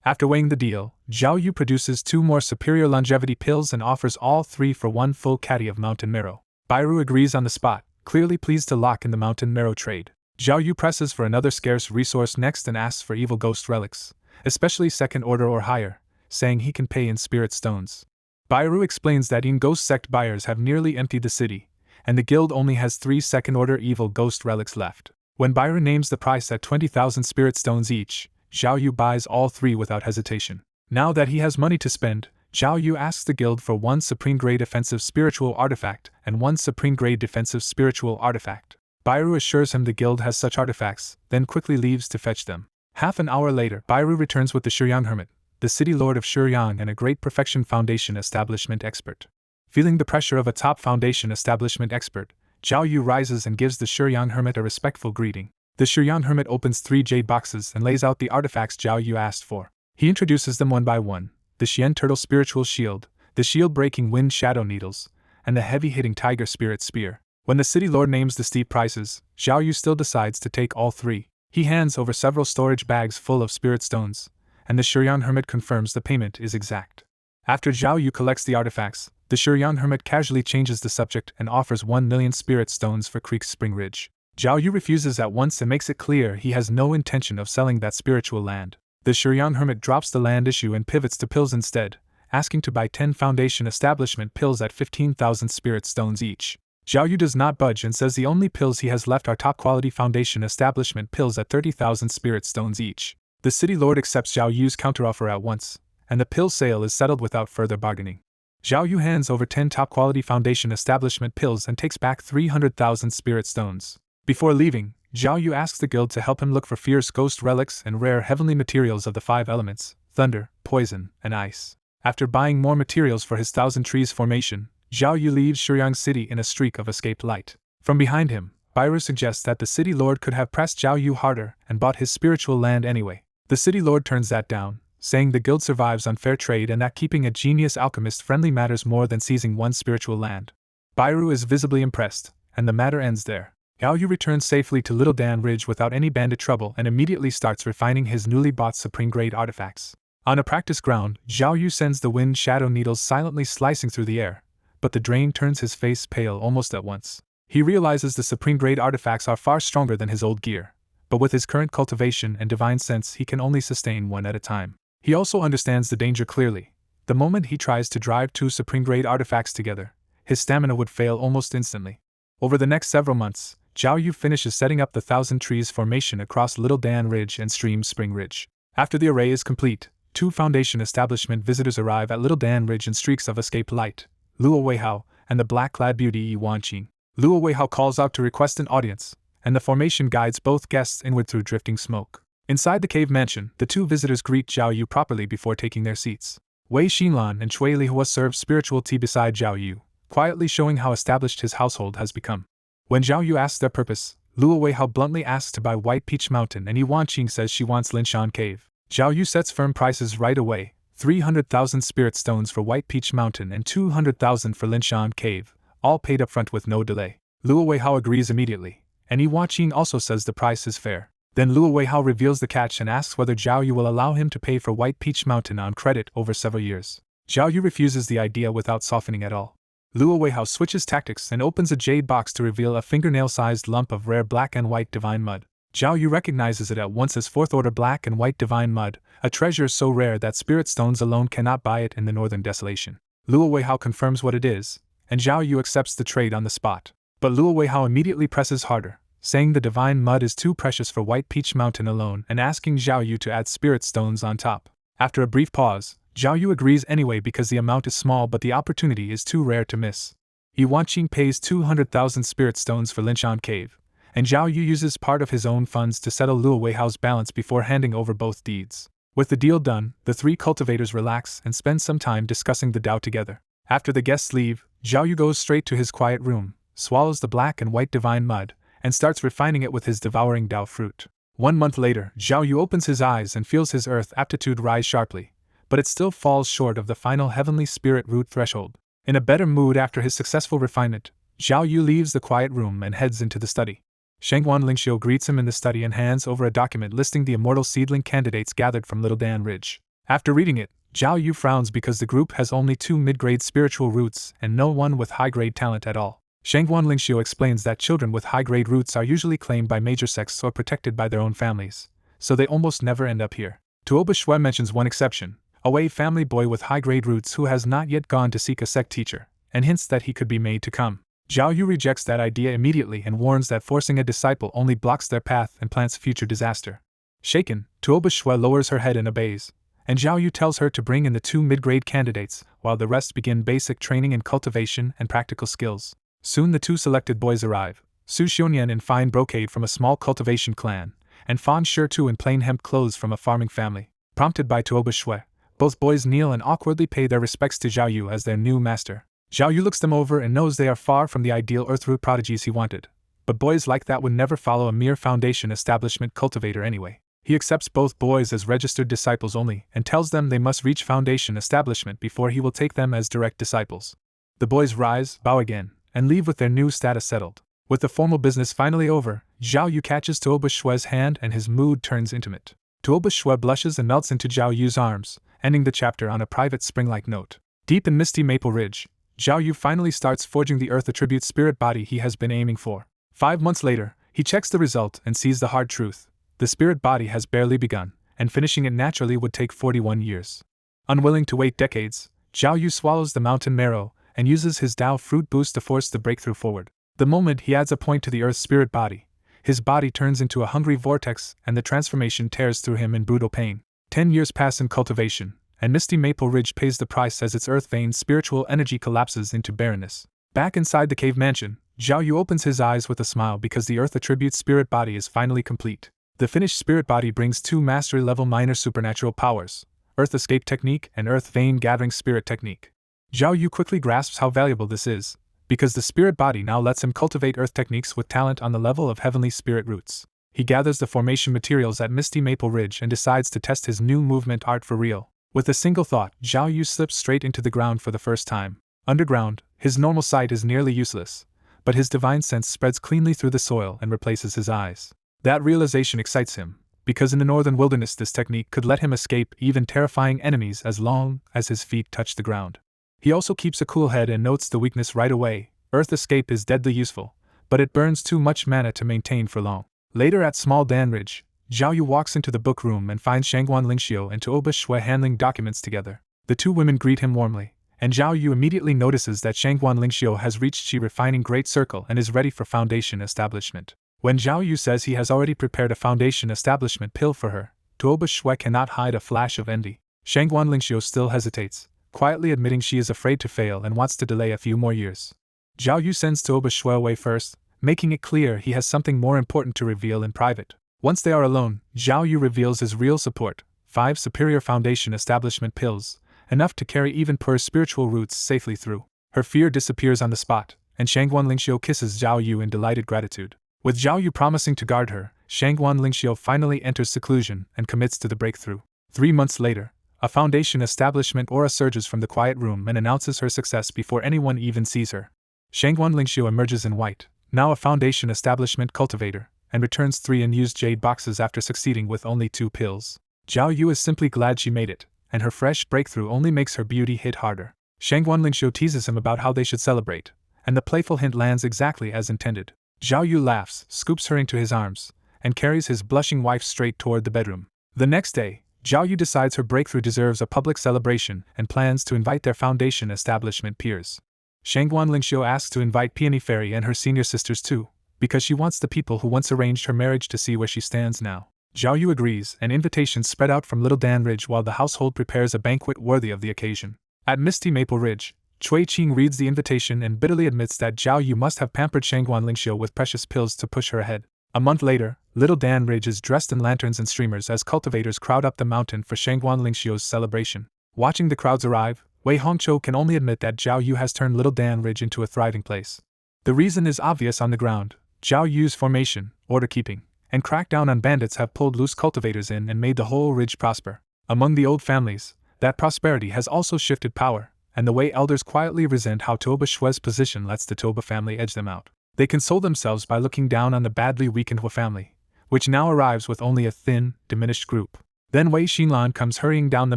After weighing the deal, Zhao Yu produces 2 more superior longevity pills and offers all 3 for 1 full caddy of mountain marrow. Bairu agrees on the spot, clearly pleased to lock in the mountain marrow trade. Zhao Yu presses for another scarce resource next and asks for evil ghost relics, especially second order or higher, saying he can pay in spirit stones. Bairu explains that ghost sect buyers have nearly emptied the city, and the guild only has 3 second order evil ghost relics left. When Bairu names the price at 20,000 spirit stones each, Zhao Yu buys all 3 without hesitation. Now that he has money to spend, Zhao Yu asks the guild for 1 supreme grade offensive spiritual artifact and 1 supreme grade defensive spiritual artifact. Bairu assures him the guild has such artifacts, then quickly leaves to fetch them. Half an hour later, Bairu returns with the Shiryang Hermit, the city lord of Shiryang and a great Perfection Foundation establishment expert. Feeling the pressure of a top foundation establishment expert, Zhao Yu rises and gives the Shiryang Hermit a respectful greeting. The Shiryang Hermit opens 3 jade boxes and lays out the artifacts Zhao Yu asked for. He introduces them one by one: the Xian Turtle Spiritual Shield, the shield-breaking Wind Shadow Needles, and the heavy-hitting Tiger Spirit Spear. When the city lord names the steep prices, Zhao Yu still decides to take all 3. He hands over several storage bags full of spirit stones, and the Shiryang Hermit confirms the payment is exact. After Zhao Yu collects the artifacts, the Shiryang Hermit casually changes the subject and offers 1 million spirit stones for Creek's Spring Ridge. Zhao Yu refuses at once and makes it clear he has no intention of selling that spiritual land. The Shiryang Hermit drops the land issue and pivots to pills instead, asking to buy 10 foundation establishment pills at 15,000 spirit stones each. Zhao Yu does not budge and says the only pills he has left are top-quality foundation establishment pills at 30,000 spirit stones each. The city lord accepts Zhao Yu's counteroffer at once, and the pill sale is settled without further bargaining. Zhao Yu hands over 10 top-quality foundation establishment pills and takes back 300,000 spirit stones. Before leaving, Zhao Yu asks the guild to help him look for fierce ghost relics and rare heavenly materials of the 5 elements: thunder, poison, and ice. After buying more materials for his Thousand Trees formation, Zhao Yu leaves Shiryang City in a streak of escaped light. From behind him, Bairu suggests that the city lord could have pressed Zhao Yu harder and bought his spiritual land anyway. The city lord turns that down, saying the guild survives on fair trade and that keeping a genius alchemist friendly matters more than seizing one spiritual land. Bairu is visibly impressed, and the matter ends there. Zhao Yu returns safely to Little Dan Ridge without any bandit trouble and immediately starts refining his newly bought supreme-grade artifacts. On a practice ground, Zhao Yu sends the wind shadow needles silently slicing through the air, but the drain turns his face pale almost at once. He realizes the supreme-grade artifacts are far stronger than his old gear, but with his current cultivation and divine sense he can only sustain one at a time. He also understands the danger clearly. The moment he tries to drive 2 supreme-grade artifacts together, his stamina would fail almost instantly. Over the next several months, Zhao Yu finishes setting up the Thousand Trees formation across Little Dan Ridge and Stream Spring Ridge. After the array is complete, 2 Foundation establishment visitors arrive at Little Dan Ridge in streaks of escaped light: Luo Weihao and the black-clad beauty Yi Wanqing. Luo Weihao calls out to request an audience, and the formation guides both guests inward through drifting smoke. Inside the cave mansion, the 2 visitors greet Zhao Yu properly before taking their seats. Wei Xinlan and Chui Lihua serve spiritual tea beside Zhao Yu, quietly showing how established his household has become. When Zhao Yu asks their purpose, Luo Weihao bluntly asks to buy White Peach Mountain and Yi Wanqing says she wants Linshan Cave. Zhao Yu sets firm prices right away: 300,000 spirit stones for White Peach Mountain and 200,000 for Linshan Cave, all paid up front with no delay. Luo Weihao agrees immediately, and Yi Wanqing also says the price is fair. Then Luo Weihao reveals the catch and asks whether Zhao Yu will allow him to pay for White Peach Mountain on credit over several years. Zhao Yu refuses the idea without softening at all. Luo Weihao switches tactics and opens a jade box to reveal a fingernail-sized lump of rare black and white divine mud. Zhao Yu recognizes it at once as 4th Order black and white divine mud, a treasure so rare that spirit stones alone cannot buy it in the Northern Desolation. Luo Weihao confirms what it is, and Zhao Yu accepts the trade on the spot. But Luo Weihao immediately presses harder, saying the divine mud is too precious for White Peach Mountain alone and asking Zhao Yu to add spirit stones on top. After a brief pause, Zhao Yu agrees anyway because the amount is small but the opportunity is too rare to miss. Yi Wanqing pays 200,000 spirit stones for Linshan Cave, and Zhao Yu uses part of his own funds to settle Luo Weihao's balance before handing over both deeds. With the deal done, the 3 cultivators relax and spend some time discussing the Dao together. After the guests leave, Zhao Yu goes straight to his quiet room, swallows the black and white divine mud, and starts refining it with his devouring Dao fruit. 1 month later, Zhao Yu opens his eyes and feels his earth aptitude rise sharply, but it still falls short of the final heavenly spirit root threshold. In a better mood after his successful refinement, Zhao Yu leaves the quiet room and heads into the study. Shengguan Lingxiu greets him in the study and hands over a document listing the immortal seedling candidates gathered from Little Dan Ridge. After reading it, Zhao Yu frowns because the group has only 2 mid-grade spiritual roots and no one with high-grade talent at all. Shangguan Lingxiu explains that children with high-grade roots are usually claimed by major sects or protected by their own families, so they almost never end up here. Tuoba Shui mentions one exception, a Wei family boy with high-grade roots who has not yet gone to seek a sect teacher, and hints that he could be made to come. Zhao Yu rejects that idea immediately and warns that forcing a disciple only blocks their path and plants future disaster. Shaken, Tuoba Shui lowers her head and obeys, and Zhao Yu tells her to bring in the 2 mid-grade candidates, while the rest begin basic training in cultivation and practical skills. Soon the 2 selected boys arrive, Su Xiongyan in fine brocade from a small cultivation clan, and Fan Shitu in plain hemp clothes from a farming family. Prompted by Tuoba Shui, both boys kneel and awkwardly pay their respects to Zhao Yu as their new master. Zhao Yu looks them over and knows they are far from the ideal earthroot prodigies he wanted, but boys like that would never follow a mere foundation establishment cultivator anyway. He accepts both boys as registered disciples only and tells them they must reach foundation establishment before he will take them as direct disciples. The boys rise, bow again, and leave with their new status settled. With the formal business finally over, Zhao Yu catches Tuoba Shui's hand and his mood turns intimate. Tuoba Shui blushes and melts into Zhao Yu's arms, ending the chapter on a private spring-like note. Deep in misty Maple Ridge, Zhao Yu finally starts forging the Earth Attribute spirit body he has been aiming for. 5 months later, he checks the result and sees the hard truth. The spirit body has barely begun, and finishing it naturally would take 41 years. Unwilling to wait decades, Zhao Yu swallows the mountain marrow and uses his Dao fruit boost to force the breakthrough forward. The moment he adds a point to the Earth's spirit body, his body turns into a hungry vortex and the transformation tears through him in brutal pain. 10 years pass in cultivation, and Misty Maple Ridge pays the price as its earth-veined spiritual energy collapses into barrenness. Back inside the cave mansion, Zhao Yu opens his eyes with a smile because the Earth Attribute spirit body is finally complete. The finished spirit body brings 2 mastery-level minor supernatural powers, Earth Escape Technique and Earth Vein Gathering Spirit Technique. Zhao Yu quickly grasps how valuable this is, because the spirit body now lets him cultivate earth techniques with talent on the level of heavenly spirit roots. He gathers the formation materials at Misty Maple Ridge and decides to test his new movement art for real. With a single thought, Zhao Yu slips straight into the ground for the first time. Underground, his normal sight is nearly useless, but his divine sense spreads cleanly through the soil and replaces his eyes. That realization excites him, because in the northern wilderness this technique could let him escape even terrifying enemies as long as his feet touch the ground. He also keeps a cool head and notes the weakness right away. Earth Escape is deadly useful, but it burns too much mana to maintain for long. Later at Small Dan Ridge, Zhao Yu walks into the book room and finds Shangguan Lingxiu and Tuoba Shui handling documents together. The 2 women greet him warmly, and Zhao Yu immediately notices that Shangguan Lingxiu has reached Qi Refining Great Circle and is ready for foundation establishment. When Zhao Yu says he has already prepared a foundation establishment pill for her, Tuoba Shui cannot hide a flash of envy. Shangguan Lingxiu still hesitates, quietly admitting she is afraid to fail and wants to delay a few more years. Zhao Yu sends Tuoba Shui away first, making it clear he has something more important to reveal in private. Once they are alone, Zhao Yu reveals his real support, 5 superior foundation establishment pills, enough to carry even poor spiritual roots safely through. Her fear disappears on the spot, and Shangguan Lingxiu kisses Zhao Yu in delighted gratitude. With Zhao Yu promising to guard her, Shangguan Lingxiu finally enters seclusion and commits to the breakthrough. 3 months later, a foundation establishment aura surges from the quiet room and announces her success before anyone even sees her. Shangguan Lingxiu emerges in white, now a foundation establishment cultivator, and returns 3 unused jade boxes after succeeding with only 2 pills. Zhao Yu is simply glad she made it, and her fresh breakthrough only makes her beauty hit harder. Shangguan Lingxiu teases him about how they should celebrate, and the playful hint lands exactly as intended. Zhao Yu laughs, scoops her into his arms, and carries his blushing wife straight toward the bedroom. The next day, Zhao Yu decides her breakthrough deserves a public celebration and plans to invite their foundation establishment peers. Shangguan Lingxiu asks to invite Peony Fairy and her senior sisters too, because she wants the people who once arranged her marriage to see where she stands now. Zhao Yu agrees, and invitations spread out from Little Dan Ridge while the household prepares a banquet worthy of the occasion. At Misty Maple Ridge, Cui Qing reads the invitation and bitterly admits that Zhao Yu must have pampered Shangguan Lingxiu with precious pills to push her ahead. A month later, Little Dan Ridge is dressed in lanterns and streamers as cultivators crowd up the mountain for Shangguan Lingxiu's celebration. Watching the crowds arrive, Wei Hongqiu can only admit that Zhao Yu has turned Little Dan Ridge into a thriving place. The reason is obvious on the ground. Zhao Yu's formation, order-keeping, and crackdown on bandits have pulled loose cultivators in and made the whole ridge prosper. Among the old families, that prosperity has also shifted power, and the Wei elders quietly resent how Tuoba Shui's position lets the Tuoba family edge them out. They console themselves by looking down on the badly weakened Hua family, which now arrives with only a thin, diminished group. Then Wei Xinlan comes hurrying down the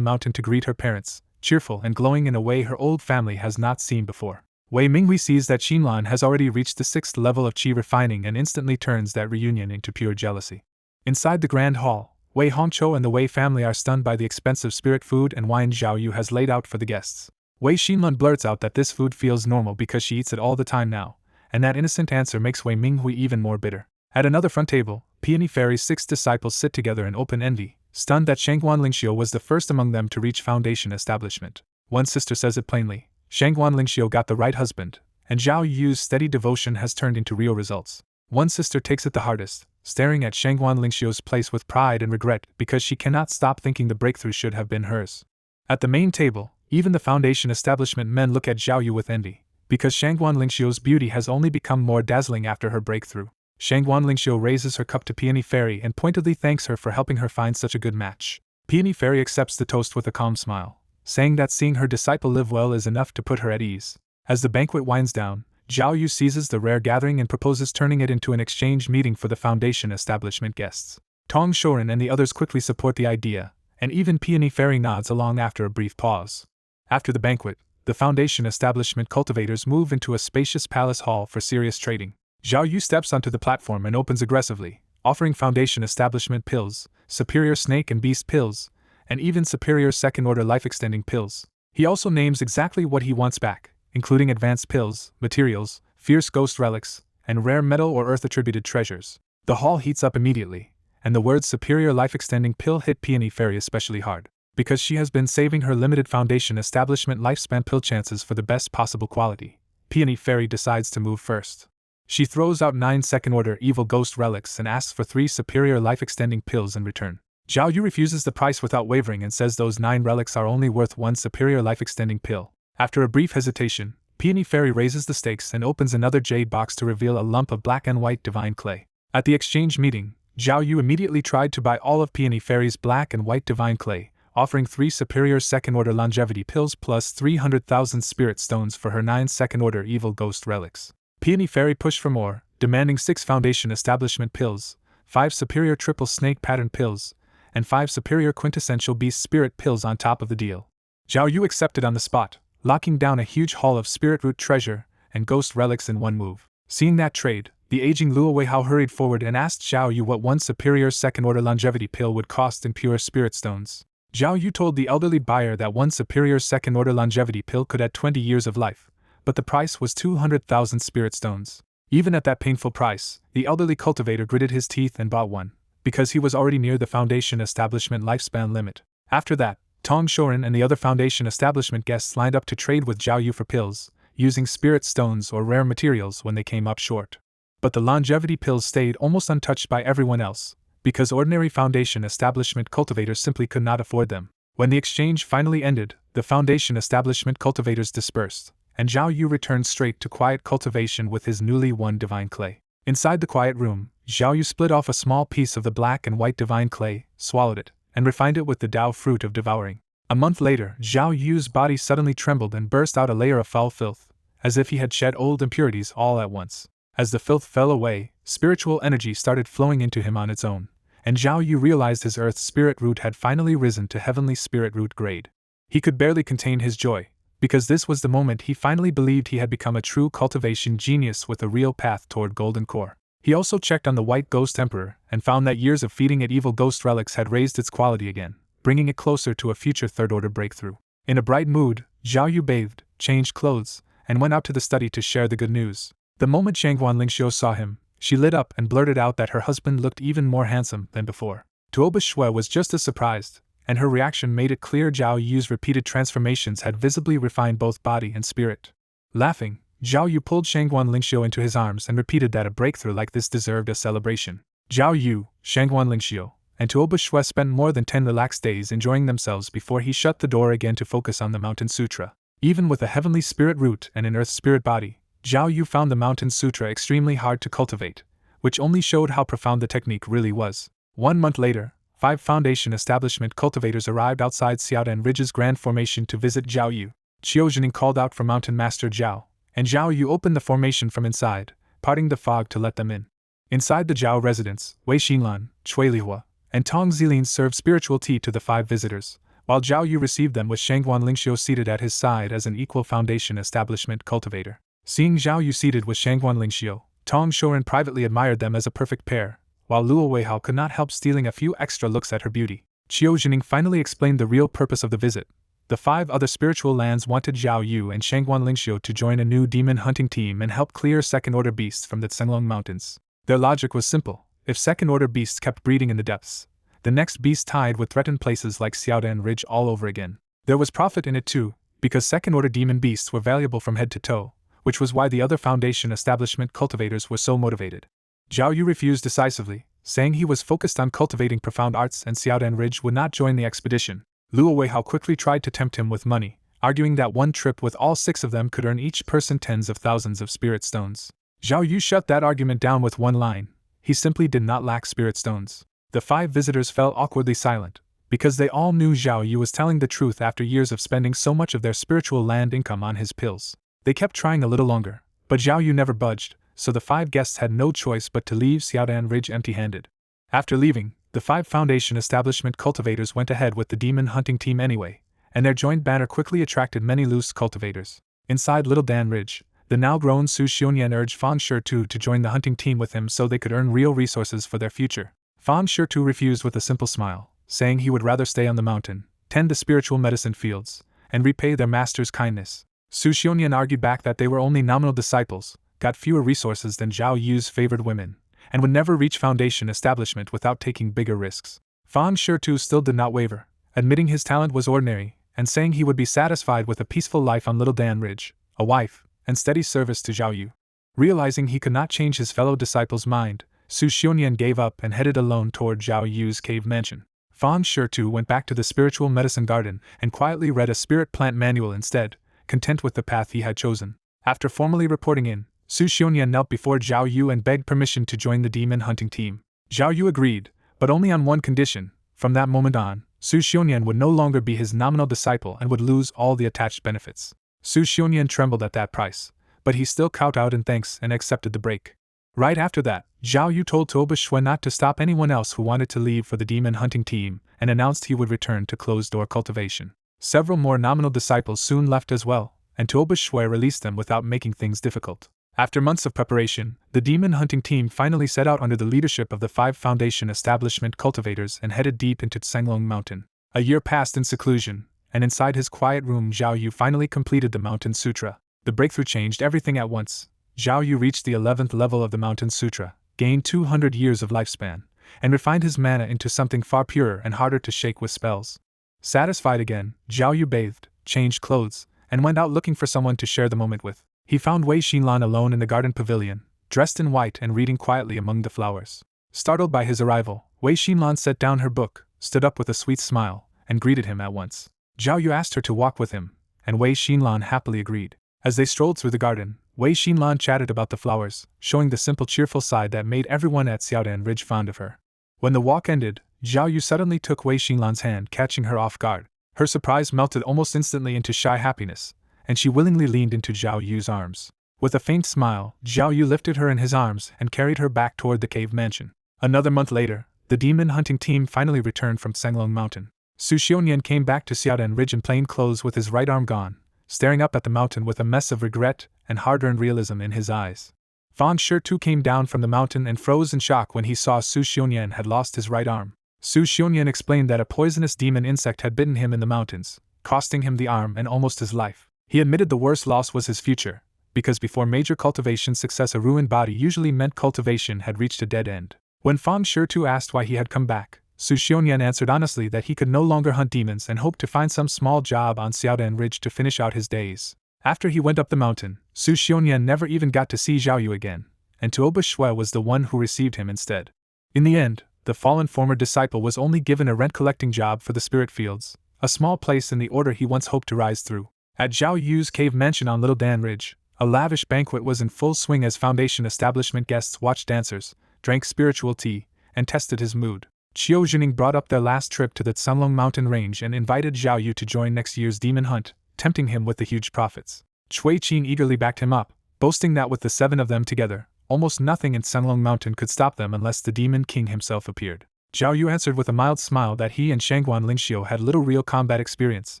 mountain to greet her parents, cheerful and glowing in a way her old family has not seen before. Wei Minghui sees that Xinlan has already reached the 6th level of qi refining and instantly turns that reunion into pure jealousy. Inside the grand hall, Wei Hongqiu and the Wei family are stunned by the expensive spirit food and wine Zhao Yu has laid out for the guests. Wei Xinlan blurts out that this food feels normal because she eats it all the time now, and that innocent answer makes Wei Minghui even more bitter. At another front table, Peony Fairy's 6 disciples sit together in open envy, stunned that Shangguan Lingxiu was the first among them to reach foundation establishment. One sister says it plainly: Shangguan Lingxiu got the right husband, and Zhao Yu's steady devotion has turned into real results. One sister takes it the hardest, staring at Shangguan Lingxiu's place with pride and regret because she cannot stop thinking the breakthrough should have been hers. At the main table, even the foundation establishment men look at Zhao Yu with envy, because Shangguan Lingxiu's beauty has only become more dazzling after her breakthrough. Shangguan Lingxiu raises her cup to Peony Fairy and pointedly thanks her for helping her find such a good match. Peony Fairy accepts the toast with a calm smile, saying that seeing her disciple live well is enough to put her at ease. As the banquet winds down, Zhao Yu seizes the rare gathering and proposes turning it into an exchange meeting for the foundation establishment guests. Tong Shorin and the others quickly support the idea, and even Peony Fairy nods along after a brief pause. After the banquet, the foundation establishment cultivators move into a spacious palace hall for serious trading. Zhao Yu steps onto the platform and opens aggressively, offering foundation establishment pills, superior snake and beast pills, and even superior second-order life-extending pills. He also names exactly what he wants back, including advanced pills, materials, fierce ghost relics, and rare metal or earth-attributed treasures. The hall heats up immediately, and the words superior life-extending pill hit Peony Fairy especially hard, because she has been saving her limited foundation establishment lifespan pill chances for the best possible quality. Peony Fairy decides to move first. She throws out 9 second-order evil ghost relics and asks for 3 superior life-extending pills in return. Zhao Yu refuses the price without wavering and says those 9 relics are only worth 1 superior life-extending pill. After a brief hesitation, Peony Fairy raises the stakes and opens another jade box to reveal a lump of black and white divine clay. At the exchange meeting, Zhao Yu immediately tried to buy all of Peony Fairy's black and white divine clay, offering 3 superior second-order longevity pills plus 300,000 spirit stones for her 9 second-order evil ghost relics. Peony Fairy pushed for more, demanding 6 foundation establishment pills, 5 superior triple snake pattern pills, and 5 superior quintessential beast spirit pills on top of the deal. Zhao Yu accepted on the spot, locking down a huge haul of spirit root treasure and ghost relics in one move. Seeing that trade, the aging Luo Weihao hurried forward and asked Zhao Yu what 1 superior second-order longevity pill would cost in pure spirit stones. Zhao Yu told the elderly buyer that 1 superior second-order longevity pill could add 20 years of life, but the price was 200,000 spirit stones. Even at that painful price, the elderly cultivator gritted his teeth and bought one, because he was already near the foundation establishment lifespan limit. After that, Tong Shorin and the other foundation establishment guests lined up to trade with Zhao Yu for pills, using spirit stones or rare materials when they came up short. But the longevity pills stayed almost untouched by everyone else, because ordinary foundation establishment cultivators simply could not afford them. When the exchange finally ended, the foundation establishment cultivators dispersed, and Zhao Yu returned straight to quiet cultivation with his newly won divine clay. Inside the quiet room, Zhao Yu split off a small piece of the black and white divine clay, swallowed it, and refined it with the Dao fruit of devouring. A month later, Zhao Yu's body suddenly trembled and burst out a layer of foul filth, as if he had shed old impurities all at once. As the filth fell away, spiritual energy started flowing into him on its own, and Zhao Yu realized his earth spirit root had finally risen to heavenly spirit root grade. He could barely contain his joy, because this was the moment he finally believed he had become a true cultivation genius with a real path toward golden core. He also checked on the White Ghost Emperor and found that years of feeding it evil ghost relics had raised its quality again, bringing it closer to a future third-order breakthrough. In a bright mood, Zhao Yu bathed, changed clothes, and went out to the study to share the good news. The moment Shangguan Lingxiu saw him, she lit up and blurted out that her husband looked even more handsome than before. Tuoba Shui was just as surprised, and her reaction made it clear Zhao Yu's repeated transformations had visibly refined both body and spirit. Laughing, Zhao Yu pulled Shangguan Lingxiu into his arms and repeated that a breakthrough like this deserved a celebration. Zhao Yu, Shangguan Lingxiu, and Tuoba Shui spent more than 10 relaxed days enjoying themselves before he shut the door again to focus on the Mountain Sutra. Even with a heavenly spirit root and an earth spirit body, Zhao Yu found the Mountain Sutra extremely hard to cultivate, which only showed how profound the technique really was. 1 month later, 5 foundation establishment cultivators arrived outside Xiaodan Ridge's Grand Formation to visit Zhao Yu. Qiu Zhening called out for Mountain Master Zhao, and Zhao Yu opened the formation from inside, parting the fog to let them in. Inside the Zhao residence, Wei Xinlan, Cui Lihua, and Tong Zilin served spiritual tea to the 5 visitors, while Zhao Yu received them with Shangguan Lingxiu seated at his side as an equal foundation establishment cultivator. Seeing Zhao Yu seated with Shangguan Lingxiu, Tong Shorin privately admired them as a perfect pair, while Luo Weihao could not help stealing a few extra looks at her beauty. Qiu Jining finally explained the real purpose of the visit. The 5 other spiritual lands wanted Zhao Yu and Shangguan Lingxiu to join a new demon hunting team and help clear second-order beasts from the Tsenglong Mountains. Their logic was simple: if second-order beasts kept breeding in the depths, the next beast tide would threaten places like Xiaodan Ridge all over again. There was profit in it too, because second-order demon beasts were valuable from head to toe, which was why the other Foundation establishment cultivators were so motivated. Zhao Yu refused decisively, saying he was focused on cultivating profound arts and Xiaodan Ridge would not join the expedition. Luo Weihao quickly tried to tempt him with money, arguing that one trip with all 6 of them could earn each person tens of thousands of spirit stones. Zhao Yu shut that argument down with one line: he simply did not lack spirit stones. The 5 visitors fell awkwardly silent, because they all knew Zhao Yu was telling the truth after years of spending so much of their spiritual land income on his pills. They kept trying a little longer, but Zhao Yu never budged, so the 5 guests had no choice but to leave Xiaodan Ridge empty-handed. After leaving, the 5 Foundation establishment cultivators went ahead with the demon hunting team anyway, and their joint banner quickly attracted many loose cultivators. Inside Little Dan Ridge, the now-grown Su Xiuyan urged Fan Shitu to join the hunting team with him so they could earn real resources for their future. Fan Shitu refused with a simple smile, saying he would rather stay on the mountain, tend the spiritual medicine fields, and repay their master's kindness. Su Xiuyan argued back that they were only nominal disciples, got fewer resources than Zhao Yu's favored women, and would never reach Foundation establishment without taking bigger risks. Fan Shitu still did not waver, admitting his talent was ordinary, and saying he would be satisfied with a peaceful life on Little Dan Ridge, a wife, and steady service to Zhao Yu. Realizing he could not change his fellow disciple's mind, Su Xiuyan gave up and headed alone toward Zhao Yu's cave mansion. Fan Shitu went back to the spiritual medicine garden and quietly read a spirit plant manual instead, content with the path he had chosen. After formally reporting in, Su Xiuyan knelt before Zhao Yu and begged permission to join the demon hunting team. Zhao Yu agreed, but only on one condition: from that moment on, Su Xiuyan would no longer be his nominal disciple and would lose all the attached benefits. Su Xiuyan trembled at that price, but he still kowtowed in thanks and accepted the break. Right after that, Zhao Yu told Toba Shui not to stop anyone else who wanted to leave for the demon hunting team, and announced he would return to closed-door cultivation. Several more nominal disciples soon left as well, and Toba Shui released them without making things difficult. After months of preparation, the demon hunting team finally set out under the leadership of the 5 Foundation establishment cultivators and headed deep into Tsenglong Mountain. A year passed in seclusion, and inside his quiet room Zhao Yu finally completed the Mountain Sutra. The breakthrough changed everything at once. Zhao Yu reached the 11th level of the Mountain Sutra, gained 200 years of lifespan, and refined his mana into something far purer and harder to shake with spells. Satisfied again, Zhao Yu bathed, changed clothes, and went out looking for someone to share the moment with. He found Wei Xinlan alone in the garden pavilion, dressed in white and reading quietly among the flowers. Startled by his arrival, Wei Xinlan set down her book, stood up with a sweet smile, and greeted him at once. Zhao Yu asked her to walk with him, and Wei Xinlan happily agreed. As they strolled through the garden, Wei Xinlan chatted about the flowers, showing the simple cheerful side that made everyone at Xiaodan Ridge fond of her. When the walk ended, Zhao Yu suddenly took Wei Xinlan's hand, catching her off guard. Her surprise melted almost instantly into shy happiness, and she willingly leaned into Zhao Yu's arms. With a faint smile, Zhao Yu lifted her in his arms and carried her back toward the cave mansion. Another month later, the demon hunting team finally returned from Tsenglong Mountain. Su Xiuyan came back to Xiaodan Ridge in plain clothes with his right arm gone, staring up at the mountain with a mess of regret and hard-earned realism in his eyes. Fan Shitu came down from the mountain and froze in shock when he saw Su Xiuyan had lost his right arm. Su Xiuyan explained that a poisonous demon insect had bitten him in the mountains, costing him the arm and almost his life. He admitted the worst loss was his future, because before major cultivation success a ruined body usually meant cultivation had reached a dead end. When Fan Shitu asked why he had come back, Su Xiuyan answered honestly that he could no longer hunt demons and hoped to find some small job on Xiaodan Ridge to finish out his days. After he went up the mountain, Su Xiuyan never even got to see Zhao Yu again, and Tuoba Shui was the one who received him instead. In the end, the fallen former disciple was only given a rent-collecting job for the spirit fields, a small place in the order he once hoped to rise through. At Zhao Yu's cave mansion on Little Dan Ridge, a lavish banquet was in full swing as Foundation establishment guests watched dancers, drank spiritual tea, and tested his mood. Qiu Jining brought up their last trip to the Tsenglong mountain range and invited Zhao Yu to join next year's demon hunt, tempting him with the huge profits. Cui Qin eagerly backed him up, boasting that with the 7 of them together, almost nothing in Tsenglong mountain could stop them unless the demon king himself appeared. Zhao Yu answered with a mild smile that he and Shangguan Lingxiu had little real combat experience,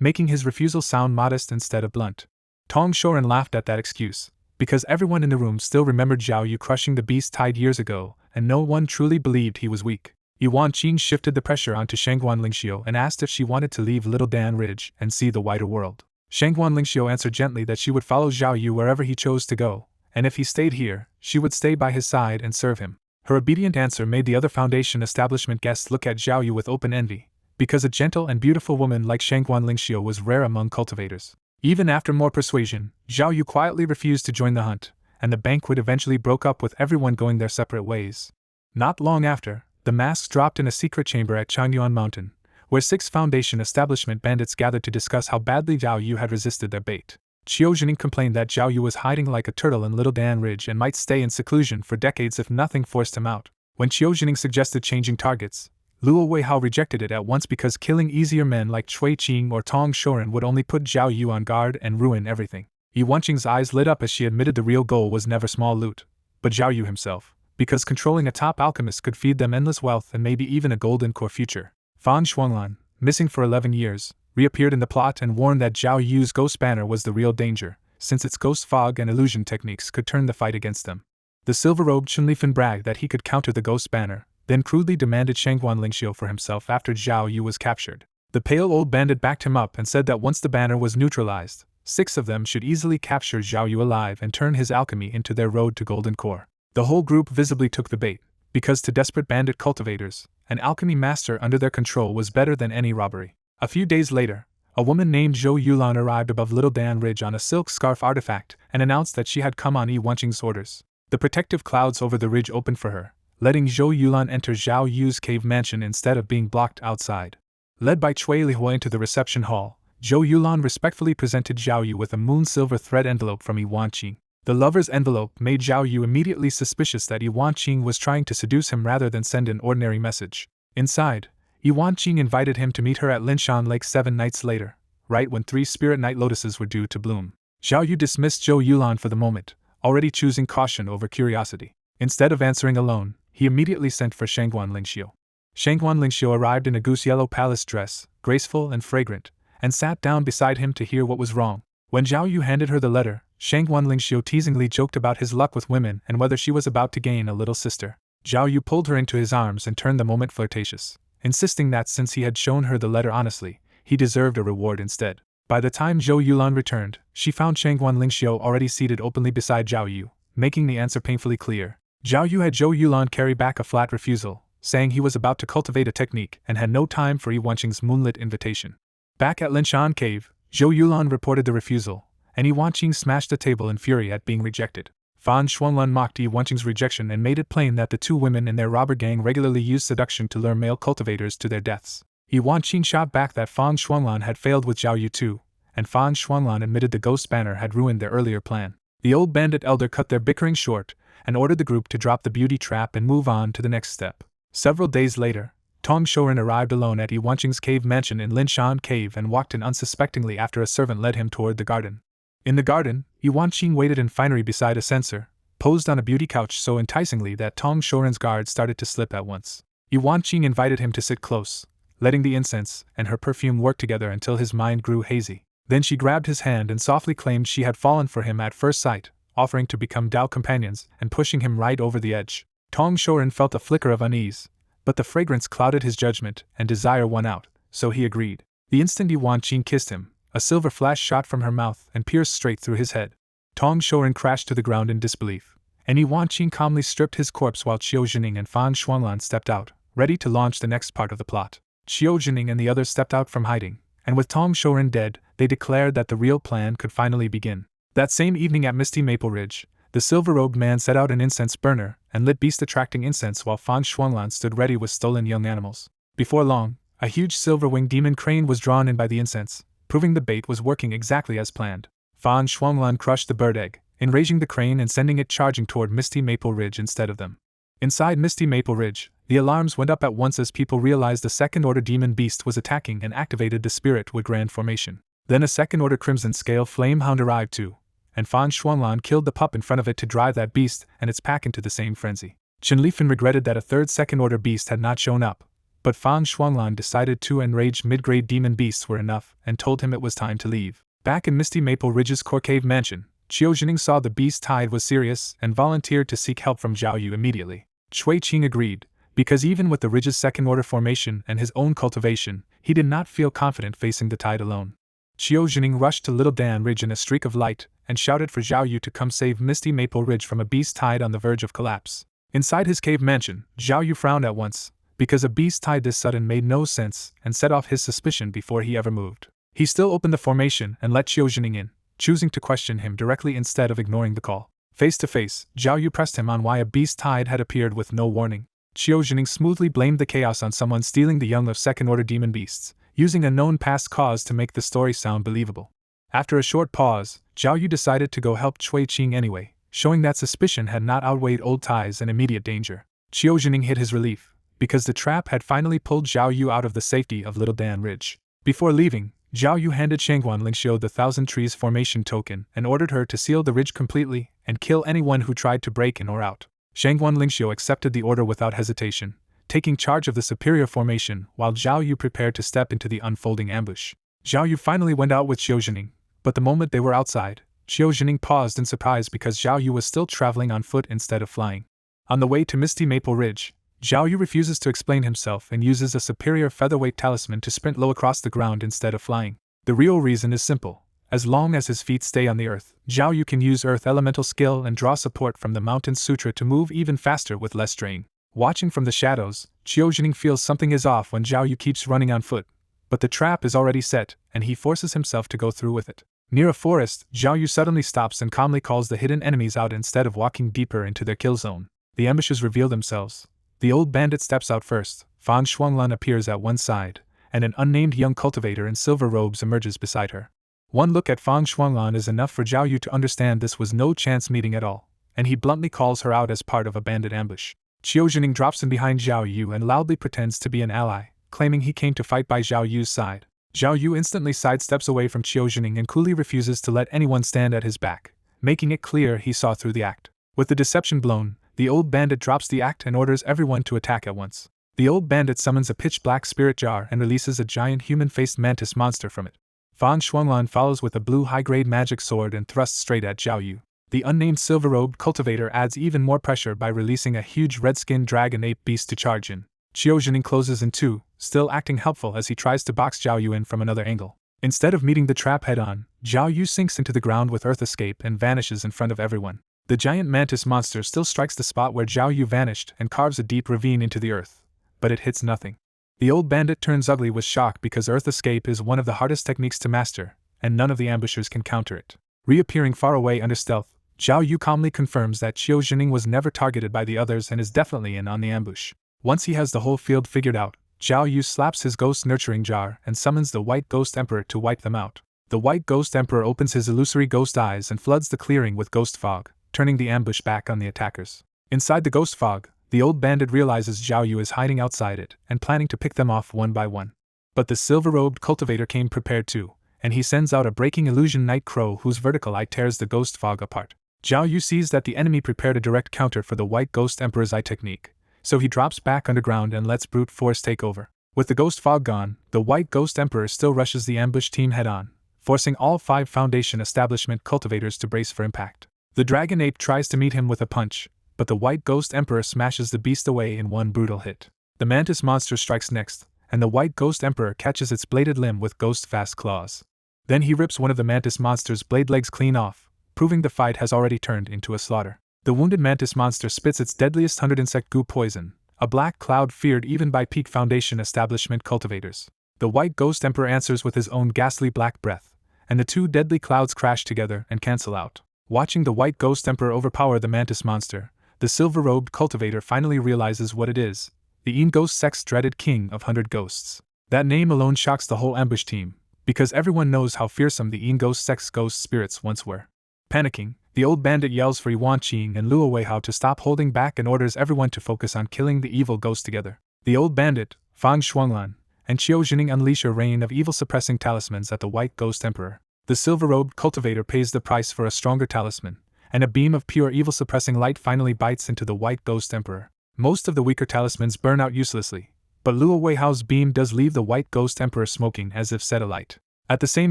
making his refusal sound modest instead of blunt. Tong Shoren laughed at that excuse, because everyone in the room still remembered Zhao Yu crushing the beast tied years ago, and no one truly believed he was weak. Yuan Qing shifted the pressure onto Shangguan Lingxiu and asked if she wanted to leave Little Dan Ridge and see the wider world. Shangguan Lingxiu answered gently that she would follow Zhao Yu wherever he chose to go, and if he stayed here, she would stay by his side and serve him. Her obedient answer made the other Foundation establishment guests look at Zhao Yu with open envy, because a gentle and beautiful woman like Shangguan Lingxiu was rare among cultivators. Even after more persuasion, Zhao Yu quietly refused to join the hunt, and the banquet eventually broke up with everyone going their separate ways. Not long after, the masks dropped in a secret chamber at Changyuan Mountain, where 6 Foundation establishment bandits gathered to discuss how badly Zhao Yu had resisted their bait. Qiu Jining complained that Zhao Yu was hiding like a turtle in Little Dan Ridge and might stay in seclusion for decades if nothing forced him out. When Qiu Jining suggested changing targets, Luo Weihao rejected it at once because killing easier men like Cui Qing or Tong Shoren would only put Zhao Yu on guard and ruin everything. Yuan Qing's eyes lit up as she admitted the real goal was never small loot, but Zhao Yu himself, because controlling a top alchemist could feed them endless wealth and maybe even a golden core future. Fan Shuanglan, missing for 11 years, reappeared in the plot and warned that Zhao Yu's ghost banner was the real danger, since its ghost fog and illusion techniques could turn the fight against them. The silver-robed Chunlifan bragged that he could counter the ghost banner, then crudely demanded Shangguan Lingxiu for himself after Zhao Yu was captured. The pale old bandit backed him up and said that once the banner was neutralized, 6 of them should easily capture Zhao Yu alive and turn his alchemy into their road to golden core. The whole group visibly took the bait, because to desperate bandit cultivators, an alchemy master under their control was better than any robbery. A few days later, a woman named Zhou Yulan arrived above Little Dan Ridge on a silk scarf artifact and announced that she had come on Yuan Qing's orders. The protective clouds over the ridge opened for her, letting Zhou Yulan enter Zhao Yu's cave mansion instead of being blocked outside. Led by Cui Lihua into the reception hall, Zhou Yulan respectfully presented Zhao Yu with a moon-silver thread envelope from Yuan Qing. The lover's envelope made Zhao Yu immediately suspicious that Yuan Qing was trying to seduce him rather than send an ordinary message. Inside, Yuan Qing invited him to meet her at Linshan Lake 7 nights later, right when 3 spirit night lotuses were due to bloom. Zhao Yu dismissed Zhou Yulan for the moment, already choosing caution over curiosity. Instead of answering alone, he immediately sent for Shangguan Lingxiu. Shangguan Lingxiu arrived in a goose-yellow palace dress, graceful and fragrant, and sat down beside him to hear what was wrong. When Zhao Yu handed her the letter, Shangguan Lingxiu teasingly joked about his luck with women and whether she was about to gain a little sister. Zhao Yu pulled her into his arms and turned the moment flirtatious, insisting that since he had shown her the letter honestly, he deserved a reward instead. By the time Zhou Yulan returned, she found Shangguan Lingxiu already seated openly beside Zhao Yu, making the answer painfully clear. Zhao Yu had Zhou Yulan carry back a flat refusal, saying he was about to cultivate a technique and had no time for Yuan Qing's moonlit invitation. Back at Linshan Cave, Zhou Yulan reported the refusal, and Yuan Qing smashed the table in fury at being rejected. Fan Shuanglan mocked Yuan Qing's rejection and made it plain that the 2 women in their robber gang regularly used seduction to lure male cultivators to their deaths. Yuan Qing shot back that Fan Shuanglan had failed with Zhao Yu too, and Fan Shuanglan admitted the ghost banner had ruined their earlier plan. The old bandit elder cut their bickering short and ordered the group to drop the beauty trap and move on to the next step. Several days later, Tong Shoren arrived alone at Yuan Qing's cave mansion in Linshan Cave and walked in unsuspectingly after a servant led him toward the garden. In the garden, Yuan Qing waited in finery beside a censer, posed on a beauty couch so enticingly that Tong Shoren's guard started to slip at once. Yuan Qing invited him to sit close, letting the incense and her perfume work together until his mind grew hazy. Then she grabbed his hand and softly claimed she had fallen for him at first sight, offering to become Dao companions and pushing him right over the edge. Tong Shoren felt a flicker of unease, but the fragrance clouded his judgment and desire won out, so he agreed. The instant Yuan Qing kissed him, a silver flash shot from her mouth and pierced straight through his head. Tong Shoren crashed to the ground in disbelief, and Yuan Qing calmly stripped his corpse while Qiu Jining and Fan Shuanglan stepped out, ready to launch the next part of the plot. Qiu Jining and the others stepped out from hiding, and with Tong Shoren dead, they declared that the real plan could finally begin. That same evening at Misty Maple Ridge, the silver-robed man set out an incense burner and lit beast-attracting incense while Fan Shuanglan stood ready with stolen young animals. Before long, a huge silver-winged demon crane was drawn in by the incense, proving the bait was working exactly as planned. Fan Shuanglan crushed the bird egg, enraging the crane and sending it charging toward Misty Maple Ridge instead of them. Inside Misty Maple Ridge, the alarms went up at once as people realized the second-order demon beast was attacking and activated the spirit with grand formation. Then a second-order crimson scale flame hound arrived too, and Fan Shuanglan killed the pup in front of it to drive that beast and its pack into the same frenzy. Chen Lifan regretted that a third second-order beast had not shown up, but Fang Shuanglan decided 2 enraged mid-grade demon beasts were enough and told him it was time to leave. Back in Misty Maple Ridge's Core Cave Mansion, Qiu Jining saw the beast tide was serious and volunteered to seek help from Zhao Yu immediately. Chui Qing agreed, because even with the Ridge's second-order formation and his own cultivation, he did not feel confident facing the tide alone. Qiu Jining rushed to Little Dan Ridge in a streak of light and shouted for Zhao Yu to come save Misty Maple Ridge from a beast tide on the verge of collapse. Inside his cave mansion, Zhao Yu frowned at once, because a beast tide this sudden made no sense and set off his suspicion before he ever moved. He still opened the formation and let Qiu Jining in, choosing to question him directly instead of ignoring the call. Face to face, Zhao Yu pressed him on why a beast tide had appeared with no warning. Qiu Jining smoothly blamed the chaos on someone stealing the young of second-order demon beasts, using a known past cause to make the story sound believable. After a short pause, Zhao Yu decided to go help Chui Qing anyway, showing that suspicion had not outweighed old ties and immediate danger. Qiu Jining hid his relief, because the trap had finally pulled Zhao Yu out of the safety of Little Dan Ridge. Before leaving, Zhao Yu handed Shangguan Lingxiu the Thousand Trees formation token and ordered her to seal the ridge completely and kill anyone who tried to break in or out. Shangguan Lingxiu accepted the order without hesitation, taking charge of the superior formation while Zhao Yu prepared to step into the unfolding ambush. Zhao Yu finally went out with Qiu Jining, but the moment they were outside, Qiu Jining paused in surprise because Zhao Yu was still traveling on foot instead of flying. On the way to Misty Maple Ridge, Zhao Yu refuses to explain himself and uses a superior featherweight talisman to sprint low across the ground instead of flying. The real reason is simple. As long as his feet stay on the earth, Zhao Yu can use earth elemental skill and draw support from the Mountain Sutra to move even faster with less strain. Watching from the shadows, Qiu Jining feels something is off when Zhao Yu keeps running on foot, but the trap is already set, and he forces himself to go through with it. Near a forest, Zhao Yu suddenly stops and calmly calls the hidden enemies out instead of walking deeper into their kill zone. The ambushes reveal themselves. The old bandit steps out first, Fang Shuanglan appears at one side, and an unnamed young cultivator in silver robes emerges beside her. One look at Fang Shuanglan is enough for Zhao Yu to understand this was no chance meeting at all, and he bluntly calls her out as part of a bandit ambush. Qiu Jining drops in behind Zhao Yu and loudly pretends to be an ally, claiming he came to fight by Zhao Yu's side. Zhao Yu instantly sidesteps away from Qiu Jining and coolly refuses to let anyone stand at his back, making it clear he saw through the act. With the deception blown, the old bandit drops the act and orders everyone to attack at once. The old bandit summons a pitch-black spirit jar and releases a giant human-faced mantis monster from it. Fang Shuanglan follows with a blue high-grade magic sword and thrusts straight at Zhao Yu. The unnamed silver-robed cultivator adds even more pressure by releasing a huge red-skinned dragon ape beast to charge in. Qiu Jining closes in two, still acting helpful as he tries to box Zhao Yu in from another angle. Instead of meeting the trap head-on, Zhao Yu sinks into the ground with earth escape and vanishes in front of everyone. The giant mantis monster still strikes the spot where Zhao Yu vanished and carves a deep ravine into the earth, but it hits nothing. The old bandit turns ugly with shock because earth escape is one of the hardest techniques to master, and none of the ambushers can counter it. Reappearing far away under stealth, Zhao Yu calmly confirms that Qiu Jining was never targeted by the others and is definitely in on the ambush. Once he has the whole field figured out, Zhao Yu slaps his ghost nurturing jar and summons the White Ghost Emperor to wipe them out. The White Ghost Emperor opens his illusory ghost eyes and floods the clearing with ghost fog, turning the ambush back on the attackers. Inside the ghost fog, the old bandit realizes Zhao Yu is hiding outside it and planning to pick them off one by one. But the silver-robed cultivator came prepared too, and he sends out a breaking illusion night crow whose vertical eye tears the ghost fog apart. Zhao Yu sees that the enemy prepared a direct counter for the White Ghost Emperor's eye technique, so he drops back underground and lets brute force take over. With the ghost fog gone, the White Ghost Emperor still rushes the ambush team head-on, forcing all 5 Foundation Establishment cultivators to brace for impact. The dragon ape tries to meet him with a punch, but the White Ghost Emperor smashes the beast away in one brutal hit. The mantis monster strikes next, and the White Ghost Emperor catches its bladed limb with ghost-fast claws. Then he rips one of the mantis monster's blade legs clean off, proving the fight has already turned into a slaughter. The wounded mantis monster spits its deadliest 100 insect goo poison, a black cloud feared even by peak Foundation Establishment cultivators. The White Ghost Emperor answers with his own ghastly black breath, and the 2 deadly clouds crash together and cancel out. Watching the White Ghost Emperor overpower the mantis monster, the silver-robed cultivator finally realizes what it is: the Een Ghost Sect's dreaded king of 100 ghosts. That name alone shocks the whole ambush team, because everyone knows how fearsome the Een Ghost Sect's ghost spirits once were. Panicking, the old bandit yells for Yuan Qing and Luo Weihao to stop holding back and orders everyone to focus on killing the evil ghost together. The old bandit, Fang Shuanglan, and Qiu Jining unleash a rain of evil-suppressing talismans at the White Ghost Emperor. The silver-robed cultivator pays the price for a stronger talisman, and a beam of pure evil-suppressing light finally bites into the White Ghost Emperor. Most of the weaker talismans burn out uselessly, but Luo Weihao's beam does leave the White Ghost Emperor smoking as if set alight. At the same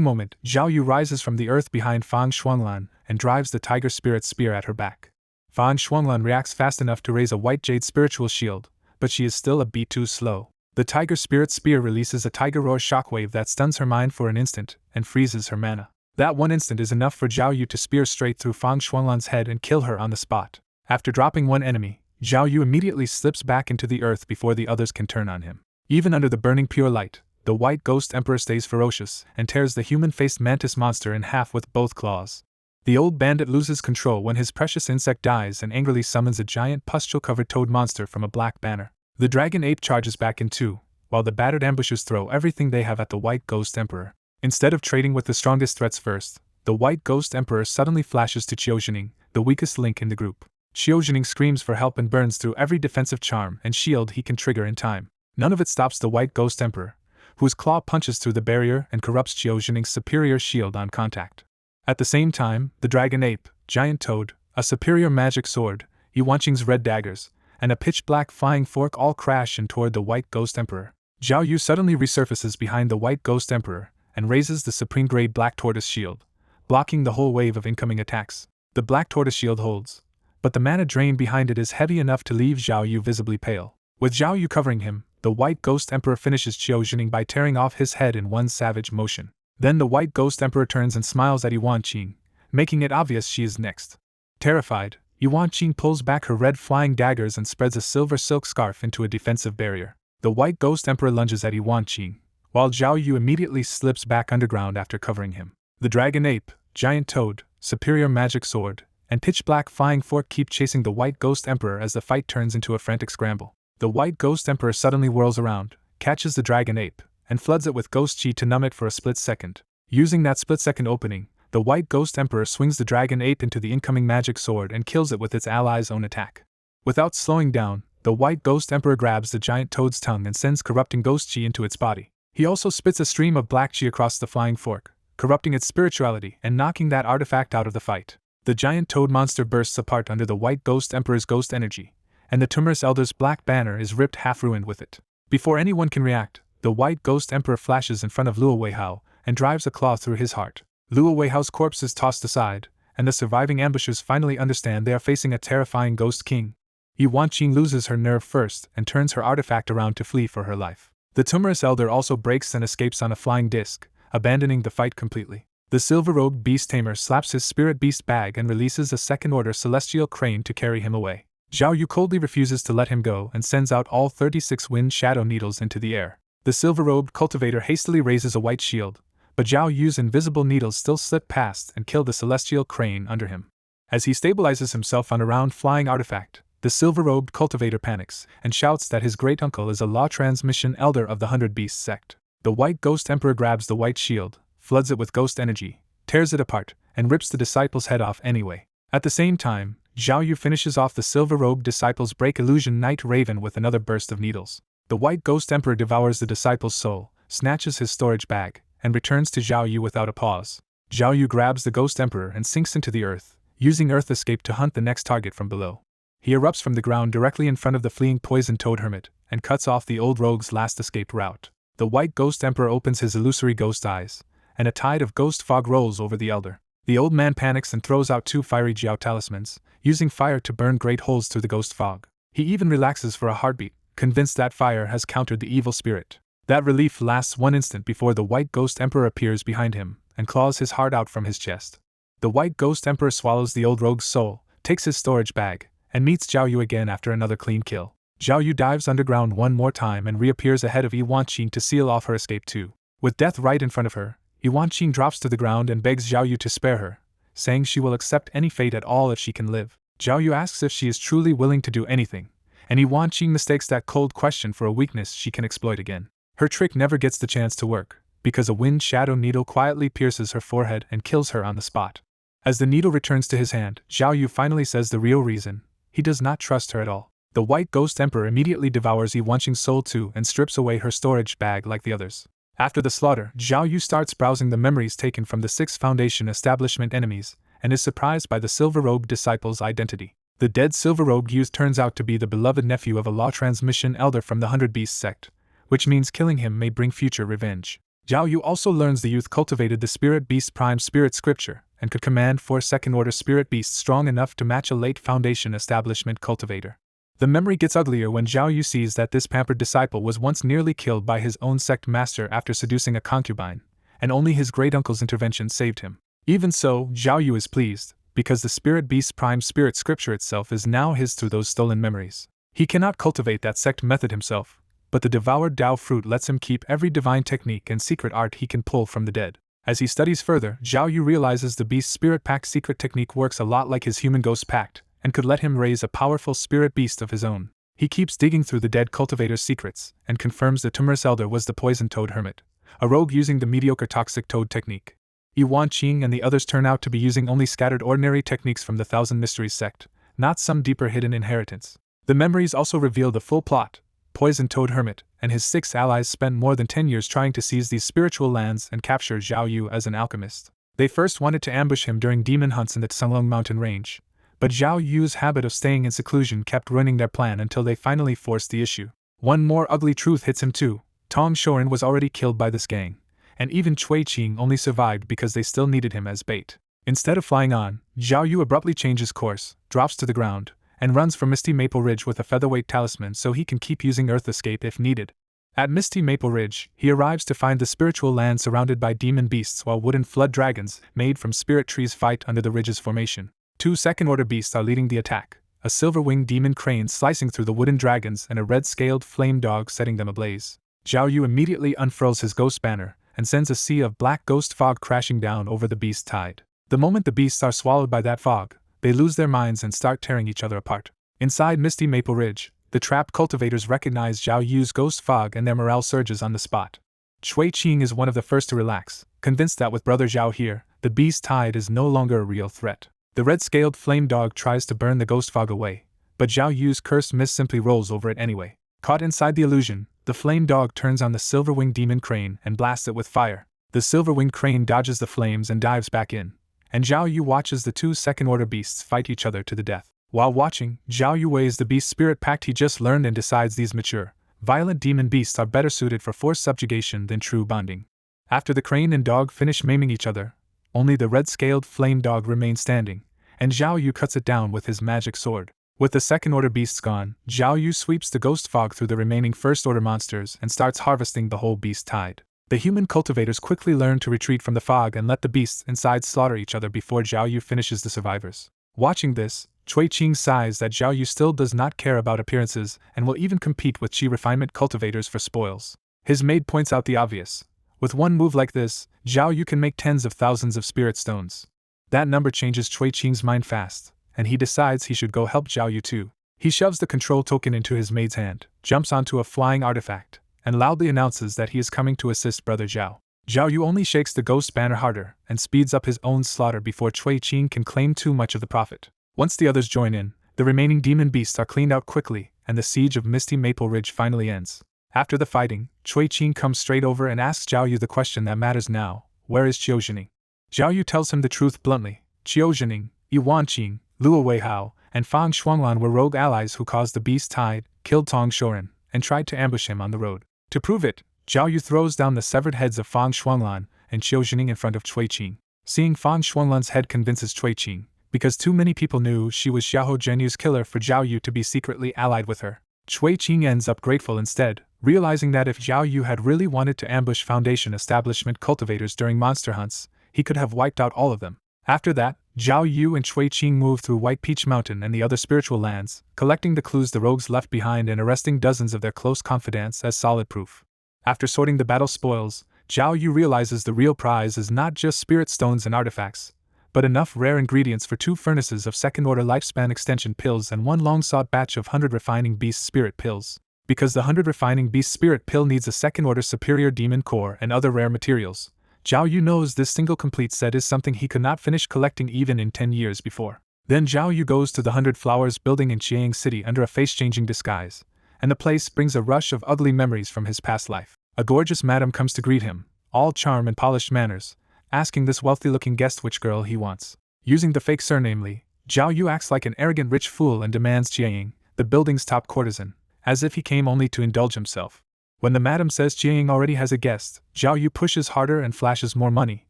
moment, Zhao Yu rises from the earth behind Fang Shuanglan and drives the Tiger Spirit Spear at her back. Fang Shuanglan reacts fast enough to raise a white jade spiritual shield, but she is still a bit too slow. The Tiger Spirit Spear releases a Tiger Roar shockwave that stuns her mind for an instant and freezes her mana. That one instant is enough for Zhao Yu to spear straight through Fang Shuanglan's head and kill her on the spot. After dropping one enemy, Zhao Yu immediately slips back into the earth before the others can turn on him. Even under the burning pure light, the White Ghost Emperor stays ferocious and tears the human-faced mantis monster in half with both claws. The old bandit loses control when his precious insect dies and angrily summons a giant pustule-covered toad monster from a black banner. The dragon ape charges back in two, while the battered ambushers throw everything they have at the White Ghost Emperor. Instead of trading with the strongest threats first, the White Ghost Emperor suddenly flashes to Qiujining, the weakest link in the group. Qiujining screams for help and burns through every defensive charm and shield he can trigger in time. None of it stops the White Ghost Emperor, whose claw punches through the barrier and corrupts Qiujining's superior shield on contact. At the same time, the dragon ape, giant toad, a superior magic sword, Yuanqing's red daggers, and a pitch-black flying fork all crash in toward the White Ghost Emperor. Zhao Yu suddenly resurfaces behind the White Ghost Emperor and raises the supreme-grade Black Tortoise shield, blocking the whole wave of incoming attacks. The Black Tortoise shield holds, but the mana drain behind it is heavy enough to leave Zhao Yu visibly pale. With Zhao Yu covering him, the White Ghost Emperor finishes Qiujining by tearing off his head in one savage motion. Then the White Ghost Emperor turns and smiles at Yuanqing, making it obvious she is next. Terrified, Yuanqing pulls back her red flying daggers and spreads a silver silk scarf into a defensive barrier. The White Ghost Emperor lunges at Yuanqing, while Zhao Yu immediately slips back underground after covering him. The dragon ape, giant toad, superior magic sword, and pitch-black flying fork keep chasing the White Ghost Emperor as the fight turns into a frantic scramble. The White Ghost Emperor suddenly whirls around, catches the dragon ape, and floods it with ghost chi to numb it for a split second. Using that split-second opening, the White Ghost Emperor swings the dragon ape into the incoming magic sword and kills it with its ally's own attack. Without slowing down, the White Ghost Emperor grabs the giant toad's tongue and sends corrupting ghost chi into its body. He also spits a stream of black chi across the flying fork, corrupting its spirituality and knocking that artifact out of the fight. The giant toad monster bursts apart under the White Ghost Emperor's ghost energy, and the Tumorous Elder's black banner is ripped half-ruined with it. Before anyone can react, the White Ghost Emperor flashes in front of Luo Weihao and drives a claw through his heart. Luo Weihao's corpse is tossed aside, and the surviving ambushers finally understand they are facing a terrifying ghost king. Yuanqing loses her nerve first and turns her artifact around to flee for her life. The Tumorous Elder also breaks and escapes on a flying disc, abandoning the fight completely. The silver-robed beast tamer slaps his spirit beast bag and releases a second-order celestial crane to carry him away. Zhao Yu coldly refuses to let him go and sends out all 36 wind shadow needles into the air. The silver-robed cultivator hastily raises a white shield, but Zhao Yu's invisible needles still slip past and kill the celestial crane under him. As he stabilizes himself on a round flying artifact, the silver-robed cultivator panics and shouts that his great-uncle is a law transmission elder of the 100 Beasts sect. The White Ghost Emperor grabs the white shield, floods it with ghost energy, tears it apart, and rips the disciple's head off anyway. At the same time, Zhao Yu finishes off the silver-robed disciple's break illusion Night Raven with another burst of needles. The White Ghost Emperor devours the disciple's soul, snatches his storage bag, and returns to Zhao Yu without a pause. Zhao Yu grabs the Ghost Emperor and sinks into the earth, using Earth Escape to hunt the next target from below. He erupts from the ground directly in front of the fleeing poison toad hermit, and cuts off the old rogue's last escape route. The White Ghost Emperor opens his illusory ghost eyes, and a tide of ghost fog rolls over the elder. The old man panics and throws out 2 fiery Jiao talismans, using fire to burn great holes through the ghost fog. He even relaxes for a heartbeat, convinced that fire has countered the evil spirit. That relief lasts one instant before the White Ghost Emperor appears behind him and claws his heart out from his chest. The White Ghost Emperor swallows the old rogue's soul, takes his storage bag, and meets Zhao Yu again after another clean kill. Zhao Yu dives underground one more time and reappears ahead of Yuanqing to seal off her escape too. With death right in front of her, Yuanqing drops to the ground and begs Zhao Yu to spare her, saying she will accept any fate at all if she can live. Zhao Yu asks if she is truly willing to do anything, and Yuanqing mistakes that cold question for a weakness she can exploit again. Her trick never gets the chance to work, because a wind shadow needle quietly pierces her forehead and kills her on the spot. As the needle returns to his hand, Zhao Yu finally says the real reason: he does not trust her at all. The White Ghost Emperor immediately devours Yuanqing's soul too and strips away her storage bag like the others. After the slaughter, Zhao Yu starts browsing the memories taken from the 6 Foundation establishment enemies and is surprised by the silver-robed disciple's identity. The dead silver-robed youth turns out to be the beloved nephew of a law transmission elder from the 100 Beast sect, which means killing him may bring future revenge. Zhao Yu also learns the youth cultivated the Spirit Beast Prime Spirit Scripture and could command 4 second-order Spirit Beasts strong enough to match a late Foundation establishment cultivator. The memory gets uglier when Zhao Yu sees that this pampered disciple was once nearly killed by his own sect master after seducing a concubine, and only his great-uncle's intervention saved him. Even so, Zhao Yu is pleased, because the Spirit Beast Prime Spirit Scripture itself is now his through those stolen memories. He cannot cultivate that sect method himself, but the devoured Dao fruit lets him keep every divine technique and secret art he can pull from the dead. As he studies further, Zhao Yu realizes the Beast Spirit Pact secret technique works a lot like his Human Ghost Pact, and could let him raise a powerful spirit beast of his own. He keeps digging through the dead cultivator's secrets, and confirms the timorous elder was the poison toad hermit, a rogue using the mediocre toxic toad technique. Yuan Qing and the others turn out to be using only scattered ordinary techniques from the Thousand Mysteries sect, not some deeper hidden inheritance. The memories also reveal the full plot. Poison Toad Hermit and his 6 allies spent more than 10 years trying to seize these spiritual lands and capture Zhao Yu as an alchemist. They first wanted to ambush him during demon hunts in the Tsunglong mountain range, but Zhao Yu's habit of staying in seclusion kept ruining their plan until they finally forced the issue. One more ugly truth hits him too. Tong Shorin was already killed by this gang, and even Cui Qing only survived because they still needed him as bait. Instead of flying on, Zhao Yu abruptly changes course, drops to the ground, and runs for Misty Maple Ridge with a featherweight talisman so he can keep using Earth Escape if needed. At Misty Maple Ridge, he arrives to find the spiritual land surrounded by demon beasts while wooden flood dragons, made from spirit trees, fight under the ridge's formation. 2 second-order beasts are leading the attack, a silver-winged demon crane slicing through the wooden dragons and a red-scaled flame dog setting them ablaze. Zhao Yu immediately unfurls his ghost banner and sends a sea of black ghost fog crashing down over the beast's tide. The moment the beasts are swallowed by that fog, they lose their minds and start tearing each other apart. Inside Misty Maple Ridge, the trapped cultivators recognize Zhao Yu's ghost fog and their morale surges on the spot. Cui Qing is one of the first to relax, convinced that with Brother Zhao here, the beast tide is no longer a real threat. The red-scaled flame dog tries to burn the ghost fog away, but Zhao Yu's cursed mist simply rolls over it anyway. Caught inside the illusion, the flame dog turns on the silver-winged demon crane and blasts it with fire. The silver-winged crane dodges the flames and dives back in, and Zhao Yu watches the 2 second-order beasts fight each other to the death. While watching, Zhao Yu weighs the beast spirit pact he just learned and decides these mature, violent demon beasts are better suited for forced subjugation than true bonding. After the crane and dog finish maiming each other, only the red-scaled flame dog remains standing, and Zhao Yu cuts it down with his magic sword. With the second-order beasts gone, Zhao Yu sweeps the ghost fog through the remaining first-order monsters and starts harvesting the whole beast tide. The human cultivators quickly learn to retreat from the fog and let the beasts inside slaughter each other before Zhao Yu finishes the survivors. Watching this, Cui Qing sighs that Zhao Yu still does not care about appearances and will even compete with Qi refinement cultivators for spoils. His maid points out the obvious. With one move like this, Zhao Yu can make tens of thousands of spirit stones. That number changes Cui Qing's mind fast, and he decides he should go help Zhao Yu too. He shoves the control token into his maid's hand, jumps onto a flying artifact, and loudly announces that he is coming to assist Brother Zhao. Zhao Yu only shakes the ghost banner harder and speeds up his own slaughter before Cui Qing can claim too much of the profit. Once the others join in, the remaining demon beasts are cleaned out quickly, and the siege of Misty Maple Ridge finally ends. After the fighting, Cui Qing comes straight over and asks Zhao Yu the question that matters now: where is Qiu Zhening? Zhao Yu tells him the truth bluntly. Qiu Zhening, Yuan Qing, Luo Weihao, and Fang Shuanglan were rogue allies who caused the beast tide, killed Tong Shorin, and tried to ambush him on the road. To prove it, Zhao Yu throws down the severed heads of Fang Shuanglan and Qiu Zhening in front of Cui Qing. Seeing Fang Shuanglan's head convinces Cui Qing, because too many people knew she was Xiahou Zhenyu's killer, for Zhao Yu to be secretly allied with her. Cui Qing ends up grateful instead, realizing that if Zhao Yu had really wanted to ambush Foundation establishment cultivators during monster hunts, he could have wiped out all of them. After that, Zhao Yu and Cui Qing move through White Peach Mountain and the other spiritual lands, collecting the clues the rogues left behind and arresting dozens of their close confidants as solid proof. After sorting the battle spoils, Zhao Yu realizes the real prize is not just spirit stones and artifacts, but enough rare ingredients for 2 furnaces of second-order lifespan extension pills and 1 long-sought batch of 100 refining beast spirit pills. Because the 100 refining beast spirit pill needs a second-order superior demon core and other rare materials, Zhao Yu knows this single complete set is something he could not finish collecting even in 10 years before. Then Zhao Yu goes to the 100 Flowers building in Chiang City under a face-changing disguise, and the place brings a rush of ugly memories from his past life. A gorgeous madam comes to greet him, all charm and polished manners, asking this wealthy-looking guest which girl he wants. Using the fake surname Li, Zhao Yu acts like an arrogant rich fool and demands Jiaying, the building's top courtesan, as if he came only to indulge himself. When the madam says Jiaying already has a guest, Zhao Yu pushes harder and flashes more money,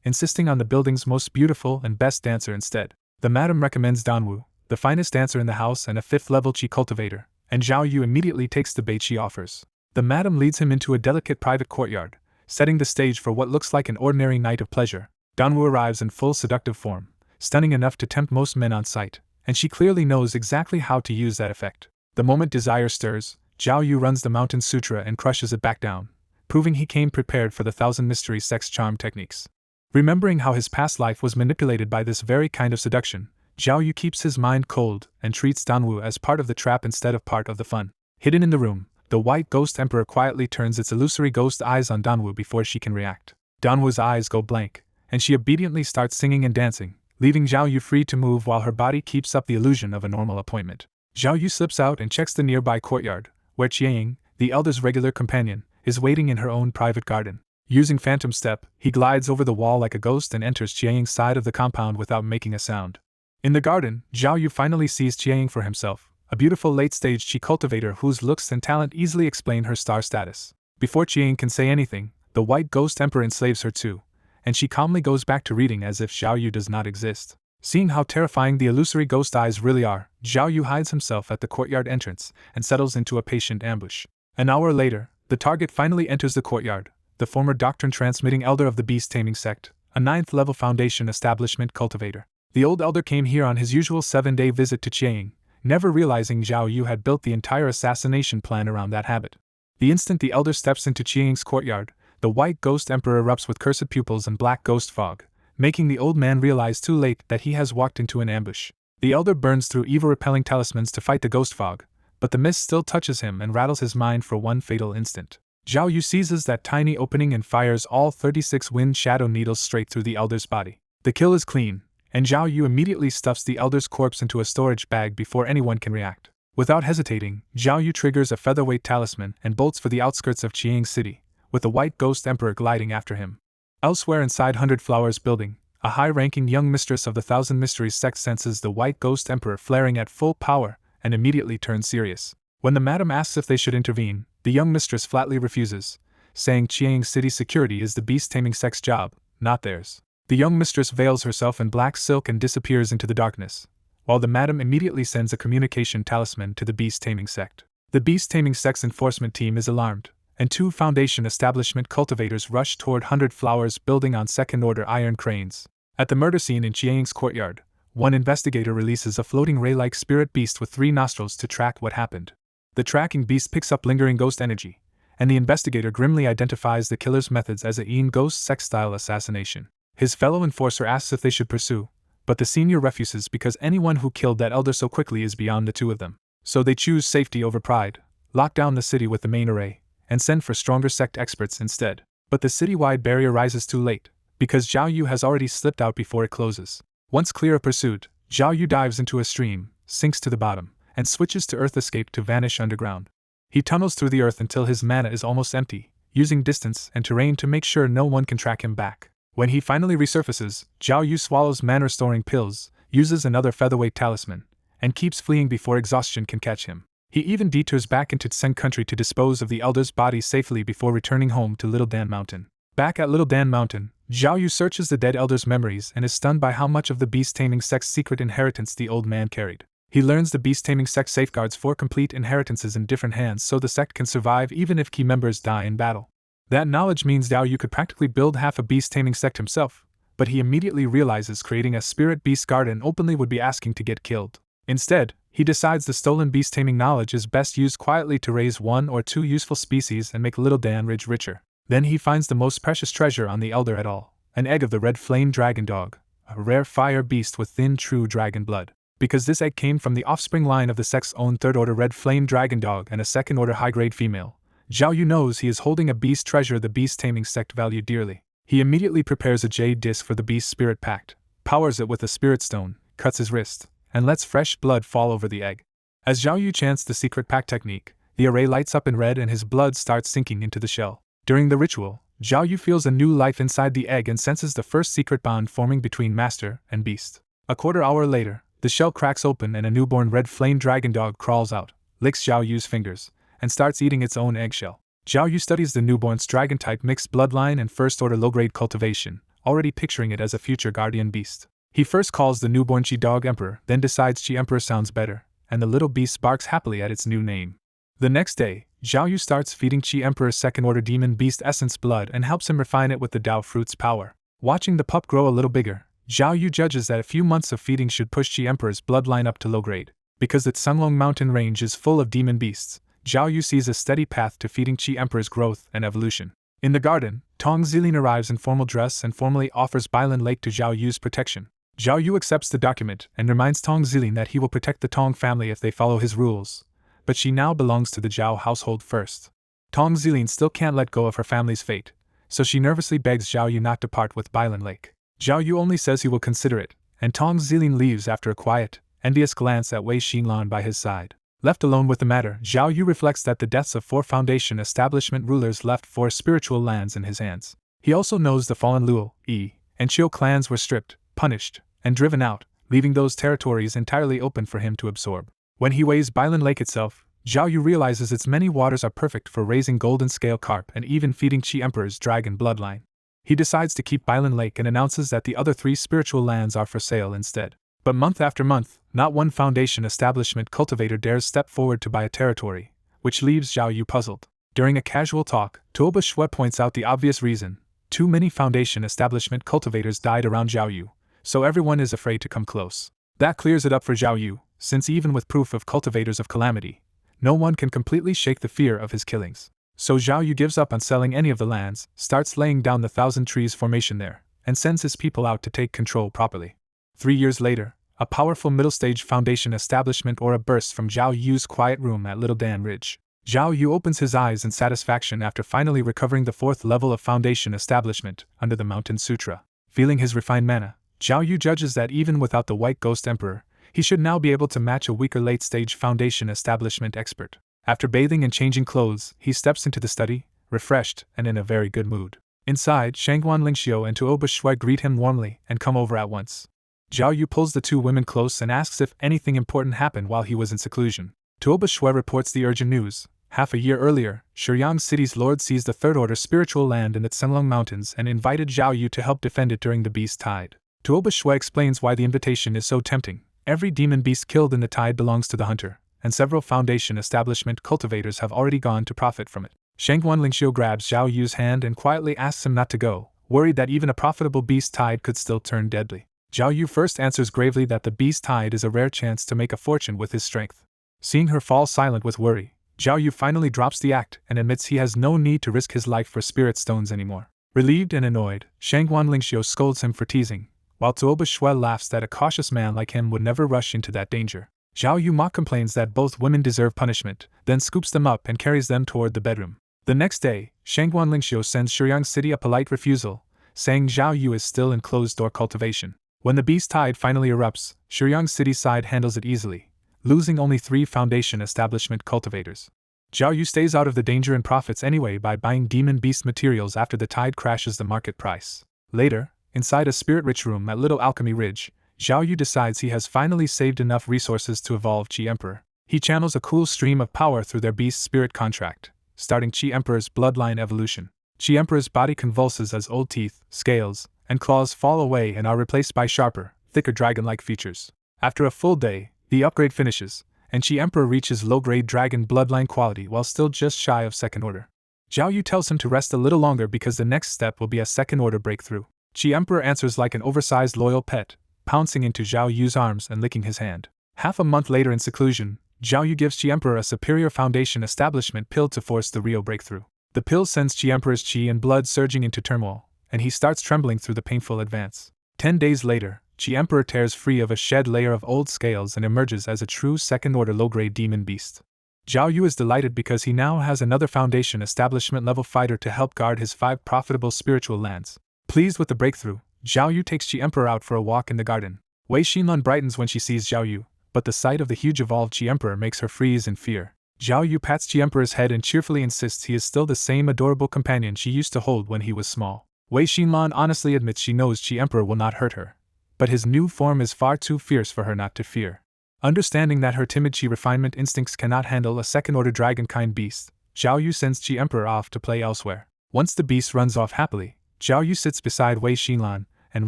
insisting on the building's most beautiful and best dancer instead. The madam recommends Danwu, the finest dancer in the house and a 5th-level Qi cultivator, and Zhao Yu immediately takes the bait she offers. The madam leads him into a delicate private courtyard, setting the stage for what looks like an ordinary night of pleasure. Danwu arrives in full seductive form, stunning enough to tempt most men on sight, and she clearly knows exactly how to use that effect. The moment desire stirs, Zhao Yu runs the Mountain Sutra and crushes it back down, proving he came prepared for the 1,000 mystery sex charm techniques. Remembering how his past life was manipulated by this very kind of seduction, Zhao Yu keeps his mind cold and treats Danwu as part of the trap instead of part of the fun. Hidden in the room, the White Ghost Emperor quietly turns its illusory ghost eyes on Danwu before she can react. Danwu's eyes go blank, and she obediently starts singing and dancing, leaving Zhao Yu free to move while her body keeps up the illusion of a normal appointment. Zhao Yu slips out and checks the nearby courtyard, where Jiaying, the elder's regular companion, is waiting in her own private garden. Using Phantom Step, he glides over the wall like a ghost and enters Jiaying's side of the compound without making a sound. In the garden, Zhao Yu finally sees Jiaying for himself, a beautiful late-stage Qi cultivator whose looks and talent easily explain her star status. Before Jiaying can say anything, the White Ghost Emperor enslaves her too, and she calmly goes back to reading as if Zhao Yu does not exist. Seeing how terrifying the illusory ghost eyes really are, Zhao Yu hides himself at the courtyard entrance and settles into a patient ambush. An hour later, the target finally enters the courtyard, the former doctrine-transmitting elder of the beast-taming sect, a 9th-level foundation establishment cultivator. The old elder came here on his usual 7-day visit to Jiaying, never realizing Zhao Yu had built the entire assassination plan around that habit. The instant the elder steps into Jiaying's courtyard, the White Ghost Emperor erupts with cursed pupils and black ghost fog, making the old man realize too late that he has walked into an ambush. The elder burns through evil-repelling talismans to fight the ghost fog, but the mist still touches him and rattles his mind for one fatal instant. Zhao Yu seizes that tiny opening and fires all 36 wind shadow needles straight through the elder's body. The kill is clean, and Zhao Yu immediately stuffs the elder's corpse into a storage bag before anyone can react. Without hesitating, Zhao Yu triggers a featherweight talisman and bolts for the outskirts of Jiaying City, with the White Ghost Emperor gliding after him. Elsewhere inside 100 Flowers Building, a high-ranking young mistress of the 1,000 Mysteries sect senses the White Ghost Emperor flaring at full power and immediately turns serious. When the madam asks if they should intervene, the young mistress flatly refuses, saying Jiaying City security is the beast-taming sect's job, not theirs. The young mistress veils herself in black silk and disappears into the darkness, while the madam immediately sends a communication talisman to the beast-taming sect. The beast-taming sect's enforcement team is alarmed, and 2 Foundation establishment cultivators rush toward 100 Flowers Building on second-order iron cranes. At the murder scene in Jiaying's courtyard, one investigator releases a floating ray-like spirit beast with 3 nostrils to track what happened. The tracking beast picks up lingering ghost energy, and the investigator grimly identifies the killer's methods as a Yin ghost sex-style assassination. His fellow enforcer asks if they should pursue, but the senior refuses because anyone who killed that elder so quickly is beyond the 2 of them. So they choose safety over pride, lock down the city with the main array, and send for stronger sect experts instead. But the citywide barrier rises too late, because Zhao Yu has already slipped out before it closes. Once clear of pursuit, Zhao Yu dives into a stream, sinks to the bottom, and switches to Earth Escape to vanish underground. He tunnels through the earth until his mana is almost empty, using distance and terrain to make sure no one can track him back. When he finally resurfaces, Zhao Yu swallows mana-restoring pills, uses another featherweight talisman, and keeps fleeing before exhaustion can catch him. He even detours back into Tseng country to dispose of the elder's body safely before returning home to Little Dan Mountain. Back at Little Dan Mountain, Zhao Yu searches the dead elder's memories and is stunned by how much of the beast-taming sect's secret inheritance the old man carried. He learns the beast-taming sect safeguards 4 complete inheritances in different hands so the sect can survive even if key members die in battle. That knowledge means Zhao Yu could practically build half a beast-taming sect himself, but he immediately realizes creating a spirit beast garden openly would be asking to get killed. Instead, he decides the stolen beast-taming knowledge is best used quietly to raise 1 or 2 useful species and make Little Dan Ridge richer. Then he finds the most precious treasure on the elder at all, an egg of the red flame dragon dog, a rare fire beast with thin true dragon blood. Because this egg came from the offspring line of the sect's own 3rd-order red flame dragon dog and a 2nd-order high-grade female, Zhao Yu knows he is holding a beast treasure the beast-taming sect valued dearly. He immediately prepares a jade disc for the beast spirit pact, powers it with a spirit stone, cuts his wrist, and lets fresh blood fall over the egg. As Zhao Yu chants the secret pact technique, the array lights up in red and his blood starts sinking into the shell. During the ritual, Zhao Yu feels a new life inside the egg and senses the first secret bond forming between master and beast. A quarter hour later, the shell cracks open and a newborn red flame dragon dog crawls out, licks Zhao Yu's fingers, and starts eating its own eggshell. Zhao Yu studies the newborn's dragon-type mixed bloodline and first-order low-grade cultivation, already picturing it as a future guardian beast. He first calls the newborn Chi Dog Emperor, then decides Chi Emperor sounds better, and the little beast barks happily at its new name. The next day, Zhao Yu starts feeding Chi Emperor's second-order demon beast essence blood and helps him refine it with the Dao fruit's power. Watching the pup grow a little bigger, Zhao Yu judges that a few months of feeding should push Chi Emperor's bloodline up to low grade. Because its Sunglong mountain range is full of demon beasts, Zhao Yu sees a steady path to feeding Chi Emperor's growth and evolution. In the garden, Tong Zilin arrives in formal dress and formally offers Bailan Lake to Zhao Yu's protection. Zhao Yu accepts the document and reminds Tong Zilin that he will protect the Tong family if they follow his rules, but she now belongs to the Zhao household first. Tong Zilin still can't let go of her family's fate, so she nervously begs Zhao Yu not to part with Bailan Lake. Zhao Yu only says he will consider it, and Tong Zilin leaves after a quiet, envious glance at Wei Xinlan by his side. Left alone with the matter, Zhao Yu reflects that the deaths of 4 Foundation establishment rulers left 4 spiritual lands in his hands. He also knows the fallen Luo, Yi, and Chiu clans were stripped, punished, and driven out, leaving those territories entirely open for him to absorb. When he weighs Bailan Lake itself, Zhao Yu realizes its many waters are perfect for raising golden scale carp and even feeding Chi Emperor's dragon bloodline. He decides to keep Bailan Lake and announces that the other 3 spiritual lands are for sale instead. But month after month, not one Foundation establishment cultivator dares step forward to buy a territory, which leaves Zhao Yu puzzled. During a casual talk, Tuoba Shui points out the obvious reason: too many Foundation establishment cultivators died around Zhao Yu, so everyone is afraid to come close. That clears it up for Zhao Yu, since even with proof of cultivators of calamity, no one can completely shake the fear of his killings. So Zhao Yu gives up on selling any of the lands, starts laying down the Thousand Trees formation there, and sends his people out to take control properly. 3 years later, a powerful middle-stage Foundation establishment aura bursts from Zhao Yu's quiet room at Little Dan Ridge. Zhao Yu opens his eyes in satisfaction after finally recovering the 4th level of Foundation establishment under the Mountain Sutra. Feeling his refined mana, Zhao Yu judges that even without the White Ghost Emperor, he should now be able to match a weaker late-stage Foundation establishment expert. After bathing and changing clothes, he steps into the study, refreshed and in a very good mood. Inside, Shangguan Lingxiu and Tuoba Shui greet him warmly and come over at once. Zhao Yu pulls the 2 women close and asks if anything important happened while he was in seclusion. Tuoba Shui reports the urgent news. Half a year earlier, Shiryang City's lord seized the 3rd order spiritual land in the Senlong Mountains and invited Zhao Yu to help defend it during the beast tide. Tuoba Shui explains why the invitation is so tempting. Every demon beast killed in the tide belongs to the hunter, and several Foundation establishment cultivators have already gone to profit from it. Shangguan Lingxiu grabs Zhao Yu's hand and quietly asks him not to go, worried that even a profitable beast tide could still turn deadly. Zhao Yu first answers gravely that the beast tide is a rare chance to make a fortune with his strength. Seeing her fall silent with worry, Zhao Yu finally drops the act and admits he has no need to risk his life for spirit stones anymore. Relieved and annoyed, Shangguan Lingxiu scolds him for teasing, while Tuoba Shui laughs that a cautious man like him would never rush into that danger. Zhao Yu mock complains that both women deserve punishment, then scoops them up and carries them toward the bedroom. The next day, Shangguan Lingxiu sends Shiryang City a polite refusal, saying Zhao Yu is still in closed-door cultivation. When the beast tide finally erupts, Shiryang City's side handles it easily, losing only 3 Foundation establishment cultivators. Zhao Yu stays out of the danger and profits anyway by buying demon beast materials after the tide crashes the market price. Later, inside a spirit-rich room at Little Alchemy Ridge, Zhao Yu decides he has finally saved enough resources to evolve Chi Emperor. He channels a cool stream of power through their beast spirit contract, starting Chi Emperor's bloodline evolution. Chi Emperor's body convulses as old teeth, scales, and claws fall away and are replaced by sharper, thicker dragon-like features. After a full day, the upgrade finishes, and Chi Emperor reaches low-grade dragon bloodline quality while still just shy of second order. Zhao Yu tells him to rest a little longer because the next step will be a second order breakthrough. Chi Emperor answers like an oversized loyal pet, pouncing into Zhao Yu's arms and licking his hand. Half a month later in seclusion, Zhao Yu gives Chi Emperor a superior Foundation establishment pill to force the real breakthrough. The pill sends Chi Emperor's chi and blood surging into turmoil, and he starts trembling through the painful advance. 10 days later, Chi Emperor tears free of a shed layer of old scales and emerges as a true second-order low-grade demon beast. Zhao Yu is delighted because he now has another Foundation establishment-level fighter to help guard his 5 profitable spiritual lands. Pleased with the breakthrough, Zhao Yu takes Chi Emperor out for a walk in the garden. Wei Xinlan brightens when she sees Zhao Yu, but the sight of the huge evolved Chi Emperor makes her freeze in fear. Zhao Yu pats Chi Emperor's head and cheerfully insists he is still the same adorable companion she used to hold when he was small. Wei Xinlan honestly admits she knows Chi Emperor will not hurt her, but his new form is far too fierce for her not to fear. Understanding that her timid chi refinement instincts cannot handle a second-order dragon-kind beast, Zhao Yu sends Chi Emperor off to play elsewhere. Once the beast runs off happily, Zhao Yu sits beside Wei Xinlan and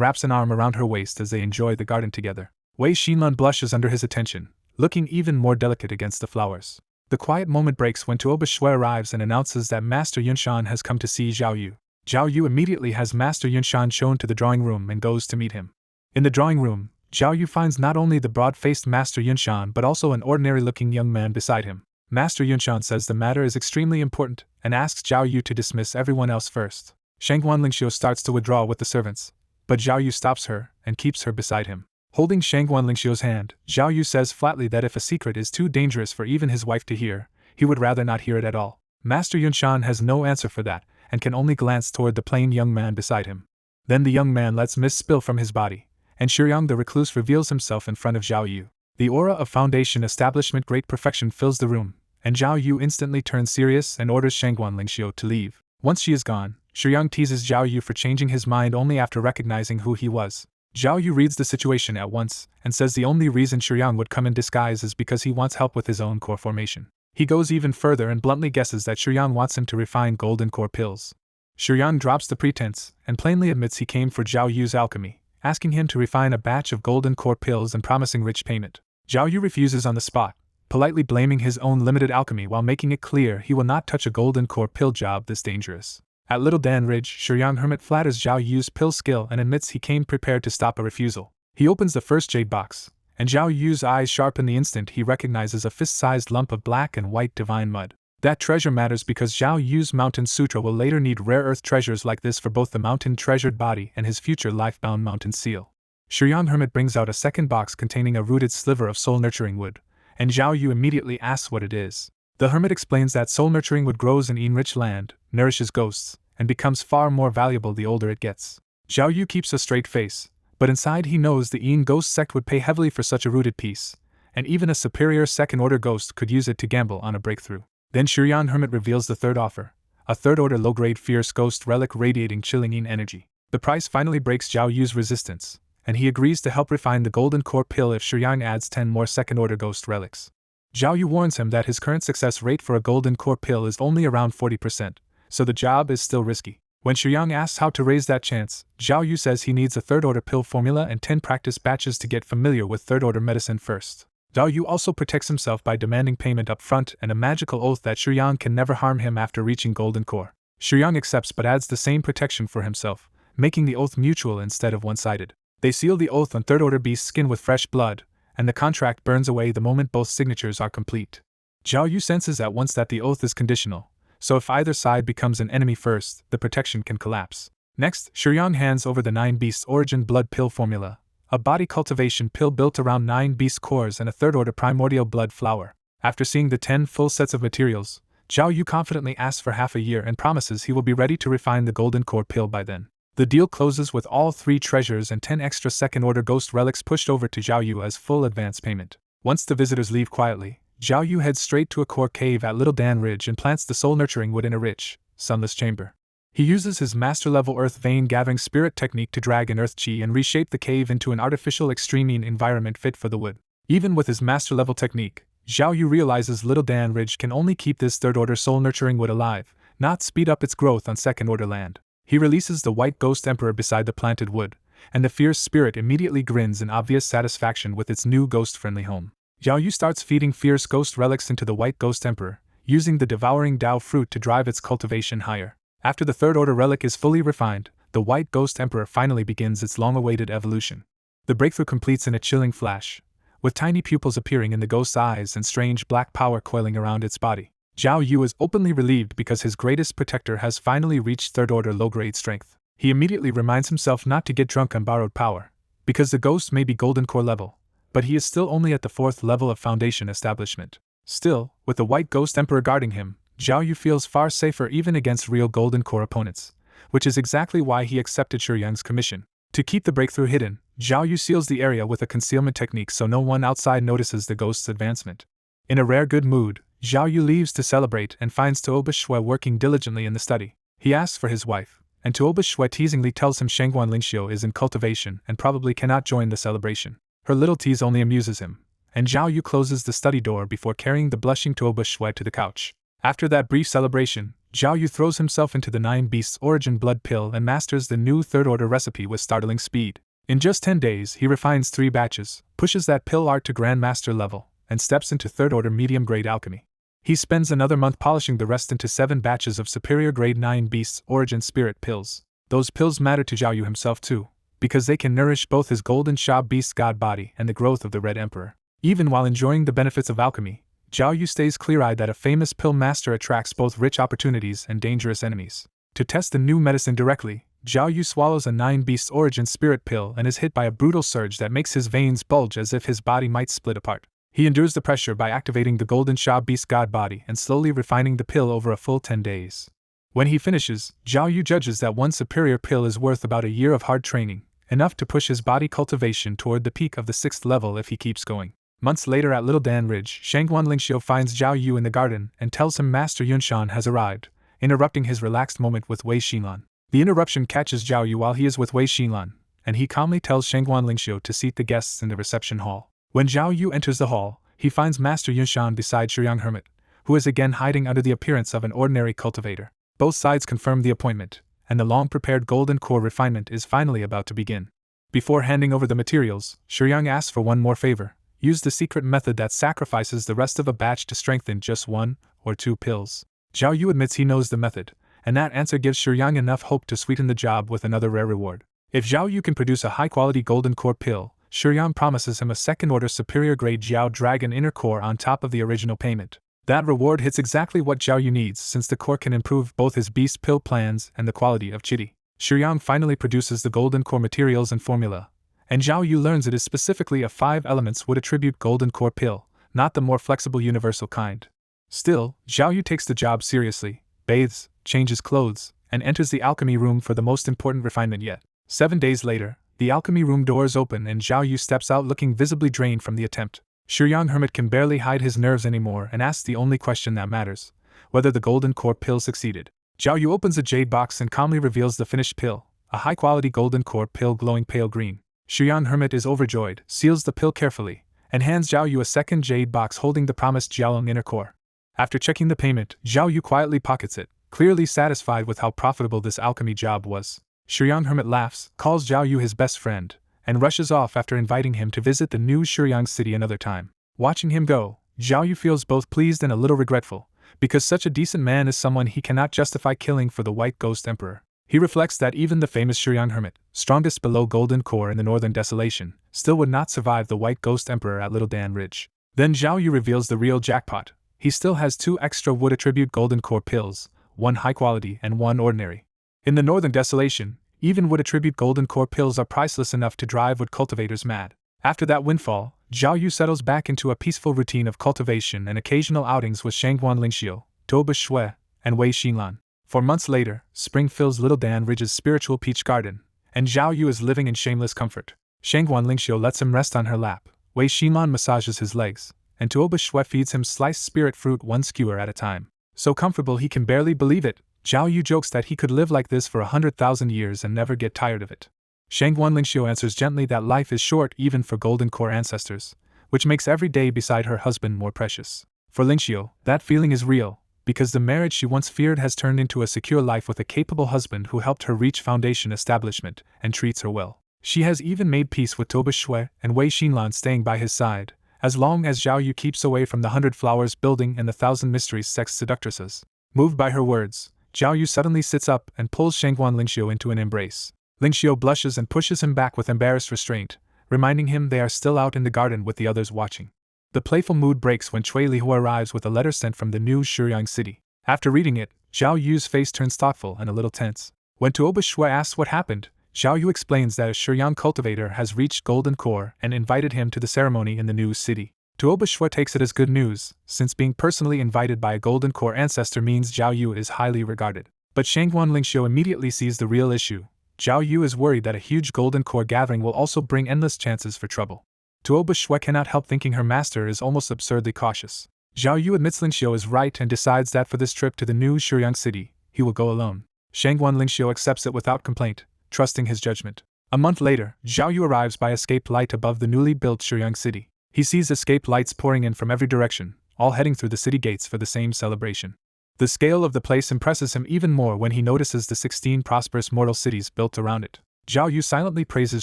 wraps an arm around her waist as they enjoy the garden together. Wei Xinlan blushes under his attention, looking even more delicate against the flowers. The quiet moment breaks when Tuoba Shui arrives and announces that Master Yunshan has come to see Zhao Yu. Zhao Yu immediately has Master Yunshan shown to the drawing room and goes to meet him. In the drawing room, Zhao Yu finds not only the broad-faced Master Yunshan but also an ordinary-looking young man beside him. Master Yunshan says the matter is extremely important and asks Zhao Yu to dismiss everyone else first. Shangguan Lingxiu starts to withdraw with the servants, but Zhao Yu stops her and keeps her beside him. Holding Shangguan Lingxiu's hand, Zhao Yu says flatly that if a secret is too dangerous for even his wife to hear, he would rather not hear it at all. Master Yunshan has no answer for that, and can only glance toward the plain young man beside him. Then the young man lets mist spill from his body, and Shiryang the recluse reveals himself in front of Zhao Yu. The aura of Foundation Establishment Great Perfection fills the room, and Zhao Yu instantly turns serious and orders Shangguan Lingxiu to leave. Once she is gone, Shiryang teases Zhao Yu for changing his mind only after recognizing who he was. Zhao Yu reads the situation at once, and says the only reason Shiryang would come in disguise is because he wants help with his own core formation. He goes even further and bluntly guesses that Shiryang wants him to refine golden core pills. Shiryang drops the pretense, and plainly admits he came for Zhao Yu's alchemy, asking him to refine a batch of golden core pills and promising rich payment. Zhao Yu refuses on the spot, politely blaming his own limited alchemy while making it clear he will not touch a golden core pill job this dangerous. At Little Dan Ridge, Shiryang Hermit flatters Zhao Yu's pill skill and admits he came prepared to stop a refusal. He opens the first jade box, and Zhao Yu's eyes sharpen the instant he recognizes a fist-sized lump of black and white divine mud. That treasure matters because Zhao Yu's Mountain Sutra will later need rare earth treasures like this for both the mountain treasured body and his future life-bound mountain seal. Shiryang Hermit brings out a second box containing a rooted sliver of soul-nurturing wood, and Zhao Yu immediately asks what it is. The hermit explains that soul-nurturing wood grows in Een-rich land, nourishes ghosts, and becomes far more valuable the older it gets. Zhao Yu keeps a straight face, but inside he knows the Een ghost sect would pay heavily for such a rooted piece, and even a superior second-order ghost could use it to gamble on a breakthrough. Then Shiryang Hermit reveals the third offer, a third-order low-grade fierce ghost relic radiating chilling Een energy. The price finally breaks Zhao Yu's resistance, and he agrees to help refine the golden core pill if Shiryang adds 10 more second-order ghost relics. Zhao Yu warns him that his current success rate for a golden core pill is only around 40%, so the job is still risky. When Shiryang asks how to raise that chance, Zhao Yu says he needs a third-order pill formula and 10 practice batches to get familiar with third-order medicine first. Zhao Yu also protects himself by demanding payment up front and a magical oath that Shiryang can never harm him after reaching golden core. Shiryang accepts but adds the same protection for himself, making the oath mutual instead of one-sided. They seal the oath on third-order beast's skin with fresh blood, and the contract burns away the moment both signatures are complete. Zhao Yu senses at once that the oath is conditional, so if either side becomes an enemy first, the protection can collapse. Next, Shiryang hands over the 9 Beasts Origin Blood Pill formula, a body cultivation pill built around 9 beast cores and a third-order primordial blood flower. After seeing the 10 full sets of materials, Zhao Yu confidently asks for half a year and promises he will be ready to refine the golden core pill by then. The deal closes with all 3 treasures and 10 extra second-order ghost relics pushed over to Zhao Yu as full advance payment. Once the visitors leave quietly, Zhao Yu heads straight to a core cave at Little Dan Ridge and plants the soul-nurturing wood in a rich, sunless chamber. He uses his master-level earth vein-gathering spirit technique to drag in earth chi and reshape the cave into an artificial extreme environment fit for the wood. Even with his master-level technique, Zhao Yu realizes Little Dan Ridge can only keep this third-order soul-nurturing wood alive, not speed up its growth on second-order land. He releases the white ghost emperor beside the planted wood, and the fierce spirit immediately grins in obvious satisfaction with its new ghost-friendly home. Zhao Yu starts feeding fierce ghost relics into the white ghost emperor, using the devouring Dao fruit to drive its cultivation higher. After the third-order relic is fully refined, the white ghost emperor finally begins its long-awaited evolution. The breakthrough completes in a chilling flash, with tiny pupils appearing in the ghost's eyes and strange black power coiling around its body. Zhao Yu is openly relieved because his greatest protector has finally reached third-order low-grade strength. He immediately reminds himself not to get drunk on borrowed power, because the ghost may be golden core level, but he is still only at the 4th level of Foundation Establishment. Still, with the white ghost emperor guarding him, Zhao Yu feels far safer even against real golden core opponents, which is exactly why he accepted Shiryang's commission. To keep the breakthrough hidden, Zhao Yu seals the area with a concealment technique so no one outside notices the ghost's advancement. In a rare good mood, Zhao Yu leaves to celebrate and finds Tuoba Shui working diligently in the study. He asks for his wife, and Tuoba Shui teasingly tells him Shangguan Lingxiu is in cultivation and probably cannot join the celebration. Her little tease only amuses him, and Zhao Yu closes the study door before carrying the blushing Tuoba Shui to the couch. After that brief celebration, Zhao Yu throws himself into the 9 Beasts Origin blood pill and masters the new third-order recipe with startling speed. In just 10 days, he refines 3 batches, pushes that pill art to Grandmaster level, and steps into third-order medium-grade alchemy. He spends another month polishing the rest into 7 batches of superior grade 9 Beasts Origin Spirit pills. Those pills matter to Zhao Yu himself too, because they can nourish both his golden Sha Beast God body and the growth of the Red Emperor. Even while enjoying the benefits of alchemy, Zhao Yu stays clear-eyed that a famous pill master attracts both rich opportunities and dangerous enemies. To test the new medicine directly, Zhao Yu swallows a 9 Beasts Origin Spirit pill and is hit by a brutal surge that makes his veins bulge as if his body might split apart. He endures the pressure by activating the golden Sha Beast God body and slowly refining the pill over a full 10 days. When he finishes, Zhao Yu judges that one superior pill is worth about a year of hard training, enough to push his body cultivation toward the peak of the 6th level if he keeps going. Months later at Little Dan Ridge, Shangguan Lingxiu finds Zhao Yu in the garden and tells him Master Yunshan has arrived, interrupting his relaxed moment with Wei Xinlan. The interruption catches Zhao Yu while he is with Wei Xinlan, and he calmly tells Shangguan Lingxiu to seat the guests in the reception hall. When Zhao Yu enters the hall, he finds Master Yunshan beside Shuyang Hermit, who is again hiding under the appearance of an ordinary cultivator. Both sides confirm the appointment, and the long-prepared golden core refinement is finally about to begin. Before handing over the materials, Shuyang asks for one more favor: use the secret method that sacrifices the rest of a batch to strengthen just 1 or 2 pills. Zhao Yu admits he knows the method, and that answer gives Shuyang enough hope to sweeten the job with another rare reward. If Zhao Yu can produce a high-quality golden core pill, Shuyang promises him a second-order superior-grade Jiao Dragon inner core on top of the original payment. That reward hits exactly what Zhao Yu needs, since the core can improve both his beast pill plans and the quality of Chitty. Shuyang finally produces the golden core materials and formula, and Zhao Yu learns it is specifically a 5 elements would attribute golden core pill, not the more flexible universal kind. Still, Zhao Yu takes the job seriously, bathes, changes clothes, and enters the alchemy room for the most important refinement yet. 7 days later, the alchemy room doors open and Zhao Yu steps out looking visibly drained from the attempt. Shuyang Hermit can barely hide his nerves anymore and asks the only question that matters: whether the golden core pill succeeded. Zhao Yu opens a jade box and calmly reveals the finished pill, a high-quality golden core pill glowing pale green. Shuyang Hermit is overjoyed, seals the pill carefully, and hands Zhao Yu a second jade box holding the promised Jiaolong inner core. After checking the payment, Zhao Yu quietly pockets it, clearly satisfied with how profitable this alchemy job was. Shuyang Hermit laughs, calls Zhao Yu his best friend, and rushes off after inviting him to visit the new Shuyang city another time. Watching him go, Zhao Yu feels both pleased and a little regretful, because such a decent man is someone he cannot justify killing for the White Ghost Emperor. He reflects that even the famous Shuyang Hermit, strongest below Golden Core in the Northern Desolation, still would not survive the White Ghost Emperor at Little Dan Ridge. Then Zhao Yu reveals the real jackpot. He still has 2 extra wood attribute Golden Core pills, 1 high quality and 1 ordinary. In the Northern Desolation, even wood attribute Golden Core pills are priceless enough to drive wood cultivators mad. After that windfall, Zhao Yu settles back into a peaceful routine of cultivation and occasional outings with Shangguan Lingxiu, Toba Shui, and Wei Xinlan. 4 months later, spring fills Little Dan Ridge's spiritual peach garden, and Zhao Yu is living in shameless comfort. Shangguan Lingxiu lets him rest on her lap, Wei Xinlan massages his legs, and Toba Shui feeds him sliced spirit fruit 1 skewer at a time. So comfortable he can barely believe it, Zhao Yu jokes that he could live like this for 100,000 years and never get tired of it. Shangguan Lingxiu answers gently that life is short even for Golden Core ancestors, which makes every day beside her husband more precious. For Lingxiu, that feeling is real, because the marriage she once feared has turned into a secure life with a capable husband who helped her reach foundation establishment and treats her well. She has even made peace with Toba Shui and Wei Xinlan staying by his side, as long as Zhao Yu keeps away from the 100 Flowers building and the 1,000 Mysteries sex seductresses. Moved by her words, Zhao Yu suddenly sits up and pulls Shangguan Lingxiu into an embrace. Lingxiu blushes and pushes him back with embarrassed restraint, reminding him they are still out in the garden with the others watching. The playful mood breaks when Cui Lihua arrives with a letter sent from the new Shuyang city. After reading it, Zhao Yu's face turns thoughtful and a little tense. When Tuoba Shui asks what happened, Zhao Yu explains that a Shuyang cultivator has reached Golden Core and invited him to the ceremony in the new city. Tuoba Shui takes it as good news, since being personally invited by a Golden Core ancestor means Zhao Yu is highly regarded. But Shangguan Lingxiu immediately sees the real issue. Zhao Yu is worried that a huge Golden Core gathering will also bring endless chances for trouble. Tuoba Shui cannot help thinking her master is almost absurdly cautious. Zhao Yu admits Lingxiu is right and decides that for this trip to the new Shuyang city, he will go alone. Shangguan Lingxiu accepts it without complaint, trusting his judgment. A month later, Zhao Yu arrives by escape light above the newly built Shuyang city. He sees escape lights pouring in from every direction, all heading through the city gates for the same celebration. The scale of the place impresses him even more when he notices the 16 prosperous mortal cities built around it. Zhao Yu silently praises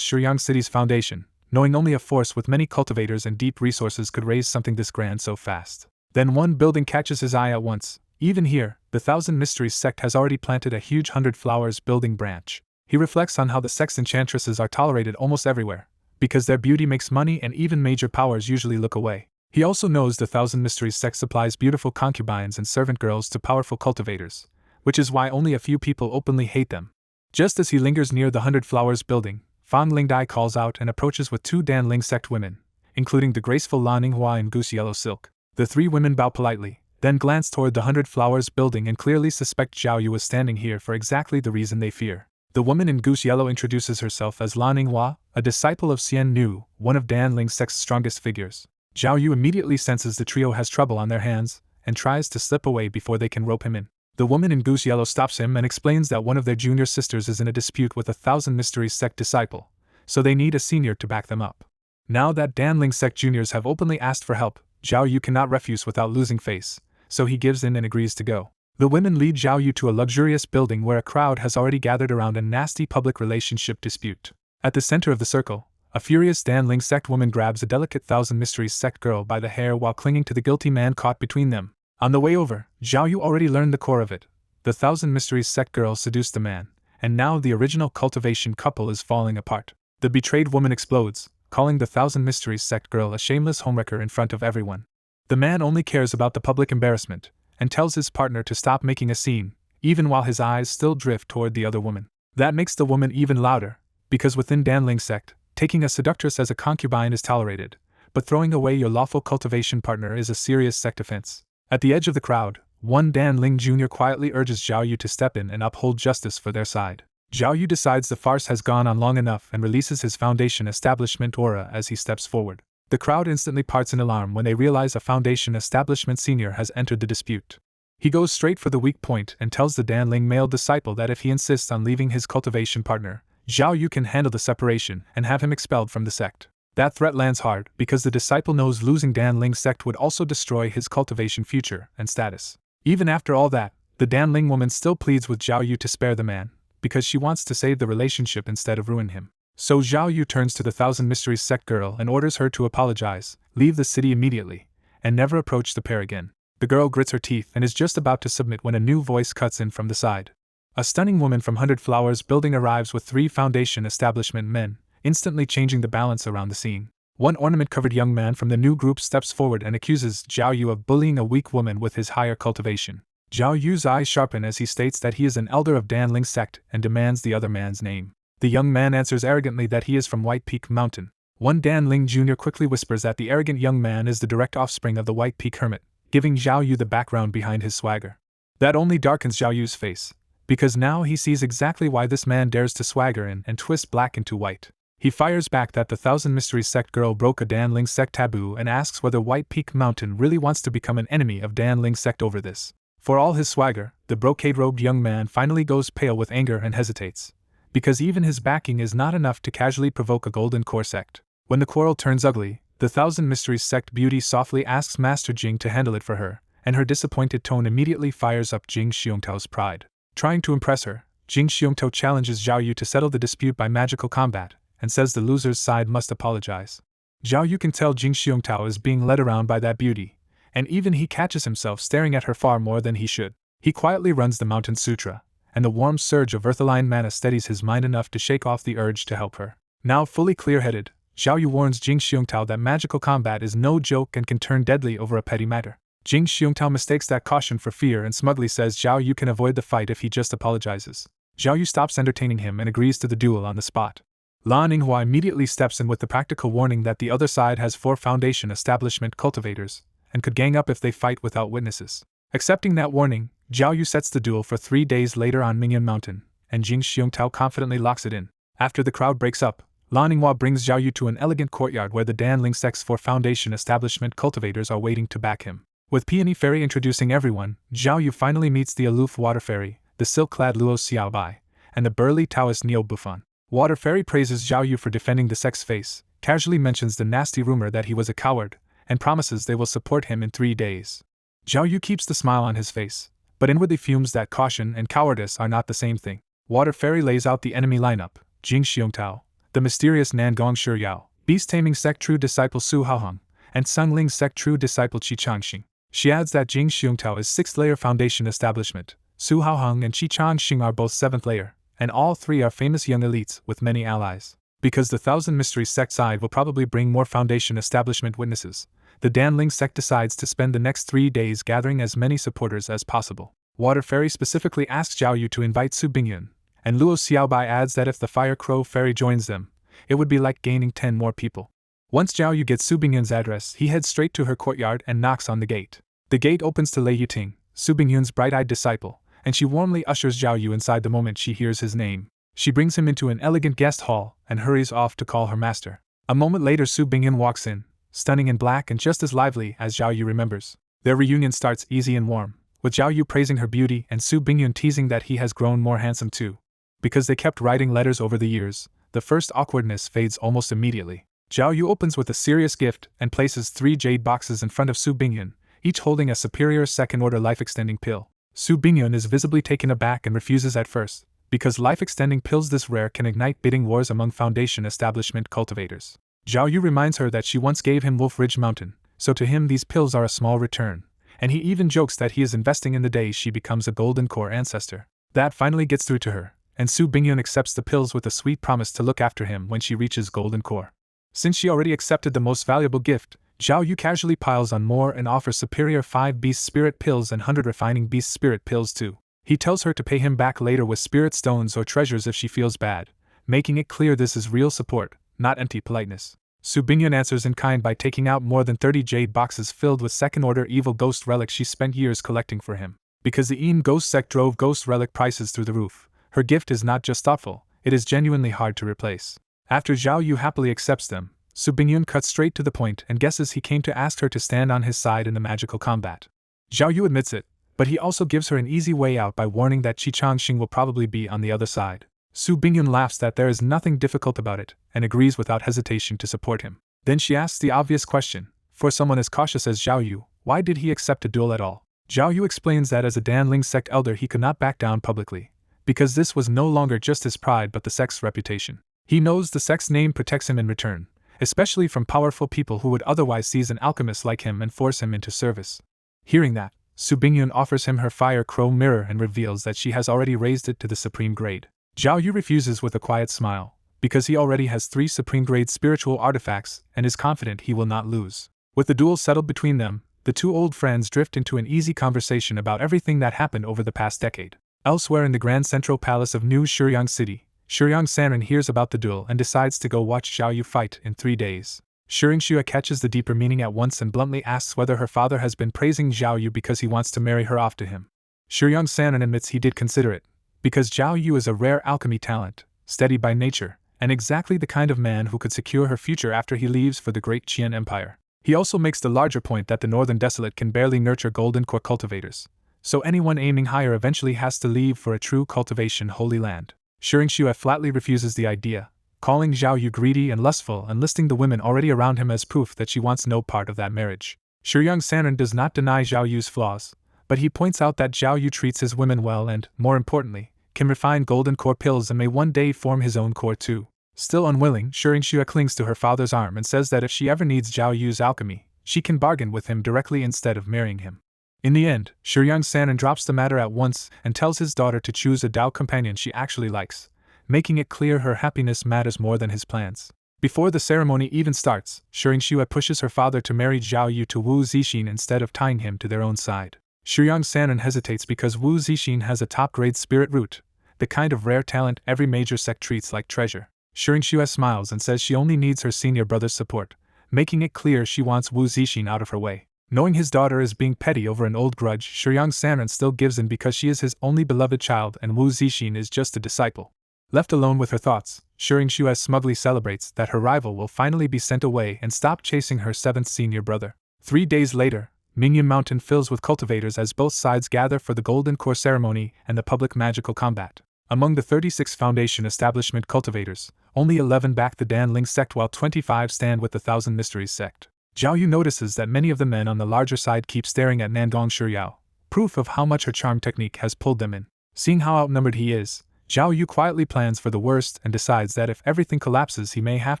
Shuyang city's foundation, knowing only a force with many cultivators and deep resources could raise something this grand so fast. Then one building catches his eye at once. Even here, the Thousand Mysteries sect has already planted a huge 100 flowers building branch. He reflects on how the sect's enchantresses are tolerated almost everywhere, because their beauty makes money and even major powers usually look away. He also knows the Thousand Mysteries sect supplies beautiful concubines and servant girls to powerful cultivators, which is why only a few people openly hate them. Just as he lingers near the 100 Flowers building, Fan Lingdai calls out and approaches with 2 Danling sect women, including the graceful Lan Ninghua in goose yellow silk. The 3 women bow politely, then glance toward the 100 Flowers building and clearly suspect Zhao Yu is standing here for exactly the reason they fear. The woman in goose yellow introduces herself as Lan Ninghua, a disciple of Xian Nu, one of Dan Ling's sect's strongest figures. Zhao Yu immediately senses the trio has trouble on their hands, and tries to slip away before they can rope him in. The woman in goose yellow stops him and explains that one of their junior sisters is in a dispute with a Thousand Mysteries sect disciple, so they need a senior to back them up. Now that Dan Ling sect juniors have openly asked for help, Zhao Yu cannot refuse without losing face, so he gives in and agrees to go. The women lead Zhao Yu to a luxurious building where a crowd has already gathered around a nasty public relationship dispute. At the center of the circle, a furious Dan Ling sect woman grabs a delicate Thousand Mysteries sect girl by the hair while clinging to the guilty man caught between them. On the way over, Zhao Yu already learned the core of it. The Thousand Mysteries sect girl seduced the man, and now the original cultivation couple is falling apart. The betrayed woman explodes, calling the Thousand Mysteries sect girl a shameless homewrecker in front of everyone. The man only cares about the public embarrassment, and tells his partner to stop making a scene, even while his eyes still drift toward the other woman. That makes the woman even louder, because within Dan Ling's sect, taking a seductress as a concubine is tolerated, but throwing away your lawful cultivation partner is a serious sect offense. At the edge of the crowd, one Dan Ling Jr. quietly urges Zhao Yu to step in and uphold justice for their side. Zhao Yu decides the farce has gone on long enough and releases his foundation establishment aura as he steps forward. The crowd instantly parts in alarm when they realize a foundation establishment senior has entered the dispute. He goes straight for the weak point and tells the Dan Ling male disciple that if he insists on leaving his cultivation partner, Zhao Yu can handle the separation and have him expelled from the sect. That threat lands hard because the disciple knows losing Dan Ling's sect would also destroy his cultivation future and status. Even after all that, the Dan Ling woman still pleads with Zhao Yu to spare the man, because she wants to save the relationship instead of ruin him. So Zhao Yu turns to the Thousand Mysteries sect girl and orders her to apologize, leave the city immediately, and never approach the pair again. The girl grits her teeth and is just about to submit when a new voice cuts in from the side. A stunning woman from 100 Flowers building arrives with 3 foundation establishment men, instantly changing the balance around the scene. One ornament-covered young man from the new group steps forward and accuses Zhao Yu of bullying a weak woman with his higher cultivation. Zhao Yu's eyes sharpen as he states that he is an elder of Dan Ling's sect and demands the other man's name. The young man answers arrogantly that he is from White Peak Mountain. One Dan Ling Jr. quickly whispers that the arrogant young man is the direct offspring of the White Peak Hermit, giving Zhao Yu the background behind his swagger. That only darkens Zhao Yu's face, because now he sees exactly why this man dares to swagger in and twist black into white. He fires back that the Thousand Mysteries sect girl broke a Dan Ling sect taboo and asks whether White Peak Mountain really wants to become an enemy of Dan Ling's sect over this. For all his swagger, the brocade-robed young man finally goes pale with anger and hesitates, because even his backing is not enough to casually provoke a Golden Core sect. When the quarrel turns ugly, the Thousand Mysteries sect beauty softly asks Master Jing to handle it for her, and her disappointed tone immediately fires up Jing Xiongtao's pride. Trying to impress her, Jing Xiongtao challenges Zhao Yu to settle the dispute by magical combat, and says the loser's side must apologize. Zhao Yu can tell Jing Xiongtao is being led around by that beauty, and even he catches himself staring at her far more than he should. He quietly runs the Mountain Sutra, and the warm surge of earth-aligned mana steadies his mind enough to shake off the urge to help her. Now fully clear-headed, Zhao Yu warns Jing Xiongtao that magical combat is no joke and can turn deadly over a petty matter. Jing Xiongtao mistakes that caution for fear and smugly says Zhao Yu can avoid the fight if he just apologizes. Zhao Yu stops entertaining him and agrees to the duel on the spot. Lan Ninghua immediately steps in with the practical warning that the other side has 4 foundation establishment cultivators, and could gang up if they fight without witnesses. Accepting that warning, Zhao Yu sets the duel for 3 days later on Mingyan Mountain, and Jing Xiongtao confidently locks it in. After the crowd breaks up, Lan Ninghua brings Zhao Yu to an elegant courtyard where the Dan Ling sect's 4 foundation establishment cultivators are waiting to back him. With Peony Fairy introducing everyone, Zhao Yu finally meets the aloof Water Fairy, the silk-clad Luo Xiaobai, and the burly Taoist Neo Buffon. Water Fairy praises Zhao Yu for defending the sex face, casually mentions the nasty rumor that he was a coward, and promises they will support him in 3 days. Zhao Yu keeps the smile on his face, but inwardly fumes that caution and cowardice are not the same thing. Water Fairy lays out the enemy lineup: Jing Xiongtao, the mysterious Nangong Shiyao, beast-taming sect true disciple Su Haoheng, and Sung Ling sect true disciple Qi Changxing. She adds that Jing Xiongtao is 6th layer foundation establishment, Su Haoheng and Qi Changxing are both 7th layer, and all 3 are famous young elites with many allies. Because the Thousand Mysteries sect side will probably bring more foundation establishment witnesses, the Danling sect decides to spend the next 3 days gathering as many supporters as possible. Water Fairy specifically asks Zhao Yu to invite Su Bingyun, and Luo Xiaobai adds that if the Fire Crow Fairy joins them, it would be like gaining 10 more people. Once Zhao Yu gets Su Bingyun's address, he heads straight to her courtyard and knocks on the gate. The gate opens to Lei Yuting, Su Bingyun's bright-eyed disciple, and she warmly ushers Zhao Yu inside the moment she hears his name. She brings him into an elegant guest hall and hurries off to call her master. A moment later, Su Bingyun walks in, stunning in black and just as lively as Zhao Yu remembers. Their reunion starts easy and warm, with Zhao Yu praising her beauty and Su Bingyun teasing that he has grown more handsome too. Because they kept writing letters over the years, the first awkwardness fades almost immediately. Zhao Yu opens with a serious gift and places 3 jade boxes in front of Su Bingyun, each holding a superior second-order life-extending pill. Su Bingyun is visibly taken aback and refuses at first, because life-extending pills this rare can ignite bidding wars among Foundation establishment cultivators. Zhao Yu reminds her that she once gave him Wolf Ridge Mountain, so to him these pills are a small return, and he even jokes that he is investing in the day she becomes a Golden Core ancestor. That finally gets through to her, and Su Bingyun accepts the pills with a sweet promise to look after him when she reaches Golden Core. Since she already accepted the most valuable gift, Zhao Yu casually piles on more and offers superior 5 Beast Spirit pills and 100 refining Beast Spirit pills too. He tells her to pay him back later with spirit stones or treasures if she feels bad, making it clear this is real support, not empty politeness. Su Bingyun answers in kind by taking out more than 30 jade boxes filled with second-order evil ghost relics she spent years collecting for him. Because the Ean Ghost sect drove ghost relic prices through the roof, her gift is not just thoughtful, it is genuinely hard to replace. After Zhao Yu happily accepts them, Su Bingyun cuts straight to the point and guesses he came to ask her to stand on his side in the magical combat. Zhao Yu admits it, but he also gives her an easy way out by warning that Qi Changxing will probably be on the other side. Su Bingyun laughs that there is nothing difficult about it, and agrees without hesitation to support him. Then she asks the obvious question: for someone as cautious as Zhao Yu, why did he accept a duel at all? Zhao Yu explains that as a Danling sect elder he could not back down publicly, because this was no longer just his pride but the sect's reputation. He knows the sect's name protects him in return, especially from powerful people who would otherwise seize an alchemist like him and force him into service. Hearing that, Su Bingyun offers him her Fire Crow mirror and reveals that she has already raised it to the supreme grade. Zhao Yu refuses with a quiet smile, because he already has 3 supreme grade spiritual artifacts and is confident he will not lose. With the duel settled between them, the 2 old friends drift into an easy conversation about everything that happened over the past decade. Elsewhere in the Grand Central Palace of New Shiryang City, Shiryang Sanren hears about the duel and decides to go watch Zhao Yu fight in 3 days. Shiryang catches the deeper meaning at once and bluntly asks whether her father has been praising Zhao Yu because he wants to marry her off to him. Shiryang Sanren admits he did consider it, because Zhao Yu is a rare alchemy talent, steady by nature, and exactly the kind of man who could secure her future after he leaves for the great Qian Empire. He also makes the larger point that the Northern Desolate can barely nurture Golden Core cultivators, so anyone aiming higher eventually has to leave for a true cultivation holy land. Shiryang flatly refuses the idea, calling Zhao Yu greedy and lustful and listing the women already around him as proof that she wants no part of that marriage. Shiryang Sanren does not deny Zhao Yu's flaws, but he points out that Zhao Yu treats his women well and, more importantly, can refine Golden Core pills and may one day form his own core too. Still unwilling, Shiryang clings to her father's arm and says that if she ever needs Zhao Yu's alchemy, she can bargain with him directly instead of marrying him. In the end, Shiryang Sanren drops the matter at once and tells his daughter to choose a Dao companion she actually likes, making it clear her happiness matters more than his plans. Before the ceremony even starts, Shiryang pushes her father to marry Zhao Yu to Wu Zixin instead of tying him to their own side. Shiryang Sanren hesitates because Wu Zixin has a top-grade spirit root, the kind of rare talent every major sect treats like treasure. Shiryang smiles and says she only needs her senior brother's support, making it clear she wants Wu Zixin out of her way. Knowing his daughter is being petty over an old grudge, Shiryang Sanren still gives in because she is his only beloved child and Wu Zixin is just a disciple. Left alone with her thoughts, Shiryang smugly celebrates that her rival will finally be sent away and stop chasing her 7th senior brother. 3 days later, Mingyan Mountain fills with cultivators as both sides gather for the Golden Core ceremony and the public magical combat. Among the 36 Foundation establishment cultivators, only 11 back the Dan Ling sect while 25 stand with the Thousand Mysteries sect. Zhao Yu notices that many of the men on the larger side keep staring at Nangong Shiryao, proof of how much her charm technique has pulled them in. Seeing how outnumbered he is, Zhao Yu quietly plans for the worst and decides that if everything collapses he may have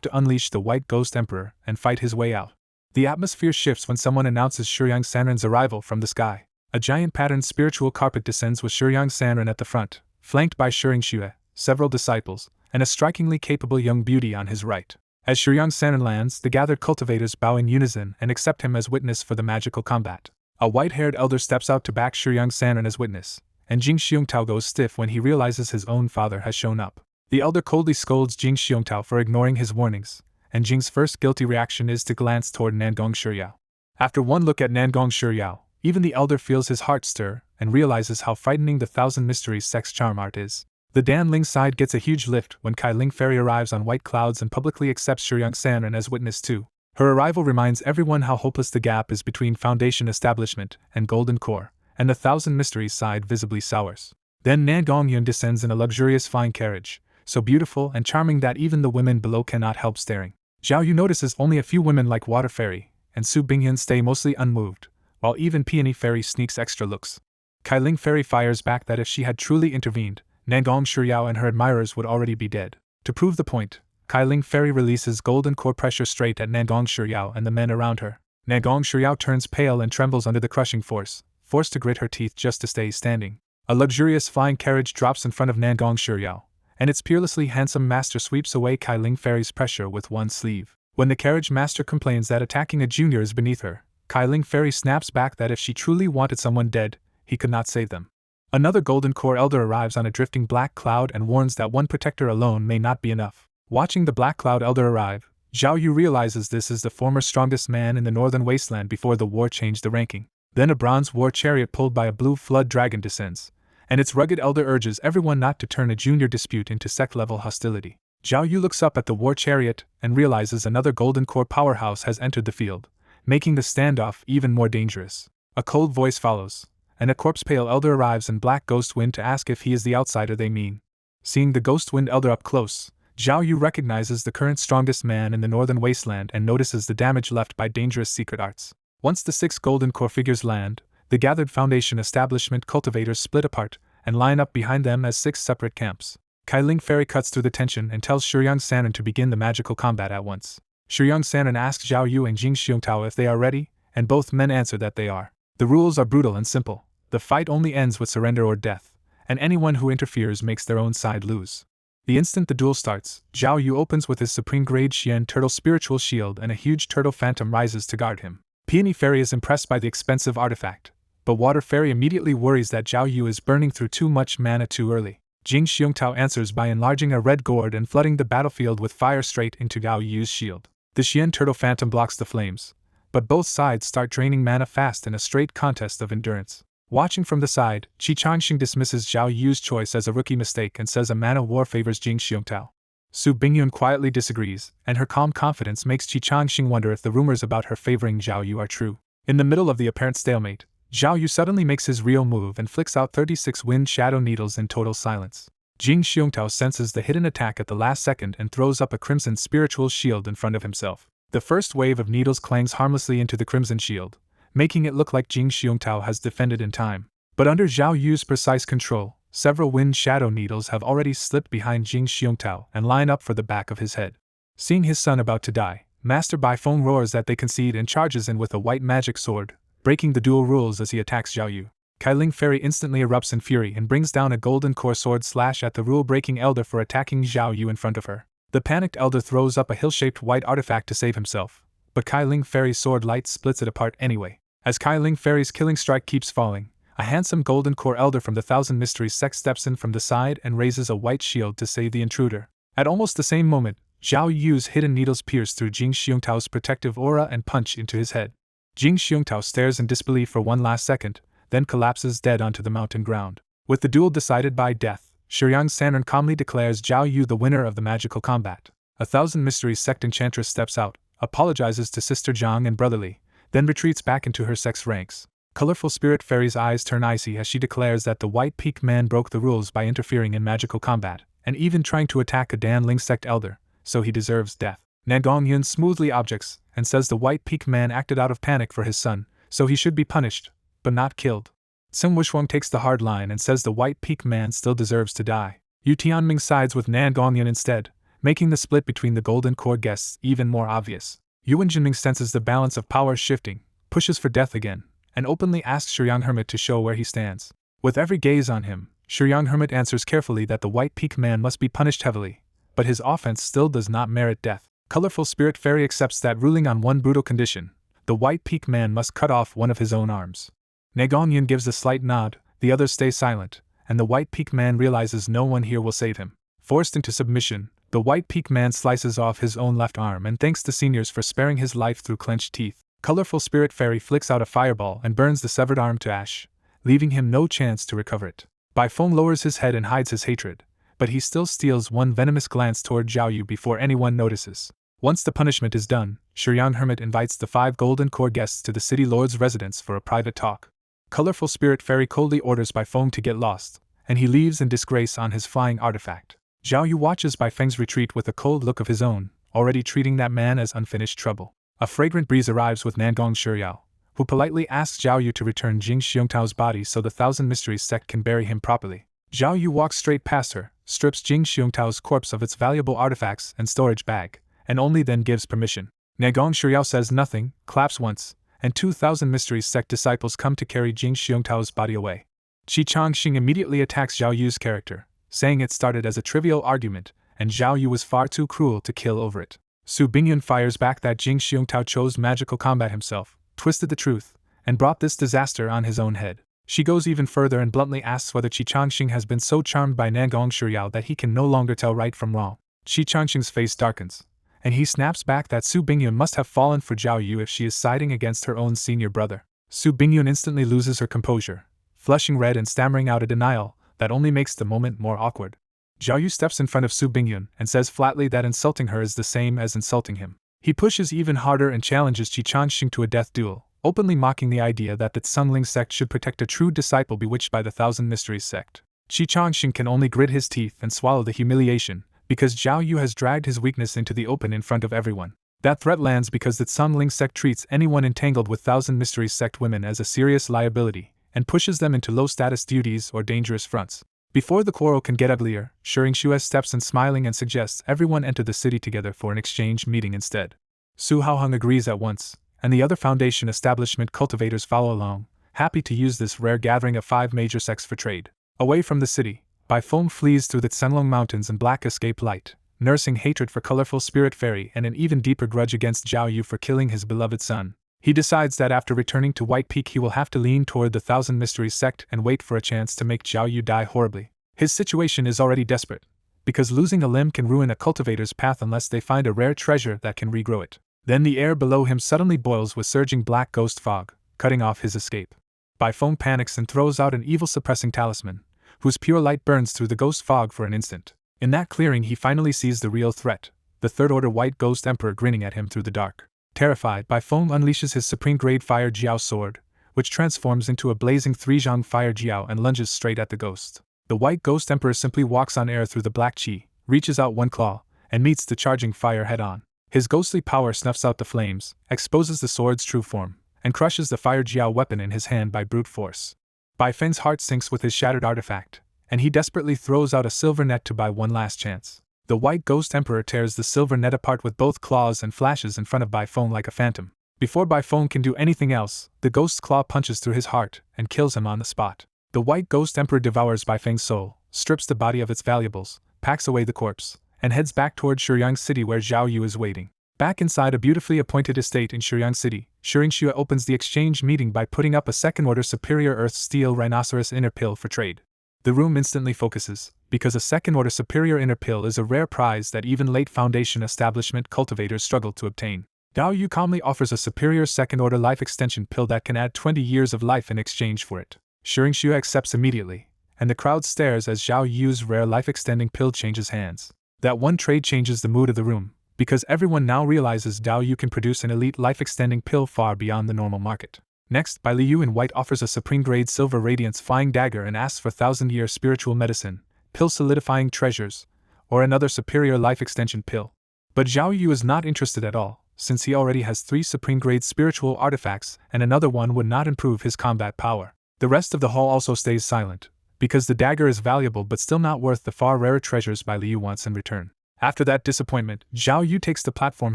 to unleash the White Ghost Emperor and fight his way out. The atmosphere shifts when someone announces Shiryang Sanren's arrival from the sky. A giant patterned spiritual carpet descends with Shiryang Sanren at the front, flanked by Shiring Xue, several disciples, and a strikingly capable young beauty on his right. As Shiryang Sanren lands, the gathered cultivators bow in unison and accept him as witness for the magical combat. A white-haired elder steps out to back Shiryang Sanren as witness, and Jing Xiongtao goes stiff when he realizes his own father has shown up. The elder coldly scolds Jing Xiongtao for ignoring his warnings, and Jing's first guilty reaction is to glance toward Nangong Shiryao. After one look at Nangong Shiryao, even the elder feels his heart stir and realizes how frightening the Thousand Mysteries sex charm art is. The Dan Ling side gets a huge lift when Kai Ling Fairy arrives on white clouds and publicly accepts Shiryang Sanren as witness too. Her arrival reminds everyone how hopeless the gap is between Foundation establishment and Golden Core, and the Thousand Mysteries side visibly sours. Then Nangong Yun descends in a luxurious flying carriage, so beautiful and charming that even the women below cannot help staring. Zhao Yu notices only a few women like Water Fairy and Su Bingyan stay mostly unmoved, while even Peony Fairy sneaks extra looks. Kai Ling Fairy fires back that if she had truly intervened, Nangong Shiryao and her admirers would already be dead. To prove the point, Kai Ling Fairy releases Golden Core pressure straight at Nangong Shiryao and the men around her. Nangong Shiryao turns pale and trembles under the crushing force, forced to grit her teeth just to stay standing. A luxurious flying carriage drops in front of Nangong Shiryao, and its peerlessly handsome master sweeps away Kai Ling Fairy's pressure with one sleeve. When the carriage master complains that attacking a junior is beneath her, Kai Ling Fairy snaps back that if she truly wanted someone dead, he could not save them. Another Golden Core elder arrives on a drifting black cloud and warns that one protector alone may not be enough. Watching the Black Cloud elder arrive, Zhao Yu realizes this is the former strongest man in the northern wasteland before the war changed the ranking. Then a bronze war chariot pulled by a blue flood dragon descends, and its rugged elder urges everyone not to turn a junior dispute into sect-level hostility. Zhao Yu looks up at the war chariot and realizes another Golden Core powerhouse has entered the field, making the standoff even more dangerous. A cold voice follows, and a corpse-pale elder arrives in Black Ghost Wind to ask if he is the outsider they mean. Seeing the Ghost Wind elder up close, Zhao Yu recognizes the current strongest man in the northern wasteland and notices the damage left by dangerous secret arts. Once the 6 Golden Core figures land, the gathered Foundation establishment cultivators split apart and line up behind them as 6 separate camps. Kai Ling Fairy cuts through the tension and tells Shiryang Sanren to begin the magical combat at once. Shiryang Sanren asks Zhao Yu and Jing Xiongtao if they are ready, and both men answer that they are. The rules are brutal and simple. The fight only ends with surrender or death, and anyone who interferes makes their own side lose. The instant the duel starts, Zhao Yu opens with his supreme-grade Xian Turtle spiritual shield and a huge turtle phantom rises to guard him. Peony Fairy is impressed by the expensive artifact, but Water Fairy immediately worries that Zhao Yu is burning through too much mana too early. Jing Xiongtao answers by enlarging a red gourd and flooding the battlefield with fire straight into Zhao Yu's shield. The Xian Turtle phantom blocks the flames, but both sides start draining mana fast in a straight contest of endurance. Watching from the side, Qi Changxing dismisses Zhao Yu's choice as a rookie mistake and says a mana war favors Jing Xiongtao. Su Bingyun quietly disagrees, and her calm confidence makes Qi Changxing wonder if the rumors about her favoring Zhao Yu are true. In the middle of the apparent stalemate, Zhao Yu suddenly makes his real move and flicks out 36 wind shadow needles in total silence. Jing Xiongtao senses the hidden attack at the last second and throws up a crimson spiritual shield in front of himself. The first wave of needles clangs harmlessly into the crimson shield, making it look like Jing Xiongtao has defended in time. But under Zhao Yu's precise control, several wind shadow needles have already slipped behind Jing Xiongtao and line up for the back of his head. Seeing his son about to die, Master Baifeng roars that they concede and charges in with a white magic sword, breaking the duel rules as he attacks Zhao Yu. Kai Ling Fairy instantly erupts in fury and brings down a Golden Core sword slash at the rule-breaking elder for attacking Zhao Yu in front of her. The panicked elder throws up a hill-shaped white artifact to save himself, but Kai Ling Fairy's sword light splits it apart anyway. As Kai Ling Fairy's killing strike keeps falling, a handsome Golden Core elder from the Thousand Mysteries sect steps in from the side and raises a white shield to save the intruder. At almost the same moment, Zhao Yu's hidden needles pierce through Jing Xiongtao's protective aura and punch into his head. Jing Xiongtao stares in disbelief for one last second, then collapses dead onto the mountain ground. With the duel decided by death, Shiryang Sanren calmly declares Zhao Yu the winner of the magical combat. A Thousand Mysteries sect enchantress steps out, apologizes to Sister Zhang and Brother Li, then retreats back into her sex ranks. Colorful Spirit Fairy's eyes turn icy as she declares that the White Peak Man broke the rules by interfering in magical combat, and even trying to attack a Dan Ling sect elder, so he deserves death. Nangong-yun smoothly objects, and says the White Peak Man acted out of panic for his son, so he should be punished, but not killed. Sim Wishwang takes the hard line and says the White Peak Man still deserves to die. Yu Tianming sides with Nangong-yun instead, making the split between the Golden Core guests even more obvious. Yuan Jinming senses the balance of power shifting, pushes for death again, and openly asks Shiryang Hermit to show where he stands. With every gaze on him, Shiryang Hermit answers carefully that the White Peak Man must be punished heavily, but his offense still does not merit death. Colorful Spirit Fairy accepts that ruling on one brutal condition: the White Peak Man must cut off one of his own arms. Nagong-yun gives a slight nod, the others stay silent, and the White Peak Man realizes no one here will save him. Forced into submission, the White Peak Man slices off his own left arm and thanks the seniors for sparing his life through clenched teeth. Colorful Spirit Fairy flicks out a fireball and burns the severed arm to ash, leaving him no chance to recover it. Baifeng lowers his head and hides his hatred, but he still steals one venomous glance toward Zhao Yu before anyone notices. Once the punishment is done, Shiryang Hermit invites the 5 Golden Core guests to the City Lord's residence for a private talk. Colorful Spirit Fairy coldly orders Baifeng to get lost, and he leaves in disgrace on his flying artifact. Zhao Yu watches Baifeng's retreat with a cold look of his own, already treating that man as unfinished trouble. A fragrant breeze arrives with Nangong Shiryao, who politely asks Zhao Yu to return Jing Xiongtao's body so the Thousand Mysteries sect can bury him properly. Zhao Yu walks straight past her, strips Jing Xiongtao's corpse of its valuable artifacts and storage bag, and only then gives permission. Nangong Shiryao says nothing, claps once, and 2,000 Mysteries sect disciples come to carry Jing Xiongtao's body away. Qi Changxing immediately attacks Zhao Yu's character, saying it started as a trivial argument, and Zhao Yu was far too cruel to kill over it. Su Bingyun fires back that Jing Xiongtao chose magical combat himself, twisted the truth, and brought this disaster on his own head. She goes even further and bluntly asks whether Qi Changxing has been so charmed by Nangong Shiryao that he can no longer tell right from wrong. Qi Changxing's face darkens, and he snaps back that Su Bingyun must have fallen for Zhao Yu if she is siding against her own senior brother. Su Bingyun instantly loses her composure, flushing red and stammering out a denial that only makes the moment more awkward. Zhao Yu steps in front of Su Bingyun and says flatly that insulting her is the same as insulting him. He pushes even harder and challenges Qi Changxing to a death duel, openly mocking the idea that the Tsungling sect should protect a true disciple bewitched by the Thousand Mysteries sect. Qi Changxing can only grit his teeth and swallow the humiliation, because Zhao Yu has dragged his weakness into the open in front of everyone. That threat lands because the Tsungling sect treats anyone entangled with Thousand Mysteries sect women as a serious liability, and pushes them into low-status duties or dangerous fronts. Before the quarrel can get uglier, Shiring Shuai steps in smiling and suggests everyone enter the city together for an exchange meeting instead. Su Haoheng agrees at once, and the other Foundation establishment cultivators follow along, happy to use this rare gathering of 5 major sects for trade. Away from the city, Baifeng flees through the Tsenlong Mountains in black escape light, nursing hatred for Colorful Spirit Fairy and an even deeper grudge against Zhao Yu for killing his beloved son. He decides that after returning to White Peak he will have to lean toward the Thousand Mysteries sect and wait for a chance to make Zhao Yu die horribly. His situation is already desperate, because losing a limb can ruin a cultivator's path unless they find a rare treasure that can regrow it. Then the air below him suddenly boils with surging black ghost fog, cutting off his escape. Baifeng panics and throws out an evil-suppressing talisman, whose pure light burns through the ghost fog for an instant. In that clearing he finally sees the real threat, the third-order White Ghost Emperor grinning at him through the dark. Terrified, Baifeng unleashes his supreme-grade Fire Jiao sword, which transforms into a blazing 3-zhang Fire Jiao and lunges straight at the ghost. The White Ghost Emperor simply walks on air through the black chi, reaches out one claw, and meets the charging fire head-on. His ghostly power snuffs out the flames, exposes the sword's true form, and crushes the Fire Jiao weapon in his hand by brute force. Baifeng's heart sinks with his shattered artifact, and he desperately throws out a silver net to buy one last chance. The White Ghost Emperor tears the silver net apart with both claws and flashes in front of Baifeng like a phantom. Before Baifeng can do anything else, the ghost's claw punches through his heart and kills him on the spot. The White Ghost Emperor devours Baifeng's soul, strips the body of its valuables, packs away the corpse, and heads back toward Shiryang City where Zhao Yu is waiting. Back inside a beautifully appointed estate in Shiryang City, Shiring Shua opens the exchange meeting by putting up a second-order Superior Earth Steel Rhinoceros Inner Pill for trade. The room instantly focuses, because a second-order Superior Inner Pill is a rare prize that even late Foundation establishment cultivators struggle to obtain. Zhao Yu calmly offers a superior second-order life extension pill that can add 20 years of life in exchange for it. Shiring Shua accepts immediately, and the crowd stares as Zhao Yu's rare life-extending pill changes hands. That one trade changes the mood of the room, because everyone now realizes Zhao Yu can produce an elite life-extending pill far beyond the normal market. Next, Bai Liu in white offers a supreme-grade silver radiance flying dagger and asks for 1,000-year spiritual medicine, pill solidifying treasures, or another superior life extension pill. But Zhao Yu is not interested at all, since he already has 3 supreme-grade spiritual artifacts and another one would not improve his combat power. The rest of the hall also stays silent, because the dagger is valuable but still not worth the far rarer treasures Bai Liu wants in return. After that disappointment, Zhao Yu takes the platform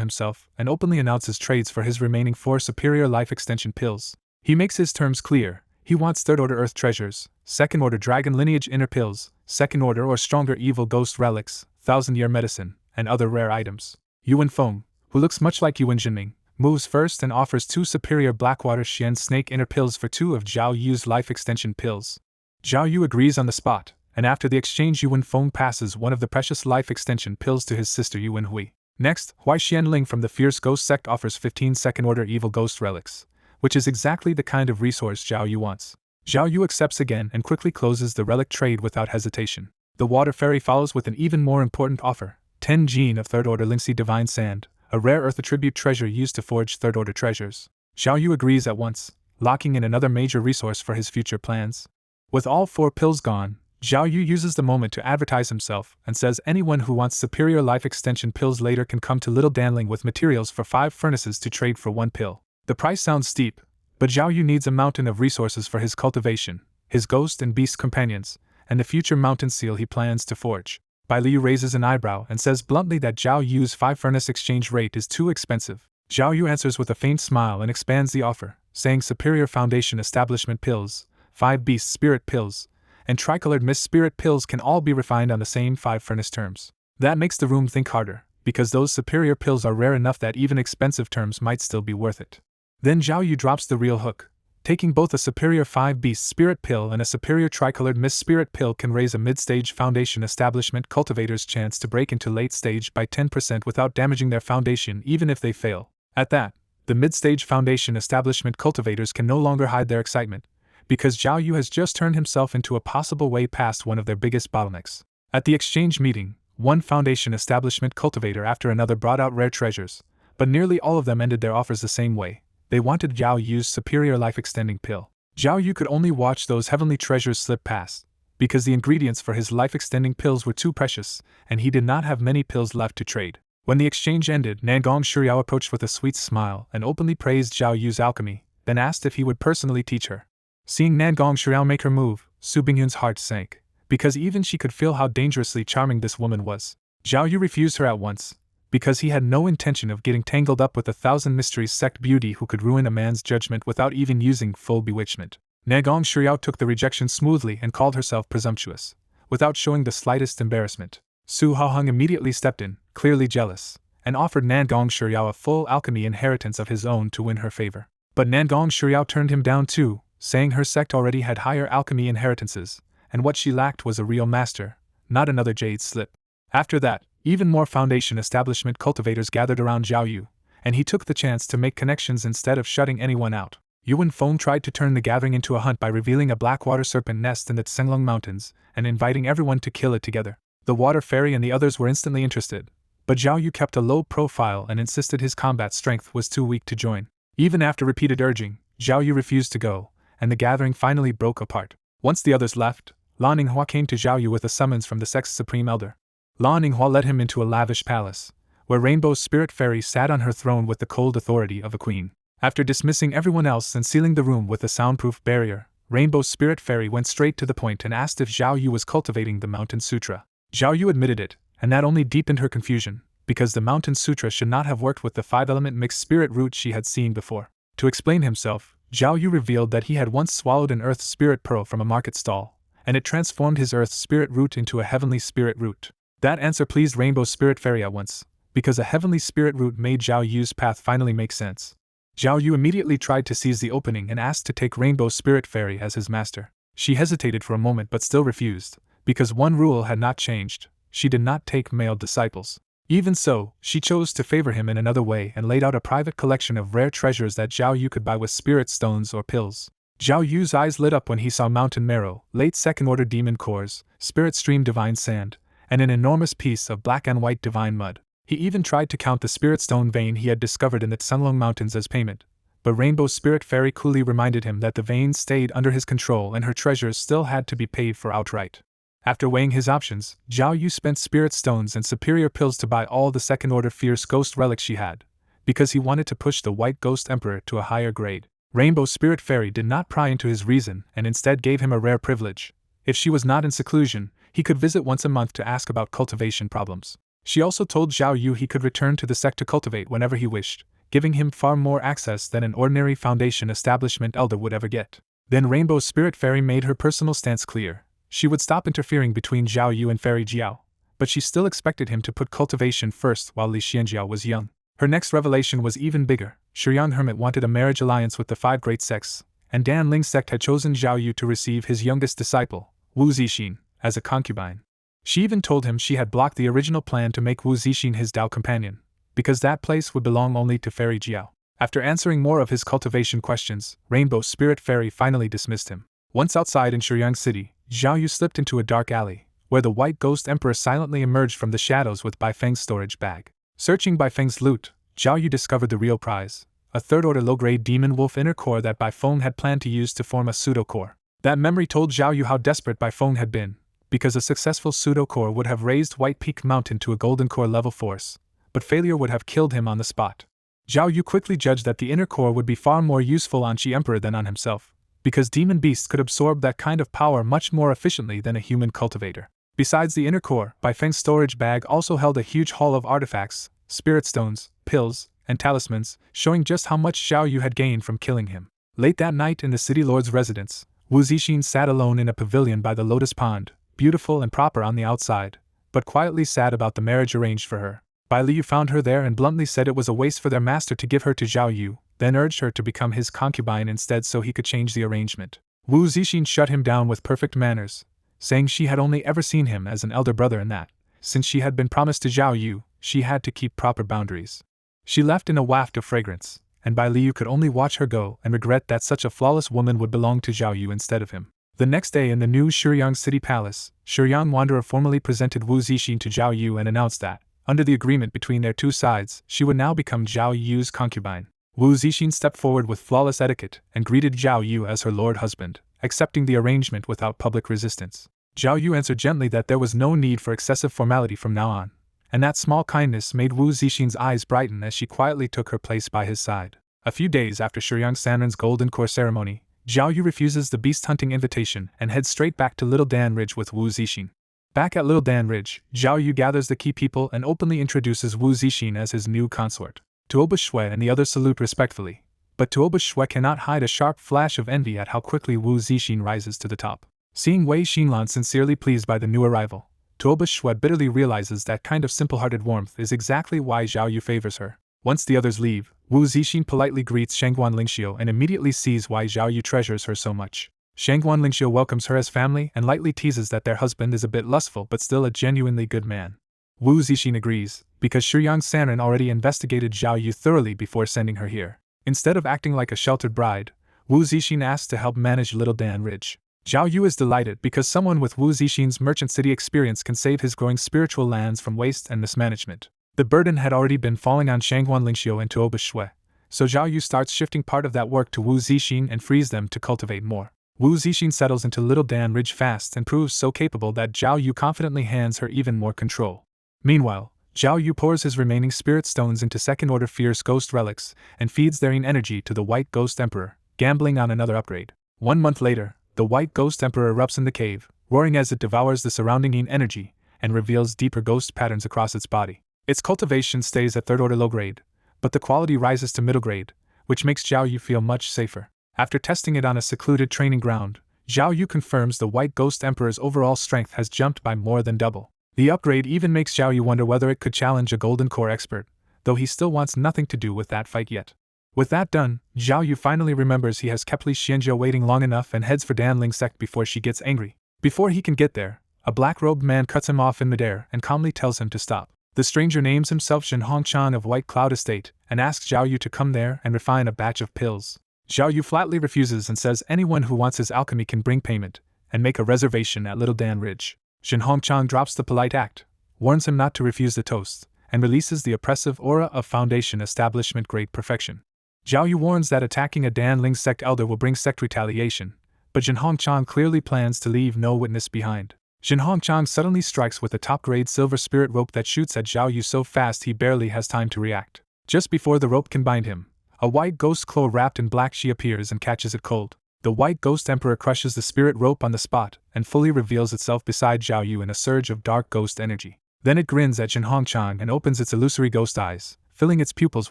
himself and openly announces trades for his remaining 4 superior life extension pills. He makes his terms clear. He wants 3rd order earth treasures, 2nd order dragon lineage inner pills, 2nd order or stronger evil ghost relics, 1,000-year medicine, and other rare items. Yuan Feng, who looks much like Yuan Jinming, moves first and offers 2 superior Blackwater Xian snake inner pills for 2 of Zhao Yu's life extension pills. Zhao Yu agrees on the spot, and after the exchange Yuan Feng passes one of the precious life extension pills to his sister Yuan Hui. Next, Hui Xianling from the Fierce Ghost sect offers 15 second order evil ghost relics, which is exactly the kind of resource Zhao Yu wants. Zhao Yu accepts again and quickly closes the relic trade without hesitation. The Water Fairy follows with an even more important offer, 10 gene of 3rd order Linksea Divine Sand, a rare earth attribute treasure used to forge 3rd order treasures. Zhao Yu agrees at once, locking in another major resource for his future plans. With all 4 pills gone, Zhao Yu uses the moment to advertise himself and says anyone who wants superior life extension pills later can come to Little Danling with materials for 5 furnaces to trade for 1 pill. The price sounds steep, but Zhao Yu needs a mountain of resources for his cultivation, his ghost and beast companions, and the future mountain seal he plans to forge. Bai Liu raises an eyebrow and says bluntly that Zhao Yu's 5 furnace exchange rate is too expensive. Zhao Yu answers with a faint smile and expands the offer, saying superior foundation establishment pills, 5 beast spirit pills, and tricolored mist spirit pills can all be refined on the same 5 furnace terms. That makes the room think harder, because those superior pills are rare enough that even expensive terms might still be worth it. Then Zhao Yu drops the real hook. Taking both a superior 5 beast spirit pill and a superior tricolored mist spirit pill can raise a mid-stage foundation establishment cultivator's chance to break into late stage by 10% without damaging their foundation even if they fail. At that, the mid-stage foundation establishment cultivators can no longer hide their excitement, because Zhao Yu has just turned himself into a possible way past one of their biggest bottlenecks. At the exchange meeting, one foundation establishment cultivator after another brought out rare treasures, but nearly all of them ended their offers the same way. They wanted Zhao Yu's superior life-extending pill. Zhao Yu could only watch those heavenly treasures slip past, because the ingredients for his life-extending pills were too precious, and he did not have many pills left to trade. When the exchange ended, Nangong Shuriao approached with a sweet smile and openly praised Zhao Yu's alchemy, then asked if he would personally teach her. Seeing Nangong Shuriao make her move, Su Bingyun's heart sank, because even she could feel how dangerously charming this woman was. Zhao Yu refused her at once, because he had no intention of getting tangled up with a 1,000 mysteries sect beauty who could ruin a man's judgment without even using full bewitchment. Nangong Shuriao took the rejection smoothly and called herself presumptuous, without showing the slightest embarrassment. Su Haoheng immediately stepped in, clearly jealous, and offered Nangong Shuriao a full alchemy inheritance of his own to win her favor. But Nangong Shuriao turned him down too, saying her sect already had higher alchemy inheritances, and what she lacked was a real master, not another jade slip. After that, even more foundation establishment cultivators gathered around Zhao Yu, and he took the chance to make connections instead of shutting anyone out. Yuan Feng tried to turn the gathering into a hunt by revealing a blackwater serpent nest in the Tsenglong Mountains and inviting everyone to kill it together. The Water Fairy and the others were instantly interested, but Zhao Yu kept a low profile and insisted his combat strength was too weak to join. Even after repeated urging, Zhao Yu refused to go, and the gathering finally broke apart. Once the others left, La Ninghua came to Zhao Yu with a summons from the sect's supreme elder. La Ninghua led him into a lavish palace, where Rainbow's spirit fairy sat on her throne with the cold authority of a queen. After dismissing everyone else and sealing the room with a soundproof barrier, Rainbow's spirit fairy went straight to the point and asked if Zhao Yu was cultivating the Mountain Sutra. Zhao Yu admitted it, and that only deepened her confusion, because the Mountain Sutra should not have worked with the 5-element mixed spirit root she had seen before. To explain himself, Zhao Yu revealed that he had once swallowed an earth spirit pearl from a market stall, and it transformed his earth spirit root into a heavenly spirit root. That answer pleased Rainbow's spirit fairy at once, because a heavenly spirit root made Zhao Yu's path finally make sense. Zhao Yu immediately tried to seize the opening and asked to take Rainbow's spirit fairy as his master. She hesitated for a moment but still refused, because one rule had not changed: she did not take male disciples. Even so, she chose to favor him in another way and laid out a private collection of rare treasures that Zhao Yu could buy with spirit stones or pills. Zhao Yu's eyes lit up when he saw mountain marrow, late second-order demon cores, spirit stream divine sand, and an enormous piece of black and white divine mud. He even tried to count the spirit stone vein he had discovered in the Sunlong Mountains as payment, but Rainbow's spirit fairy coolly reminded him that the vein stayed under his control and her treasures still had to be paid for outright. After weighing his options, Zhao Yu spent spirit stones and superior pills to buy all the second-order fierce ghost relics she had, because he wanted to push the White Ghost Emperor to a higher grade. Rainbow's spirit fairy did not pry into his reason and instead gave him a rare privilege. If she was not in seclusion, he could visit once a month to ask about cultivation problems. She also told Zhao Yu he could return to the sect to cultivate whenever he wished, giving him far more access than an ordinary Foundation establishment elder would ever get. Then Rainbow's spirit fairy made her personal stance clear. She would stop interfering between Zhao Yu and Fairy Jiao, but she still expected him to put cultivation first while Li Xianjiao was young. Her next revelation was even bigger. Shuyang Hermit wanted a marriage alliance with the 5 great sects, and Dan Ling's sect had chosen Zhao Yu to receive his youngest disciple, Wu Zixin, as a concubine. She even told him she had blocked the original plan to make Wu Zixin his Dao companion, because that place would belong only to Fairy Jiao. After answering more of his cultivation questions, Rainbow's spirit fairy finally dismissed him. Once outside in Shuyang City, Zhao Yu slipped into a dark alley, where the White Ghost Emperor silently emerged from the shadows with Baifeng's storage bag. Searching Baifeng's loot, Zhao Yu discovered the real prize, a third-order low-grade demon wolf inner core that Baifeng had planned to use to form a pseudo-core. That memory told Zhao Yu how desperate Baifeng had been, because a successful pseudo-core would have raised White Peak Mountain to a golden core level force, but failure would have killed him on the spot. Zhao Yu quickly judged that the inner core would be far more useful on Qi Emperor than on himself, because demon beasts could absorb that kind of power much more efficiently than a human cultivator. Besides the inner core, Baifeng's storage bag also held a huge haul of artifacts, spirit stones, pills, and talismans, showing just how much Zhao Yu had gained from killing him. Late that night in the city lord's residence, Wu Zixin sat alone in a pavilion by the lotus pond, beautiful and proper on the outside, but quietly sad about the marriage arranged for her. Bai Liu found her there and bluntly said it was a waste for their master to give her to Zhao Yu, then urged her to become his concubine instead so he could change the arrangement. Wu Zixin shut him down with perfect manners, saying she had only ever seen him as an elder brother and that, since she had been promised to Zhao Yu, she had to keep proper boundaries. She left in a waft of fragrance, and Bai Liu could only watch her go and regret that such a flawless woman would belong to Zhao Yu instead of him. The next day in the new Shuyang City Palace, Shuyang Wanderer formally presented Wu Zixin to Zhao Yu and announced that, under the agreement between their two sides, she would now become Zhao Yu's concubine. Wu Zixin stepped forward with flawless etiquette and greeted Zhao Yu as her lord husband, accepting the arrangement without public resistance. Zhao Yu answered gently that there was no need for excessive formality from now on, and that small kindness made Wu Zixin's eyes brighten as she quietly took her place by his side. A few days after Shuyang Sanren's Golden Core ceremony, Zhao Yu refuses the beast hunting invitation and heads straight back to Little Dan Ridge with Wu Zixin. Back at Little Dan Ridge, Zhao Yu gathers the key people and openly introduces Wu Zixin as his new consort. Tuoba Shui and the others salute respectfully, but Tuoba Shui cannot hide a sharp flash of envy at how quickly Wu Zixin rises to the top. Seeing Wei Xinlan sincerely pleased by the new arrival, Tuoba Shui bitterly realizes that kind of simple-hearted warmth is exactly why Zhao Yu favors her. Once the others leave, Wu Zixin politely greets Shangguan Lingxiu and immediately sees why Zhao Yu treasures her so much. Shangguan Lingxiu welcomes her as family and lightly teases that their husband is a bit lustful but still a genuinely good man. Wu Zixin agrees, because Shuyang Sanren already investigated Zhao Yu thoroughly before sending her here. Instead of acting like a sheltered bride, Wu Zixin asks to help manage Little Dan Ridge. Zhao Yu is delighted because someone with Wu Zixin's merchant city experience can save his growing spiritual lands from waste and mismanagement. The burden had already been falling on Shangguan Lingxiu and Tuoba Shui, so Zhao Yu starts shifting part of that work to Wu Zixin and frees them to cultivate more. Wu Zixin settles into Little Dan Ridge fast and proves so capable that Zhao Yu confidently hands her even more control. Meanwhile, Zhao Yu pours his remaining spirit stones into second-order fierce ghost relics and feeds their energy to the White Ghost Emperor, gambling on another upgrade. 1 month later, the White Ghost Emperor erupts in the cave, roaring as it devours the surrounding energy and reveals deeper ghost patterns across its body. Its cultivation stays at third-order low grade, but the quality rises to middle grade, which makes Zhao Yu feel much safer. After testing it on a secluded training ground, Zhao Yu confirms the White Ghost Emperor's overall strength has jumped by more than double. The upgrade even makes Zhao Yu wonder whether it could challenge a Golden Core expert, though he still wants nothing to do with that fight yet. With that done, Zhao Yu finally remembers he has kept Li Xianjiao waiting long enough and heads for Dan Ling's sect before she gets angry. Before he can get there, a black-robed man cuts him off in midair and calmly tells him to stop. The stranger names himself Shen Hongchan of White Cloud Estate and asks Zhao Yu to come there and refine a batch of pills. Zhao Yu flatly refuses and says anyone who wants his alchemy can bring payment and make a reservation at Little Dan Ridge. Shen Hongchan drops the polite act, warns him not to refuse the toast, and releases the oppressive aura of Foundation establishment great perfection. Zhao Yu warns that attacking a Danling sect elder will bring sect retaliation, but Jin Hongchang clearly plans to leave no witness behind. Jin Hongchang suddenly strikes with a top-grade silver spirit rope that shoots at Zhao Yu so fast he barely has time to react. Just before the rope can bind him, a white ghost claw wrapped in black she appears and catches it cold. The white ghost emperor crushes the spirit rope on the spot and fully reveals itself beside Zhao Yu in a surge of dark ghost energy. Then it grins at Jin Hongchang and opens its illusory ghost eyes, filling its pupils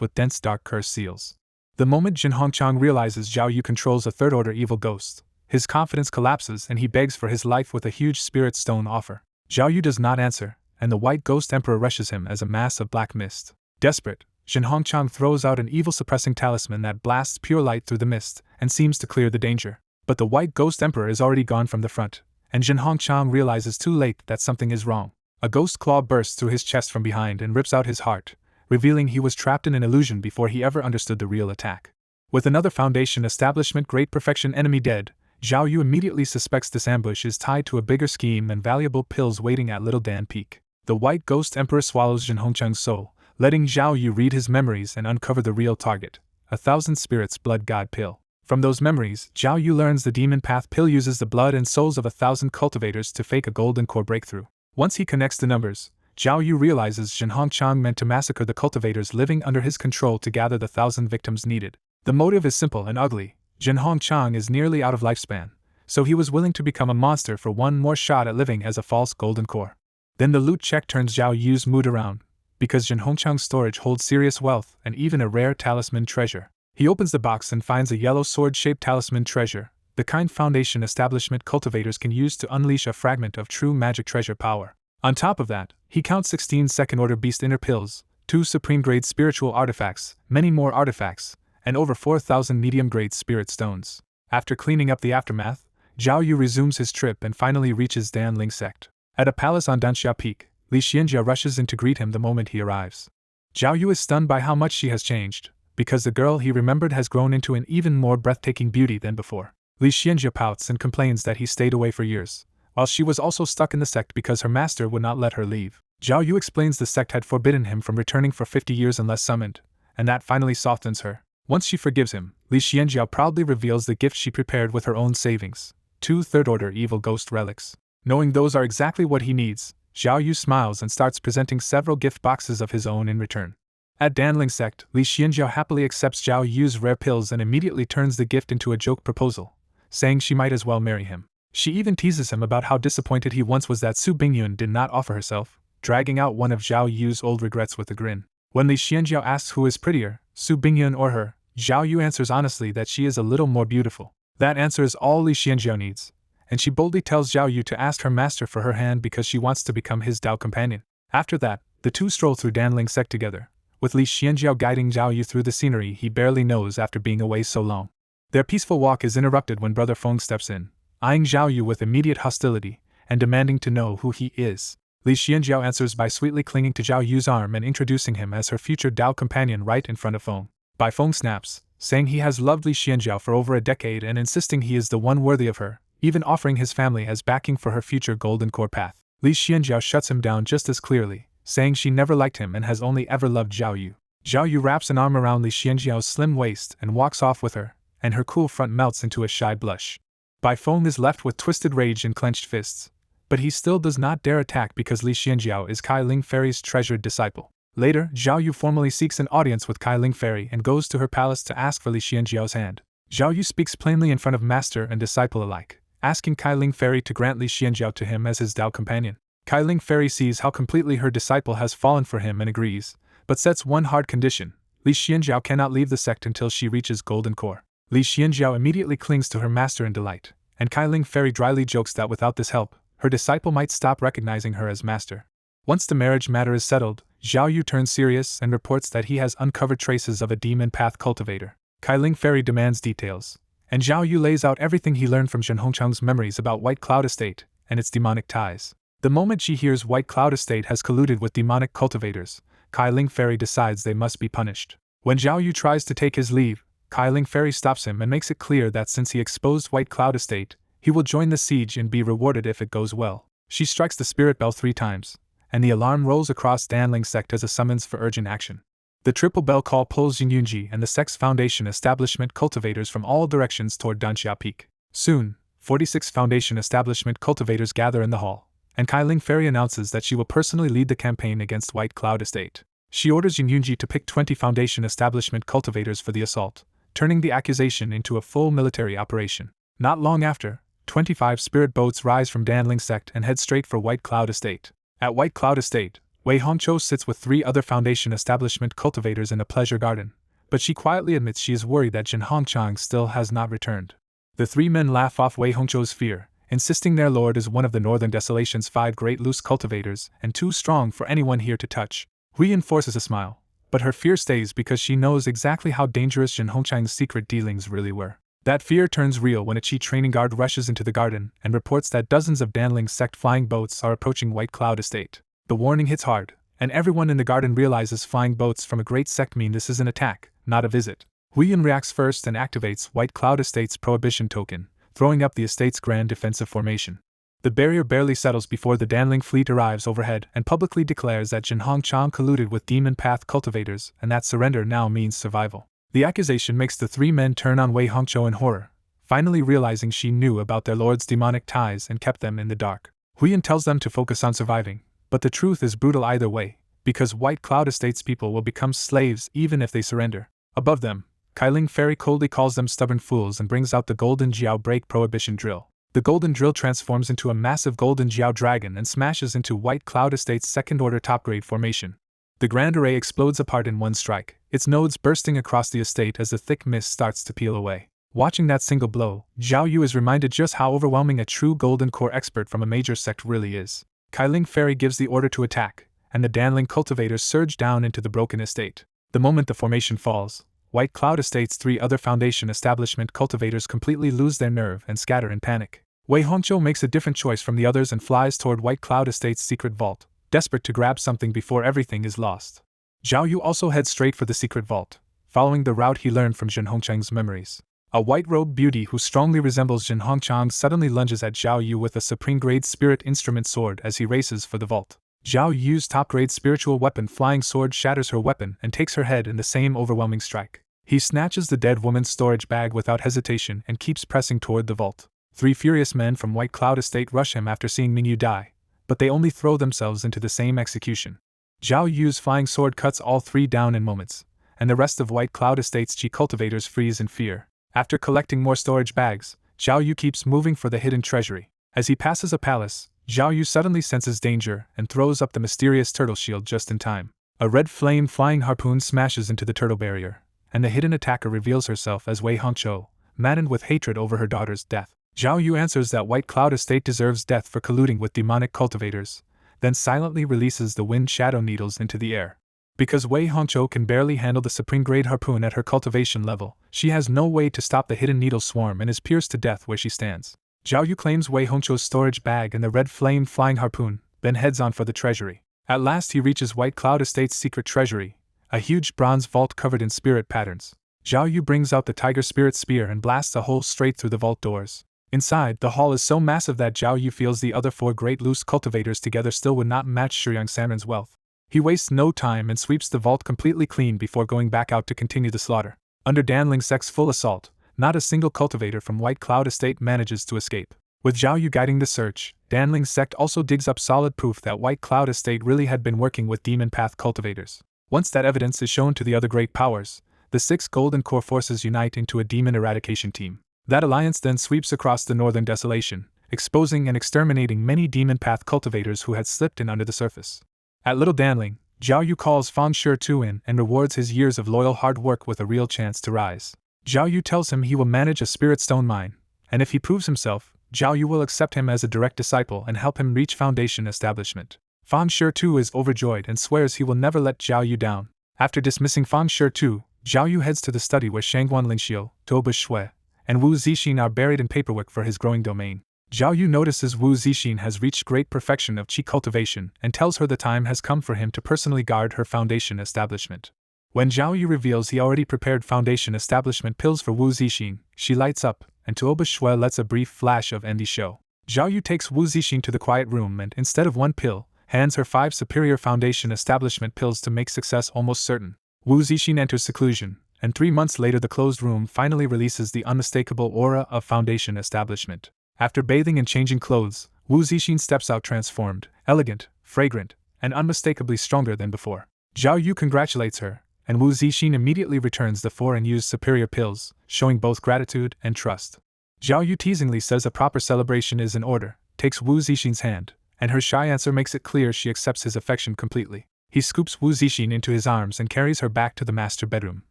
with dense dark curse seals. The moment Jin Hongchang realizes Zhao Yu controls a third-order evil ghost, his confidence collapses and he begs for his life with a huge spirit stone offer. Zhao Yu does not answer, and the white ghost emperor rushes him as a mass of black mist. Desperate, Jin Hongchang throws out an evil-suppressing talisman that blasts pure light through the mist and seems to clear the danger. But the white ghost emperor is already gone from the front, and Jin Hongchang realizes too late that something is wrong. A ghost claw bursts through his chest from behind and rips out his heart, revealing he was trapped in an illusion before he ever understood the real attack. With another Foundation establishment great perfection enemy dead, Zhao Yu immediately suspects this ambush is tied to a bigger scheme and valuable pills waiting at Little Dan Peak. The white ghost emperor swallows Jin Hongchang's soul, letting Zhao Yu read his memories and uncover the real target, a thousand spirits blood god pill. From those memories, Zhao Yu learns the demon path pill uses the blood and souls of 1,000 cultivators to fake a golden core breakthrough. Once he connects the numbers, Zhao Yu realizes Jin Hongchang meant to massacre the cultivators living under his control to gather the 1,000 victims needed. The motive is simple and ugly. Jin Hongchang is nearly out of lifespan, so he was willing to become a monster for one more shot at living as a false golden core. Then the loot check turns Zhao Yu's mood around, because Jin Hongchang's storage holds serious wealth and even a rare talisman treasure. He opens the box and finds a yellow sword-shaped talisman treasure, the kind Foundation establishment cultivators can use to unleash a fragment of true magic treasure power. On top of that, he counts 16 second-order beast inner pills, 2 supreme-grade spiritual artifacts, many more artifacts, and over 4,000 medium-grade spirit stones. After cleaning up the aftermath, Zhao Yu resumes his trip and finally reaches Danling sect. At a palace on Danxia Peak, Li Xianjia rushes in to greet him the moment he arrives. Zhao Yu is stunned by how much she has changed, because the girl he remembered has grown into an even more breathtaking beauty than before. Li Xianjia pouts and complains that he stayed away for years, while she was also stuck in the sect because her master would not let her leave. Zhao Yu explains the sect had forbidden him from returning for 50 years unless summoned, and that finally softens her. Once she forgives him, Li Xianjiao proudly reveals the gift she prepared with her own savings, 2 third-order evil ghost relics. Knowing those are exactly what he needs, Zhao Yu smiles and starts presenting several gift boxes of his own in return. At Danling sect, Li Xianjiao happily accepts Zhao Yu's rare pills and immediately turns the gift into a joke proposal, saying she might as well marry him. She even teases him about how disappointed he once was that Su Bingyun did not offer herself, dragging out one of Zhao Yu's old regrets with a grin. When Li Xianjiao asks who is prettier, Su Bingyun or her, Zhao Yu answers honestly that she is a little more beautiful. That answer is all Li Xianjiao needs, and she boldly tells Zhao Yu to ask her master for her hand because she wants to become his Dao companion. After that, the two stroll through Danling sect together, with Li Xianjiao guiding Zhao Yu through the scenery he barely knows after being away so long. Their peaceful walk is interrupted when Brother Feng steps in, eyeing Zhao Yu with immediate hostility and demanding to know who he is. Li Xianjiao answers by sweetly clinging to Zhao Yu's arm and introducing him as her future Dao companion right in front of Feng. Bai Feng snaps, saying he has loved Li Xianjiao for over a decade and insisting he is the one worthy of her, even offering his family as backing for her future golden core path. Li Xianjiao shuts him down just as clearly, saying she never liked him and has only ever loved Zhao Yu. Zhao Yu wraps an arm around Li Xianjiao's slim waist and walks off with her, and her cool front melts into a shy blush. Bai Feng is left with twisted rage and clenched fists, but he still does not dare attack because Li Xianjiao is Kai Ling Fairy's treasured disciple. Later, Zhao Yu formally seeks an audience with Kai Ling Fairy and goes to her palace to ask for Li Xianjiao's hand. Zhao Yu speaks plainly in front of master and disciple alike, asking Kai Ling Fairy to grant Li Xianjiao to him as his Dao companion. Kai Ling Fairy sees how completely her disciple has fallen for him and agrees, but sets one hard condition: Li Xianjiao cannot leave the sect until she reaches Golden Core. Li Xianjiao immediately clings to her master in delight, and Kai Ling Fairy dryly jokes that without this help, her disciple might stop recognizing her as master. Once the marriage matter is settled, Zhao Yu turns serious and reports that he has uncovered traces of a demon path cultivator. Kai Ling Fairy demands details, and Zhao Yu lays out everything he learned from Jin Hongchang's memories about White Cloud Estate and its demonic ties. The moment she hears White Cloud Estate has colluded with demonic cultivators, Kai Ling Fairy decides they must be punished. When Zhao Yu tries to take his leave, Kai Ling Fairy stops him and makes it clear that since he exposed White Cloud Estate, he will join the siege and be rewarded if it goes well. She strikes the spirit bell 3 times, and the alarm rolls across Danling's sect as a summons for urgent action. The triple bell call pulls Yunji and the sect's Foundation Establishment cultivators from all directions toward Danxia Peak. Soon, 46 Foundation Establishment cultivators gather in the hall, and Kailing Fairy announces that she will personally lead the campaign against White Cloud Estate. She orders Yunji to pick 20 Foundation Establishment cultivators for the assault, turning the accusation into a full military operation. Not long after, 25 spirit boats rise from Danling sect and head straight for White Cloud Estate. At White Cloud Estate, Wei Hongqiu sits with 3 other Foundation Establishment cultivators in a pleasure garden, but she quietly admits she is worried that Jin Hongchang still has not returned. The 3 men laugh off Wei Hongqiu's fear, insisting their lord is one of the Northern Desolation's 5 great loose cultivators and too strong for anyone here to touch. Hui enforces a smile, but her fear stays because she knows exactly how dangerous Jin Hongchang's secret dealings really were. That fear turns real when a Qi training guard rushes into the garden and reports that dozens of Danling sect flying boats are approaching White Cloud Estate. The warning hits hard, and everyone in the garden realizes flying boats from a great sect mean this is an attack, not a visit. Huiyan reacts first and activates White Cloud Estate's prohibition token, throwing up the estate's grand defensive formation. The barrier barely settles before the Danling fleet arrives overhead and publicly declares that Jin Hongchang colluded with Demon Path cultivators and that surrender now means survival. The accusation makes the 3 men turn on Wei Hongqiu in horror, finally realizing she knew about their lord's demonic ties and kept them in the dark. Huiyan tells them to focus on surviving, but the truth is brutal either way, because White Cloud Estate's people will become slaves even if they surrender. Above them, Kailing Fairy coldly calls them stubborn fools and brings out the Golden Jiao Break Prohibition Drill. The Golden Drill transforms into a massive Golden Jiao Dragon and smashes into White Cloud Estate's second-order top-grade formation. The Grand Array explodes apart in one strike, its nodes bursting across the estate as the thick mist starts to peel away. Watching that single blow, Zhao Yu is reminded just how overwhelming a true Golden Core expert from a major sect really is. Kailing Fairy gives the order to attack, and the Danling cultivators surge down into the broken estate. The moment the formation falls, White Cloud Estate's 3 other Foundation Establishment cultivators completely lose their nerve and scatter in panic. Wei Hongqiu makes a different choice from the others and flies toward White Cloud Estate's secret vault, desperate to grab something before everything is lost. Zhao Yu also heads straight for the secret vault, following the route he learned from Jin Hongchang's memories. A white-robed beauty who strongly resembles Jin Hongchang suddenly lunges at Zhao Yu with a supreme-grade spirit instrument sword as he races for the vault. Zhao Yu's top-grade spiritual weapon Flying Sword shatters her weapon and takes her head in the same overwhelming strike. He snatches the dead woman's storage bag without hesitation and keeps pressing toward the vault. 3 furious men from White Cloud Estate rush him after seeing Mingyu die, but they only throw themselves into the same execution. Zhao Yu's flying sword cuts all 3 down in moments, and the rest of White Cloud Estate's Qi cultivators freeze in fear. After collecting more storage bags, Zhao Yu keeps moving for the hidden treasury. As he passes a palace, Zhao Yu suddenly senses danger and throws up the mysterious turtle shield just in time. A red flame flying harpoon smashes into the turtle barrier, and the hidden attacker reveals herself as Wei Hongqiu, maddened with hatred over her daughter's death. Zhao Yu answers that White Cloud Estate deserves death for colluding with demonic cultivators, then silently releases the wind shadow needles into the air. Because Wei Hongqiu can barely handle the supreme-grade harpoon at her cultivation level, she has no way to stop the hidden needle swarm and is pierced to death where she stands. Zhao Yu claims Wei Hongqiu's storage bag and the red flame flying harpoon, then heads on for the treasury. At last he reaches White Cloud Estate's secret treasury, a huge bronze vault covered in spirit patterns. Zhao Yu brings out the tiger spirit spear and blasts a hole straight through the vault doors. Inside, the hall is so massive that Zhao Yu feels the other 4 great loose cultivators together still would not match Shuyang Sanren's wealth. He wastes no time and sweeps the vault completely clean before going back out to continue the slaughter. Under Danling sect's full assault, not a single cultivator from White Cloud Estate manages to escape. With Zhao Yu guiding the search, Danling sect also digs up solid proof that White Cloud Estate really had been working with Demon Path cultivators. Once that evidence is shown to the other great powers, the 6 Golden Core forces unite into a demon eradication team. That alliance then sweeps across the Northern Desolation, exposing and exterminating many Demon Path cultivators who had slipped in under the surface. At Little Danling, Zhao Yu calls Fan Shi in and rewards his years of loyal hard work with a real chance to rise. Zhao Yu tells him he will manage a spirit stone mine, and if he proves himself, Zhao Yu will accept him as a direct disciple and help him reach Foundation establishment. Fan Shi is overjoyed and swears he will never let Zhao Yu down. After dismissing Fan Shi, Zhao Yu heads to the study where Shangguan Linxiu, Toba Shui, and Wu Zixin are buried in paperwork for his growing domain. Zhao Yu notices Wu Zixin has reached great perfection of Qi cultivation and tells her the time has come for him to personally guard her Foundation establishment. When Zhao Yu reveals he already prepared Foundation establishment pills for Wu Zixin, she lights up, and Tuoba Shui lets a brief flash of envy show. Zhao Yu takes Wu Zixin to the quiet room and, instead of one pill, hands her 5 superior foundation establishment pills to make success almost certain. Wu Zixin enters seclusion, and 3 months later the closed room finally releases the unmistakable aura of foundation establishment. After bathing and changing clothes, Wu Zixin steps out transformed, elegant, fragrant, and unmistakably stronger than before. Zhao Yu congratulates her, and Wu Zixin immediately returns the 4 unused superior pills, showing both gratitude and trust. Zhao Yu teasingly says a proper celebration is in order, takes Wu Zixin's hand, and her shy answer makes it clear she accepts his affection completely. He scoops Wu Zixin into his arms and carries her back to the master bedroom,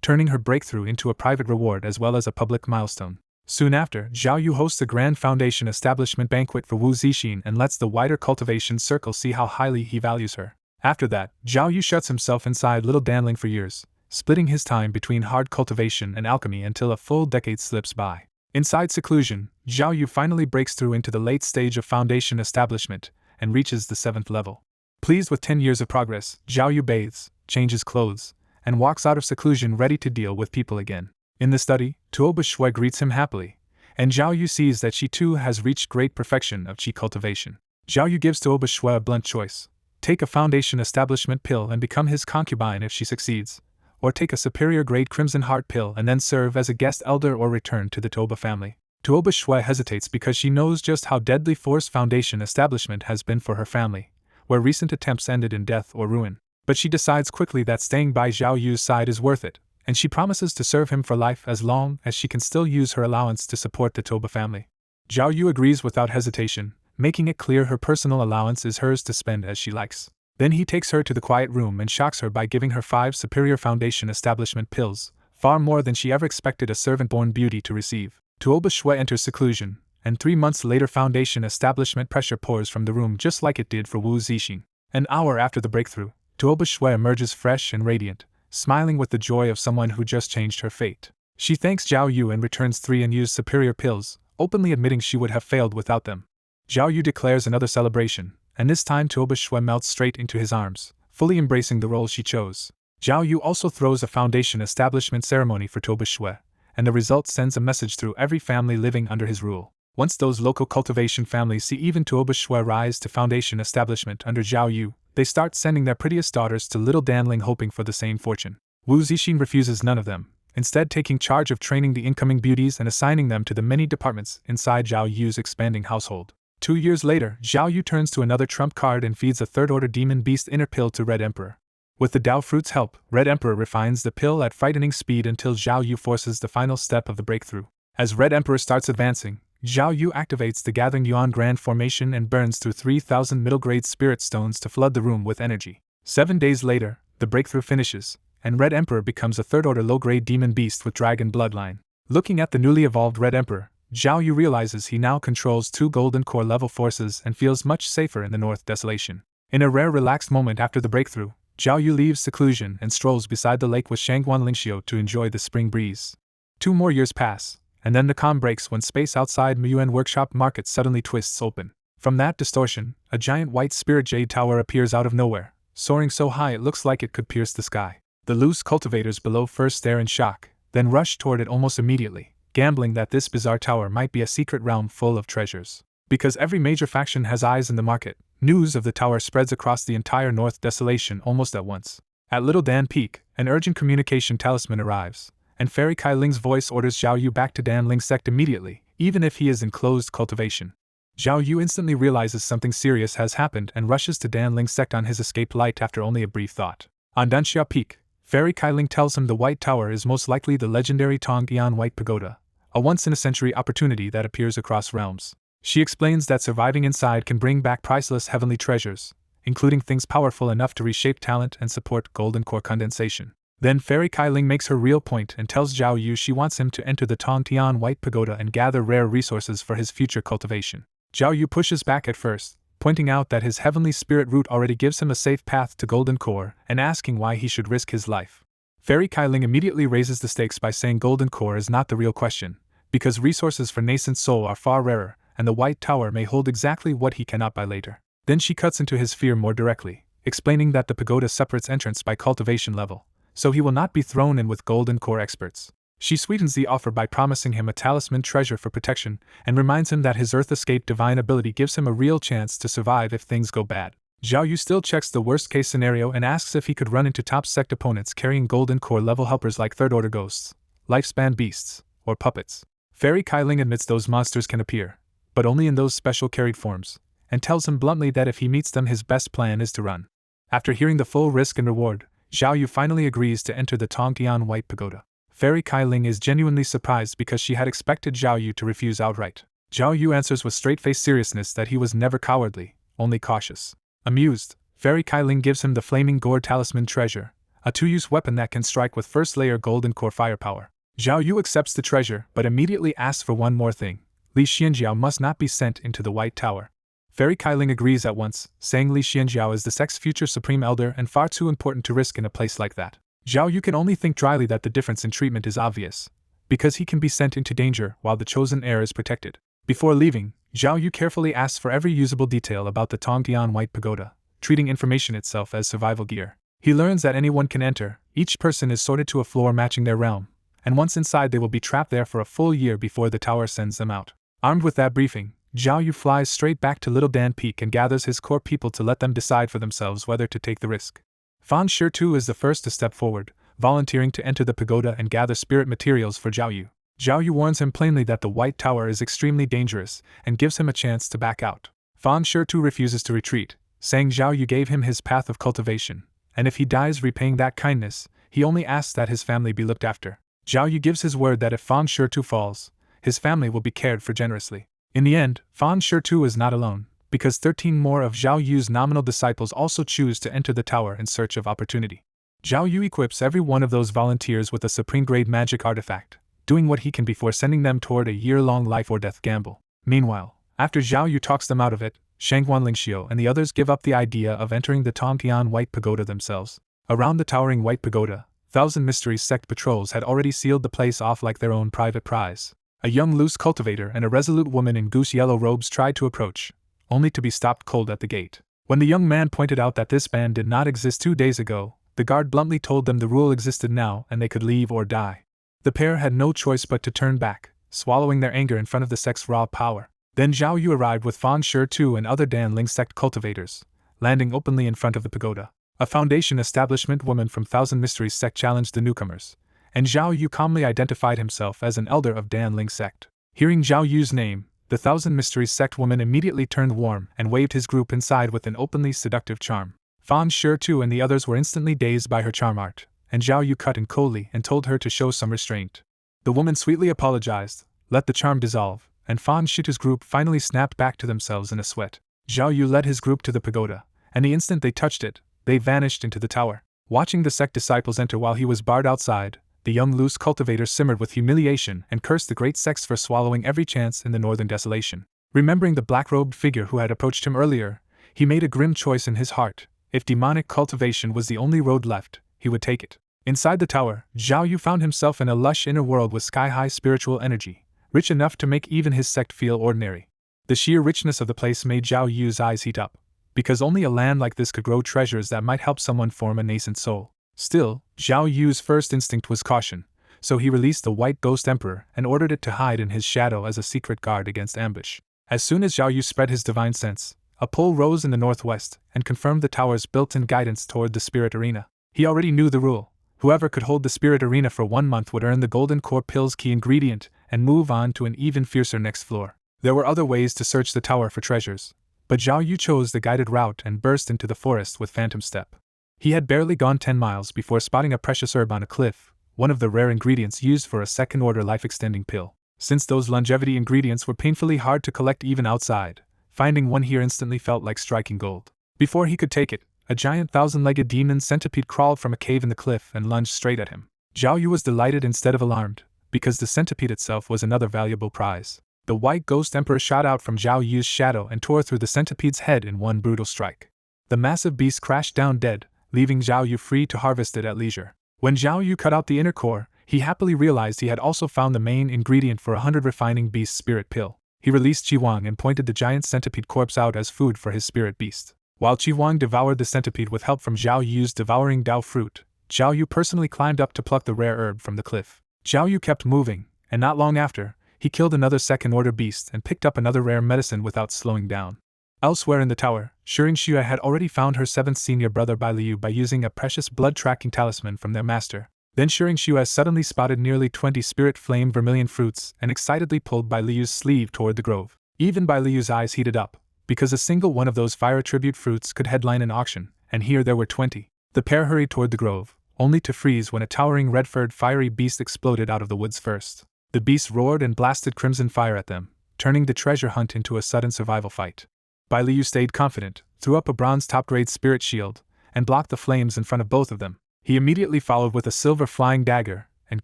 turning her breakthrough into a private reward as well as a public milestone. Soon after, Zhao Yu hosts a grand foundation establishment banquet for Wu Zixin and lets the wider cultivation circle see how highly he values her. After that, Zhao Yu shuts himself inside Little Danling for years, splitting his time between hard cultivation and alchemy until a full decade slips by. Inside seclusion, Zhao Yu finally breaks through into the late stage of foundation establishment and reaches the 7th level. Pleased with 10 years of progress, Zhao Yu bathes, changes clothes, and walks out of seclusion ready to deal with people again. In the study, Tuoba Shui greets him happily, and Zhao Yu sees that she too has reached great perfection of qi cultivation. Zhao Yu gives Tuoba Shui a blunt choice: take a foundation establishment pill and become his concubine if she succeeds, or take a superior grade Crimson Heart pill and then serve as a guest elder or return to the Tuoba family. Tuoba Shui hesitates because she knows just how deadly force foundation establishment has been for her family, where recent attempts ended in death or ruin. But she decides quickly that staying by Zhao Yu's side is worth it, and she promises to serve him for life as long as she can still use her allowance to support the Tuoba family. Zhao Yu agrees without hesitation, making it clear her personal allowance is hers to spend as she likes. Then he takes her to the quiet room and shocks her by giving her 5 superior foundation establishment pills, far more than she ever expected a servant-born beauty to receive. Tuoba Shui enters seclusion, and 3 months later foundation establishment pressure pours from the room just like it did for Wu Zixin. An hour after the breakthrough, Tuoba Shui emerges fresh and radiant, smiling with the joy of someone who just changed her fate. She thanks Zhao Yu and returns 3 unused superior pills, openly admitting she would have failed without them. Zhao Yu declares another celebration, and this time Tuoba Shui melts straight into his arms, fully embracing the role she chose. Zhao Yu also throws a foundation establishment ceremony for Tuoba Shui, and the result sends a message through every family living under his rule. Once those local cultivation families see even Tuoba Shui rise to foundation establishment under Zhao Yu, they start sending their prettiest daughters to Little Danling hoping for the same fortune. Wu Zixin refuses none of them, instead taking charge of training the incoming beauties and assigning them to the many departments inside Zhao Yu's expanding household. 2 years later, Zhao Yu turns to another trump card and feeds a 3rd-order demon beast inner pill to Red Emperor. With the Dao Fruit's help, Red Emperor refines the pill at frightening speed until Zhao Yu forces the final step of the breakthrough. As Red Emperor starts advancing, Zhao Yu activates the Gathering Yuan Grand Formation and burns through 3,000 middle-grade spirit stones to flood the room with energy. 7 days later, the breakthrough finishes, and Red Emperor becomes a 3rd-order low-grade demon beast with dragon bloodline. Looking at the newly evolved Red Emperor, Zhao Yu realizes he now controls 2 golden core level forces and feels much safer in the North Desolation. In a rare relaxed moment after the breakthrough, Zhao Yu leaves seclusion and strolls beside the lake with Shangguan Lingxiu to enjoy the spring breeze. 2 more years pass, and then the calm breaks when space outside Muyuan Workshop Market suddenly twists open. From that distortion, a giant white spirit jade tower appears out of nowhere, soaring so high it looks like it could pierce the sky. The loose cultivators below first stare in shock, then rush toward it almost immediately, gambling that this bizarre tower might be a secret realm full of treasures. Because every major faction has eyes in the market, news of the tower spreads across the entire North Desolation almost at once. At Little Dan Peak, an urgent communication talisman arrives, and Fairy Kai Ling's voice orders Zhao Yu back to Dan Ling's sect immediately, even if he is in closed cultivation. Zhao Yu instantly realizes something serious has happened and rushes to Dan Ling's sect on his escape light after only a brief thought. On Danxia Peak, Fairy Kai Ling tells him the White Tower is most likely the legendary Tong Eon White Pagoda, a once-in-a-century opportunity that appears across realms. She explains that surviving inside can bring back priceless heavenly treasures, including things powerful enough to reshape talent and support golden core condensation. Then Fairy Kai Ling makes her real point and tells Zhao Yu she wants him to enter the Tong Tian White Pagoda and gather rare resources for his future cultivation. Zhao Yu pushes back at first, pointing out that his heavenly spirit route already gives him a safe path to golden core and asking why he should risk his life. Fairy Kai Ling immediately raises the stakes by saying golden core is not the real question, because resources for nascent soul are far rarer, and the White Tower may hold exactly what he cannot buy later. Then she cuts into his fear more directly, explaining that the pagoda separates entrance by cultivation level, so he will not be thrown in with golden core experts. She sweetens the offer by promising him a talisman treasure for protection, and reminds him that his Earth Escape divine ability gives him a real chance to survive if things go bad. Zhao Yu still checks the worst-case scenario and asks if he could run into top sect opponents carrying golden core level helpers like third-order ghosts, lifespan beasts, or puppets. Fairy Kailing admits those monsters can appear, but only in those special carried forms, and tells him bluntly that if he meets them his best plan is to run. After hearing the full risk and reward, Zhao Yu finally agrees to enter the Tongtian White Pagoda. Fairy Kailing is genuinely surprised because she had expected Zhao Yu to refuse outright. Zhao Yu answers with straight-faced seriousness that he was never cowardly, only cautious. Amused, Fairy Kailing gives him the Flaming Gourd Talisman treasure, a two-use weapon that can strike with first-layer golden core firepower. Zhao Yu accepts the treasure but immediately asks for one more thing. Li Xianjiao must not be sent into the White Tower. Fairy Kailing agrees at once, saying Li Xianjiao is the sect's future supreme elder and far too important to risk in a place like that. Zhao Yu can only think dryly that the difference in treatment is obvious, because he can be sent into danger while the chosen heir is protected. Before leaving, Zhao Yu carefully asks for every usable detail about the Tongtian White Pagoda, treating information itself as survival gear. He learns that anyone can enter, each person is sorted to a floor matching their realm, and once inside they will be trapped there for a full year before the tower sends them out. Armed with that briefing, Zhao Yu flies straight back to Little Dan Peak and gathers his core people to let them decide for themselves whether to take the risk. Fan Shirtu is the first to step forward, volunteering to enter the pagoda and gather spirit materials for Zhao Yu. Zhao Yu warns him plainly that the White Tower is extremely dangerous and gives him a chance to back out. Fan Shirtu refuses to retreat, saying Zhao Yu gave him his path of cultivation, and if he dies repaying that kindness, he only asks that his family be looked after. Zhao Yu gives his word that if Fan Shirtu falls, his family will be cared for generously. In the end, Fan Shirtu is not alone, because 13 more of Zhao Yu's nominal disciples also choose to enter the tower in search of opportunity. Zhao Yu equips every one of those volunteers with a supreme-grade magic artifact, doing what he can before sending them toward a year-long life-or-death gamble. Meanwhile, after Zhao Yu talks them out of it, Shangguan Lingxiu and the others give up the idea of entering the Tongtian White Pagoda themselves. Around the towering White Pagoda, Thousand Mysteries sect patrols had already sealed the place off like their own private prize. A young loose cultivator and a resolute woman in goose yellow robes tried to approach, only to be stopped cold at the gate. When the young man pointed out that this band did not exist 2 days ago, the guard bluntly told them the rule existed now and they could leave or die. The pair had no choice but to turn back, swallowing their anger in front of the sect's raw power. Then Zhao Yu arrived with Fan Shirtu and other Dan Ling sect cultivators, landing openly in front of the pagoda. A Foundation establishment woman from Thousand Mysteries sect challenged the newcomers, and Zhao Yu calmly identified himself as an elder of Dan Ling sect. Hearing Zhao Yu's name, the Thousand Mysteries sect woman immediately turned warm and waved his group inside with an openly seductive charm. Fan Shirtu and the others were instantly dazed by her charm art, and Zhao Yu cut in coldly and told her to show some restraint. The woman sweetly apologized, let the charm dissolve, and Fan Shirtu's group finally snapped back to themselves in a sweat. Zhao Yu led his group to the pagoda, and the instant they touched it, they vanished into the tower. Watching the sect disciples enter while he was barred outside, the young loose cultivator simmered with humiliation and cursed the great sects for swallowing every chance in the northern desolation. Remembering the black-robed figure who had approached him earlier, he made a grim choice in his heart. If demonic cultivation was the only road left, he would take it. Inside the tower, Zhao Yu found himself in a lush inner world with sky-high spiritual energy, rich enough to make even his sect feel ordinary. The sheer richness of the place made Zhao Yu's eyes heat up, because only a land like this could grow treasures that might help someone form a nascent soul. Still, Zhao Yu's first instinct was caution, so he released the White Ghost Emperor and ordered it to hide in his shadow as a secret guard against ambush. As soon as Zhao Yu spread his divine sense, a pole rose in the northwest and confirmed the tower's built-in guidance toward the spirit arena. He already knew the rule. Whoever could hold the spirit arena for 1 month would earn the golden core pill's key ingredient and move on to an even fiercer next floor. There were other ways to search the tower for treasures, but Zhao Yu chose the guided route and burst into the forest with phantom step. He had barely gone 10 miles before spotting a precious herb on a cliff, one of the rare ingredients used for a second-order life-extending pill. Since those longevity ingredients were painfully hard to collect even outside, finding one here instantly felt like striking gold. Before he could take it, a giant thousand-legged demon centipede crawled from a cave in the cliff and lunged straight at him. Zhao Yu was delighted instead of alarmed, because the centipede itself was another valuable prize. The White Ghost Emperor shot out from Zhao Yu's shadow and tore through the centipede's head in one brutal strike. The massive beast crashed down dead, leaving Zhao Yu free to harvest it at leisure. When Zhao Yu cut out the inner core, he happily realized he had also found the main ingredient for 100 refining beast spirit pill. He released Qi Wang and pointed the giant centipede corpse out as food for his spirit beast. While Qi Wang devoured the centipede with help from Zhao Yu's devouring Dao fruit, Zhao Yu personally climbed up to pluck the rare herb from the cliff. Zhao Yu kept moving, and not long after, he killed another second-order beast and picked up another rare medicine without slowing down. Elsewhere in the tower, Shuringxue had already found her 7th senior brother Bai Liu by using a precious blood-tracking talisman from their master. Then Shuringxue suddenly spotted nearly 20 spirit flame vermilion fruits and excitedly pulled Bai Liu's sleeve toward the grove. Even Bai Liu's eyes heated up, because a single one of those fire tribute fruits could headline an auction, and here there were 20. The pair hurried toward the grove, only to freeze when a towering red-furred fiery beast exploded out of the woods first. The beast roared and blasted crimson fire at them, turning the treasure hunt into a sudden survival fight. Bai Liu stayed confident, threw up a bronze top-grade spirit shield, and blocked the flames in front of both of them. He immediately followed with a silver flying dagger, and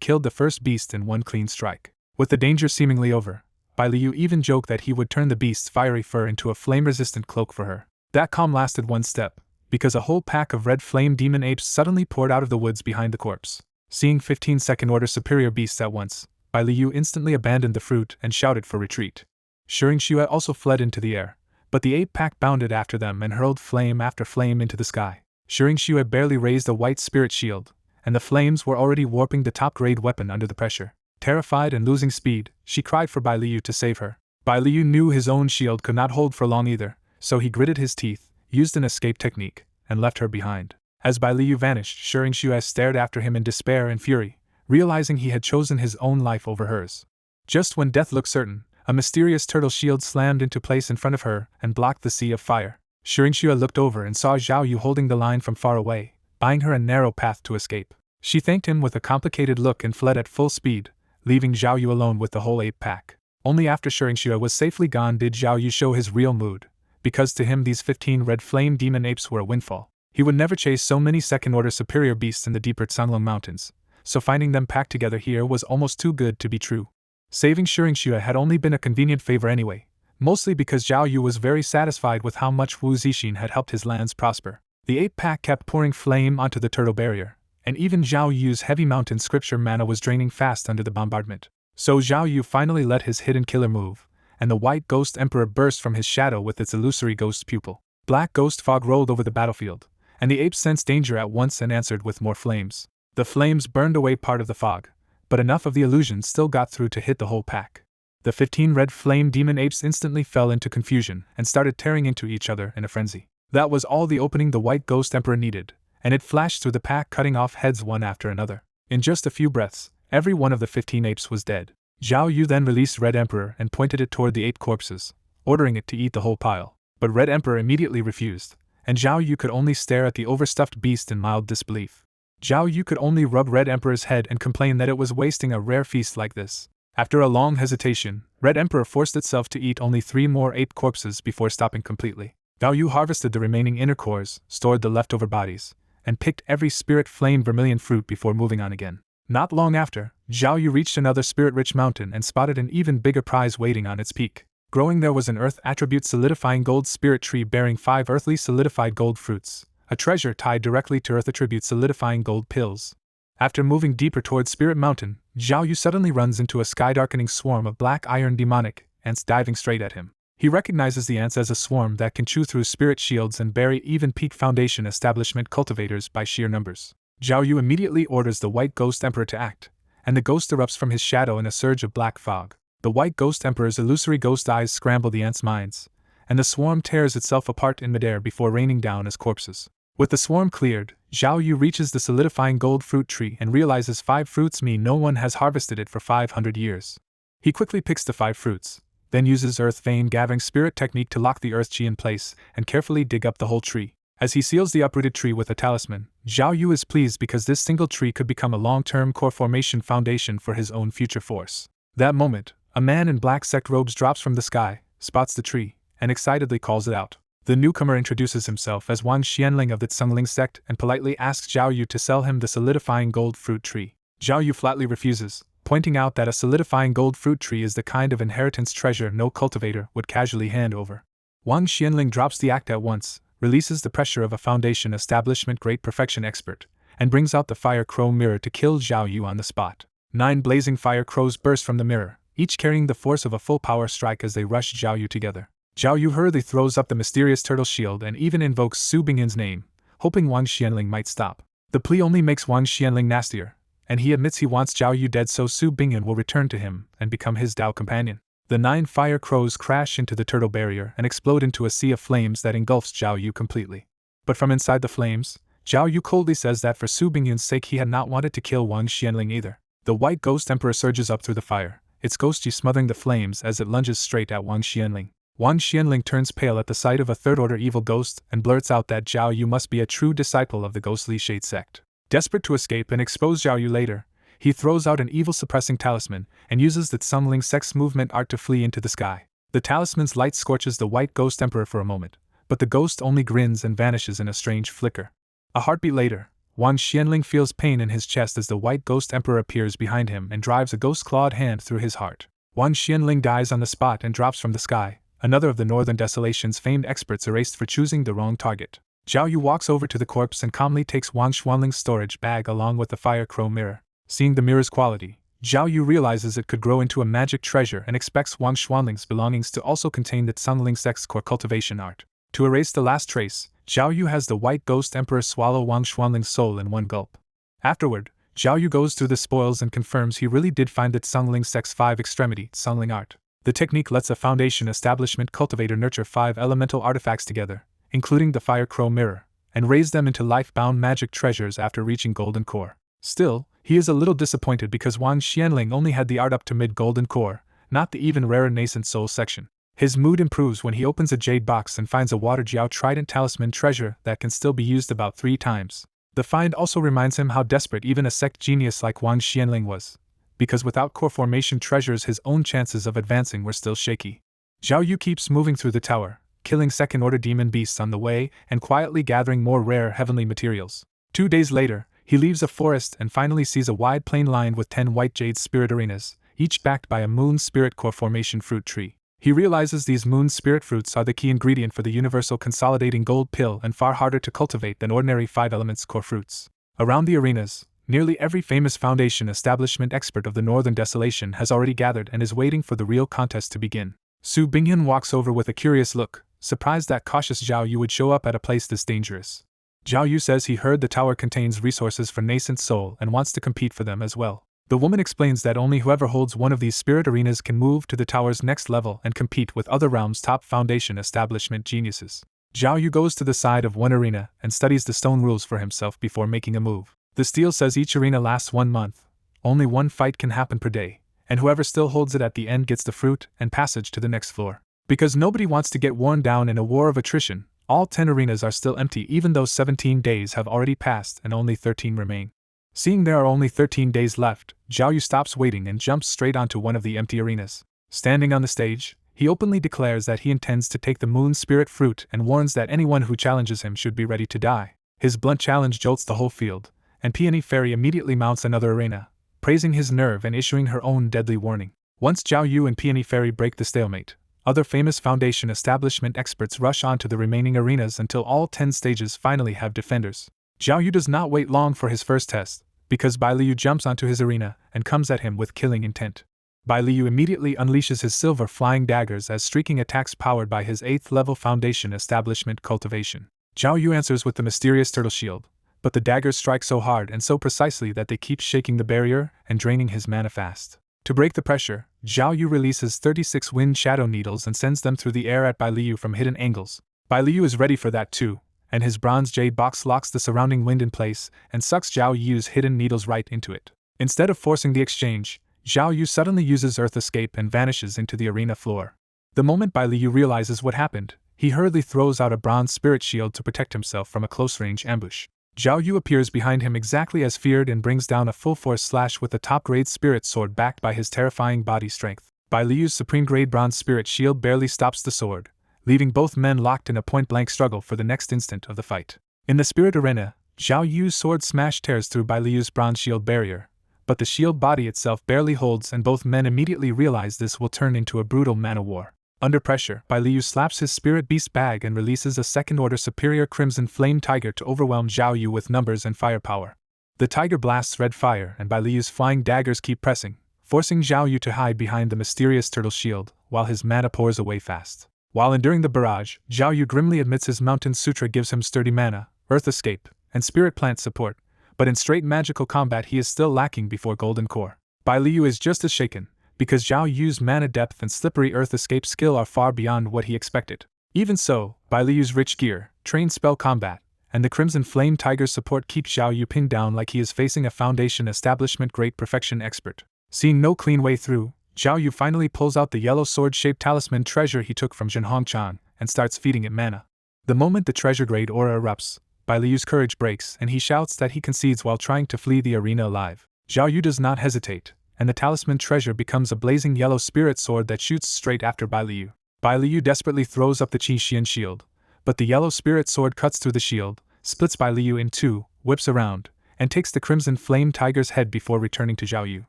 killed the first beast in one clean strike. With the danger seemingly over, Bai Liu even joked that he would turn the beast's fiery fur into a flame-resistant cloak for her. That calm lasted one step, because a whole pack of red flame demon apes suddenly poured out of the woods behind the corpse. Seeing 15 second-order superior beasts at once, Bai Liu instantly abandoned the fruit and shouted for retreat. Shuringxue also fled into the air, but the ape pack bounded after them and hurled flame after flame into the sky. Shuringxue barely raised a white spirit shield, and the flames were already warping the top-grade weapon under the pressure. Terrified and losing speed, she cried for Bai Liu to save her. Bai Liu knew his own shield could not hold for long either, so he gritted his teeth, used an escape technique, and left her behind. As Bai Liu vanished, Shuringxue stared after him in despair and fury, realizing he had chosen his own life over hers. Just when death looked certain, a mysterious turtle shield slammed into place in front of her and blocked the sea of fire. Shuringxue looked over and saw Zhao Yu holding the line from far away, buying her a narrow path to escape. She thanked him with a complicated look and fled at full speed, leaving Zhao Yu alone with the whole ape pack. Only after Shuringxue was safely gone did Zhao Yu show his real mood, because to him these 15 red flame demon apes were a windfall. He would never chase so many second-order superior beasts in the deeper Canglong Mountains, so finding them packed together here was almost too good to be true. Saving Shuringxue had only been a convenient favor anyway, mostly because Zhao Yu was very satisfied with how much Wu Zixin had helped his lands prosper. The ape pack kept pouring flame onto the turtle barrier, and even Zhao Yu's heavy mountain scripture mana was draining fast under the bombardment. So Zhao Yu finally let his hidden killer move, and the white ghost emperor burst from his shadow with its illusory ghost pupil. Black ghost fog rolled over the battlefield, and the apes sensed danger at once and answered with more flames. The flames burned away part of the fog, but enough of the illusion still got through to hit the whole pack. The 15 red flame demon apes instantly fell into confusion and started tearing into each other in a frenzy. That was all the opening the white ghost emperor needed, and it flashed through the pack, cutting off heads one after another. In just a few breaths, every one of the 15 apes was dead. Zhao Yu then released Red Emperor and pointed it toward the 8 corpses, ordering it to eat the whole pile. But Red Emperor immediately refused, and Zhao Yu could only stare at the overstuffed beast in mild disbelief. Zhao Yu could only rub Red Emperor's head and complain that it was wasting a rare feast like this. After a long hesitation, Red Emperor forced itself to eat only 3 more ape corpses before stopping completely. Zhao Yu harvested the remaining inner cores, stored the leftover bodies, and picked every spirit flame vermilion fruit before moving on again. Not long after, Zhao Yu reached another spirit-rich mountain and spotted an even bigger prize waiting on its peak. Growing there was an earth attribute solidifying gold spirit tree bearing 5 earthly solidified gold fruits, a treasure tied directly to earth attribute solidifying gold pills. After moving deeper towards Spirit Mountain, Zhao Yu suddenly runs into a sky-darkening swarm of black iron demonic ants diving straight at him. He recognizes the ants as a swarm that can chew through spirit shields and bury even peak Foundation establishment cultivators by sheer numbers. Zhao Yu immediately orders the White Ghost Emperor to act, and the ghost erupts from his shadow in a surge of black fog. The White Ghost Emperor's illusory ghost eyes scramble the ants' minds, and the swarm tears itself apart in midair before raining down as corpses. With the swarm cleared, Zhao Yu reaches the solidifying gold fruit tree and realizes 5 fruits mean no one has harvested it for 500 years. He quickly picks the 5 fruits, then uses Earth Vein Gathering Spirit technique to lock the Earth Chi in place and carefully dig up the whole tree. As he seals the uprooted tree with a talisman, Zhao Yu is pleased because this single tree could become a long-term core formation foundation for his own future force. That moment, a man in black sect robes drops from the sky, spots the tree, and excitedly calls it out. The newcomer introduces himself as Wang Xianling of the Tsungling sect and politely asks Zhao Yu to sell him the solidifying gold fruit tree. Zhao Yu flatly refuses, pointing out that a solidifying gold fruit tree is the kind of inheritance treasure no cultivator would casually hand over. Wang Xianling drops the act at once, releases the pressure of a Foundation establishment great perfection expert, and brings out the fire crow mirror to kill Zhao Yu on the spot. 9 blazing fire crows burst from the mirror, each carrying the force of a full power strike as they rush Zhao Yu together. Zhao Yu hurriedly throws up the mysterious turtle shield and even invokes Su Bingyin's name, hoping Wang Xianling might stop. The plea only makes Wang Xianling nastier, and he admits he wants Zhao Yu dead so Su Bingyin will return to him and become his Dao companion. The 9 fire crows crash into the turtle barrier and explode into a sea of flames that engulfs Zhao Yu completely. But from inside the flames, Zhao Yu coldly says that for Su Bingyun's sake he had not wanted to kill Wang Xianling either. The white ghost emperor surges up through the fire, its ghostgy smothering the flames as it lunges straight at Wang Xianling. Wang Xianling turns pale at the sight of a third-order evil ghost and blurts out that Zhao Yu must be a true disciple of the ghostly shade sect. Desperate to escape and expose Zhao Yu later, he throws out an evil-suppressing talisman and uses the Sunling sex movement art to flee into the sky. The talisman's light scorches the white ghost emperor for a moment, but the ghost only grins and vanishes in a strange flicker. A heartbeat later, Wang Xianling feels pain in his chest as the white ghost emperor appears behind him and drives a ghost-clawed hand through his heart. Wang Xianling dies on the spot and drops from the sky, another of the Northern Desolation's famed experts erased for choosing the wrong target. Zhao Yu walks over to the corpse and calmly takes Wang Xuanling's storage bag along with the fire crow mirror. Seeing the mirror's quality, Zhao Yu realizes it could grow into a magic treasure and expects Wang Xuanling's belongings to also contain the Sunling Sect's core cultivation art. To erase the last trace, Zhao Yu has the white ghost emperor swallow Wang Xuanling's soul in one gulp. Afterward, Zhao Yu goes through the spoils and confirms he really did find the Sunling Sect's 5 extremity Sunling art. The technique lets a Foundation establishment cultivator nurture 5 elemental artifacts together, including the fire crow mirror, and raise them into life-bound magic treasures after reaching Golden Core. Still, he is a little disappointed because Wang Xianling only had the art up to mid-Golden Core, not the even rarer Nascent Soul section. His mood improves when he opens a jade box and finds a Water Jiao Trident Talisman treasure that can still be used about 3 times. The find also reminds him how desperate even a sect genius like Wang Xianling was, because without core formation treasures his own chances of advancing were still shaky. Zhao Yu keeps moving through the tower, killing second-order demon beasts on the way and quietly gathering more rare heavenly materials. 2 days later, he leaves a forest and finally sees a wide plain lined with 10 white jade spirit arenas, each backed by a moon spirit core formation fruit tree. He realizes these moon spirit fruits are the key ingredient for the universal consolidating gold pill and far harder to cultivate than ordinary 5 elements core fruits. Around the arenas, nearly every famous Foundation establishment expert of the Northern Desolation has already gathered and is waiting for the real contest to begin. Su Bingyun walks over with a curious look, surprised that cautious Zhao Yu would show up at a place this dangerous. Zhao Yu says he heard the tower contains resources for nascent soul and wants to compete for them as well. The woman explains that only whoever holds one of these spirit arenas can move to the tower's next level and compete with other realms' top Foundation establishment geniuses. Zhao Yu goes to the side of one arena and studies the stone rules for himself before making a move. The steel says each arena lasts 1 month, only 1 fight can happen per day, and whoever still holds it at the end gets the fruit and passage to the next floor. Because nobody wants to get worn down in a war of attrition, all 10 arenas are still empty even though 17 days have already passed and only 13 remain. Seeing there are only 13 days left, Zhao Yu stops waiting and jumps straight onto one of the empty arenas. Standing on the stage, he openly declares that he intends to take the moon spirit fruit and warns that anyone who challenges him should be ready to die. His blunt challenge jolts the whole field, and Peony Fairy immediately mounts another arena, praising his nerve and issuing her own deadly warning. Once Zhao Yu and Peony Fairy break the stalemate, other famous Foundation establishment experts rush on to the remaining arenas until all 10 stages finally have defenders. Zhao Yu does not wait long for his first test, because Bai Liu jumps onto his arena and comes at him with killing intent. Bai Liu immediately unleashes his silver flying daggers as streaking attacks powered by his 8th level Foundation establishment cultivation. Zhao Yu answers with the mysterious turtle shield, but the daggers strike so hard and so precisely that they keep shaking the barrier and draining his mana fast. To break the pressure, Zhao Yu releases 36 wind shadow needles and sends them through the air at Bai Liu from hidden angles. Bai Liu is ready for that too, and his bronze jade box locks the surrounding wind in place and sucks Zhao Yu's hidden needles right into it. Instead of forcing the exchange, Zhao Yu suddenly uses Earth Escape and vanishes into the arena floor. The moment Bai Liu realizes what happened, he hurriedly throws out a bronze spirit shield to protect himself from a close-range ambush. Zhao Yu appears behind him exactly as feared and brings down a full-force slash with a top-grade spirit sword backed by his terrifying body strength. Bai Liu's supreme-grade bronze spirit shield barely stops the sword, leaving both men locked in a point-blank struggle for the next instant of the fight. In the spirit arena, Zhao Yu's sword smash tears through Bai Liu's bronze shield barrier, but the shield body itself barely holds and both men immediately realize this will turn into a brutal mana war. Under pressure, Bai Liu slaps his spirit beast bag and releases a second-order superior crimson flame tiger to overwhelm Zhao Yu with numbers and firepower. The tiger blasts red fire and Bai Liu's flying daggers keep pressing, forcing Zhao Yu to hide behind the mysterious turtle shield while his mana pours away fast. While enduring the barrage, Zhao Yu grimly admits his Mountain Sutra gives him sturdy mana, Earth Escape, and Spirit Plant support, but in straight magical combat he is still lacking before Golden Core. Bai Liu is just as shaken, because Zhao Yu's mana depth and slippery earth escape skill are far beyond what he expected. Even so, Bai Liyu's rich gear, trained spell combat, and the Crimson Flame Tiger's support keep Zhao Yu pinned down like he is facing a Foundation Establishment Great Perfection expert. Seeing no clean way through, Zhao Yu finally pulls out the yellow sword-shaped talisman treasure he took from Jinhong Chan and starts feeding it mana. The moment the treasure-grade aura erupts, Bai Liyu's courage breaks and he shouts that he concedes while trying to flee the arena alive. Zhao Yu does not hesitate, and the talisman treasure becomes a blazing yellow spirit sword that shoots straight after Bai Liyu. Bai Liyu desperately throws up the Qi Xian shield, but the yellow spirit sword cuts through the shield, splits Bai Liyu in two, whips around, and takes the Crimson Flame Tiger's head before returning to Zhao Yu.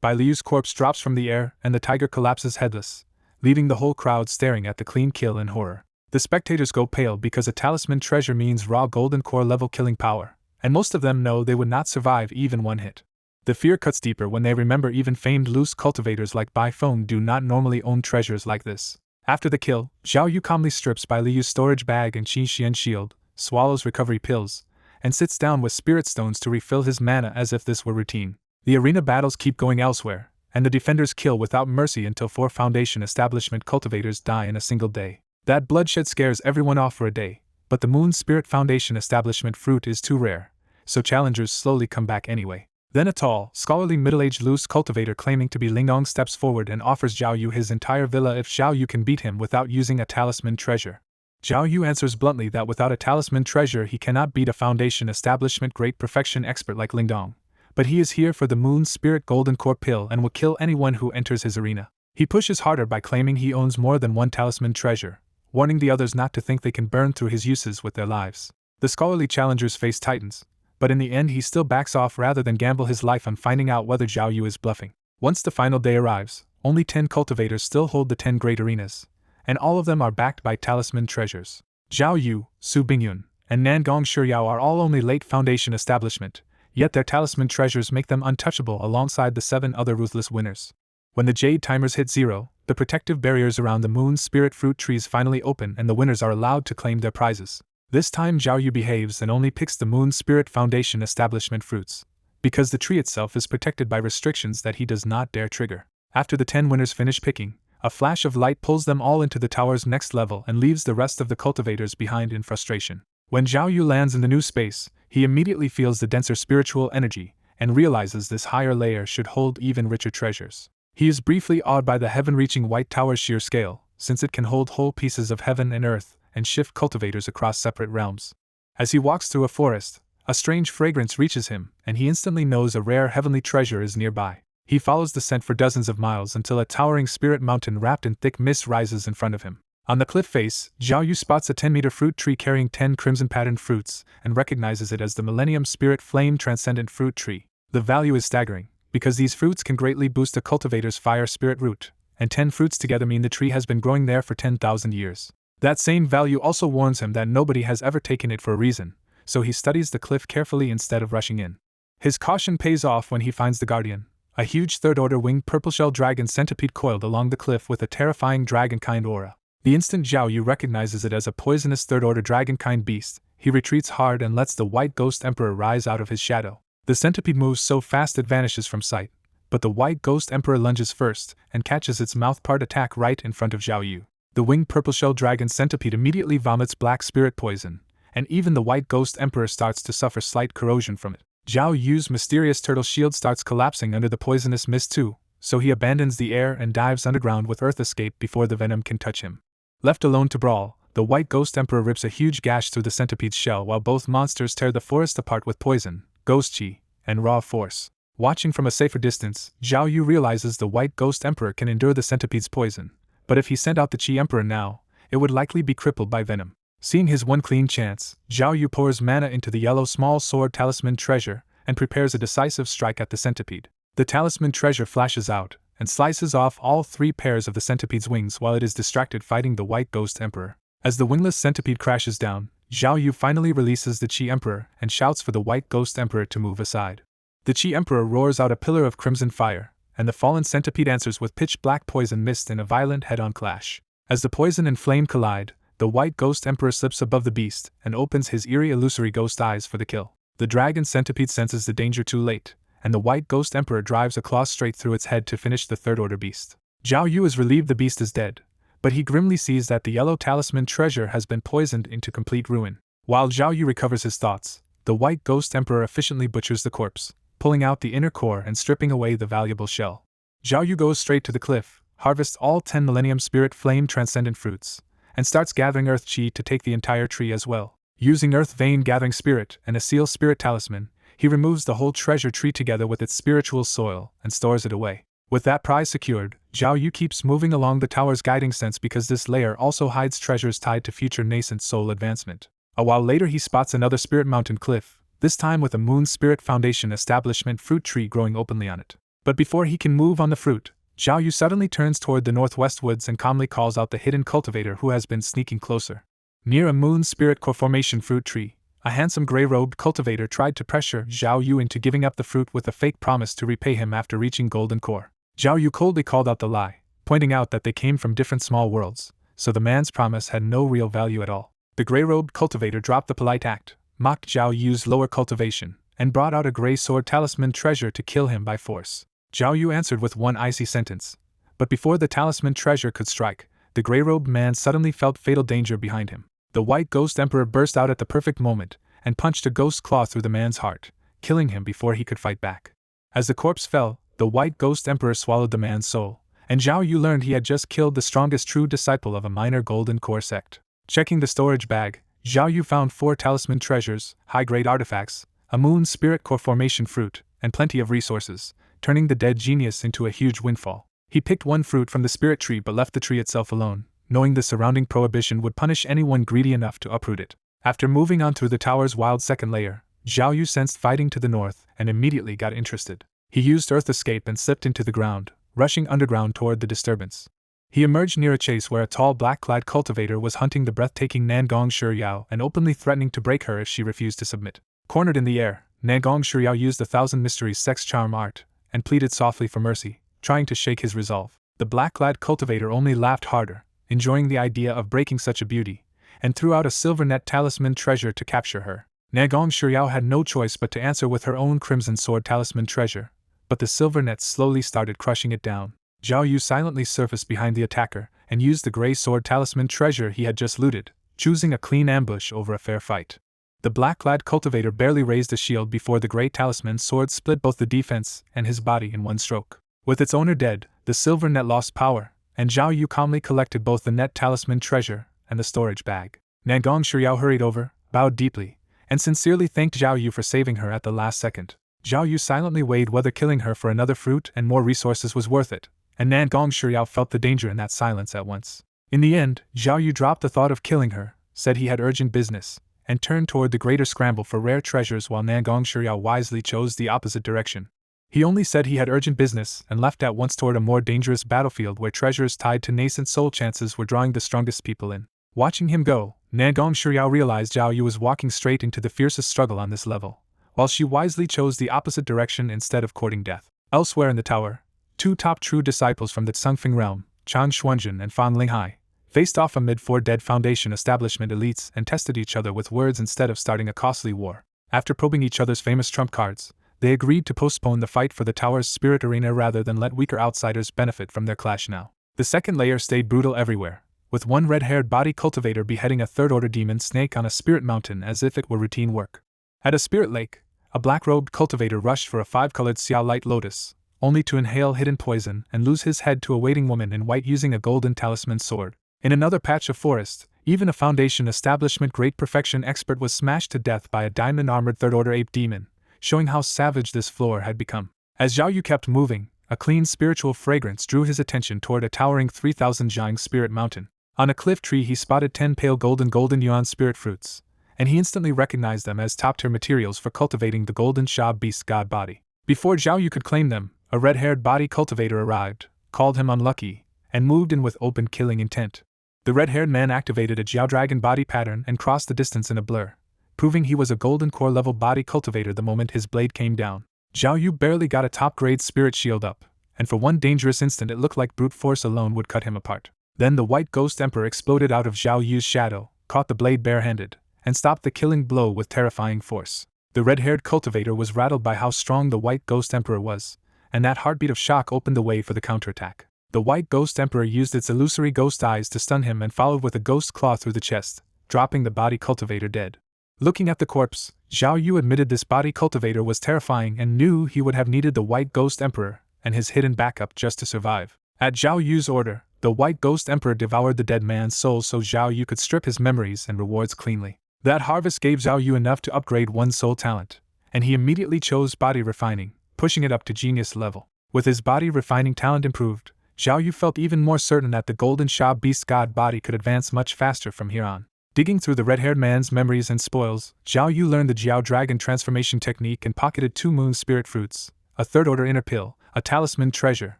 Bai Liyu's corpse drops from the air and the tiger collapses headless, leaving the whole crowd staring at the clean kill in horror. The spectators go pale because a talisman treasure means raw golden core level killing power, and most of them know they would not survive even one hit. The fear cuts deeper when they remember even famed loose cultivators like Bai Feng do not normally own treasures like this. After the kill, Zhao Yu calmly strips Bai Liyu's storage bag and Qi Xian shield, swallows recovery pills, and sits down with spirit stones to refill his mana as if this were routine. The arena battles keep going elsewhere, and the defenders kill without mercy until 4 Foundation Establishment cultivators die in a single day. That bloodshed scares everyone off for a day, but the Moon Spirit Foundation Establishment fruit is too rare, so challengers slowly come back anyway. Then a tall, scholarly middle-aged loose cultivator claiming to be Lingdong steps forward and offers Zhao Yu his entire villa if Zhao Yu can beat him without using a talisman treasure. Zhao Yu answers bluntly that without a talisman treasure he cannot beat a Foundation Establishment Great Perfection expert like Lingdong, but he is here for the Moon Spirit Golden Core Pill and will kill anyone who enters his arena. He pushes harder by claiming he owns more than one talisman treasure, warning the others not to think they can burn through his uses with their lives. The scholarly challengers face titans, but in the end he still backs off rather than gamble his life on finding out whether Zhao Yu is bluffing. Once the final day arrives, only 10 cultivators still hold the 10 great arenas, and all of them are backed by talisman treasures. Zhao Yu, Su Bingyun, and Nangong Shuyao are all only late Foundation Establishment, yet their talisman treasures make them untouchable alongside the 7 other ruthless winners. When the jade timers hit 0, the protective barriers around the Moon Spirit fruit trees finally open and the winners are allowed to claim their prizes. This time Zhao Yu behaves and only picks the Moon Spirit Foundation Establishment fruits, because the tree itself is protected by restrictions that he does not dare trigger. After the 10 winners finish picking, a flash of light pulls them all into the tower's next level and leaves the rest of the cultivators behind in frustration. When Zhao Yu lands in the new space, he immediately feels the denser spiritual energy and realizes this higher layer should hold even richer treasures. He is briefly awed by the heaven-reaching white tower's sheer scale, since it can hold whole pieces of heaven and earth and shift cultivators across separate realms. As he walks through a forest, a strange fragrance reaches him, and he instantly knows a rare heavenly treasure is nearby. He follows the scent for dozens of miles until a towering spirit mountain wrapped in thick mist rises in front of him. On the cliff face, Zhao Yu spots a 10-meter fruit tree carrying 10 crimson-patterned fruits and recognizes it as the Millennium Spirit Flame Transcendent Fruit Tree. The value is staggering, because these fruits can greatly boost a cultivator's fire spirit root, and 10 fruits together mean the tree has been growing there for 10,000 years. That same value also warns him that nobody has ever taken it for a reason, so he studies the cliff carefully instead of rushing in. His caution pays off when he finds the Guardian, a huge third-order winged purple-shell dragon centipede coiled along the cliff with a terrifying dragon-kind aura. The instant Zhao Yu recognizes it as a poisonous third-order dragon-kind beast, he retreats hard and lets the White Ghost Emperor rise out of his shadow. The centipede moves so fast it vanishes from sight, but the White Ghost Emperor lunges first and catches its mouthpart attack right in front of Zhao Yu. The winged purple-shell dragon centipede immediately vomits black spirit poison, and even the White Ghost Emperor starts to suffer slight corrosion from it. Zhao Yu's mysterious turtle shield starts collapsing under the poisonous mist too, so he abandons the air and dives underground with earth escape before the venom can touch him. Left alone to brawl, the White Ghost Emperor rips a huge gash through the centipede's shell while both monsters tear the forest apart with poison, ghost chi, and raw force. Watching from a safer distance, Zhao Yu realizes the White Ghost Emperor can endure the centipede's poison, but if he sent out the Chi Emperor now, it would likely be crippled by venom. Seeing his one clean chance, Zhao Yu pours mana into the yellow small sword talisman treasure and prepares a decisive strike at the centipede. The talisman treasure flashes out and slices off all 3 pairs of the centipede's wings while it is distracted fighting the White Ghost Emperor. As the wingless centipede crashes down, Zhao Yu finally releases the Chi Emperor and shouts for the White Ghost Emperor to move aside. The Chi Emperor roars out a pillar of crimson fire, and the fallen centipede answers with pitch-black poison mist in a violent head-on clash. As the poison and flame collide, the White Ghost Emperor slips above the beast and opens his eerie illusory ghost eyes for the kill. The dragon centipede senses the danger too late, and the White Ghost Emperor drives a claw straight through its head to finish the third-order beast. Zhao Yu is relieved the beast is dead, but he grimly sees that the yellow talisman treasure has been poisoned into complete ruin. While Zhao Yu recovers his thoughts, the White Ghost Emperor efficiently butchers the corpse, pulling out the inner core and stripping away the valuable shell. Zhao Yu goes straight to the cliff, harvests all 10 Millennium Spirit Flame Transcendent fruits, and starts gathering Earth Chi to take the entire tree as well. Using Earth Vein Gathering Spirit and a Seal Spirit Talisman, he removes the whole treasure tree together with its spiritual soil and stores it away. With that prize secured, Zhao Yu keeps moving along the tower's guiding sense because this layer also hides treasures tied to future nascent soul advancement. A while later he spots another Spirit Mountain cliff, this time with a Moon Spirit Foundation establishment fruit tree growing openly on it. But before he can move on the fruit, Zhao Yu suddenly turns toward the northwest woods and calmly calls out the hidden cultivator who has been sneaking closer. Near a Moon Spirit Core Formation fruit tree, a handsome gray-robed cultivator tried to pressure Zhao Yu into giving up the fruit with a fake promise to repay him after reaching Golden Core. Zhao Yu coldly called out the lie, pointing out that they came from different small worlds, so the man's promise had no real value at all. The gray-robed cultivator dropped the polite act, mocked Zhao Yu's lower cultivation, and brought out a gray sword talisman treasure to kill him by force. Zhao Yu answered with one icy sentence, but before the talisman treasure could strike, the gray-robed man suddenly felt fatal danger behind him. The White Ghost Emperor burst out at the perfect moment and punched a ghost claw through the man's heart, killing him before he could fight back. As the corpse fell, the White Ghost Emperor swallowed the man's soul, and Zhao Yu learned he had just killed the strongest true disciple of a minor Golden Core sect. Checking the storage bag, Zhao Yu found 4 talisman treasures, high-grade artifacts, a Moon Spirit Core Formation fruit, and plenty of resources, turning the dead genius into a huge windfall. He picked one fruit from the spirit tree but left the tree itself alone, knowing the surrounding prohibition would punish anyone greedy enough to uproot it. After moving on through the tower's wild second layer, Zhao Yu sensed fighting to the north and immediately got interested. He used Earth Escape and slipped into the ground, rushing underground toward the disturbance. He emerged near a chase where a tall black-clad cultivator was hunting the breathtaking Nangong Shiryao and openly threatening to break her if she refused to submit. Cornered in the air, Nangong Shiryao used the Thousand Mysteries sex charm art and pleaded softly for mercy, trying to shake his resolve. The black-clad cultivator only laughed harder, enjoying the idea of breaking such a beauty, and threw out a silver net talisman treasure to capture her. Nangong Shiryao had no choice but to answer with her own crimson sword talisman treasure, but the silver net slowly started crushing it down. Zhao Yu silently surfaced behind the attacker and used the gray sword talisman treasure he had just looted, choosing a clean ambush over a fair fight. The black-clad cultivator barely raised a shield before the gray talisman sword split both the defense and his body in one stroke. With its owner dead, the silver net lost power, and Zhao Yu calmly collected both the net talisman treasure and the storage bag. Nangong Shiryao hurried over, bowed deeply, and sincerely thanked Zhao Yu for saving her at the last second. Zhao Yu silently weighed whether killing her for another fruit and more resources was worth it, and Nangong Shiryao felt the danger in that silence at once. In the end, Zhao Yu dropped the thought of killing her, said he had urgent business, and turned toward the greater scramble for rare treasures while Nangong Shiryao wisely chose the opposite direction. He only said he had urgent business and left at once toward a more dangerous battlefield where treasures tied to nascent soul chances were drawing the strongest people in. Watching him go, Nangong Shiryao realized Zhao Yu was walking straight into the fiercest struggle on this level, while she wisely chose the opposite direction instead of courting death. Elsewhere in the tower, 2 top true disciples from the Tsungfing realm, Chan Xuanjun and Fan Linghai, faced off amid 4 dead Foundation establishment elites and tested each other with words instead of starting a costly war. After probing each other's famous trump cards, they agreed to postpone the fight for the tower's spirit arena rather than let weaker outsiders benefit from their clash now. The second layer stayed brutal everywhere, with one red-haired body cultivator beheading a third-order demon snake on a spirit mountain as if it were routine work. At a spirit lake, a black-robed cultivator rushed for a 5-colored Xiao Light Lotus, only to inhale hidden poison and lose his head to a waiting woman in white using a golden talisman sword. In another patch of forest, even a Foundation establishment great perfection expert was smashed to death by a diamond-armored third-order ape demon, showing how savage this floor had become. As Zhao Yu kept moving, a clean spiritual fragrance drew his attention toward a towering 3,000 jiang spirit mountain. On a cliff tree he spotted 10 pale golden yuan spirit fruits, and he instantly recognized them as top-tier materials for cultivating the golden Sha beast god body. Before Zhao Yu could claim them, a red-haired body cultivator arrived, called him unlucky, and moved in with open killing intent. The red-haired man activated a Jiao Dragon body pattern and crossed the distance in a blur, proving he was a golden core level body cultivator the moment his blade came down. Zhao Yu barely got a top-grade spirit shield up, and for one dangerous instant it looked like brute force alone would cut him apart. Then the White Ghost Emperor exploded out of Zhao Yu's shadow, caught the blade bare-handed, and stopped the killing blow with terrifying force. The red-haired cultivator was rattled by how strong the White Ghost Emperor was, and that heartbeat of shock opened the way for the counterattack. The White Ghost Emperor used its illusory ghost eyes to stun him and followed with a ghost claw through the chest, dropping the body cultivator dead. Looking at the corpse, Zhao Yu admitted this body cultivator was terrifying and knew he would have needed the White Ghost Emperor and his hidden backup just to survive. At Zhao Yu's order, the White Ghost Emperor devoured the dead man's soul so Zhao Yu could strip his memories and rewards cleanly. That harvest gave Zhao Yu enough to upgrade one soul talent, and he immediately chose body refining, pushing it up to genius level. With his body refining talent improved, Zhao Yu felt even more certain that the Golden Sha Beast God body could advance much faster from here on. Digging through the red-haired man's memories and spoils, Zhao Yu learned the Jiao Dragon transformation technique and pocketed 2 moon spirit fruits, a third-order inner pill, a talisman treasure,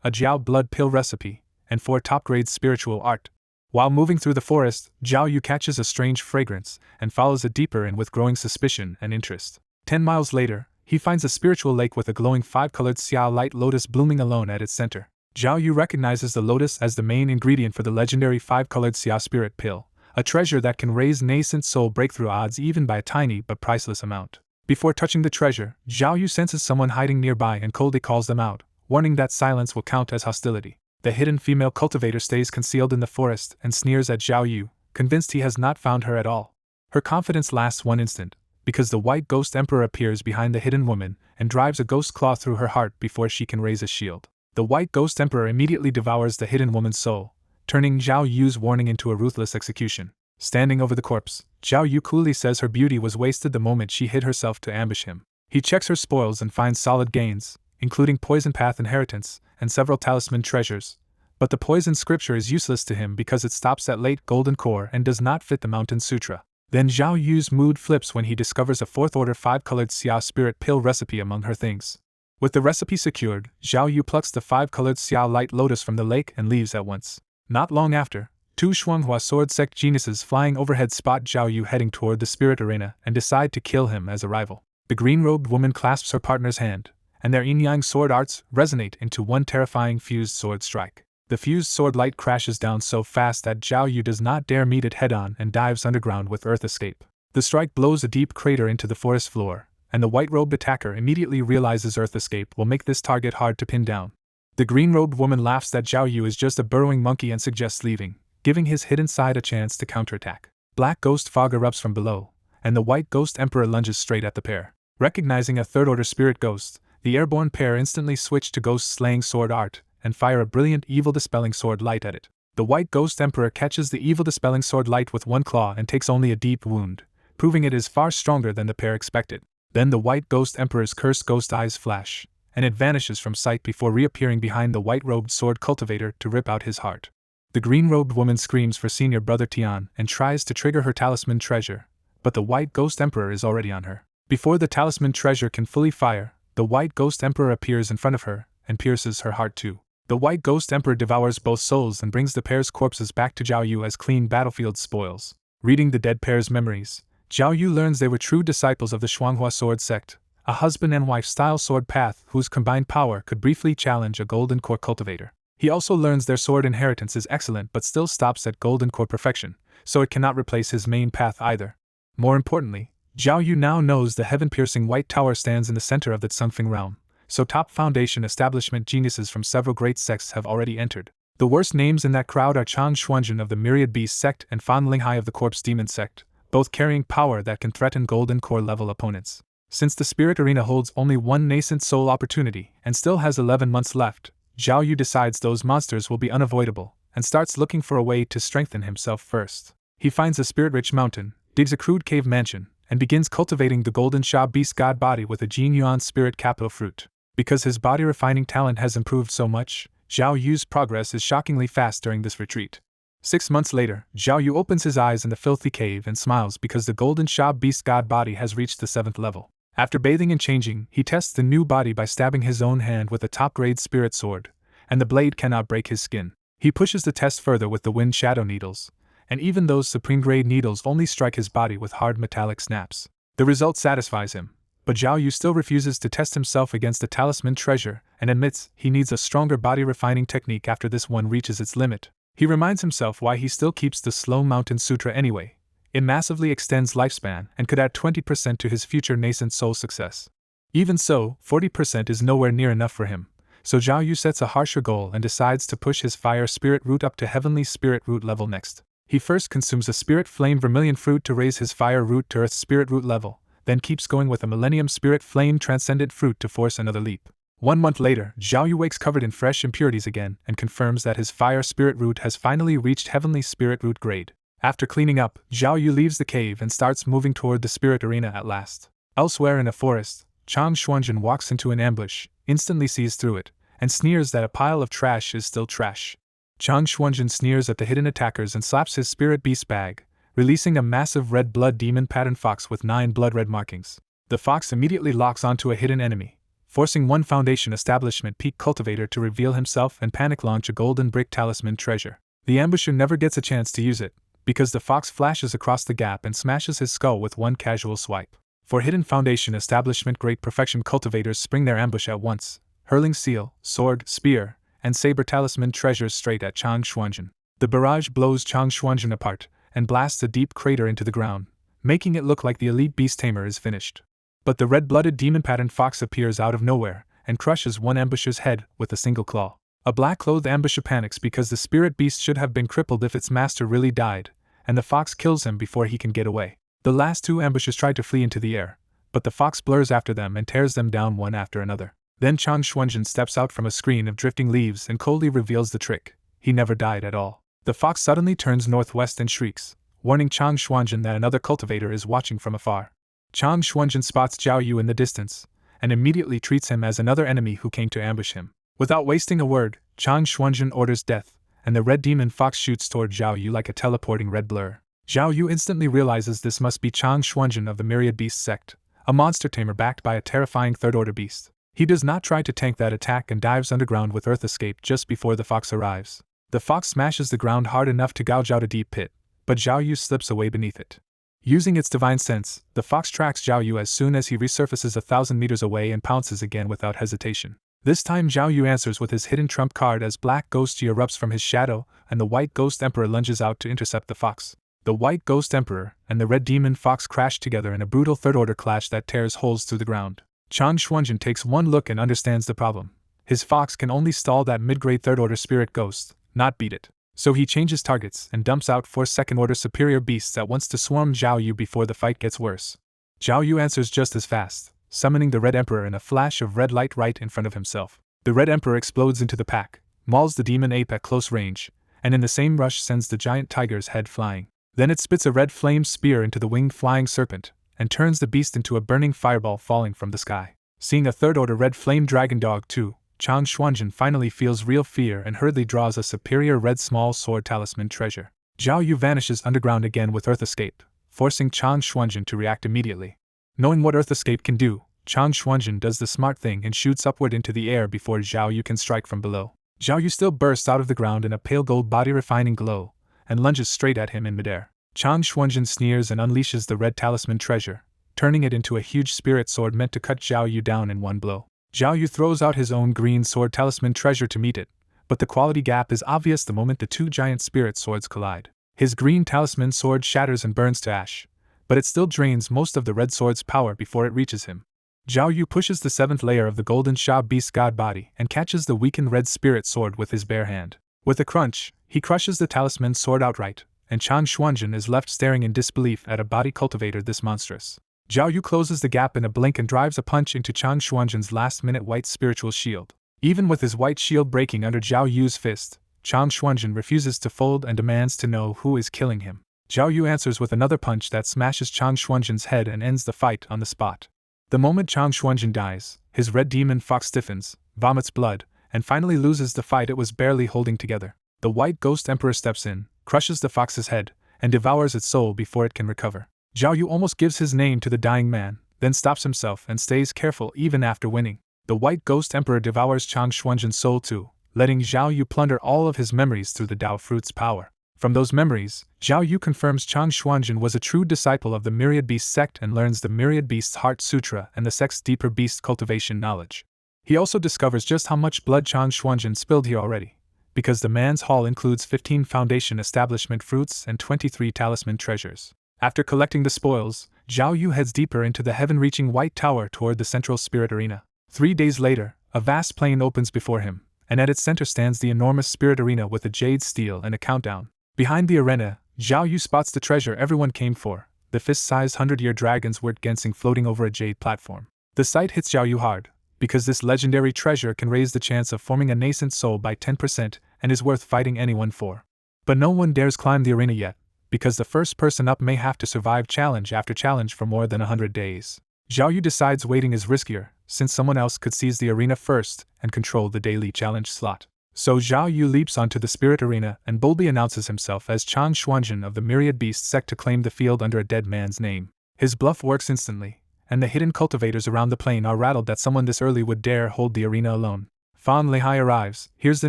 a Jiao blood pill recipe, and 4 top-grade spiritual art. While moving through the forest, Zhao Yu catches a strange fragrance and follows it deeper in with growing suspicion and interest. 10 miles later, he finds a spiritual lake with a glowing 5-colored Xiao light lotus blooming alone at its center. Zhao Yu recognizes the lotus as the main ingredient for the legendary 5-colored Xiao spirit pill, a treasure that can raise nascent soul breakthrough odds even by a tiny but priceless amount. Before touching the treasure, Zhao Yu senses someone hiding nearby and coldly calls them out, warning that silence will count as hostility. The hidden female cultivator stays concealed in the forest and sneers at Zhao Yu, convinced he has not found her at all. Her confidence lasts one instant, because the White Ghost Emperor appears behind the hidden woman and drives a ghost claw through her heart before she can raise a shield. The White Ghost Emperor immediately devours the hidden woman's soul, turning Zhao Yu's warning into a ruthless execution. Standing over the corpse, Zhao Yu coolly says her beauty was wasted the moment she hid herself to ambush him. He checks her spoils and finds solid gains, including poison path inheritance and several talisman treasures, but the poison scripture is useless to him because it stops at late golden core and does not fit the Mountain Sutra. Then Zhao Yu's mood flips when he discovers a 4th-order 5-colored Xiao spirit pill recipe among her things. With the recipe secured, Zhao Yu plucks the 5-colored Xiao light lotus from the lake and leaves at once. Not long after, 2 Shuanghua sword sect geniuses flying overhead spot Zhao Yu heading toward the spirit arena and decide to kill him as a rival. The green-robed woman clasps her partner's hand, and their yin-yang sword arts resonate into one terrifying fused sword strike. The fused sword light crashes down so fast that Zhao Yu does not dare meet it head-on and dives underground with earth escape. The strike blows a deep crater into the forest floor, and the white-robed attacker immediately realizes earth escape will make this target hard to pin down. The green-robed woman laughs that Zhao Yu is just a burrowing monkey and suggests leaving, giving his hidden side a chance to counterattack. Black ghost fog erupts from below, and the White Ghost Emperor lunges straight at the pair. Recognizing a 3rd-order spirit ghost, the airborne pair instantly switch to ghost-slaying sword art and fire a brilliant evil-dispelling sword light at it. The White Ghost Emperor catches the evil-dispelling sword light with one claw and takes only a deep wound, proving it is far stronger than the pair expected. Then the White Ghost Emperor's cursed ghost eyes flash, and it vanishes from sight before reappearing behind the white-robed sword cultivator to rip out his heart. The green-robed woman screams for senior brother Tian and tries to trigger her talisman treasure, but the White Ghost Emperor is already on her. Before the talisman treasure can fully fire, the White Ghost Emperor appears in front of her and pierces her heart too. The White Ghost Emperor devours both souls and brings the pair's corpses back to Zhao Yu as clean battlefield spoils. Reading the dead pair's memories, Zhao Yu learns they were true disciples of the Shuanghua sword sect, a husband and wife style sword path whose combined power could briefly challenge a golden core cultivator. He also learns their sword inheritance is excellent but still stops at golden core perfection, so it cannot replace his main path either. More importantly, Zhao Yu now knows the heaven-piercing White Tower stands in the center of the Tsungfing realm, so top foundation establishment geniuses from several great sects have already entered. The worst names in that crowd are Chang Xuanjun of the Myriad Beast sect and Fan Linghai of the Corpse Demon sect, both carrying power that can threaten golden core level opponents. Since the spirit arena holds only one nascent soul opportunity and still has 11 months left, Zhao Yu decides those monsters will be unavoidable and starts looking for a way to strengthen himself first. He finds a spirit-rich mountain, digs a crude cave mansion, and begins cultivating the Golden Sha Beast God body with a Jin Yuan spirit capital fruit. Because his body refining talent has improved so much, Zhao Yu's progress is shockingly fast during this retreat. 6 months later, Zhao Yu opens his eyes in the filthy cave and smiles because the Golden Sha Beast God body has reached the 7th level. After bathing and changing, he tests the new body by stabbing his own hand with a top-grade spirit sword, and the blade cannot break his skin. He pushes the test further with the wind shadow needles, and even those supreme-grade needles only strike his body with hard metallic snaps. The result satisfies him, but Zhao Yu still refuses to test himself against the talisman treasure and admits he needs a stronger body refining technique after this one reaches its limit. He reminds himself why he still keeps the Slow Mountain Sutra anyway, It massively extends lifespan and could add 20% to his future nascent soul success. Even so, 40% is nowhere near enough for him, so Zhao Yu sets a harsher goal and decides to push his fire spirit root up to heavenly spirit root level next. He first consumes a spirit flame vermilion fruit to raise his fire root to earth spirit root level, then keeps going with a millennium spirit flame transcendent fruit to force another leap. 1 month later, Zhao Yu wakes covered in fresh impurities again and confirms that his fire spirit root has finally reached heavenly spirit root grade. After cleaning up, Zhao Yu leaves the cave and starts moving toward the spirit arena at last. Elsewhere in a forest, Chang Xuanjun walks into an ambush, instantly sees through it, and sneers that a pile of trash is still trash. Chang Xuanjun sneers at the hidden attackers and slaps his spirit beast bag, releasing a massive red blood demon pattern fox with 9 blood red markings. The fox immediately locks onto a hidden enemy, forcing one Foundation Establishment peak cultivator to reveal himself and panic launch a golden brick talisman treasure. The ambusher never gets a chance to use it, because the fox flashes across the gap and smashes his skull with one casual swipe. For hidden Foundation Establishment Great Perfection cultivators spring their ambush at once, hurling seal, sword, spear, and saber talisman treasures straight at Chang Xuanjun. The barrage blows Chang Xuanjun apart and blasts a deep crater into the ground, making it look like the elite beast tamer is finished. But the red-blooded demon-patterned fox appears out of nowhere and crushes one ambusher's head with a single claw. A black-clothed ambusher panics because the spirit beast should have been crippled if its master really died, and the fox kills him before he can get away. The last 2 ambushers try to flee into the air, but the fox blurs after them and tears them down one after another. Then Chang Xuanjun steps out from a screen of drifting leaves and coldly reveals the trick. He never died at all. The fox suddenly turns northwest and shrieks, warning Chang Xuanjun that another cultivator is watching from afar. Chang Xuanjun spots Zhao Yu in the distance, and immediately treats him as another enemy who came to ambush him. Without wasting a word, Chang Xuanjun orders death, and the red demon fox shoots toward Zhao Yu like a teleporting red blur. Zhao Yu instantly realizes this must be Chang Xuanjun of the Myriad Beast sect, a monster tamer backed by a terrifying third-order beast. He does not try to tank that attack and dives underground with Earth Escape just before the fox arrives. The fox smashes the ground hard enough to gouge out a deep pit, but Zhao Yu slips away beneath it. Using its divine sense, the fox tracks Zhao Yu as soon as he resurfaces 1,000 meters away and pounces again without hesitation. This time Zhao Yu answers with his hidden trump card as Black Ghost Yi erupts from his shadow and the White Ghost Emperor lunges out to intercept the fox. The White Ghost Emperor and the Red Demon Fox crash together in a brutal third-order clash that tears holes through the ground. Chang Xuanjun takes one look and understands the problem. His fox can only stall that mid-grade third-order spirit ghost, not beat it. So he changes targets and dumps out 4 second-order superior beasts at once to swarm Zhao Yu before the fight gets worse. Zhao Yu answers just as fast, summoning the Red Emperor in a flash of red light right in front of himself. The Red Emperor explodes into the pack, mauls the demon ape at close range, and in the same rush sends the giant tiger's head flying. Then it spits a red flame spear into the winged flying serpent, and turns the beast into a burning fireball falling from the sky. Seeing a third-order red flame dragon dog too, Chang Xuanjun finally feels real fear and hurriedly draws a superior red small sword talisman treasure. Zhao Yu vanishes underground again with Earth Escape, forcing Chang Xuanjun to react immediately. Knowing what Earth Escape can do, Chang Xuanjun does the smart thing and shoots upward into the air before Zhao Yu can strike from below. Zhao Yu still bursts out of the ground in a pale gold body-refining glow, and lunges straight at him in midair. Chang Xuanjun sneers and unleashes the red talisman treasure, turning it into a huge spirit sword meant to cut Zhao Yu down in one blow. Zhao Yu throws out his own green sword talisman treasure to meet it, but the quality gap is obvious the moment the 2 giant spirit swords collide. His green talisman sword shatters and burns to ash, but it still drains most of the red sword's power before it reaches him. Zhao Yu pushes the 7th layer of the golden Sha beast god body and catches the weakened red spirit sword with his bare hand. With a crunch, he crushes the talisman sword outright, and Chang Xuanjun is left staring in disbelief at a body cultivator this monstrous. Zhao Yu closes the gap in a blink and drives a punch into Chang Xuanjun's last-minute white spiritual shield. Even with his white shield breaking under Zhao Yu's fist, Chang Xuanjun refuses to fold and demands to know who is killing him. Zhao Yu answers with another punch that smashes Chang Xuanjun's head and ends the fight on the spot. The moment Chang Xuanjun dies, his red demon fox stiffens, vomits blood, and finally loses the fight it was barely holding together. The White Ghost Emperor steps in, crushes the fox's head, and devours its soul before it can recover. Zhao Yu almost gives his name to the dying man, then stops himself and stays careful even after winning. The White Ghost Emperor devours Chang Xuanjun's soul too, letting Zhao Yu plunder all of his memories through the Dao Fruit's power. From those memories, Zhao Yu confirms Chang Xuanjun was a true disciple of the Myriad Beast sect and learns the Myriad Beast's Heart Sutra and the sect's deeper beast cultivation knowledge. He also discovers just how much blood Chang Xuanjun spilled here already, because the man's haul includes 15 Foundation Establishment fruits and 23 talisman treasures. After collecting the spoils, Zhao Yu heads deeper into the heaven-reaching White Tower toward the central spirit arena. 3 days later, a vast plain opens before him, and at its center stands the enormous spirit arena with a jade stele and a countdown. Behind the arena, Zhao Yu spots the treasure everyone came for, the fist-sized 100-year dragon's word Gensing floating over a jade platform. The sight hits Zhao Yu hard, because this legendary treasure can raise the chance of forming a nascent soul by 10% and is worth fighting anyone for. But no one dares climb the arena yet, because the first person up may have to survive challenge after challenge for more than 100 days. Zhao Yu decides waiting is riskier, since someone else could seize the arena first and control the daily challenge slot. So Zhao Yu leaps onto the spirit arena and boldly announces himself as Chan Xuanjun of the Myriad Beast sect to claim the field under a dead man's name. His bluff works instantly, and the hidden cultivators around the plain are rattled that someone this early would dare hold the arena alone. Fan Lehai arrives, hears the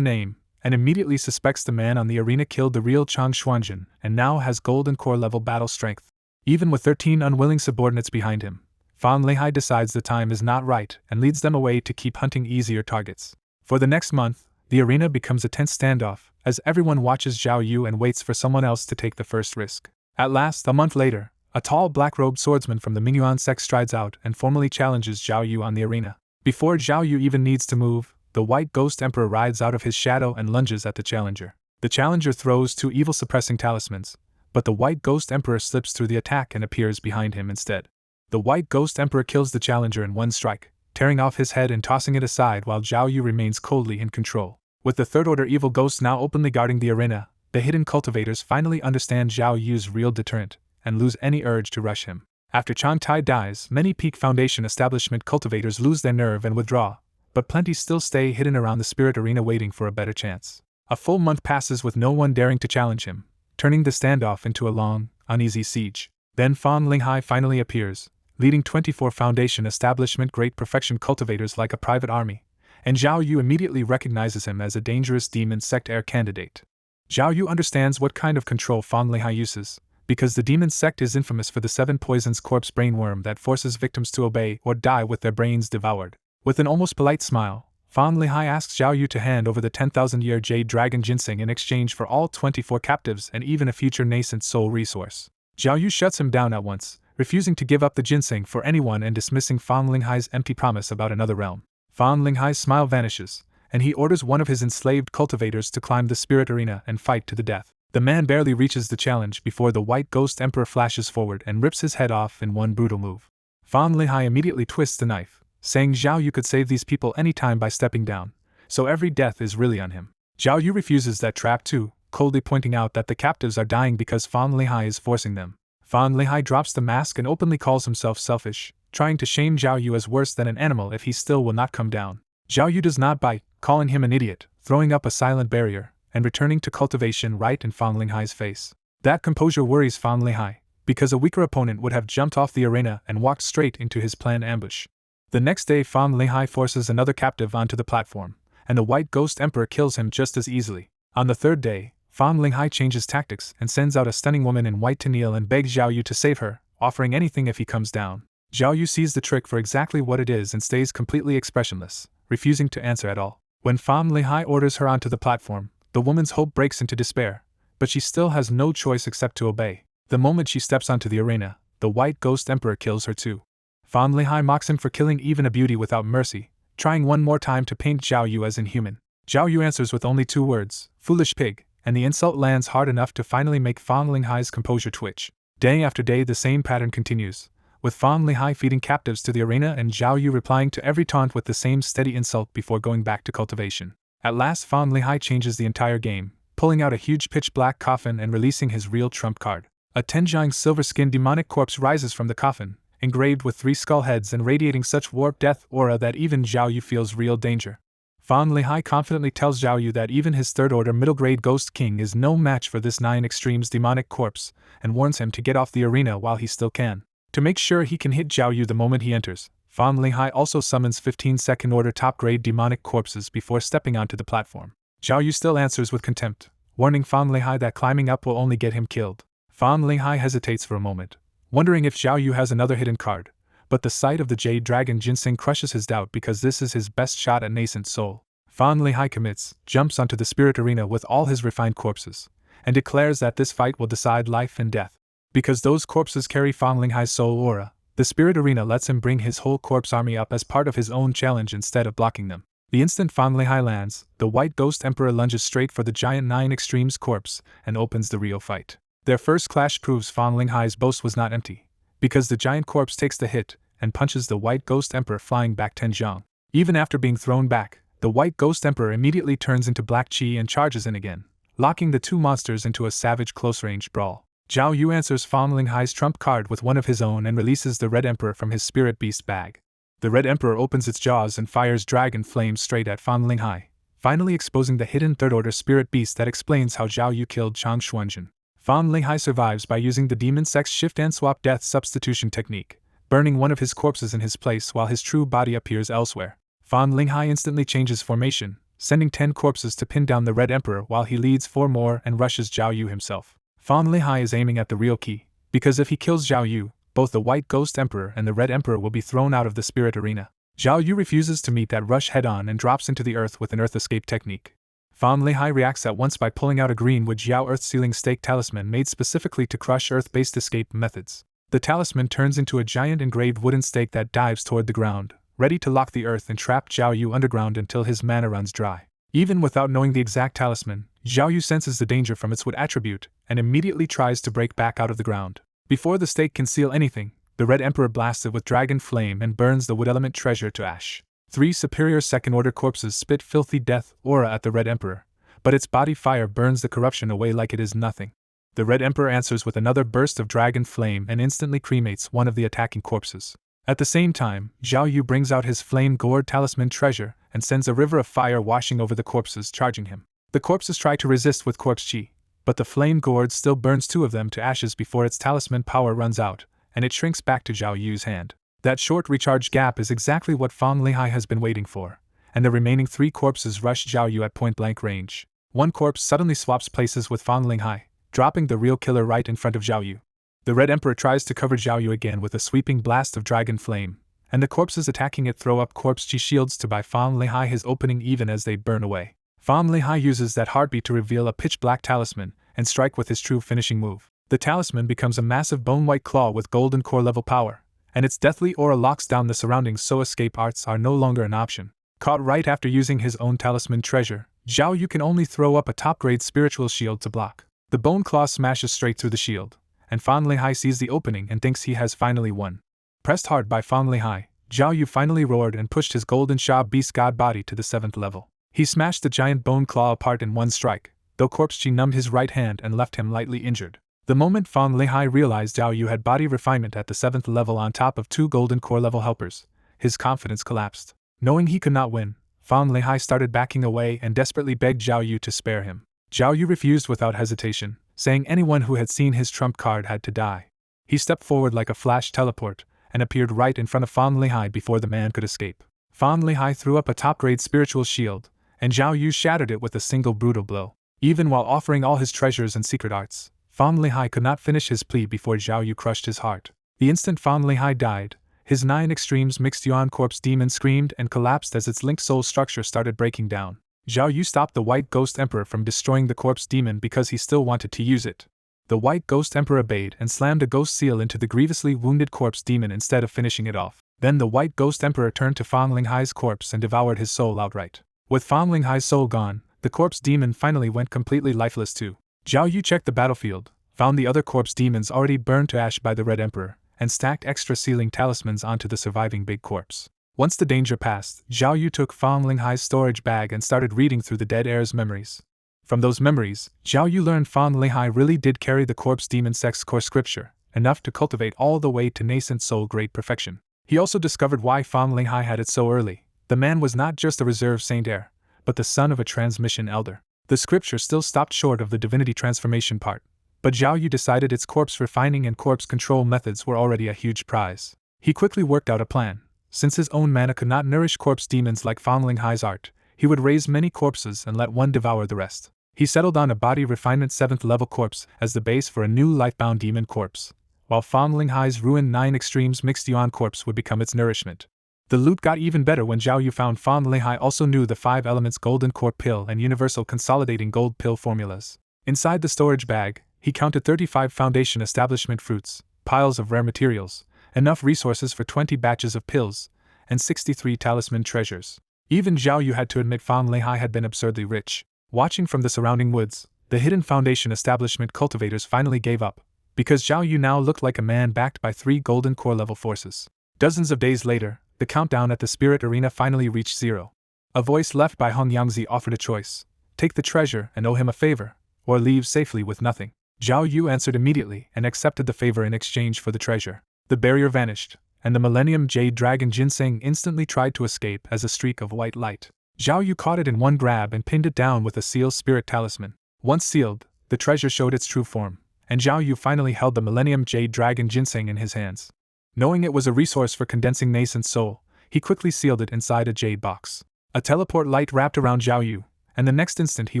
name, and immediately suspects the man on the arena killed the real Chan Xuanjun and now has golden core level battle strength. Even with 13 unwilling subordinates behind him, Fan Lehai decides the time is not right and leads them away to keep hunting easier targets. For the next month, the arena becomes a tense standoff, as everyone watches Zhao Yu and waits for someone else to take the first risk. At last, a month later, a tall black-robed swordsman from the Mingyuan sect strides out and formally challenges Zhao Yu on the arena. Before Zhao Yu even needs to move, the White Ghost Emperor rides out of his shadow and lunges at the challenger. The challenger throws 2 evil-suppressing talismans, but the White Ghost Emperor slips through the attack and appears behind him instead. The White Ghost Emperor kills the challenger in one strike, tearing off his head and tossing it aside while Zhao Yu remains coldly in control. With the third-order evil ghosts now openly guarding the arena, the hidden cultivators finally understand Zhao Yu's real deterrent and lose any urge to rush him. After Chan Tai dies, many Peak Foundation establishment cultivators lose their nerve and withdraw, but plenty still stay hidden around the spirit arena waiting for a better chance. A full month passes with no one daring to challenge him, turning the standoff into a long, uneasy siege. Then Fan Linghai finally appears, leading 24 Foundation establishment great perfection cultivators like a private army, and Zhao Yu immediately recognizes him as a dangerous demon sect heir candidate. Zhao Yu understands what kind of control Fan Linghai uses, because the demon sect is infamous for the 7 poisons corpse brainworm that forces victims to obey or die with their brains devoured. With an almost polite smile, Fan Lehai asks Zhao Yu to hand over the 10,000-year Jade Dragon Ginseng in exchange for all 24 captives and even a future nascent soul resource. Zhao Yu shuts him down at once, refusing to give up the ginseng for anyone and dismissing Fan Linghai's empty promise about another realm. Fan Linghai's smile vanishes, and he orders one of his enslaved cultivators to climb the spirit arena and fight to the death. The man barely reaches the challenge before the White Ghost Emperor flashes forward and rips his head off in one brutal move. Fan Linghai immediately twists the knife, saying Zhao Yu could save these people anytime by stepping down, so every death is really on him. Zhao Yu refuses that trap too, coldly pointing out that the captives are dying because Fan Lehai is forcing them. Fan Lehai drops the mask and openly calls himself selfish, trying to shame Zhao Yu as worse than an animal if he still will not come down. Zhao Yu does not bite, calling him an idiot, throwing up a silent barrier, and returning to cultivation right in Fan Linghai's face. That composure worries Fan Lehai, because a weaker opponent would have jumped off the arena and walked straight into his planned ambush. The next day Fan Lehai forces another captive onto the platform, and the White Ghost Emperor kills him just as easily. On the third day, Fan Linghai changes tactics and sends out a stunning woman in white to kneel and beg Zhao Yu to save her, offering anything if he comes down. Zhao Yu sees the trick for exactly what it is and stays completely expressionless, refusing to answer at all. When Fan Lehai orders her onto the platform, the woman's hope breaks into despair, but she still has no choice except to obey. The moment she steps onto the arena, the White Ghost Emperor kills her too. Fan Lehai mocks him for killing even a beauty without mercy, trying one more time to paint Zhao Yu as inhuman. Zhao Yu answers with only 2 words, "Foolish pig," and the insult lands hard enough to finally make Fan Linghai's composure twitch. Day after day the same pattern continues, with Fan Lehai feeding captives to the arena and Zhao Yu replying to every taunt with the same steady insult before going back to cultivation. At last Fan Lehai changes the entire game, pulling out a huge pitch-black coffin and releasing his real trump card. A Tenjiang silver-skinned demonic corpse rises from the coffin, engraved with 3 skull heads and radiating such warped death aura that even Zhao Yu feels real danger. Fan Lehai confidently tells Zhao Yu that even his third-order middle-grade Ghost King is no match for this 9 Extremes demonic corpse, and warns him to get off the arena while he still can. To make sure he can hit Zhao Yu the moment he enters, Fan Lehai also summons 15 second-order top-grade demonic corpses before stepping onto the platform. Zhao Yu still answers with contempt, warning Fan Lehai that climbing up will only get him killed. Fan Lehai hesitates for a moment, wondering if Zhao Yu has another hidden card, but the sight of the Jade Dragon Ginseng crushes his doubt because this is his best shot at nascent soul. Fan Lehai commits, jumps onto the spirit arena with all his refined corpses, and declares that this fight will decide life and death. Because those corpses carry Fan Linghai's soul aura, the spirit arena lets him bring his whole corpse army up as part of his own challenge instead of blocking them. The instant Fan Linghai lands, the White Ghost Emperor lunges straight for the giant 9 Extremes corpse and opens the real fight. Their first clash proves Fan Linghai's boast was not empty, because the giant corpse takes the hit and punches the White Ghost Emperor flying back 10 zhang. Even after being thrown back, the White Ghost Emperor immediately turns into black chi and charges in again, locking the two monsters into a savage close-range brawl. Zhao Yu answers Fan Linghai's trump card with one of his own and releases the Red Emperor from his Spirit Beast bag. The Red Emperor opens its jaws and fires dragon flames straight at Fan Linghai, finally exposing the hidden third-order Spirit Beast that explains how Zhao Yu killed Chang Xuanjun. Fan Linghai survives by using the Demon Sex Shift and Swap Death substitution technique, burning one of his corpses in his place while his true body appears elsewhere. Fan Linghai instantly changes formation, sending 10 corpses to pin down the Red Emperor while he leads 4 more and rushes Zhao Yu himself. Fan Linghai is aiming at the real key, because if he kills Zhao Yu, both the White Ghost Emperor and the Red Emperor will be thrown out of the spirit arena. Zhao Yu refuses to meet that rush head-on and drops into the earth with an earth escape technique. Fan Linghai reacts at once by pulling out a green wood Jiao Earth Sealing Stake talisman made specifically to crush earth-based escape methods. The talisman turns into a giant engraved wooden stake that dives toward the ground, ready to lock the earth and trap Zhao Yu underground until his mana runs dry. Even without knowing the exact talisman, Zhao Yu senses the danger from its wood attribute and immediately tries to break back out of the ground. Before the stake can seal anything, the Red Emperor blasts it with dragon flame and burns the wood element treasure to ash. 3 superior second-order corpses spit filthy death aura at the Red Emperor, but its body fire burns the corruption away like it is nothing. The Red Emperor answers with another burst of dragon flame and instantly cremates one of the attacking corpses. At the same time, Zhao Yu brings out his flame-gourd talisman treasure and sends a river of fire washing over the corpses, charging him. The corpses try to resist with corpse chi, but the flame gourd still burns 2 of them to ashes before its talisman power runs out, and it shrinks back to Zhao Yu's hand. That short recharge gap is exactly what Fan Linghai has been waiting for, and the remaining 3 corpses rush Zhao Yu at point-blank range. One corpse suddenly swaps places with Fan Linghai, dropping the real killer right in front of Zhao Yu. The Red Emperor tries to cover Zhao Yu again with a sweeping blast of dragon flame, and the corpses attacking it throw up corpse chi shields to buy Fan Linghai his opening even as they burn away. Fan Linghai uses that heartbeat to reveal a pitch-black talisman and strike with his true finishing move. The talisman becomes a massive bone-white claw with golden core-level power, and its deathly aura locks down the surroundings so escape arts are no longer an option. Caught right after using his own talisman treasure, Zhao Yu can only throw up a top-grade spiritual shield to block. The bone claw smashes straight through the shield, and Fan Linghai sees the opening and thinks he has finally won. Pressed hard by Fan Linghai, Zhao Yu finally roared and pushed his golden Sha beast god body to the 7th level. He smashed the giant bone claw apart in one strike, though corpse chi numbed his right hand and left him lightly injured. The moment Fan Linghai realized Zhao Yu had body refinement at the 7th level on top of 2 golden core level helpers, his confidence collapsed. Knowing he could not win, Fan Linghai started backing away and desperately begged Zhao Yu to spare him. Zhao Yu refused without hesitation, saying anyone who had seen his trump card had to die. He stepped forward like a flash teleport and appeared right in front of Fan Linghai before the man could escape. Fan Linghai threw up a top-grade spiritual shield, and Zhao Yu shattered it with a single brutal blow. Even while offering all his treasures and secret arts, Fan Linghai could not finish his plea before Zhao Yu crushed his heart. The instant Fan Linghai died, his 9 extremes mixed Yuan corpse demon screamed and collapsed as its linked soul structure started breaking down. Zhao Yu stopped the White Ghost Emperor from destroying the corpse demon because he still wanted to use it. The White Ghost Emperor obeyed and slammed a ghost seal into the grievously wounded corpse demon instead of finishing it off. Then the White Ghost Emperor turned to Fan Linghai's corpse and devoured his soul outright. With Fan Linghai's soul gone, the corpse demon finally went completely lifeless too. Zhao Yu checked the battlefield, found the other corpse demons already burned to ash by the Red Emperor, and stacked extra sealing talismans onto the surviving big corpse. Once the danger passed, Zhao Yu took Fan Linghai's storage bag and started reading through the dead heir's memories. From those memories, Zhao Yu learned Fan Linghai really did carry the corpse demon sex core scripture, enough to cultivate all the way to nascent soul grade perfection. He also discovered why Fan Linghai had it so early. The man was not just a reserve saint heir, but the son of a transmission elder. The scripture still stopped short of the divinity transformation part, but Zhao Yu decided its corpse refining and corpse control methods were already a huge prize. He quickly worked out a plan. Since his own mana could not nourish corpse demons like Fan Linghai's art, he would raise many corpses and let one devour the rest. He settled on a body refinement 7th level corpse as the base for a new life-bound demon corpse, while Fan Linghai's ruined 9 extremes mixed Yuan corpse would become its nourishment. The loot got even better when Zhao Yu found Fan Linghai also knew the 5 elements golden core pill and universal consolidating gold pill formulas. Inside the storage bag, He counted 35 foundation establishment fruits, piles of rare materials, enough resources for 20 batches of pills, and 63 talisman treasures. Even Zhao Yu had to admit Fang Leihai had been absurdly rich. Watching from the surrounding woods, the hidden foundation establishment cultivators finally gave up, because Zhao Yu now looked like a man backed by 3 golden core level forces. Dozens of days later, the countdown at the spirit arena finally reached 0. A voice left by Hong Yangzi offered a choice: take the treasure and owe him a favor, or leave safely with nothing. Zhao Yu answered immediately and accepted the favor in exchange for the treasure. The barrier vanished, and the Millennium Jade Dragon Ginseng instantly tried to escape as a streak of white light. Zhao Yu caught it in one grab and pinned it down with a seal spirit talisman. Once sealed, the treasure showed its true form, and Zhao Yu finally held the Millennium Jade Dragon Ginseng in his hands. Knowing it was a resource for condensing nascent soul, he quickly sealed it inside a jade box. A teleport light wrapped around Zhao Yu, and the next instant he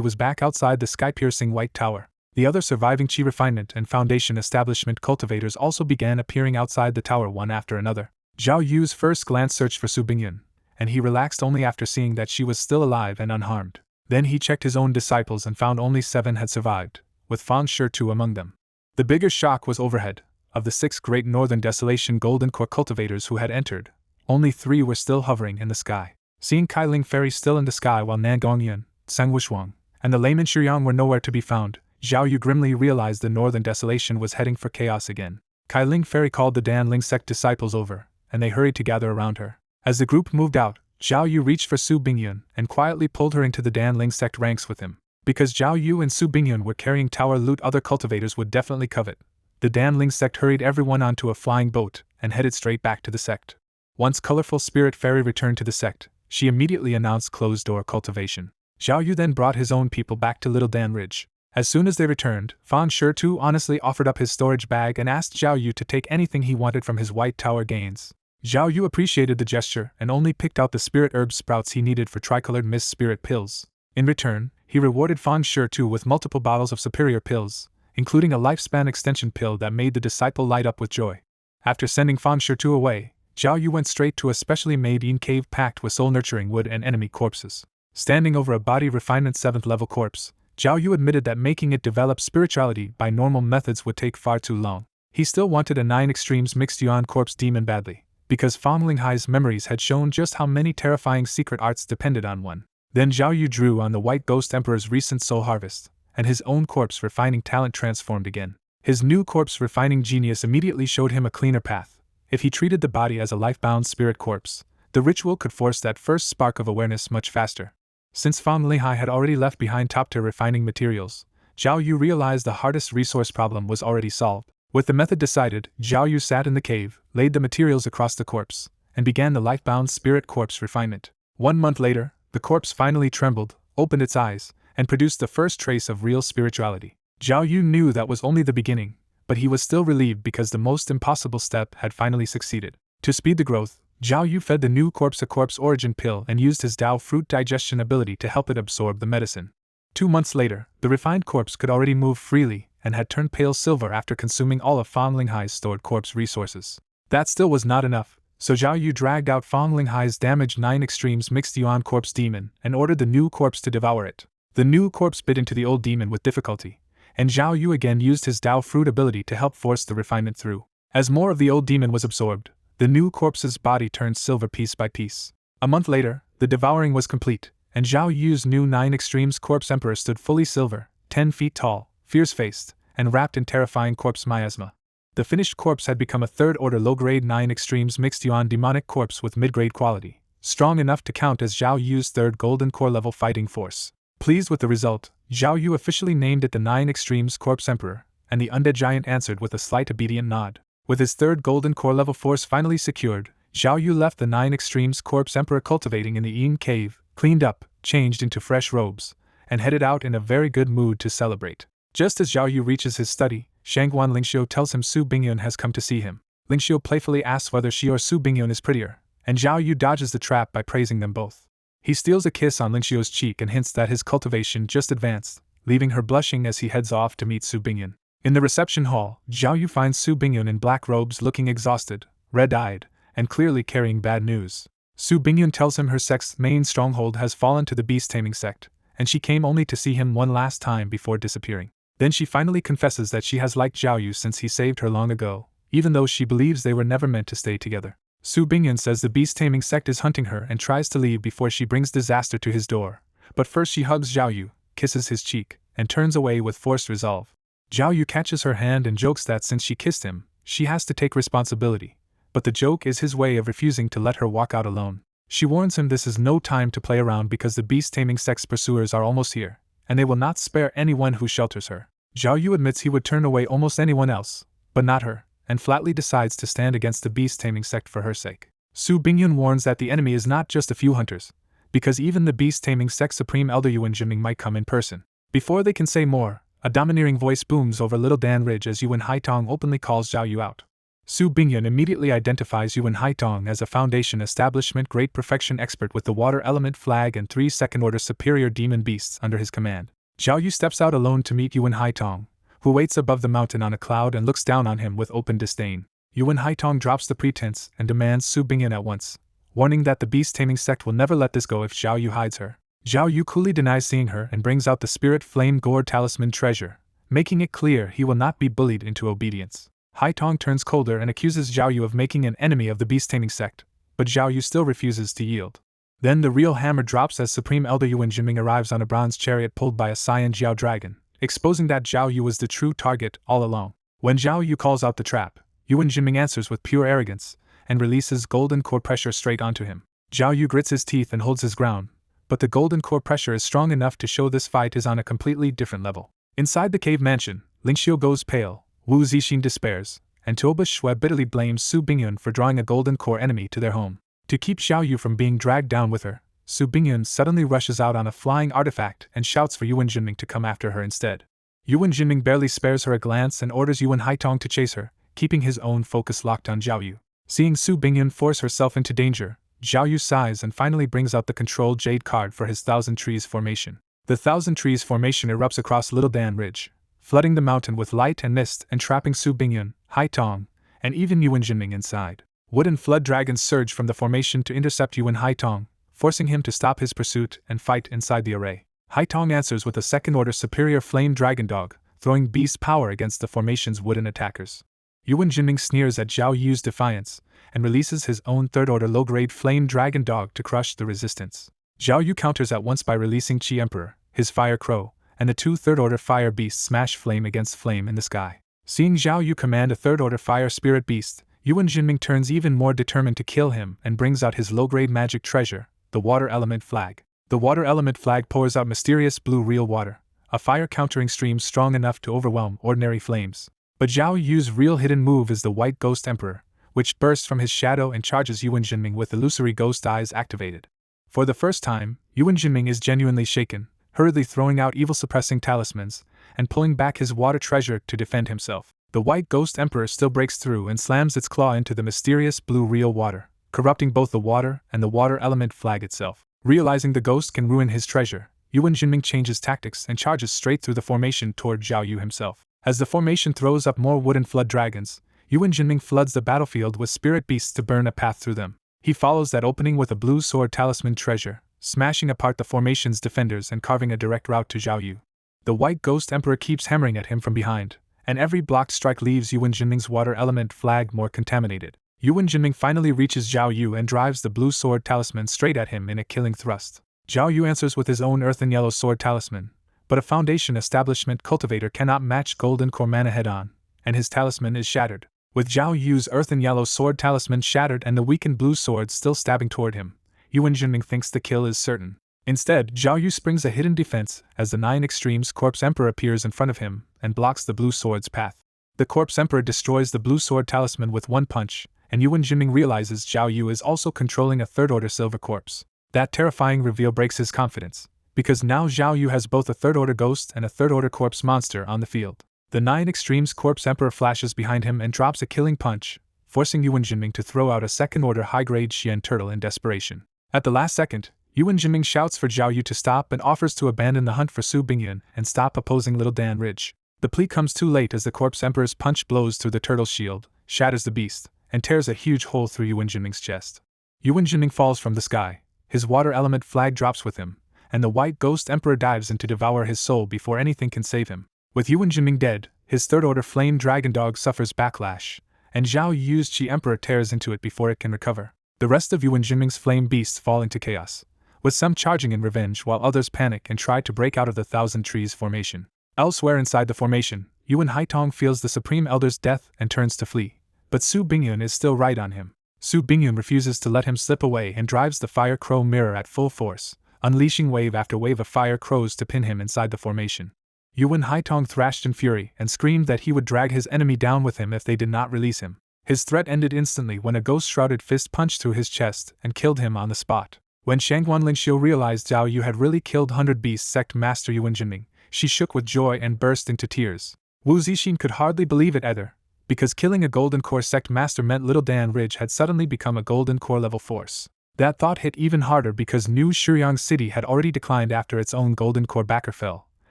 was back outside the sky-piercing white tower. The other surviving Qi refinement and foundation establishment cultivators also began appearing outside the tower one after another. Zhao Yu's first glance searched for Su Bingyun, and he relaxed only after seeing that she was still alive and unharmed. Then he checked his own disciples and found only 7 had survived, with Fang Shitu among them. The bigger shock was overhead. Of the 6 great Northern Desolation Golden Core cultivators who had entered, only 3 were still hovering in the sky. Seeing Kai Ling Fairy still in the sky while Nan Gongyun, Sang Wushuang, and the layman Shuyang were nowhere to be found, Zhao Yu grimly realized the Northern Desolation was heading for chaos again. Kai Ling Fairy called the Dan Ling sect disciples over, and they hurried to gather around her. As the group moved out, Zhao Yu reached for Su Bingyun and quietly pulled her into the Dan Ling sect ranks with him. Because Zhao Yu and Su Bingyun were carrying tower loot other cultivators would definitely covet, the Dan Ling sect hurried everyone onto a flying boat and headed straight back to the sect. Once colorful Spirit Fairy returned to the sect, she immediately announced closed-door cultivation. Zhao Yu then brought his own people back to Little Dan Ridge. As soon as they returned, Fan Shitu honestly offered up his storage bag and asked Zhao Yu to take anything he wanted from his White Tower gains. Zhao Yu appreciated the gesture and only picked out the spirit herb sprouts he needed for tricolored mist spirit pills. In return, he rewarded Fan Shitu with multiple bottles of superior pills, including a lifespan extension pill that made the disciple light up with joy. After sending Fan Shitu away, Zhao Yu went straight to a specially made yin cave packed with soul-nurturing wood and enemy corpses. Standing over a body refinement 7th level corpse, Zhao Yu admitted that making it develop spirituality by normal methods would take far too long. He still wanted a 9 extremes mixed yuan corpse demon badly, because Fang Linghai's memories had shown just how many terrifying secret arts depended on one. Then Zhao Yu drew on the White Ghost Emperor's recent soul harvest, and his own corpse refining talent transformed again. His new corpse refining genius immediately showed him a cleaner path. If he treated the body as a life-bound spirit corpse, the ritual could force that first spark of awareness much faster. Since Fang Lihai had already left behind top-tier refining materials, Zhao Yu realized the hardest resource problem was already solved. With the method decided, Zhao Yu sat in the cave, laid the materials across the corpse, and began the life-bound spirit corpse refinement. 1 month later, the corpse finally trembled, opened its eyes, and produced the first trace of real spirituality. Zhao Yu knew that was only the beginning, but he was still relieved because the most impossible step had finally succeeded. To speed the growth, Zhao Yu fed the new corpse a corpse origin pill and used his Dao fruit digestion ability to help it absorb the medicine. 2 months later, the refined corpse could already move freely and had turned pale silver after consuming all of Fang Linghai's stored corpse resources. That still was not enough, so Zhao Yu dragged out Fang Linghai's damaged 9 extremes mixed yuan corpse demon and ordered the new corpse to devour it. The new corpse bit into the old demon with difficulty, and Zhao Yu again used his Dao fruit ability to help force the refinement through. As more of the old demon was absorbed, the new corpse's body turned silver piece by piece. A month later, the devouring was complete, and Zhao Yu's new 9 extremes corpse emperor stood fully silver, 10 feet tall, fierce-faced, and wrapped in terrifying corpse miasma. The finished corpse had become a 3rd-order low-grade 9 extremes mixed yuan demonic corpse with mid-grade quality, strong enough to count as Zhao Yu's 3rd golden core level fighting force. Pleased with the result, Zhao Yu officially named it the 9 extremes corpse emperor, and the undead giant answered with a slight obedient nod. With his 3rd golden core level force finally secured, Zhao Yu left the 9 extremes corpse emperor cultivating in the yin cave, cleaned up, changed into fresh robes, and headed out in a very good mood to celebrate. Just as Zhao Yu reaches his study, Shangguan Lingxiu tells him Su Bingyun has come to see him. Lingxiu playfully asks whether she or Su Bingyun is prettier, and Zhao Yu dodges the trap by praising them both. He steals a kiss on Lingxiu's cheek and hints that his cultivation just advanced, leaving her blushing as he heads off to meet Su Bingyun. In the reception hall, Zhao Yu finds Su Bingyun in black robes looking exhausted, red-eyed, and clearly carrying bad news. Su Bingyun tells him her sect's main stronghold has fallen to the beast-taming sect, and she came only to see him one last time before disappearing. Then she finally confesses that she has liked Zhao Yu since he saved her long ago, even though she believes they were never meant to stay together. Su Bingyun says the beast-taming sect is hunting her and tries to leave before she brings disaster to his door. But first she hugs Zhao Yu, kisses his cheek, and turns away with forced resolve. Zhao Yu catches her hand and jokes that since she kissed him, she has to take responsibility. But the joke is his way of refusing to let her walk out alone. She warns him this is no time to play around because the beast-taming sect's pursuers are almost here, and they will not spare anyone who shelters her. Zhao Yu admits he would turn away almost anyone else, but not her, and flatly decides to stand against the beast-taming sect for her sake. Su Bingyun warns that the enemy is not just a few hunters, because even the beast-taming sect's supreme elder Yuan Jiming might come in person. Before they can say more, a domineering voice booms over Little Dan Ridge as Yuan Haitong openly calls Zhao Yu out. Su Bingyun immediately identifies Yuan Haitong as a Foundation Establishment Great Perfection expert with the Water Element flag and 3 second-order superior demon beasts under his command. Zhao Yu steps out alone to meet Yuan Haitong, who waits above the mountain on a cloud and looks down on him with open disdain. Yuan Haitong drops the pretense and demands Su Bingyun at once, warning that the beast-taming sect will never let this go if Zhao Yu hides her. Zhao Yu coolly denies seeing her and brings out the Spirit Flame Gourd Talisman treasure, making it clear he will not be bullied into obedience. Haitong turns colder and accuses Zhao Yu of making an enemy of the beast-taming sect, but Zhao Yu still refuses to yield. Then the real hammer drops as Supreme Elder Yuan Jiming arrives on a bronze chariot pulled by a Cyan Jiao dragon, exposing that Zhao Yu was the true target all along. When Zhao Yu calls out the trap, Yuan Jiming answers with pure arrogance, and releases golden core pressure straight onto him. Zhao Yu grits his teeth and holds his ground, but the golden core pressure is strong enough to show this fight is on a completely different level. Inside the cave mansion, Lingxiu goes pale, Wu Zixin despairs, and Tuoba Shui bitterly blames Su Bingyun for drawing a golden core enemy to their home. To keep Zhao Yu from being dragged down with her, Su Bingyun suddenly rushes out on a flying artifact and shouts for Yuan Jiming to come after her instead. Yuan Jiming barely spares her a glance and orders Yuan Haitong to chase her, keeping his own focus locked on Zhao Yu. Seeing Su Bingyun force herself into danger, Zhao Yu sighs and finally brings out the Control Jade card for his Thousand Trees formation. The Thousand Trees formation erupts across Little Dan Ridge, flooding the mountain with light and mist and trapping Su Bingyun, Haitong, and even Yuan Jiming inside. Wooden flood dragons surge from the formation to intercept Yuan Haitong, forcing him to stop his pursuit and fight inside the array. Haitong answers with a second-order superior flame dragon dog, throwing beast power against the formation's wooden attackers. Yuan Jiming sneers at Zhao Yu's defiance, and releases his own third-order low-grade flame dragon dog to crush the resistance. Zhao Yu counters at once by releasing Qi Emperor, his fire crow, and the 2 third-order fire beasts smash flame against flame in the sky. Seeing Zhao Yu command a third-order fire spirit beast, Yuan Jiming turns even more determined to kill him and brings out his low-grade magic treasure, the Water Element flag. The Water Element flag pours out mysterious blue real water, a fire-countering stream strong enough to overwhelm ordinary flames. But Zhao Yu's real hidden move is the White Ghost Emperor, which bursts from his shadow and charges Yuan Jiming with illusory ghost eyes activated. For the first time, Yuan Jiming is genuinely shaken, hurriedly throwing out evil-suppressing talismans, and pulling back his water treasure to defend himself. The White Ghost Emperor still breaks through and slams its claw into the mysterious blue real water, corrupting both the water and the Water Element flag itself. Realizing the ghost can ruin his treasure, Yuan Jiming changes tactics and charges straight through the formation toward Zhao Yu himself. As the formation throws up more wooden flood dragons, Yuan Jiming floods the battlefield with spirit beasts to burn a path through them. He follows that opening with a blue sword talisman treasure, smashing apart the formation's defenders and carving a direct route to Zhao Yu. The White Ghost Emperor keeps hammering at him from behind, and every blocked strike leaves Yuan Jiming's Water Element flag more contaminated. Yuan Jiming finally reaches Zhao Yu and drives the blue sword talisman straight at him in a killing thrust. Zhao Yu answers with his own earth and yellow sword talisman, but a Foundation Establishment Cultivator cannot match Golden Core Mana head-on, and his talisman is shattered. With Zhao Yu's earth and yellow sword talisman shattered and the weakened blue sword still stabbing toward him, Yuan Jiming thinks the kill is certain. Instead, Zhao Yu springs a hidden defense as the 9 Extremes Corpse Emperor appears in front of him and blocks the blue sword's path. The Corpse Emperor destroys the blue sword talisman with one punch, and Yuan Jiming realizes Zhao Yu is also controlling a third-order silver corpse. That terrifying reveal breaks his confidence, because now Zhao Yu has both a third-order ghost and a third-order corpse monster on the field. The 9 Extremes Corpse Emperor flashes behind him and drops a killing punch, forcing Yuan Jiming to throw out a second-order high-grade Xian turtle in desperation. At the last second, Yuan Jiming shouts for Zhao Yu to stop and offers to abandon the hunt for Su Bingyun and stop opposing Little Dan Ridge. The plea comes too late as the Corpse Emperor's punch blows through the turtle's shield, shatters the beast, and tears a huge hole through Yuan Jiming's chest. Yuan Jiming falls from the sky, his Water Element flag drops with him, and the White Ghost Emperor dives in to devour his soul before anything can save him. With Yuan Jinming dead, his third-order flame dragon dog suffers backlash, and Zhao Yu's Chi Emperor tears into it before it can recover. The rest of Yuan Jinming's flame beasts fall into chaos, with some charging in revenge while others panic and try to break out of the Thousand Trees formation. Elsewhere inside the formation, Yuan Haitong feels the Supreme Elder's death and turns to flee, but Su Bingyun is still right on him. Su Bingyun refuses to let him slip away and drives the Fire Crow mirror at full force, unleashing wave after wave of fire crows to pin him inside the formation. Yuan Haitong thrashed in fury and screamed that he would drag his enemy down with him if they did not release him. His threat ended instantly when a ghost-shrouded fist punched through his chest and killed him on the spot. When Shangguan Lingxiu realized Zhao Yu had really killed 100 Beast Sect Master Yuan Jinming, she shook with joy and burst into tears. Wu Zixin could hardly believe it either, because killing a Golden Core Sect Master meant Little Dan Ridge had suddenly become a Golden Core level force. That thought hit even harder because New Shiryang City had already declined after its own Golden Core backer fell,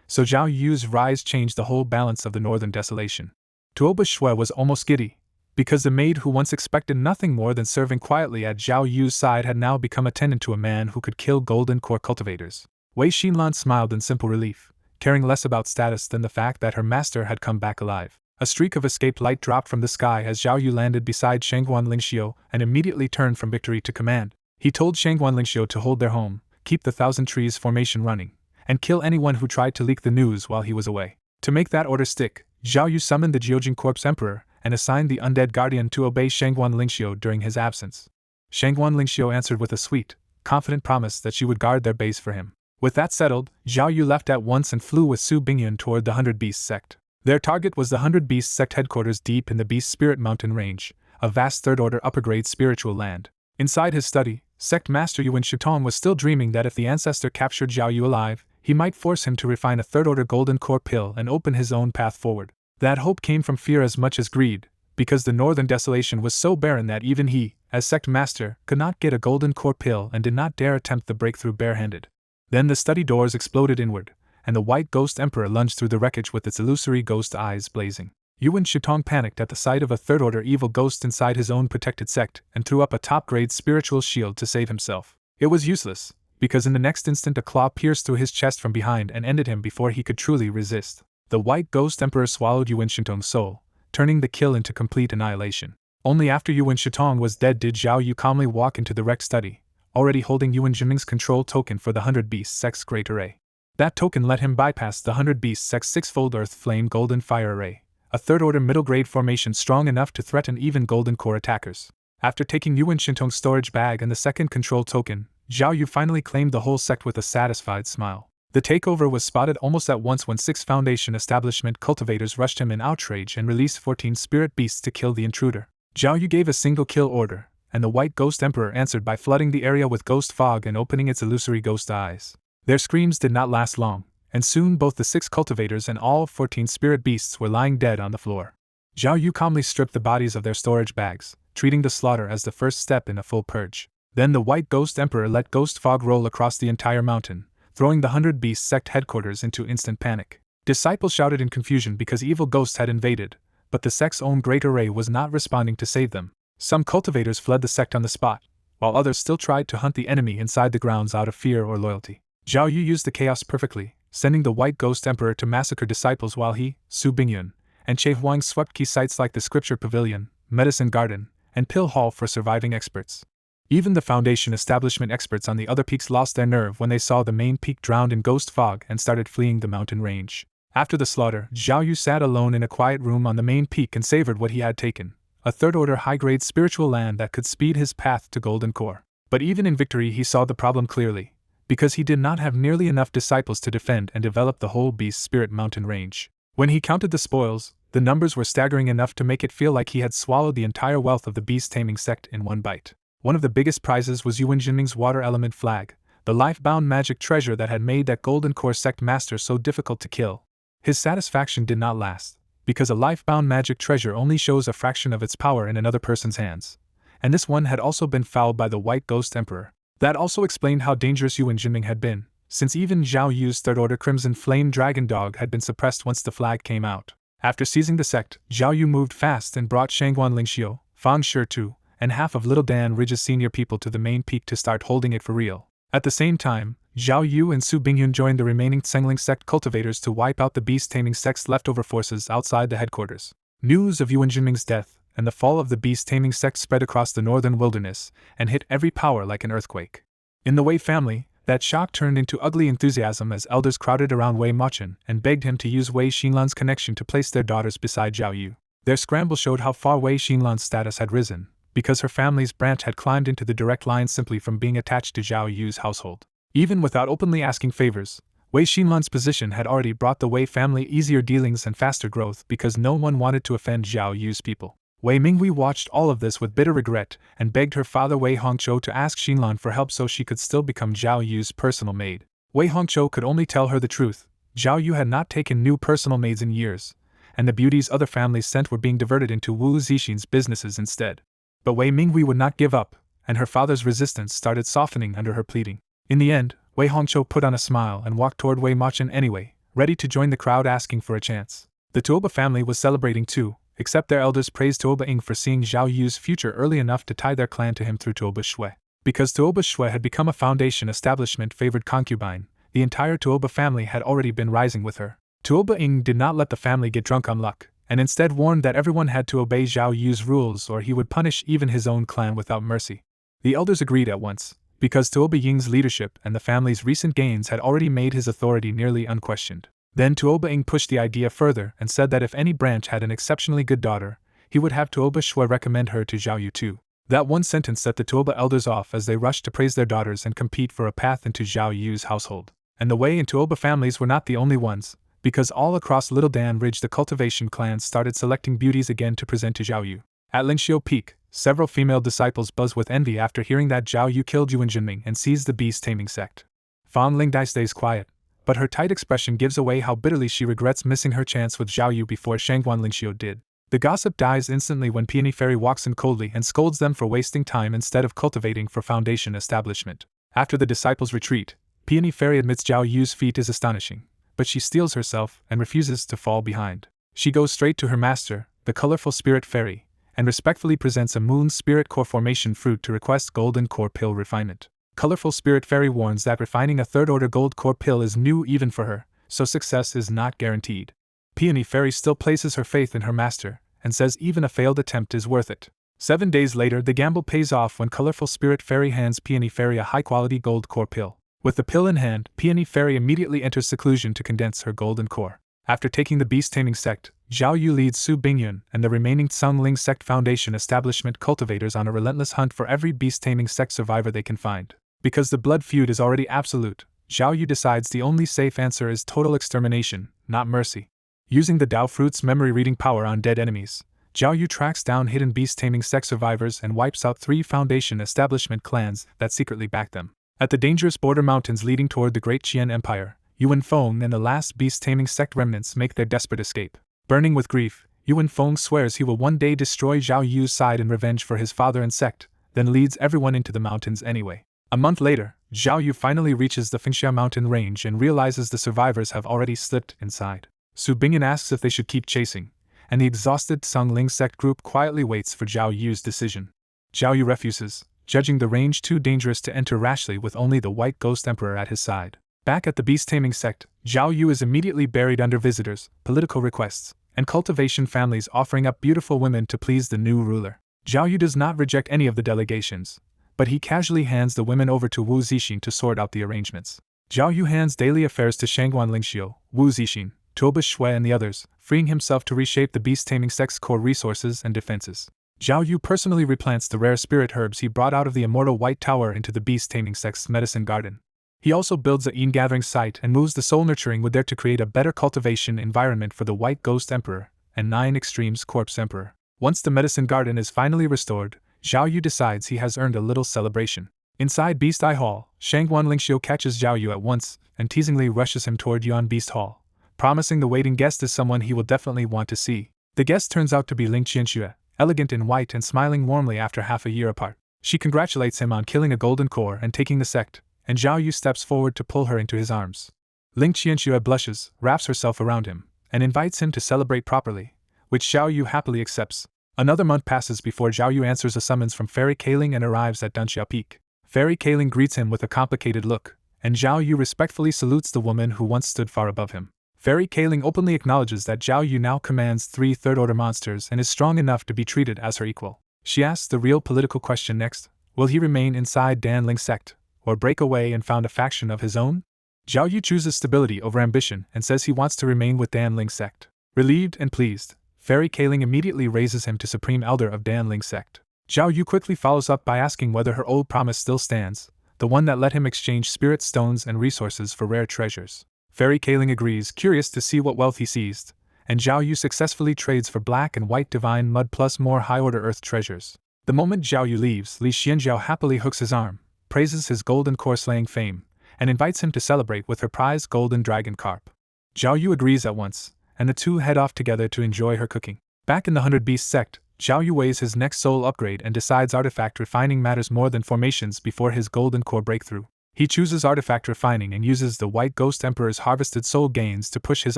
so Zhao Yu's rise changed the whole balance of the northern desolation. Tuoba Shui was almost giddy, because the maid who once expected nothing more than serving quietly at Zhao Yu's side had now become attendant to a man who could kill Golden Core cultivators. Wei Xinlan smiled in simple relief, caring less about status than the fact that her master had come back alive. A streak of escape light dropped from the sky as Zhao Yu landed beside Shangguan Lingxiu and immediately turned from victory to command. He told Shangguan Lingxiu to hold their home, keep the Thousand Trees formation running, and kill anyone who tried to leak the news while he was away. To make that order stick, Zhao Yu summoned the Jiujing Corpse Emperor and assigned the Undead Guardian to obey Shangguan Lingxiu during his absence. Shangguan Lingxiu answered with a sweet, confident promise that she would guard their base for him. With that settled, Zhao Yu left at once and flew with Su Bingyun toward the 100 Beast Sect. Their target was the 100 Beast Sect headquarters deep in the Beast Spirit Mountain Range, a vast third-order upper-grade spiritual land. Inside his study, Sect Master Yuan Shitong was still dreaming that if the ancestor captured Zhao Yu alive, he might force him to refine a third-order Golden Core pill and open his own path forward. That hope came from fear as much as greed, because the northern desolation was so barren that even he, as Sect Master, could not get a Golden Core pill and did not dare attempt the breakthrough barehanded. Then the study doors exploded inward, and the White Ghost Emperor lunged through the wreckage with its illusory ghost eyes blazing. Yuan Shitong panicked at the sight of a third-order evil ghost inside his own protected sect and threw up a top-grade spiritual shield to save himself. It was useless, because in the next instant a claw pierced through his chest from behind and ended him before he could truly resist. The White Ghost Emperor swallowed Yuan Shitong's soul, turning the kill into complete annihilation. Only after Yuan Shitong was dead did Zhao Yu calmly walk into the wrecked study, already holding Yuan Jinming's control token for the 100 Beast Sect's Great Array. That token let him bypass the 100 Beast Sect's six-fold Earth Flame Golden Fire Array, a third-order middle-grade formation strong enough to threaten even Golden Core attackers. After taking Yuan Shitong's storage bag and the second control token, Zhao Yu finally claimed the whole sect with a satisfied smile. The takeover was spotted almost at once when 6 Foundation establishment cultivators rushed him in outrage and released 14 spirit beasts to kill the intruder. Zhao Yu gave a single kill order, and the White Ghost Emperor answered by flooding the area with ghost fog and opening its illusory ghost eyes. Their screams did not last long, and soon both the 6 cultivators and all 14 spirit beasts were lying dead on the floor. Zhao Yu calmly stripped the bodies of their storage bags, treating the slaughter as the first step in a full purge. Then the White Ghost Emperor let ghost fog roll across the entire mountain, throwing the 100 Beast Sect headquarters into instant panic. Disciples shouted in confusion because evil ghosts had invaded, but the sect's own Great Array was not responding to save them. Some cultivators fled the sect on the spot, while others still tried to hunt the enemy inside the grounds out of fear or loyalty. Zhao Yu used the chaos perfectly, sending the White Ghost Emperor to massacre disciples while he, Su Bingyun, and Che Huang swept key sites like the Scripture Pavilion, Medicine Garden, and Pill Hall for surviving experts. Even the Foundation establishment experts on the other peaks lost their nerve when they saw the main peak drowned in ghost fog and started fleeing the mountain range. After the slaughter, Zhao Yu sat alone in a quiet room on the main peak and savored what he had taken, a third-order high-grade spiritual land that could speed his path to Golden Core. But even in victory he saw the problem clearly, because he did not have nearly enough disciples to defend and develop the whole Beast Spirit Mountain range. When he counted the spoils, the numbers were staggering enough to make it feel like he had swallowed the entire wealth of the beast-taming sect in one bite. One of the biggest prizes was Yuan Jinming's water element flag, the life-bound magic treasure that had made that Golden Core sect master so difficult to kill. His satisfaction did not last, because a life-bound magic treasure only shows a fraction of its power in another person's hands, and this one had also been fouled by the White Ghost Emperor. That also explained how dangerous Yuan Jinming had been, since even Zhao Yu's third-order Crimson Flame Dragon Dog had been suppressed once the flag came out. After seizing the sect, Zhao Yu moved fast and brought Shangguan Lingxiu, Fang Shitu, and half of Little Dan Ridge's senior people to the main peak to start holding it for real. At the same time, Zhao Yu and Su Bingyun joined the remaining Tsengling sect cultivators to wipe out the beast-taming sect's leftover forces outside the headquarters. News of Yuan Jinming's death and the fall of the beast-taming sect spread across the northern wilderness and hit every power like an earthquake. In the Wei family, that shock turned into ugly enthusiasm as elders crowded around Wei Machin and begged him to use Wei Xinlan's connection to place their daughters beside Zhao Yu. Their scramble showed how far Wei Xinlan's status had risen, because her family's branch had climbed into the direct line simply from being attached to Zhao Yu's household. Even without openly asking favors, Wei Xinlan's position had already brought the Wei family easier dealings and faster growth because no one wanted to offend Zhao Yu's people. Wei Minghui watched all of this with bitter regret and begged her father Wei Hongzhou to ask Xinlan for help so she could still become Zhao Yu's personal maid. Wei Hongzhou could only tell her the truth. Zhao Yu had not taken new personal maids in years, and the beauties other families sent were being diverted into Wu Zixin's businesses instead. But Wei Minghui would not give up, and her father's resistance started softening under her pleading. In the end, Wei Hongzhou put on a smile and walked toward Wei Machin anyway, ready to join the crowd asking for a chance. The Tuoba family was celebrating too, except their elders praised Tuoba Ing for seeing Zhao Yu's future early enough to tie their clan to him through Tuoba Shui. Because Tuoba Shui had become a foundation establishment favored concubine, the entire Tuoba family had already been rising with her. Tuoba Ing did not let the family get drunk on luck, and instead warned that everyone had to obey Zhao Yu's rules or he would punish even his own clan without mercy. The elders agreed at once, because Tuoba Ying's leadership and the family's recent gains had already made his authority nearly unquestioned. Then Tuoba Ing pushed the idea further and said that if any branch had an exceptionally good daughter, he would have Tuoba Shui recommend her to Zhao Yu too. That one sentence set the Tuoba elders off as they rushed to praise their daughters and compete for a path into Zhao Yu's household. And the Wei and Tuoba families were not the only ones, because all across Little Dan Ridge the cultivation clans started selecting beauties again to present to Zhao Yu. At Lingxiu Peak, several female disciples buzzed with envy after hearing that Zhao Yu killed Yuan Jinming and seized the beast-taming sect. Fan Lingdai stays quiet, but her tight expression gives away how bitterly she regrets missing her chance with Zhao Yu before Shangguan Lingxiu did. The gossip dies instantly when Peony Fairy walks in coldly and scolds them for wasting time instead of cultivating for foundation establishment. After the disciples retreat, Peony Fairy admits Zhao Yu's feat is astonishing, but she steels herself and refuses to fall behind. She goes straight to her master, the colorful Spirit Fairy, and respectfully presents a Moon Spirit Core Formation fruit to request Golden Core Pill refinement. Colorful Spirit Fairy warns that refining a third-order Gold Core Pill is new even for her, so success is not guaranteed. Peony Fairy still places her faith in her master, and says even a failed attempt is worth it. 7 days later the gamble pays off when Colorful Spirit Fairy hands Peony Fairy a high-quality Gold Core Pill. With the pill in hand, Peony Fairy immediately enters seclusion to condense her golden core. After taking the beast-taming sect, Zhao Yu leads Su Bingyun and the remaining Tsungling sect foundation establishment cultivators on a relentless hunt for every beast-taming sect survivor they can find. Because the blood feud is already absolute, Zhao Yu decides the only safe answer is total extermination, not mercy. Using the Dao Fruit's memory-reading power on dead enemies, Zhao Yu tracks down hidden beast-taming sect survivors and wipes out 3 foundation establishment clans that secretly back them. At the dangerous border mountains leading toward the Great Qian Empire, Yuan Feng and the last beast-taming sect remnants make their desperate escape. Burning with grief, Yuan Feng swears he will one day destroy Zhao Yu's side in revenge for his father and sect, then leads everyone into the mountains anyway. A month later, Zhao Yu finally reaches the Fengxia mountain range and realizes the survivors have already slipped inside. Su Bingyun asks if they should keep chasing, and the exhausted Tsungling sect group quietly waits for Zhao Yu's decision. Zhao Yu refuses, judging the range too dangerous to enter rashly with only the White Ghost Emperor at his side. Back at the beast-taming sect, Zhao Yu is immediately buried under visitors, political requests, and cultivation families offering up beautiful women to please the new ruler. Zhao Yu does not reject any of the delegations, but he casually hands the women over to Wu Zixin to sort out the arrangements. Zhao Yu hands daily affairs to Shangguan Lingxiu, Wu Zixin, Tuoba Shui and the others, freeing himself to reshape the beast-taming sect's core resources and defenses. Zhao Yu personally replants the rare spirit herbs he brought out of the immortal White Tower into the beast-taming sect's medicine garden. He also builds a yin-gathering site and moves the soul-nurturing wood there to create a better cultivation environment for the White Ghost Emperor and 9 Extremes Corpse Emperor. Once the medicine garden is finally restored, Zhao Yu decides he has earned a little celebration. Inside Beast Eye Hall, Shangguan Lingxiu catches Zhao Yu at once and teasingly rushes him toward Yuan Beast Hall, promising the waiting guest is someone he will definitely want to see. The guest turns out to be Ling Qianxue, elegant in white and smiling warmly after half a year apart. She congratulates him on killing a golden core and taking the sect, and Zhao Yu steps forward to pull her into his arms. Ling Qianxue blushes, wraps herself around him, and invites him to celebrate properly, which Zhao Yu happily accepts. Another month passes before Zhao Yu answers a summons from Fairy Kaling and arrives at Dunxiao Peak. Fairy Kaling greets him with a complicated look, and Zhao Yu respectfully salutes the woman who once stood far above him. Fairy Kaling openly acknowledges that Zhao Yu now commands 3 third-order monsters and is strong enough to be treated as her equal. She asks the real political question next: will he remain inside Dan Ling's sect, or break away and found a faction of his own? Zhao Yu chooses stability over ambition and says he wants to remain with Dan Ling's sect. Relieved and pleased, Fairy Kaling immediately raises him to Supreme Elder of Dan Ling's sect. Zhao Yu quickly follows up by asking whether her old promise still stands, the one that let him exchange spirit stones and resources for rare treasures. Fairy Kaling agrees, curious to see what wealth he seized, and Zhao Yu successfully trades for black and white divine mud plus more high-order earth treasures. The moment Zhao Yu leaves, Li Xianjiao happily hooks his arm, praises his golden core slaying fame, and invites him to celebrate with her prized golden dragon carp. Zhao Yu agrees at once, and the two head off together to enjoy her cooking. Back in the 100 Beast sect, Zhao Yu weighs his next soul upgrade and decides artifact refining matters more than formations before his golden core breakthrough. He chooses artifact refining and uses the White Ghost Emperor's harvested soul gains to push his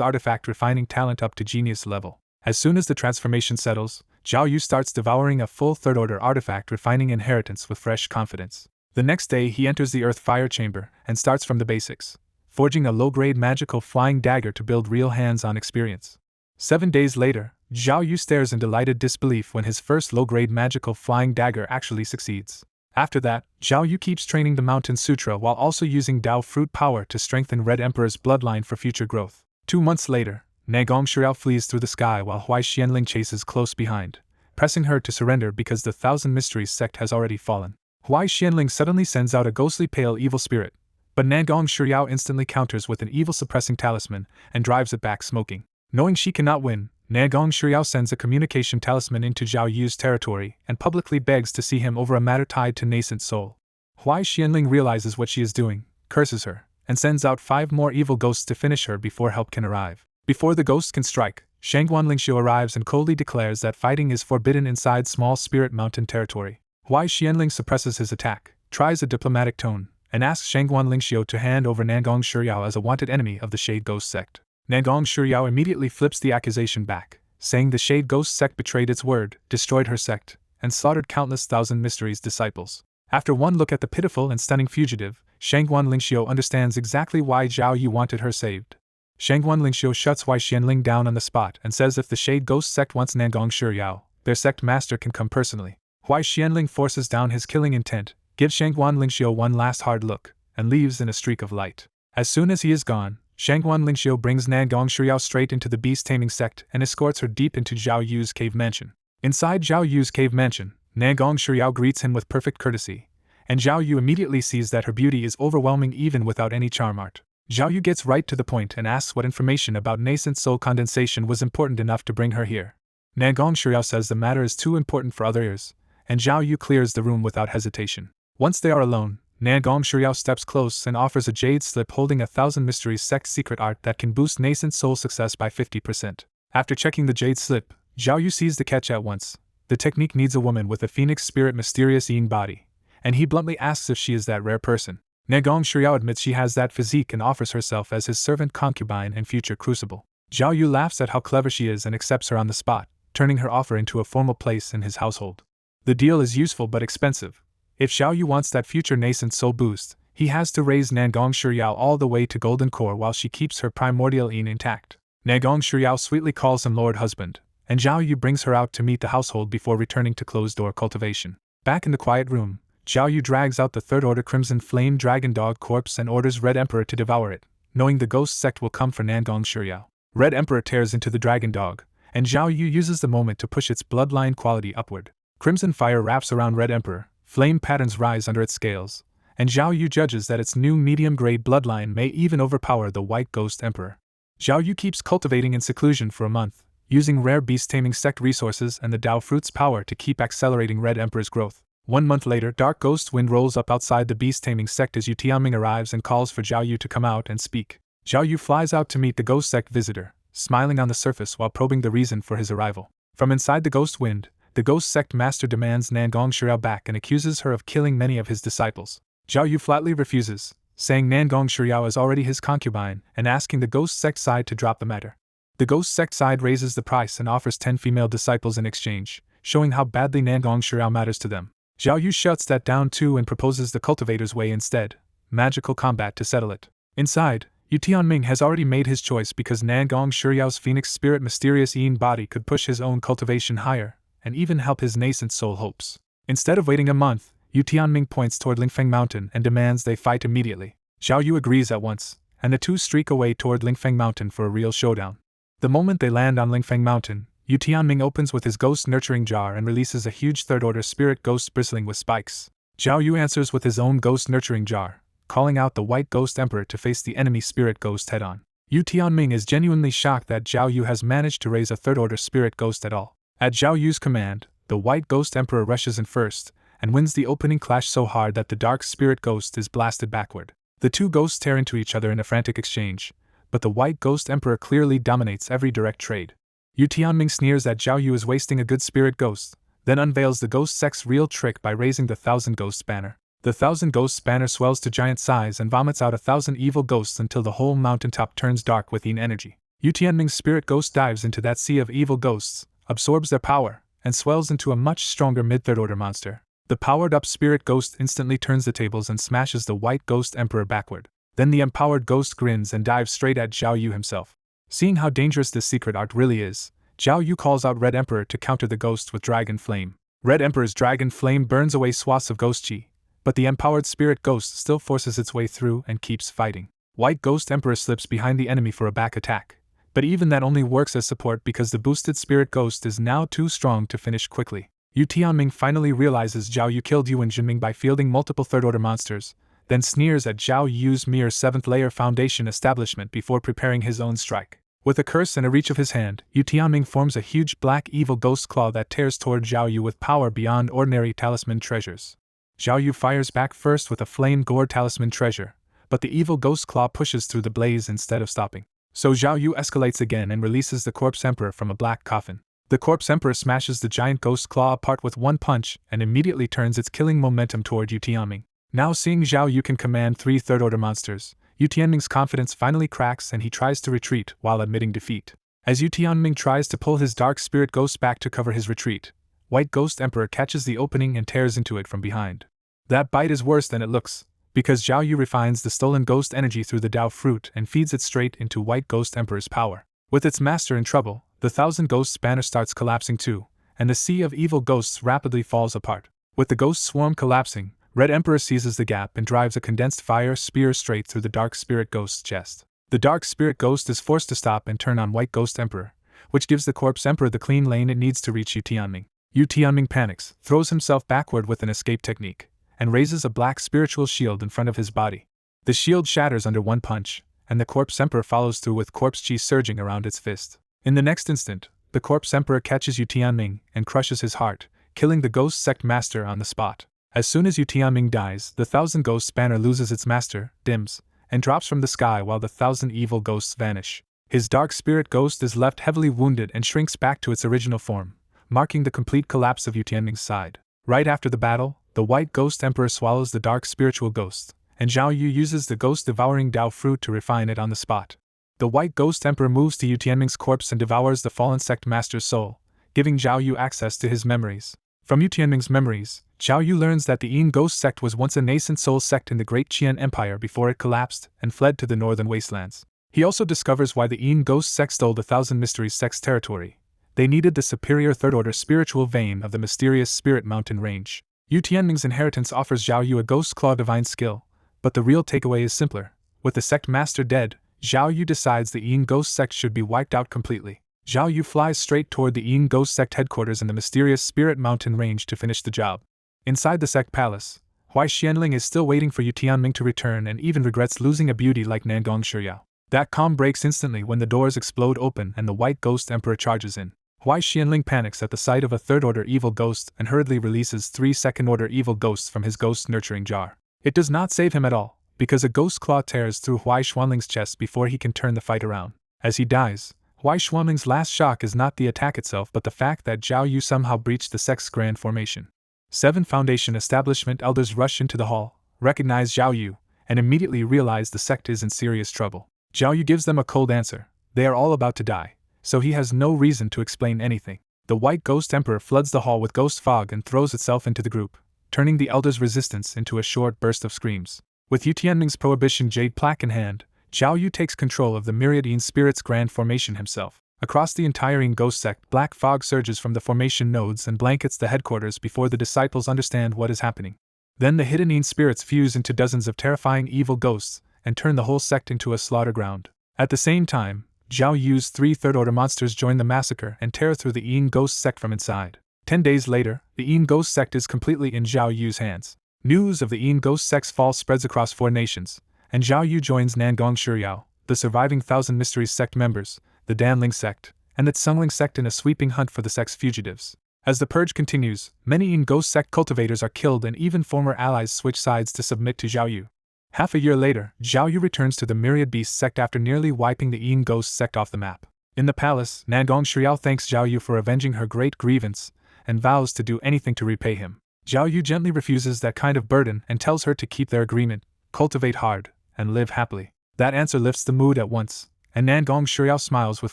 artifact refining talent up to genius level. As soon as the transformation settles, Zhao Yu starts devouring a full third-order artifact refining inheritance with fresh confidence. The next day he enters the Earth Fire Chamber and starts from the basics, forging a low-grade magical flying dagger to build real hands-on experience. 7 days later, Zhao Yu stares in delighted disbelief when his first low-grade magical flying dagger actually succeeds. After that, Zhao Yu keeps training the Mountain Sutra while also using Dao Fruit power to strengthen Red Emperor's bloodline for future growth. 2 months later, Negong Shuriao flees through the sky while Huai Xianling chases close behind, pressing her to surrender because the Thousand Mysteries sect has already fallen. Huai Xianling suddenly sends out a ghostly pale evil spirit, but Negong Shuriao instantly counters with an evil suppressing talisman and drives it back smoking. Knowing she cannot win, Negong Shuriao sends a communication talisman into Zhao Yu's territory and publicly begs to see him over a matter tied to nascent soul. Huai Xianling realizes what she is doing, curses her, and sends out 5 more evil ghosts to finish her before help can arrive. Before the ghosts can strike, Shangguan Lingxiu arrives and coldly declares that fighting is forbidden inside small spirit mountain territory. Huai Xianling suppresses his attack, tries a diplomatic tone, and asks Shangguan Lingxiu to hand over Nangong Shuriao as a wanted enemy of the Shade Ghost sect. Nangong Shuriao immediately flips the accusation back, saying the Shade Ghost sect betrayed its word, destroyed her sect, and slaughtered countless Thousand Mysteries disciples. After one look at the pitiful and stunning fugitive, Shangguan Lingxiu understands exactly why Zhao Yu wanted her saved. Shangguan Lingxiu shuts Huai Xianling down on the spot and says if the Shade Ghost sect wants Nangong Shuriao, their sect master can come personally. Huai Xianling forces down his killing intent, gives Shangguan Lingxiu one last hard look, and leaves in a streak of light. As soon as he is gone, Shangguan Lingxiu brings Nangong Shuriao straight into the beast-taming sect and escorts her deep into Zhao Yu's cave mansion. Inside Zhao Yu's cave mansion, Nangong Shuriao greets him with perfect courtesy, and Zhao Yu immediately sees that her beauty is overwhelming even without any charm art. Zhao Yu gets right to the point and asks what information about nascent soul condensation was important enough to bring her here. Nangong Shuriao says the matter is too important for other ears, and Zhao Yu clears the room without hesitation. Once they are alone, Nangong Shuriao steps close and offers a jade slip holding a Thousand Mysteries sect secret art that can boost nascent soul success by 50%. After checking the jade slip, Zhao Yu sees the catch at once. The technique needs a woman with a phoenix spirit mysterious yin body, and he bluntly asks if she is that rare person. Nangong Shuriao admits she has that physique and offers herself as his servant concubine and future crucible. Zhao Yu laughs at how clever she is and accepts her on the spot, turning her offer into a formal place in his household. The deal is useful but expensive. If Zhao Yu wants that future nascent soul boost, he has to raise Nangong Shuriao all the way to Golden Core while she keeps her primordial yin intact. Nangong Shuriao sweetly calls him Lord Husband, and Zhao Yu brings her out to meet the household before returning to closed-door cultivation. Back in the quiet room, Zhao Yu drags out the third-order Crimson Flame Dragon Dog corpse and orders Red Emperor to devour it, knowing the ghost sect will come for Nangong Shuriao. Red Emperor tears into the Dragon Dog, and Zhao Yu uses the moment to push its bloodline quality upward. Crimson fire wraps around Red Emperor, flame patterns rise under its scales, and Zhao Yu judges that its new medium-grade bloodline may even overpower the White Ghost Emperor. Zhao Yu keeps cultivating in seclusion for a month, using rare beast-taming sect resources and the Dao Fruit's power to keep accelerating Red Emperor's growth. 1 month later, Dark Ghost Wind rolls up outside the beast-taming sect as Yu Tianming arrives and calls for Zhao Yu to come out and speak. Zhao Yu flies out to meet the ghost sect visitor, smiling on the surface while probing the reason for his arrival. From inside the Ghost Wind, the ghost sect master demands Nangong Shuriao back and accuses her of killing many of his disciples. Zhao Yu flatly refuses, saying Nangong Shuriao is already his concubine and asking the ghost sect side to drop the matter. The ghost sect side raises the price and offers 10 female disciples in exchange, showing how badly Nangong Shuriao matters to them. Zhao Yu shuts that down too and proposes the Cultivators way instead, magical combat to settle it. Inside, Yu Tianming has already made his choice because Nangong Shuryao's phoenix spirit mysterious Yin body could push his own cultivation higher, and even help his nascent soul hopes. Instead of waiting a month, Yu Tianming points toward Lingfeng Mountain and demands they fight immediately. Zhao Yu agrees at once, and the two streak away toward Lingfeng Mountain for a real showdown. The moment they land on Lingfeng Mountain, Yu Tianming opens with his ghost nurturing jar and releases a huge third-order spirit ghost bristling with spikes. Zhao Yu answers with his own ghost nurturing jar, calling out the White Ghost Emperor to face the enemy spirit ghost head-on. Yu Tianming is genuinely shocked that Zhao Yu has managed to raise a third-order spirit ghost at all. At Zhao Yu's command, the White Ghost Emperor rushes in first, and wins the opening clash so hard that the dark spirit ghost is blasted backward. The two ghosts tear into each other in a frantic exchange, but the White Ghost Emperor clearly dominates every direct trade. Yu Tianming sneers that Zhao Yu is wasting a good spirit ghost, then unveils the ghost sect's real trick by raising the 1,000 Ghosts banner. The 1,000 Ghosts banner swells to giant size and vomits out 1,000 evil ghosts until the whole mountaintop turns dark with Yin energy. Yu Tianming's spirit ghost dives into that sea of evil ghosts, absorbs their power, and swells into a much stronger mid-third order monster. The powered-up spirit ghost instantly turns the tables and smashes the White Ghost Emperor backward. Then the empowered ghost grins and dives straight at Zhao Yu himself. Seeing how dangerous this secret art really is, Zhao Yu calls out Red Emperor to counter the ghost with Dragon Flame. Red Emperor's Dragon Flame burns away swaths of ghost chi, but the empowered spirit ghost still forces its way through and keeps fighting. White Ghost Emperor slips behind the enemy for a back attack, but even that only works as support because the boosted spirit ghost is now too strong to finish quickly. Yu Tianming finally realizes Zhao Yu killed Yuan Jinming by fielding multiple third-order monsters, then sneers at Zhao Yu's mere 7th-layer foundation establishment before preparing his own strike. With a curse and a reach of his hand, Yu Tianming forms a huge black evil ghost claw that tears toward Zhao Yu with power beyond ordinary talisman treasures. Zhao Yu fires back first with a flame gore talisman treasure, but the evil ghost claw pushes through the blaze instead of stopping. So Zhao Yu escalates again and releases the Corpse Emperor from a black coffin. The Corpse Emperor smashes the giant ghost claw apart with one punch and immediately turns its killing momentum toward Yu Tianming. Now seeing Zhao Yu can command 3 third-order monsters, Yu Tianming's confidence finally cracks and he tries to retreat while admitting defeat. As Yu Tianming tries to pull his dark spirit ghost back to cover his retreat, White Ghost Emperor catches the opening and tears into it from behind. That bite is worse than it looks, because Zhao Yu refines the stolen ghost energy through the Dao fruit and feeds it straight into White Ghost Emperor's power. With its master in trouble, the 1,000 Ghosts banner starts collapsing too, and the sea of evil ghosts rapidly falls apart. With the ghost swarm collapsing, Red Emperor seizes the gap and drives a condensed fire spear straight through the Dark Spirit Ghost's chest. The Dark Spirit Ghost is forced to stop and turn on White Ghost Emperor, which gives the Corpse Emperor the clean lane it needs to reach Yu Tianming. Yu Tianming panics, throws himself backward with an escape technique, and raises a black spiritual shield in front of his body. The shield shatters under one punch, and the Corpse Emperor follows through with corpse chi surging around its fist. In the next instant, the Corpse Emperor catches Yu Tianming and crushes his heart, killing the Ghost Sect Master on the spot. As soon as Yu Tianming dies, the 1,000 Ghosts banner loses its master, dims, and drops from the sky while the 1,000 evil ghosts vanish. His dark spirit ghost is left heavily wounded and shrinks back to its original form, marking the complete collapse of Yu Tianming's side. Right after the battle, the White Ghost Emperor swallows the dark spiritual ghost, and Zhao Yu uses the ghost-devouring Dao fruit to refine it on the spot. The White Ghost Emperor moves to Yu Tianming's corpse and devours the fallen sect master's soul, giving Zhao Yu access to his memories. From Yu Tianming's memories, Zhao Yu learns that the Yin Ghost sect was once a nascent soul sect in the Great Qian Empire before it collapsed and fled to the northern wastelands. He also discovers why the Yin Ghost sect stole the 1,000 Mysteries sect's territory. They needed the superior third-order spiritual vein of the mysterious Spirit Mountain range. Yu Tianming's inheritance offers Zhao Yu a Ghost Claw divine skill, but the real takeaway is simpler. With the sect master dead, Zhao Yu decides the Yin Ghost sect should be wiped out completely. Zhao Yu flies straight toward the Yin Ghost sect headquarters in the mysterious Spirit Mountain range to finish the job. Inside the sect palace, Huai Xianling is still waiting for Yu Tianming to return and even regrets losing a beauty like Nangong Shuyao. That calm breaks instantly when the doors explode open and the White Ghost Emperor charges in. Huai Xianling panics at the sight of a third-order evil ghost and hurriedly releases 3 second-order evil ghosts from his ghost nurturing jar. It does not save him at all, because a ghost claw tears through Huai Xuanling's chest before he can turn the fight around. As he dies, Huai Xuanling's last shock is not the attack itself but the fact that Zhao Yu somehow breached the sect's grand formation. 7 Foundation establishment elders rush into the hall, recognize Zhao Yu, and immediately realize the sect is in serious trouble. Zhao Yu gives them a cold answer. They are all about to die, so he has no reason to explain anything. The White Ghost Emperor floods the hall with ghost fog and throws itself into the group, turning the elders' resistance into a short burst of screams. With Yu Tianming's prohibition jade plaque in hand, Zhao Yu takes control of the myriad Yin Spirit's grand formation himself. Across the entire Yin Ghost sect, black fog surges from the formation nodes and blankets the headquarters before the disciples understand what is happening. Then the hidden Yin Spirits fuse into dozens of terrifying evil ghosts and turn the whole sect into a slaughter ground. At the same time, Zhao Yu's 3 third-order monsters join the massacre and tear through the Yin Ghost sect from inside. 10 days later, the Yin Ghost sect is completely in Zhao Yu's hands. News of the Yin Ghost sect's fall spreads across 4 nations, and Zhao Yu joins Nangong Shuriao, the surviving Thousand Mysteries sect members, the Danling sect, and the Tsungling sect in a sweeping hunt for the sect's fugitives. As the purge continues, many Yin Ghost sect cultivators are killed and even former allies switch sides to submit to Zhao Yu. Half a year later, Zhao Yu returns to the Myriad Beast sect after nearly wiping the Yin Ghost sect off the map. In the palace, Nangong Shuriao thanks Zhao Yu for avenging her great grievance and vows to do anything to repay him. Zhao Yu gently refuses that kind of burden and tells her to keep their agreement, cultivate hard, and live happily. That answer lifts the mood at once, and Nangong Shuriao smiles with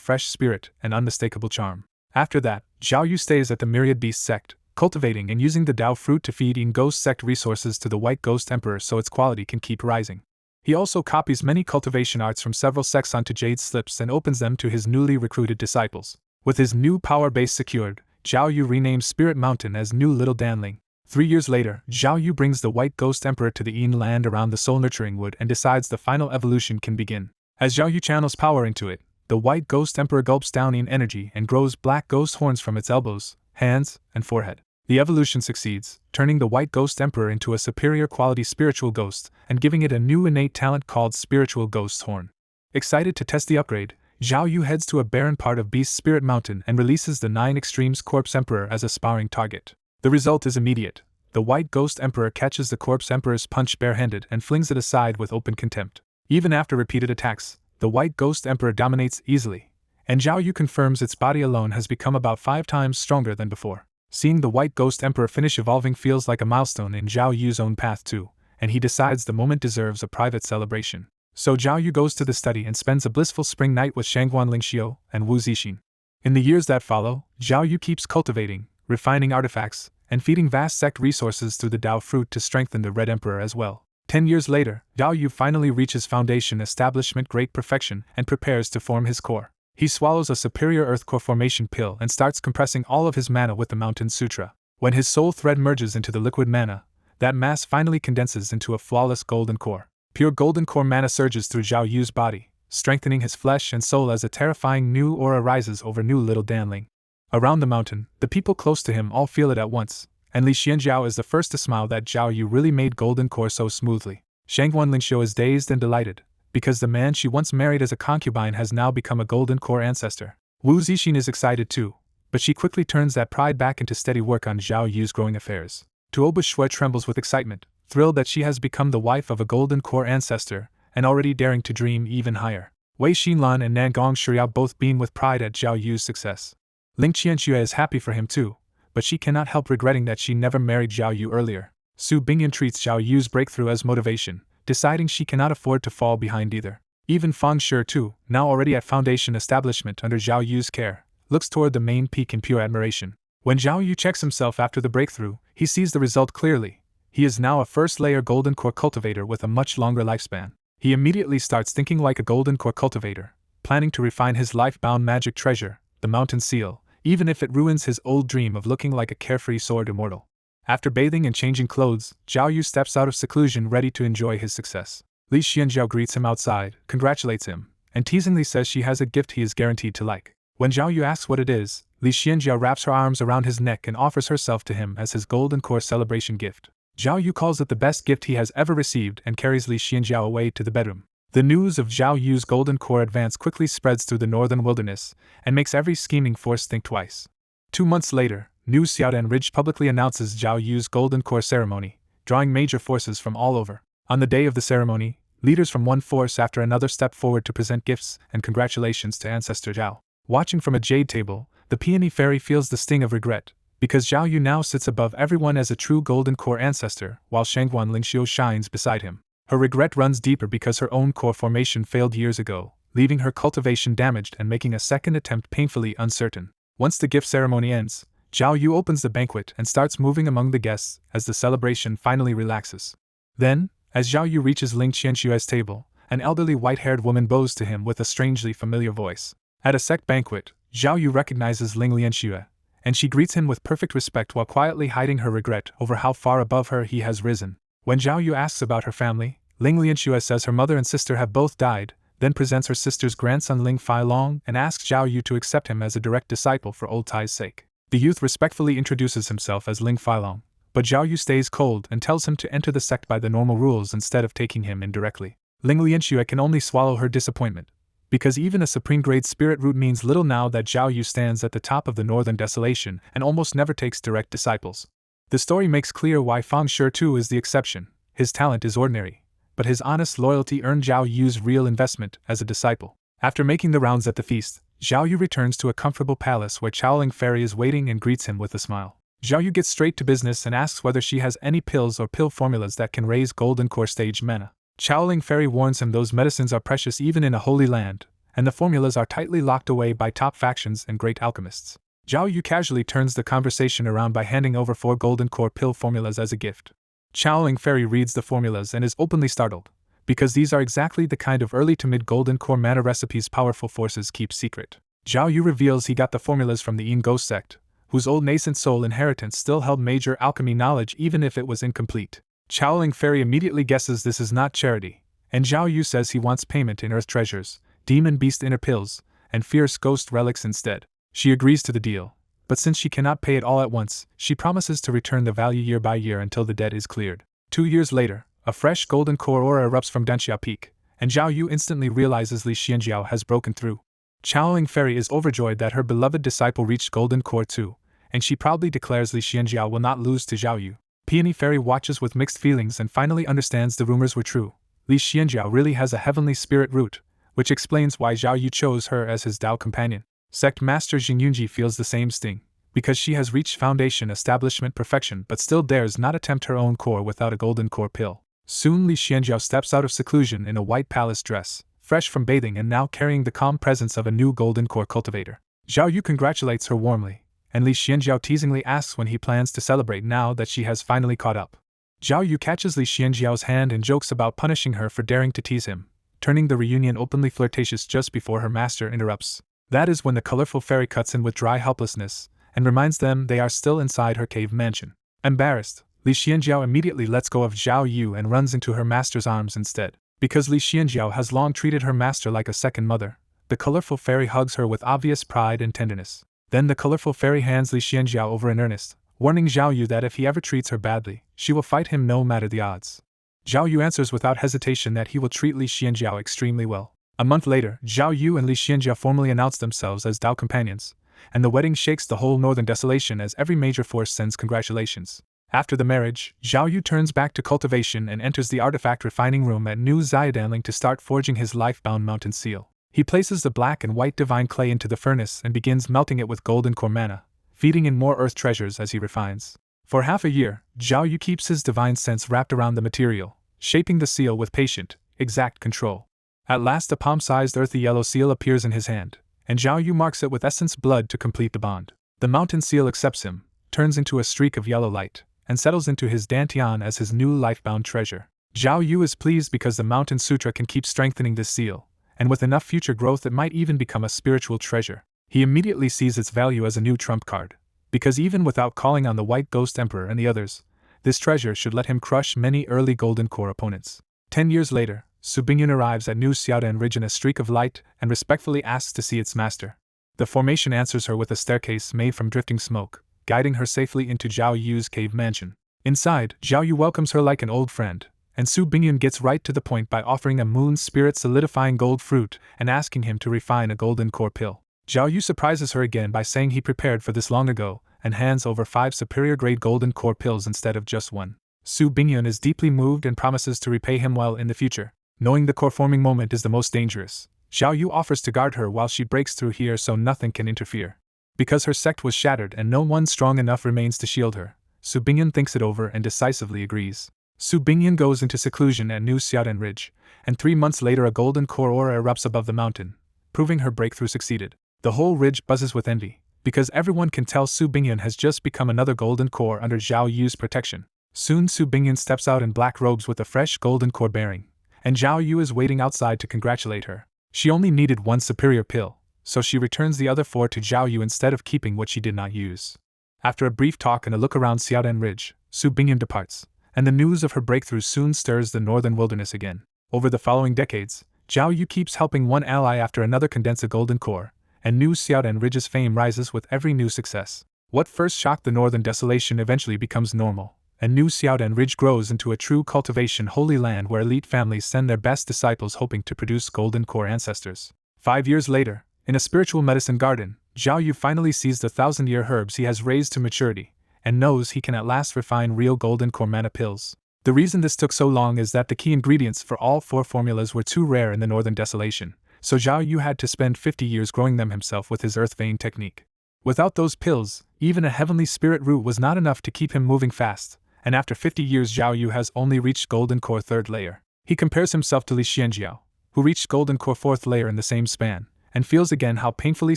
fresh spirit and unmistakable charm. After that, Zhao Yu stays at the Myriad Beast sect, cultivating and using the Dao fruit to feed Yin Ghost sect resources to the White Ghost Emperor so its quality can keep rising. He also copies many cultivation arts from several sects onto jade slips and opens them to his newly recruited disciples. With his new power base secured, Zhao Yu renames Spirit Mountain as New Little Danling. 3 years later, Zhao Yu brings the White Ghost Emperor to the Yin land around the Soul Nurturing Wood and decides the final evolution can begin. As Zhao Yu channels power into it, the White Ghost Emperor gulps down Yin energy and grows black ghost horns from its elbows, hands, and forehead. The evolution succeeds, turning the White Ghost Emperor into a superior quality spiritual ghost and giving it a new innate talent called Spiritual Ghost Horn. Excited to test the upgrade, Zhao Yu heads to a barren part of Beast Spirit Mountain and releases the 9 Extremes Corpse Emperor as a sparring target. The result is immediate. The White Ghost Emperor catches the Corpse Emperor's punch barehanded and flings it aside with open contempt. Even after repeated attacks, the White Ghost Emperor dominates easily, and Zhao Yu confirms its body alone has become about 5 times stronger than before. Seeing the White Ghost Emperor finish evolving feels like a milestone in Zhao Yu's own path too, and he decides the moment deserves a private celebration. So Zhao Yu goes to the study and spends a blissful spring night with Shangguan Lingxiu and Wu Zixin. In the years that follow, Zhao Yu keeps cultivating, refining artifacts, and feeding vast sect resources through the Dao fruit to strengthen the Red Emperor as well. 10 years later, Zhao Yu finally reaches foundation establishment great perfection and prepares to form his core. He swallows a superior earth core formation pill and starts compressing all of his mana with the Mountain Sutra. When his soul thread merges into the liquid mana, that mass finally condenses into a flawless golden core. Pure golden core mana surges through Zhao Yu's body, strengthening his flesh and soul as a terrifying new aura rises over New Little Danling. Around the mountain, the people close to him all feel it at once, and Li Xianjiao is the first to smile that Zhao Yu really made golden core so smoothly. Shangguan Lingxiu is dazed and delighted, because the man she once married as a concubine has now become a golden core ancestor. Wu Zixin is excited too, but she quickly turns that pride back into steady work on Zhao Yu's growing affairs. Tuoba Shui trembles with excitement, thrilled that she has become the wife of a golden core ancestor, and already daring to dream even higher. Wei Xinlan and Nangong Shuriao both beam with pride at Zhao Yu's success. Ling Qianxue is happy for him too, but she cannot help regretting that she never married Zhao Yu earlier. Su Bingyan treats Zhao Yu's breakthrough as motivation, deciding she cannot afford to fall behind either. Even Fang Shi too, now already at foundation establishment under Zhao Yu's care, looks toward the main peak in pure admiration. When Zhao Yu checks himself after the breakthrough, he sees the result clearly. He is now a first-layer golden core cultivator with a much longer lifespan. He immediately starts thinking like a golden core cultivator, planning to refine his life-bound magic treasure, the Mountain Seal, even if it ruins his old dream of looking like a carefree sword immortal. After bathing and changing clothes, Zhao Yu steps out of seclusion ready to enjoy his success. Li Xianjiao greets him outside, congratulates him, and teasingly says she has a gift he is guaranteed to like. When Zhao Yu asks what it is, Li Xianjiao wraps her arms around his neck and offers herself to him as his golden core celebration gift. Zhao Yu calls it the best gift he has ever received and carries Li Xianjiao away to the bedroom. The news of Zhao Yu's golden core advance quickly spreads through the northern wilderness and makes every scheming force think twice. 2 months later, New Xiaodan Ridge publicly announces Zhao Yu's golden core ceremony, drawing major forces from all over. On the day of the ceremony, leaders from one force after another step forward to present gifts and congratulations to Ancestor Zhao. Watching from a jade table, the peony fairy feels the sting of regret, because Zhao Yu now sits above everyone as a true golden core ancestor, while Shangguan Lingxiu shines beside him. Her regret runs deeper because her own core formation failed years ago, leaving her cultivation damaged and making a second attempt painfully uncertain. Once the gift ceremony ends, Zhao Yu opens the banquet and starts moving among the guests as the celebration finally relaxes. Then, As Zhao Yu reaches Ling Qianxue's table, an elderly white-haired woman bows to him with a strangely familiar voice. At a sect banquet, Zhao Yu recognizes Ling Lianxue, and she greets him with perfect respect while quietly hiding her regret over how far above her he has risen. When Zhao Yu asks about her family, Ling Lianxue says her mother and sister have both died, then presents her sister's grandson Ling Feilong and asks Zhao Yu to accept him as a direct disciple for old ties' sake. The youth respectfully introduces himself as Ling Feilong, but Zhao Yu stays cold and tells him to enter the sect by the normal rules instead of taking him in directly. Ling Lianxue can only swallow her disappointment, because even a supreme-grade spirit root means little now that Zhao Yu stands at the top of the Northern Desolation and almost never takes direct disciples. The story makes clear why Fang Shi too is the exception. His talent is ordinary, but his honest loyalty earned Zhao Yu's real investment as a disciple. After making the rounds at the feast, Zhao Yu returns to a comfortable palace where Chaoling Fairy is waiting and greets him with a smile. Zhao Yu gets straight to business and asks whether she has any pills or pill formulas that can raise Golden Core stage mana. Chaoling Fairy warns him those medicines are precious even in a holy land, and the formulas are tightly locked away by top factions and great alchemists. Zhao Yu casually turns the conversation around by handing over 4 Golden Core pill formulas as a gift. Chaoling Fairy reads the formulas and is openly startled, because these are exactly the kind of early to mid Golden Core mana recipes powerful forces keep secret. Zhao Yu reveals he got the formulas from the Yin Ghost sect, whose old nascent soul inheritance still held major alchemy knowledge even if it was incomplete. Chaoling Fairy immediately guesses this is not charity, and Zhao Yu says he wants payment in earth treasures, demon beast inner pills, and fierce ghost relics instead. She agrees to the deal, but since she cannot pay it all at once, she promises to return the value year by year until the debt is cleared. 2 years later, a fresh Golden Core aura erupts from Danxia Peak, and Zhao Yu instantly realizes Li Xianjiao has broken through. Chaoling Fairy is overjoyed that her beloved disciple reached Golden Core too, and she proudly declares Li Xianjiao will not lose to Zhao Yu. Peony Fairy watches with mixed feelings and finally understands the rumors were true. Li Xianjiao really has a heavenly spirit root, which explains why Zhao Yu chose her as his Dao companion. Sect Master Jing Yunji feels the same sting, because she has reached foundation establishment perfection but still dares not attempt her own core without a Golden Core pill. Soon Li Xianjiao steps out of seclusion in a white palace dress, fresh from bathing and now carrying the calm presence of a new Golden Core cultivator. Zhao Yu congratulates her warmly, and Li Xianjiao teasingly asks when he plans to celebrate now that she has finally caught up. Zhao Yu catches Li Xianjiao's hand and jokes about punishing her for daring to tease him, turning the reunion openly flirtatious just before her master interrupts. That is when the colorful fairy cuts in with dry helplessness, and reminds them they are still inside her cave mansion. Embarrassed, Li Xianjiao immediately lets go of Zhao Yu and runs into her master's arms instead. Because Li Xianjiao has long treated her master like a second mother, the colorful fairy hugs her with obvious pride and tenderness. Then the colorful fairy hands Li Xianjiao over in earnest, warning Zhao Yu that if he ever treats her badly, she will fight him no matter the odds. Zhao Yu answers without hesitation that he will treat Li Xianjiao extremely well. A month later, Zhao Yu and Li Xianjiao formally announce themselves as Dao companions, and the wedding shakes the whole Northern Desolation as every major force sends congratulations. After the marriage, Zhao Yu turns back to cultivation and enters the artifact refining room at New Xiaodanling to start forging his life-bound mountain seal. He places the black and white divine clay into the furnace and begins melting it with Golden Core mana, feeding in more earth treasures as he refines. For half a year, Zhao Yu keeps his divine sense wrapped around the material, shaping the seal with patient, exact control. At last a palm-sized earthy yellow seal appears in his hand, and Zhao Yu marks it with essence blood to complete the bond. The mountain seal accepts him, turns into a streak of yellow light, and settles into his dantian as his new life-bound treasure. Zhao Yu is pleased because the Mountain Sutra can keep strengthening this seal, and with enough future growth it might even become a spiritual treasure. He immediately sees its value as a new trump card, because even without calling on the White Ghost Emperor and the others, this treasure should let him crush many early Golden Core opponents. 10 years later, Su Bingyun arrives at New Xiaodan Ridge in a streak of light and respectfully asks to see its master. The formation answers her with a staircase made from drifting smoke, guiding her safely into Zhao Yu's cave mansion. Inside, Zhao Yu welcomes her like an old friend, and Su Bingyun gets right to the point by offering a moon spirit solidifying gold fruit and asking him to refine a Golden Core pill. Zhao Yu surprises her again by saying he prepared for this long ago and hands over 5 superior-grade Golden Core pills instead of just 1. Su Bingyun is deeply moved and promises to repay him well in the future. Knowing the core-forming moment is the most dangerous, Zhao Yu offers to guard her while she breaks through here so nothing can interfere. Because her sect was shattered and no one strong enough remains to shield her, Su Bingyun thinks it over and decisively agrees. Su Bingyun goes into seclusion at New Xiaodan Ridge, and 3 months later a Golden Core aura erupts above the mountain, proving her breakthrough succeeded. The whole ridge buzzes with envy, because everyone can tell Su Bingyun has just become another Golden Core under Zhao Yu's protection. Soon Su Bingyan steps out in black robes with a fresh golden core bearing, and Zhao Yu is waiting outside to congratulate her. She only needed one superior pill, so she returns the other 4 to Zhao Yu instead of keeping what she did not use. After a brief talk and a look around Xiaodan Ridge, Su Bingyan departs, and the news of her breakthrough soon stirs the northern wilderness again. Over the following decades, Zhao Yu keeps helping one ally after another condense a golden core, and New Xiaodan Ridge's fame rises with every new success. What first shocked the northern desolation eventually becomes normal, and New Xiaodan Ridge grows into a true cultivation holy land where elite families send their best disciples hoping to produce golden core ancestors. 5 years later, in a spiritual medicine garden, Zhao Yu finally sees the 1,000-year herbs he has raised to maturity, and knows he can at last refine real golden core mana pills. The reason this took so long is that the key ingredients for all 4 formulas were too rare in the northern desolation, so Zhao Yu had to spend 50 years growing them himself with his earth vein technique. Without those pills, even a heavenly spirit root was not enough to keep him moving fast, and after 50 years Zhao Yu has only reached golden core 3rd layer. He compares himself to Li Xianjiao, who reached golden core 4th layer in the same span, and feels again how painfully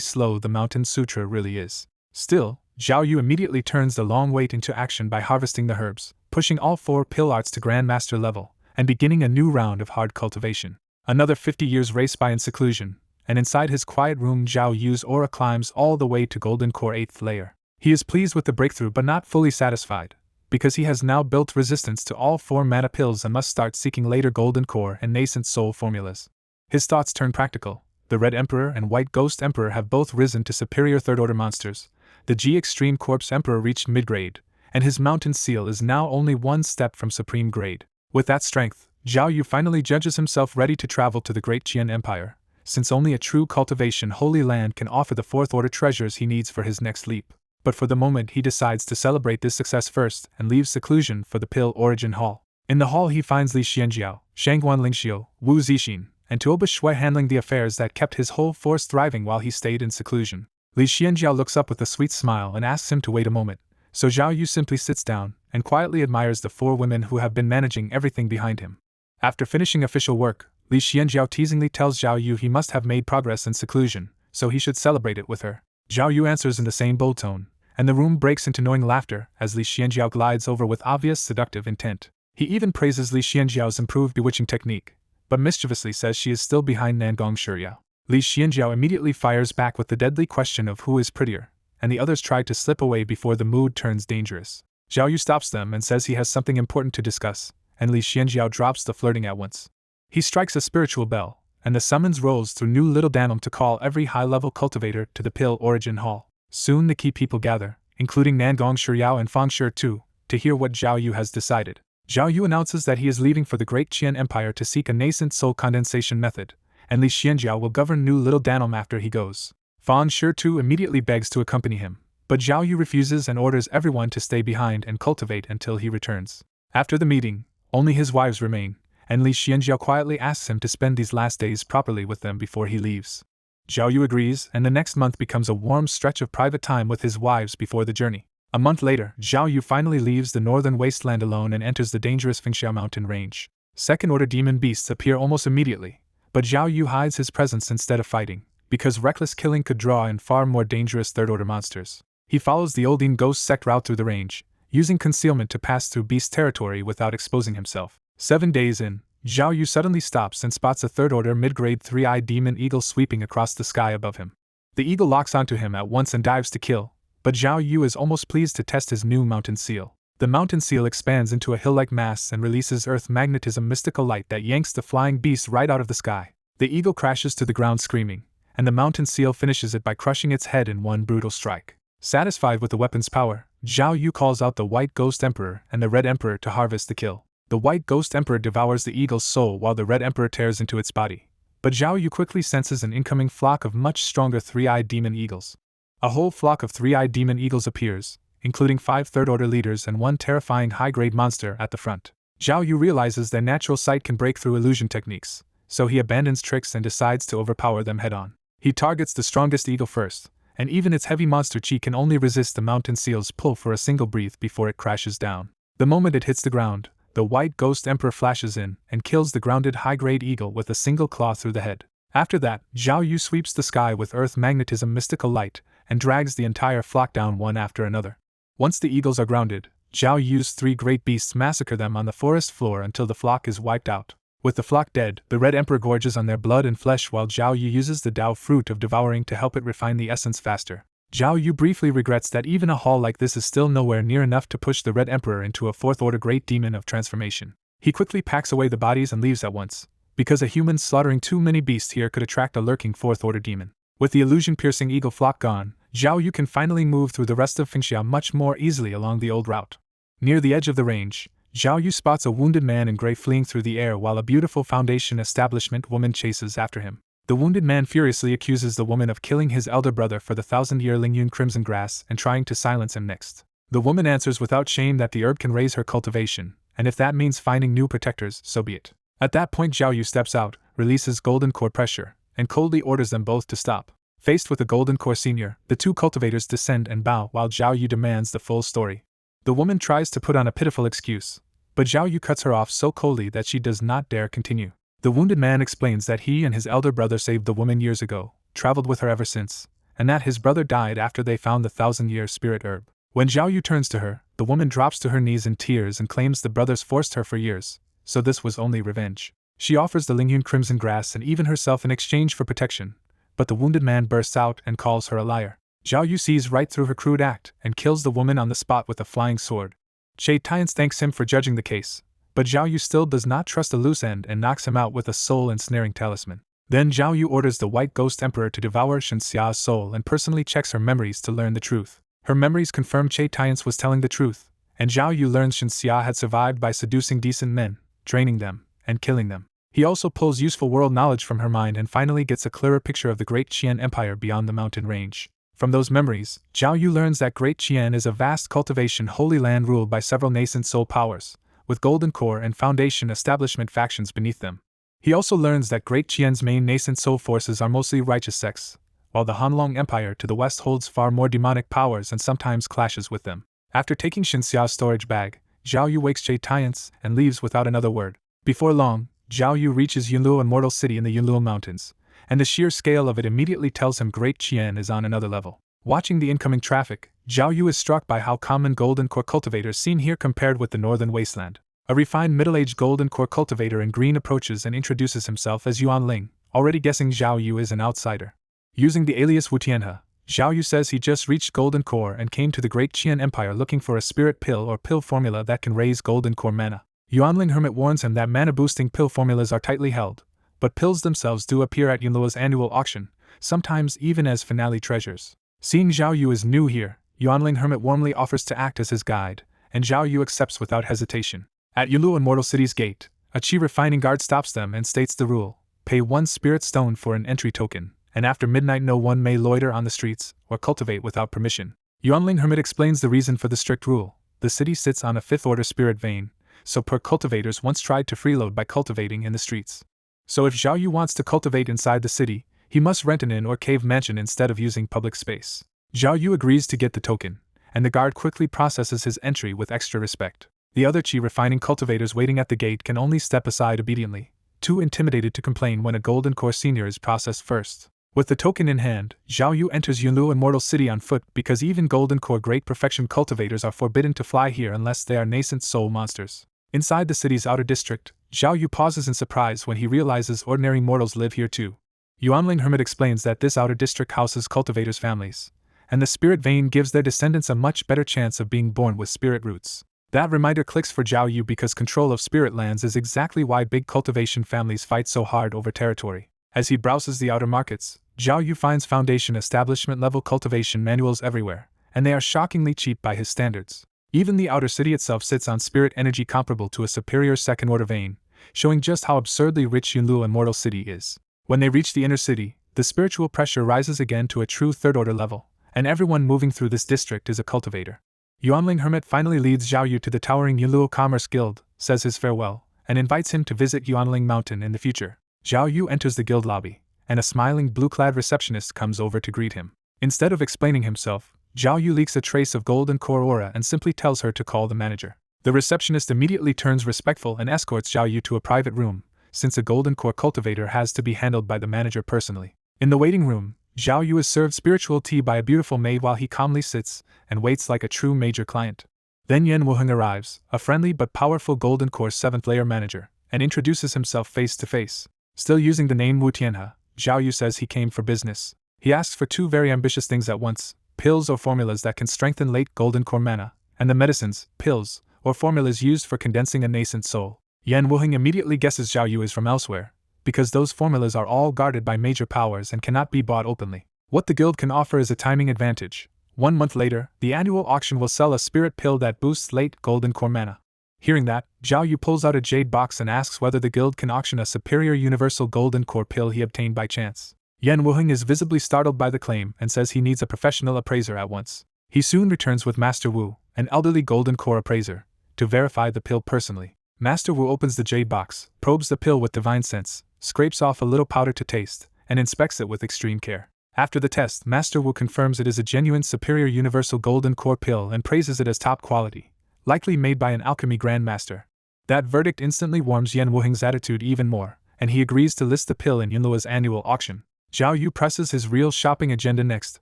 slow the Mountain Sutra really is. Still, Zhao Yu immediately turns the long wait into action by harvesting the herbs, pushing all 4 pill arts to Grandmaster level, and beginning a new round of hard cultivation. Another 50 years race by in seclusion, and inside his quiet room Zhao Yu's aura climbs all the way to golden core 8th layer. He is pleased with the breakthrough but not fully satisfied, because he has now built resistance to all 4 mana pills and must start seeking later golden core and nascent soul formulas. His thoughts turn practical. The Red Emperor and White Ghost Emperor have both risen to superior 3rd order monsters. The G Extreme Corpse Emperor reached mid-grade, and his Mountain Seal is now only 1 step from supreme grade. With that strength, Zhao Yu finally judges himself ready to travel to the Great Qian Empire, since only a true cultivation holy land can offer the 4th order treasures he needs for his next leap. But for the moment he decides to celebrate this success first and leaves seclusion for the Pill Origin Hall. In the hall he finds Li Xianjiao, Shangguan Lingxiu, Wu Zixin, and Tuoba Shui handling the affairs that kept his whole force thriving while he stayed in seclusion. Li Xianjiao looks up with a sweet smile and asks him to wait a moment, so Zhao Yu simply sits down and quietly admires the 4 women who have been managing everything behind him. After finishing official work, Li Xianjiao teasingly tells Zhao Yu he must have made progress in seclusion, so he should celebrate it with her. Zhao Yu answers in the same bold tone, and the room breaks into knowing laughter as Li Xianjiao glides over with obvious seductive intent. He even praises Li Xianjiao's improved bewitching technique, but mischievously says she is still behind Nangong Shiryao. Li Xianjiao immediately fires back with the deadly question of who is prettier, and the others try to slip away before the mood turns dangerous. Zhao Yu stops them and says he has something important to discuss, and Li Xianjiao drops the flirting at once. He strikes a spiritual bell, and the summons rolls through New Little Danum to call every high-level cultivator to the Pill Origin Hall. Soon the key people gather, including Nangong Shiryao and Fang Shi too, to hear what Zhao Yu has decided. Zhao Yu announces that he is leaving for the Great Qian Empire to seek a nascent soul condensation method, and Li Xianjiao will govern New Little Danum after he goes. Fang Shi too immediately begs to accompany him, but Zhao Yu refuses and orders everyone to stay behind and cultivate until he returns. After the meeting, only his wives remain, and Li Xianjiao quietly asks him to spend these last days properly with them before he leaves. Zhao Yu agrees, and the next month becomes a warm stretch of private time with his wives before the journey. A month later, Zhao Yu finally leaves the northern wasteland alone and enters the dangerous Fengxiao mountain range. Second-order demon beasts appear almost immediately, but Zhao Yu hides his presence instead of fighting, because reckless killing could draw in far more dangerous third-order monsters. He follows the Oldine ghost sect route through the range, using concealment to pass through beast territory without exposing himself. 7 days in, Zhao Yu suddenly stops and spots a third-order mid-grade three-eyed demon eagle sweeping across the sky above him. The eagle locks onto him at once and dives to kill, but Zhao Yu is almost pleased to test his new mountain seal. The mountain seal expands into a hill-like mass and releases earth magnetism mystical light that yanks the flying beast right out of the sky. The eagle crashes to the ground screaming, and the mountain seal finishes it by crushing its head in one brutal strike. Satisfied with the weapon's power, Zhao Yu calls out the White Ghost Emperor and the Red Emperor to harvest the kill. The White Ghost Emperor devours the eagle's soul while the Red Emperor tears into its body. But Zhao Yu quickly senses an incoming flock of much stronger three-eyed demon eagles. A whole flock of three-eyed demon eagles appears, including 5 third-order leaders and 1 terrifying high-grade monster at the front. Zhao Yu realizes their natural sight can break through illusion techniques, so he abandons tricks and decides to overpower them head-on. He targets the strongest eagle first, and even its heavy monster chi can only resist the mountain seal's pull for a single breath before it crashes down. The moment it hits the ground, the White Ghost Emperor flashes in and kills the grounded high-grade eagle with a single claw through the head. After that, Zhao Yu sweeps the sky with earth magnetism mystical light and drags the entire flock down one after another. Once the eagles are grounded, Zhao Yu's 3 great beasts massacre them on the forest floor until the flock is wiped out. With the flock dead, the Red Emperor gorges on their blood and flesh while Zhao Yu uses the Dao fruit of devouring to help it refine the essence faster. Zhao Yu briefly regrets that even a haul like this is still nowhere near enough to push the Red Emperor into a 4th-order Great Demon of Transformation. He quickly packs away the bodies and leaves at once, because a human slaughtering too many beasts here could attract a lurking 4th-order demon. With the illusion-piercing eagle flock gone, Zhao Yu can finally move through the rest of Fengxia much more easily along the old route. Near the edge of the range, Zhao Yu spots a wounded man in gray fleeing through the air while a beautiful Foundation establishment woman chases after him. The wounded man furiously accuses the woman of killing his elder brother for the 1,000-year Lingyun Crimson Grass and trying to silence him next. The woman answers without shame that the herb can raise her cultivation, and if that means finding new protectors, so be it. At that point Zhao Yu steps out, releases Golden Core pressure, and coldly orders them both to stop. Faced with the Golden Core Senior, the 2 cultivators descend and bow while Zhao Yu demands the full story. The woman tries to put on a pitiful excuse, but Zhao Yu cuts her off so coldly that she does not dare continue. The wounded man explains that he and his elder brother saved the woman years ago, traveled with her ever since, and that his brother died after they found the 1,000-year spirit herb. When Zhao Yu turns to her, the woman drops to her knees in tears and claims the brothers forced her for years, so this was only revenge. She offers the Lingyun Crimson Grass and even herself in exchange for protection, but the wounded man bursts out and calls her a liar. Zhao Yu sees right through her crude act and kills the woman on the spot with a flying sword. Che Tians thanks him for judging the case, but Zhao Yu still does not trust a loose end and knocks him out with a soul-ensnaring talisman. Then Zhao Yu orders the White Ghost Emperor to devour Shenxia's soul and personally checks her memories to learn the truth. Her memories confirm Che Tians was telling the truth, and Zhao Yu learns Shenxia had survived by seducing decent men, training them, and killing them. He also pulls useful world knowledge from her mind and finally gets a clearer picture of the Great Qian Empire beyond the mountain range. From those memories, Zhao Yu learns that Great Qian is a vast cultivation holy land ruled by several nascent soul powers, with Golden Core and Foundation establishment factions beneath them. He also learns that Great Qian's main nascent soul forces are mostly righteous sects, while the Hanlong Empire to the west holds far more demonic powers and sometimes clashes with them. After taking Shenxia's storage bag, Zhao Yu wakes Che Tians and leaves without another word. Before long, Zhao Yu reaches Yunluo Immortal City in the Yunluo Mountains, and the sheer scale of it immediately tells him Great Qian is on another level. Watching the incoming traffic, Zhao Yu is struck by how common Golden Core cultivators seem here compared with the northern wasteland. A refined middle-aged Golden Core cultivator in green approaches and introduces himself as Yuan Ling, already guessing Zhao Yu is an outsider. Using the alias Wu Tianhe, Zhao Yu says he just reached Golden Core and came to the Great Qian Empire looking for a spirit pill or pill formula that can raise Golden Core mana. Yuanling Hermit warns him that mana-boosting pill formulas are tightly held, but pills themselves do appear at Yunluo's annual auction, sometimes even as finale treasures. Seeing Zhao Yu is new here, Yuanling Hermit warmly offers to act as his guide, and Zhao Yu accepts without hesitation. At Yunluo Immortal City's gate, a Qi refining guard stops them and states the rule: pay 1 spirit stone for an entry token, and after midnight no one may loiter on the streets or cultivate without permission. Yuanling Hermit explains the reason for the strict rule. The city sits on a 5th-order spirit vein, so cultivators once tried to freeload by cultivating in the streets. So if Zhao Yu wants to cultivate inside the city, he must rent an inn or cave mansion instead of using public space. Zhao Yu agrees to get the token, and the guard quickly processes his entry with extra respect. The other Qi refining cultivators waiting at the gate can only step aside obediently, too intimidated to complain when a Golden Core Senior is processed first. With the token in hand, Zhao Yu enters Yunluo Immortal City on foot because even Golden Core Great Perfection cultivators are forbidden to fly here unless they are nascent soul monsters. Inside the city's outer district, Zhao Yu pauses in surprise when he realizes ordinary mortals live here too. Yuanling Hermit explains that this outer district houses cultivators' families, and the spirit vein gives their descendants a much better chance of being born with spirit roots. That reminder clicks for Zhao Yu because control of spirit lands is exactly why big cultivation families fight so hard over territory. As he browses the outer markets, Zhao Yu finds Foundation establishment-level cultivation manuals everywhere, and they are shockingly cheap by his standards. Even the outer city itself sits on spirit energy comparable to a superior second-order vein, showing just how absurdly rich Yunluo Immortal City is. When they reach the inner city, the spiritual pressure rises again to a true third-order level, and everyone moving through this district is a cultivator. Yuanling Hermit finally leads Zhao Yu to the towering Yunluo Commerce Guild, says his farewell, and invites him to visit Yuanling Mountain in the future. Zhao Yu enters the guild lobby, and a smiling blue-clad receptionist comes over to greet him. Instead of explaining himself, Zhao Yu leaks a trace of Golden Core aura and simply tells her to call the manager. The receptionist immediately turns respectful and escorts Zhao Yu to a private room, since a Golden Core cultivator has to be handled by the manager personally. In the waiting room, Zhao Yu is served spiritual tea by a beautiful maid while he calmly sits and waits like a true major client. Then Yan Wuheng arrives, a friendly but powerful Golden Core 7th layer manager, and introduces himself face to face. Still using the name Wu Tianhe, Zhao Yu says he came for business. He asks for two very ambitious things at once: pills or formulas that can strengthen late Golden Core mana, and the medicines, pills, or formulas used for condensing a nascent soul. Yan Wuheng immediately guesses Zhao Yu is from elsewhere, because those formulas are all guarded by major powers and cannot be bought openly. What the guild can offer is a timing advantage. 1 month later, the annual auction will sell a spirit pill that boosts late Golden Core mana. Hearing that, Zhao Yu pulls out a jade box and asks whether the guild can auction a superior universal Golden Core pill he obtained by chance. Yan Wuheng is visibly startled by the claim and says he needs a professional appraiser at once. He soon returns with Master Wu, an elderly Golden Core appraiser, to verify the pill personally. Master Wu opens the jade box, probes the pill with divine sense, scrapes off a little powder to taste, and inspects it with extreme care. After the test, Master Wu confirms it is a genuine superior universal Golden Core pill and praises it as top quality, likely made by an alchemy grandmaster. That verdict instantly warms Yan Wuheng's attitude even more, and he agrees to list the pill in Yunluo's annual auction. Zhao Yu presses his real shopping agenda next,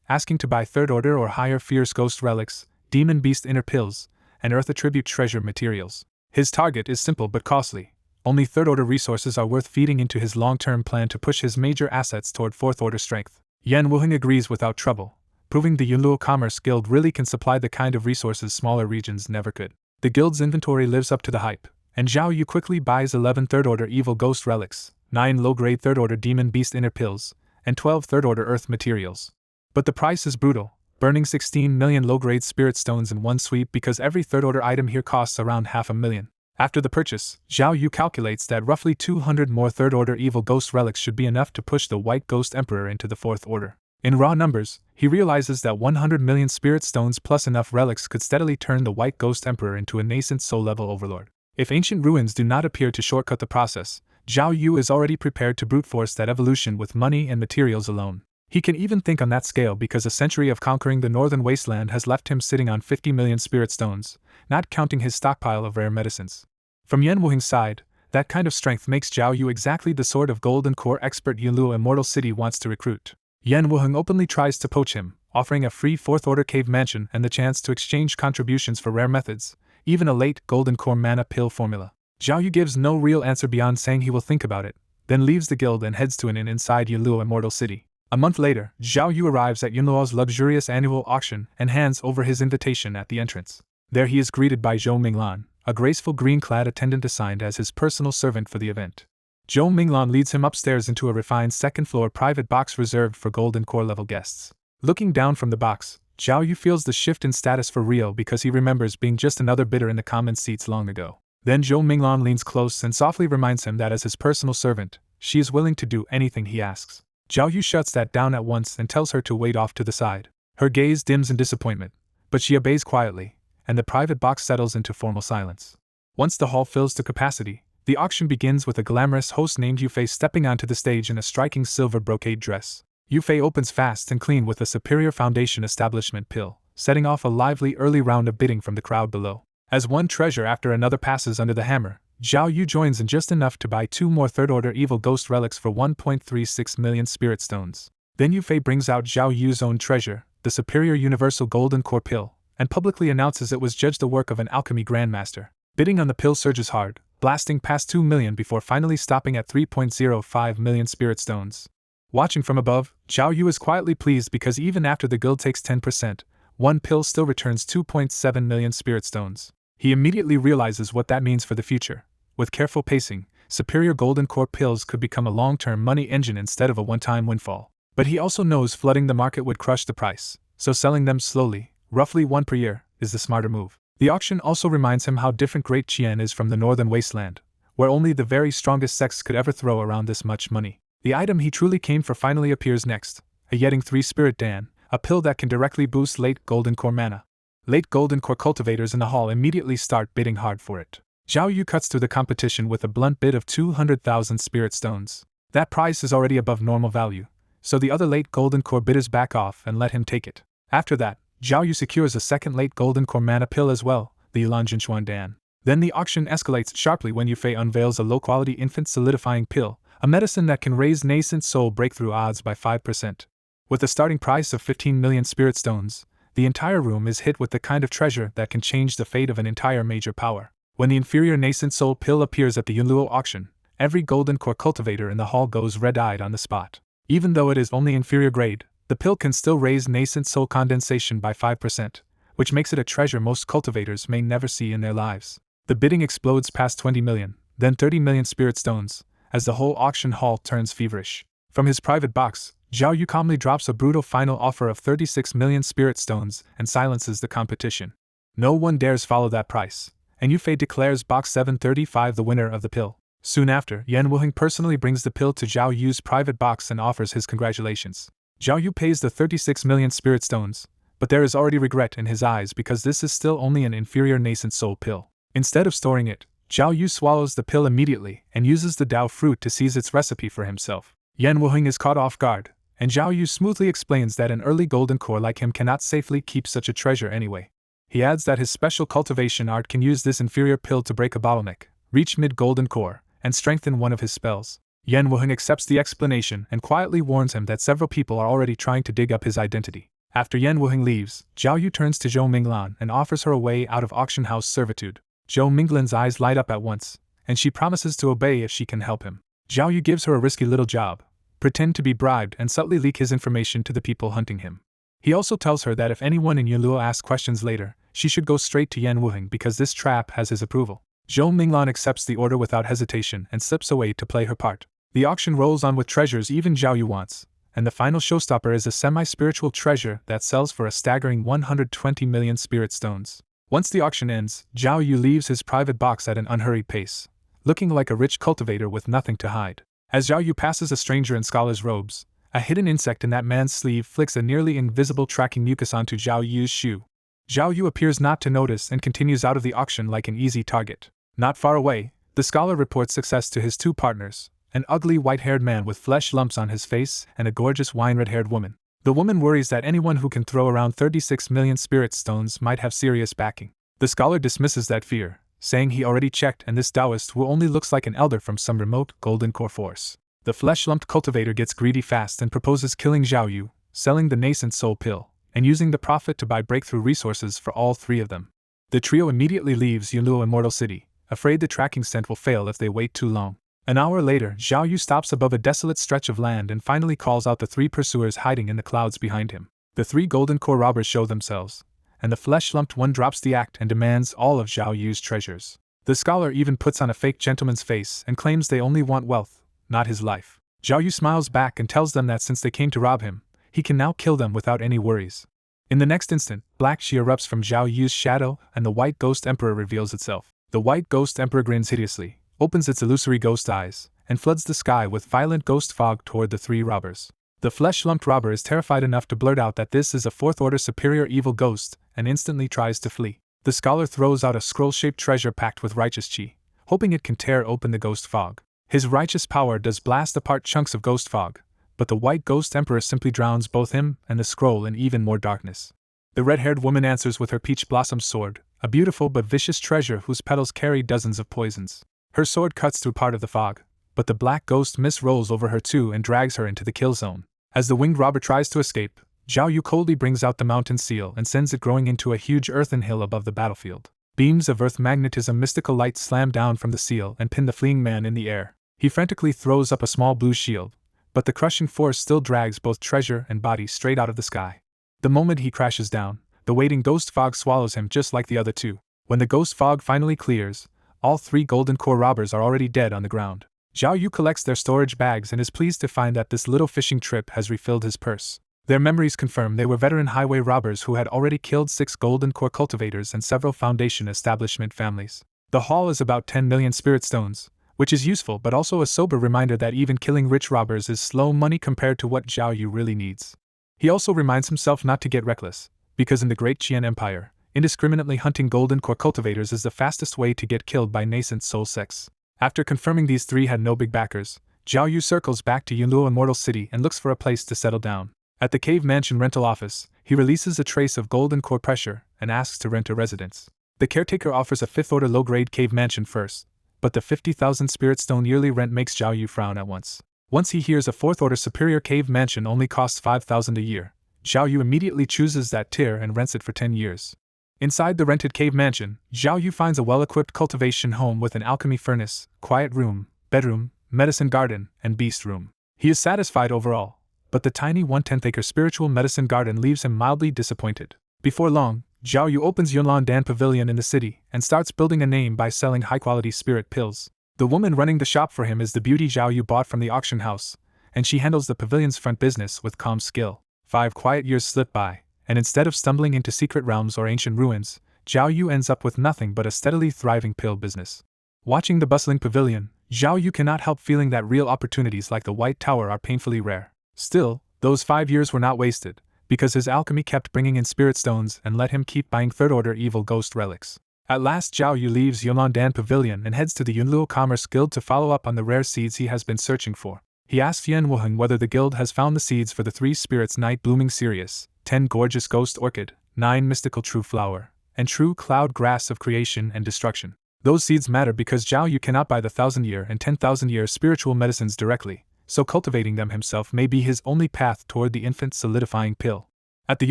asking to buy 3rd order or higher fierce ghost relics, demon beast inner pills, and earth attribute treasure materials. His target is simple but costly. Only 3rd order resources are worth feeding into his long-term plan to push his major assets toward 4th order strength. Yan Wuheng agrees without trouble, proving the Yunluo Commerce Guild really can supply the kind of resources smaller regions never could. The guild's inventory lives up to the hype, and Zhao Yu quickly buys 11 3rd order evil ghost relics, 9 low-grade 3rd order demon beast inner pills, and 12 3rd order earth materials. But the price is brutal, burning 16 million low-grade spirit stones in one sweep because every 3rd order item here costs around $500,000. After the purchase, Zhao Yu calculates that roughly 200 more 3rd order evil ghost relics should be enough to push the White Ghost Emperor into the 4th order. In raw numbers, he realizes that 100 million spirit stones plus enough relics could steadily turn the White Ghost Emperor into a nascent soul-level overlord. If ancient ruins do not appear to shortcut the process, Zhao Yu is already prepared to brute force that evolution with money and materials alone. He can even think on that scale because a century of conquering the northern wasteland has left him sitting on 50 million spirit stones, not counting his stockpile of rare medicines. From Yan Wuheng's side, that kind of strength makes Zhao Yu exactly the sort of Golden Core expert Yunluo Immortal City wants to recruit. Yan Wuheng openly tries to poach him, offering a free 4th order cave mansion and the chance to exchange contributions for rare methods, even a late Golden Core mana pill formula. Zhao Yu gives no real answer beyond saying he will think about it, then leaves the guild and heads to an inn inside Yunluo Immortal City. A month later, Zhao Yu arrives at Yunluo's luxurious annual auction and hands over his invitation at the entrance. There he is greeted by Zhou Minglan, a graceful green-clad attendant assigned as his personal servant for the event. Zhou Minglan leads him upstairs into a refined 2nd-floor private box reserved for Golden Core-level guests. Looking down from the box, Zhao Yu feels the shift in status for real because he remembers being just another bidder in the common seats long ago. Then Zhou Minglan leans close and softly reminds him that as his personal servant, she is willing to do anything he asks. Zhao Yu shuts that down at once and tells her to wait off to the side. Her gaze dims in disappointment, but she obeys quietly, and the private box settles into formal silence. Once the hall fills to capacity, the auction begins with a glamorous host named Yufei stepping onto the stage in a striking silver brocade dress. Yufei opens fast and clean with a superior foundation establishment pill, setting off a lively early round of bidding from the crowd below. As one treasure after another passes under the hammer, Zhao Yu joins in just enough to buy 2 more 3rd order evil ghost relics for 1.36 million spirit stones. Then Yufei brings out Zhao Yu's own treasure, the superior universal Golden Core pill, and publicly announces it was judged the work of an alchemy grandmaster. Bidding on the pill surges hard, blasting past 2 million before finally stopping at 3.05 million spirit stones. Watching from above, Zhao Yu is quietly pleased because even after the guild takes 10%, one pill still returns 2.7 million spirit stones. He immediately realizes what that means for the future. With careful pacing, superior Golden Core pills could become a long-term money engine instead of a one-time windfall. But he also knows flooding the market would crush the price, so selling them slowly, roughly 1 per year, is the smarter move. The auction also reminds him how different Great Qian is from the northern wasteland, where only the very strongest sects could ever throw around this much money. The item he truly came for finally appears next, a Yetting 3 Spirit Dan, a pill that can directly boost late Golden Core mana. Late Golden Core cultivators in the hall immediately start bidding hard for it. Zhao Yu cuts through the competition with a blunt bid of 200,000 spirit stones. That price is already above normal value, so the other late Golden Core bidders back off and let him take it. After that, Zhao Yu secures a second late Golden Core mana pill as well, the Yilan Jinshuan Dan. Then the auction escalates sharply when Yufei unveils a low-quality infant solidifying pill, a medicine that can raise nascent soul breakthrough odds by 5%. With a starting price of 15 million spirit stones, The entire room is hit with the kind of treasure that can change the fate of an entire major power. When the inferior nascent soul pill appears at the Yahello auction, every golden core cultivator in the hall goes red-eyed on the spot. Even though it is only inferior grade, the pill can still raise nascent soul condensation by 5%, which makes it a treasure most cultivators may never see in their lives. The bidding explodes past 20 million, then 30 million spirit stones, as the whole auction hall turns feverish. From his private box, Zhao Yu calmly drops a brutal final offer of 36 million spirit stones and silences the competition. No one dares follow that price, and Yufei declares box 735 the winner of the pill. Soon after, Yan Wuheng personally brings the pill to Zhao Yu's private box and offers his congratulations. Zhao Yu pays the 36 million spirit stones, but there is already regret in his eyes because this is still only an inferior nascent soul pill. Instead of storing it, Zhao Yu swallows the pill immediately and uses the Dao fruit to seize its recipe for himself. Yan Wuheng is caught off guard, and Zhao Yu smoothly explains that an early golden core like him cannot safely keep such a treasure anyway. He adds that his special cultivation art can use this inferior pill to break a bottleneck, reach mid-golden core, and strengthen one of his spells. Yan Wuheng accepts the explanation and quietly warns him that several people are already trying to dig up his identity. After Yan Wuheng leaves, Zhao Yu turns to Zhou Minglan and offers her a way out of auction house servitude. Zhou Minglan's eyes light up at once, and she promises to obey if she can help him. Zhao Yu gives her a risky little job: pretend to be bribed and subtly leak his information to the people hunting him. He also tells her that if anyone in Yahello asks questions later, she should go straight to Yan Wuheng because this trap has his approval. Zhou Minglan accepts the order without hesitation and slips away to play her part. The auction rolls on with treasures even Zhao Yu wants, and the final showstopper is a semi-spiritual treasure that sells for a staggering 120 million spirit stones. Once the auction ends, Zhao Yu leaves his private box at an unhurried pace, looking like a rich cultivator with nothing to hide. As Zhao Yu passes a stranger in scholar's robes, a hidden insect in that man's sleeve flicks a nearly invisible tracking mucus onto Zhao Yu's shoe. Zhao Yu appears not to notice and continues out of the auction like an easy target. Not far away, the scholar reports success to his two partners, an ugly white-haired man with flesh lumps on his face and a gorgeous wine-red-haired woman. The woman worries that anyone who can throw around 36 million spirit stones might have serious backing. The scholar dismisses that fear, saying he already checked and this Taoist who only looks like an elder from some remote golden core force. The flesh-lumped cultivator gets greedy fast and proposes killing Zhao Yu, selling the nascent soul pill, and using the profit to buy breakthrough resources for all three of them. The trio immediately leaves Yahello Immortal City, afraid the tracking scent will fail if they wait too long. An hour later, Zhao Yu stops above a desolate stretch of land and finally calls out the three pursuers hiding in the clouds behind him. The three golden core robbers show themselves, and the flesh-lumped one drops the act and demands all of Zhao Yu's treasures. The scholar even puts on a fake gentleman's face and claims they only want wealth, not his life. Zhao Yu smiles back and tells them that since they came to rob him, he can now kill them without any worries. In the next instant, black chi erupts from Zhao Yu's shadow and the white ghost emperor reveals itself. The white ghost emperor grins hideously, opens its illusory ghost eyes, and floods the sky with violent ghost fog toward the three robbers. The flesh-lumped robber is terrified enough to blurt out that this is a fourth-order superior evil ghost and instantly tries to flee. The scholar throws out a scroll-shaped treasure packed with righteous chi, hoping it can tear open the ghost fog. His righteous power does blast apart chunks of ghost fog, but the white ghost emperor simply drowns both him and the scroll in even more darkness. The red-haired woman answers with her peach blossom sword, a beautiful but vicious treasure whose petals carry dozens of poisons. Her sword cuts through part of the fog, but the black ghost mist rolls over her too and drags her into the kill zone. As the winged robber tries to escape, Zhao Yu coldly brings out the mountain seal and sends it growing into a huge earthen hill above the battlefield. Beams of earth magnetism mystical light slam down from the seal and pin the fleeing man in the air. He frantically throws up a small blue shield, but the crushing force still drags both treasure and body straight out of the sky. The moment he crashes down, the waiting ghost fog swallows him just like the other two. When the ghost fog finally clears, all three golden core robbers are already dead on the ground. Zhao Yu collects their storage bags and is pleased to find that this little fishing trip has refilled his purse. Their memories confirm they were veteran highway robbers who had already killed 6 golden core cultivators and several foundation establishment families. The haul is about 10 million spirit stones, which is useful but also a sober reminder that even killing rich robbers is slow money compared to what Zhao Yu really needs. He also reminds himself not to get reckless, because in the Great Qian Empire, indiscriminately hunting golden core cultivators is the fastest way to get killed by nascent soul sex. After confirming these three had no big backers, Zhao Yu circles back to Yahello Immortal City and looks for a place to settle down. At the Cave Mansion rental office, he releases a trace of golden core pressure and asks to rent a residence. The caretaker offers a 5th-order low-grade cave mansion first, but the 50,000 spirit stone yearly rent makes Zhao Yu frown at once. Once he hears a 4th-order superior cave mansion only costs 5,000 a year, Zhao Yu immediately chooses that tier and rents it for 10 years. Inside the rented cave mansion, Zhao Yu finds a well-equipped cultivation home with an alchemy furnace, quiet room, bedroom, medicine garden, and beast room. He is satisfied overall, but the tiny 1/10-acre spiritual medicine garden leaves him mildly disappointed. Before long, Zhao Yu opens Yunlan Dan Pavilion in the city and starts building a name by selling high-quality spirit pills. The woman running the shop for him is the beauty Zhao Yu bought from the auction house, and she handles the pavilion's front business with calm skill. 5 quiet years slip by, and instead of stumbling into secret realms or ancient ruins, Zhao Yu ends up with nothing but a steadily thriving pill business. Watching the bustling pavilion, Zhao Yu cannot help feeling that real opportunities like the White Tower are painfully rare. Still, those 5 years were not wasted, because his alchemy kept bringing in spirit stones and let him keep buying third-order evil ghost relics. At last Zhao Yu leaves Yunlan Dan Pavilion and heads to the Yunluo Commerce Guild to follow up on the rare seeds he has been searching for. He asks Yan Wuheng whether the guild has found the seeds for the 3 spirits Night Blooming Sirius, 10 Gorgeous Ghost Orchid, 9 Mystical True Flower, and True Cloud Grass of Creation and Destruction. Those seeds matter because Zhao Yu cannot buy the 1,000-year and 10,000-year spiritual medicines directly, so cultivating them himself may be his only path toward the infant solidifying pill. At the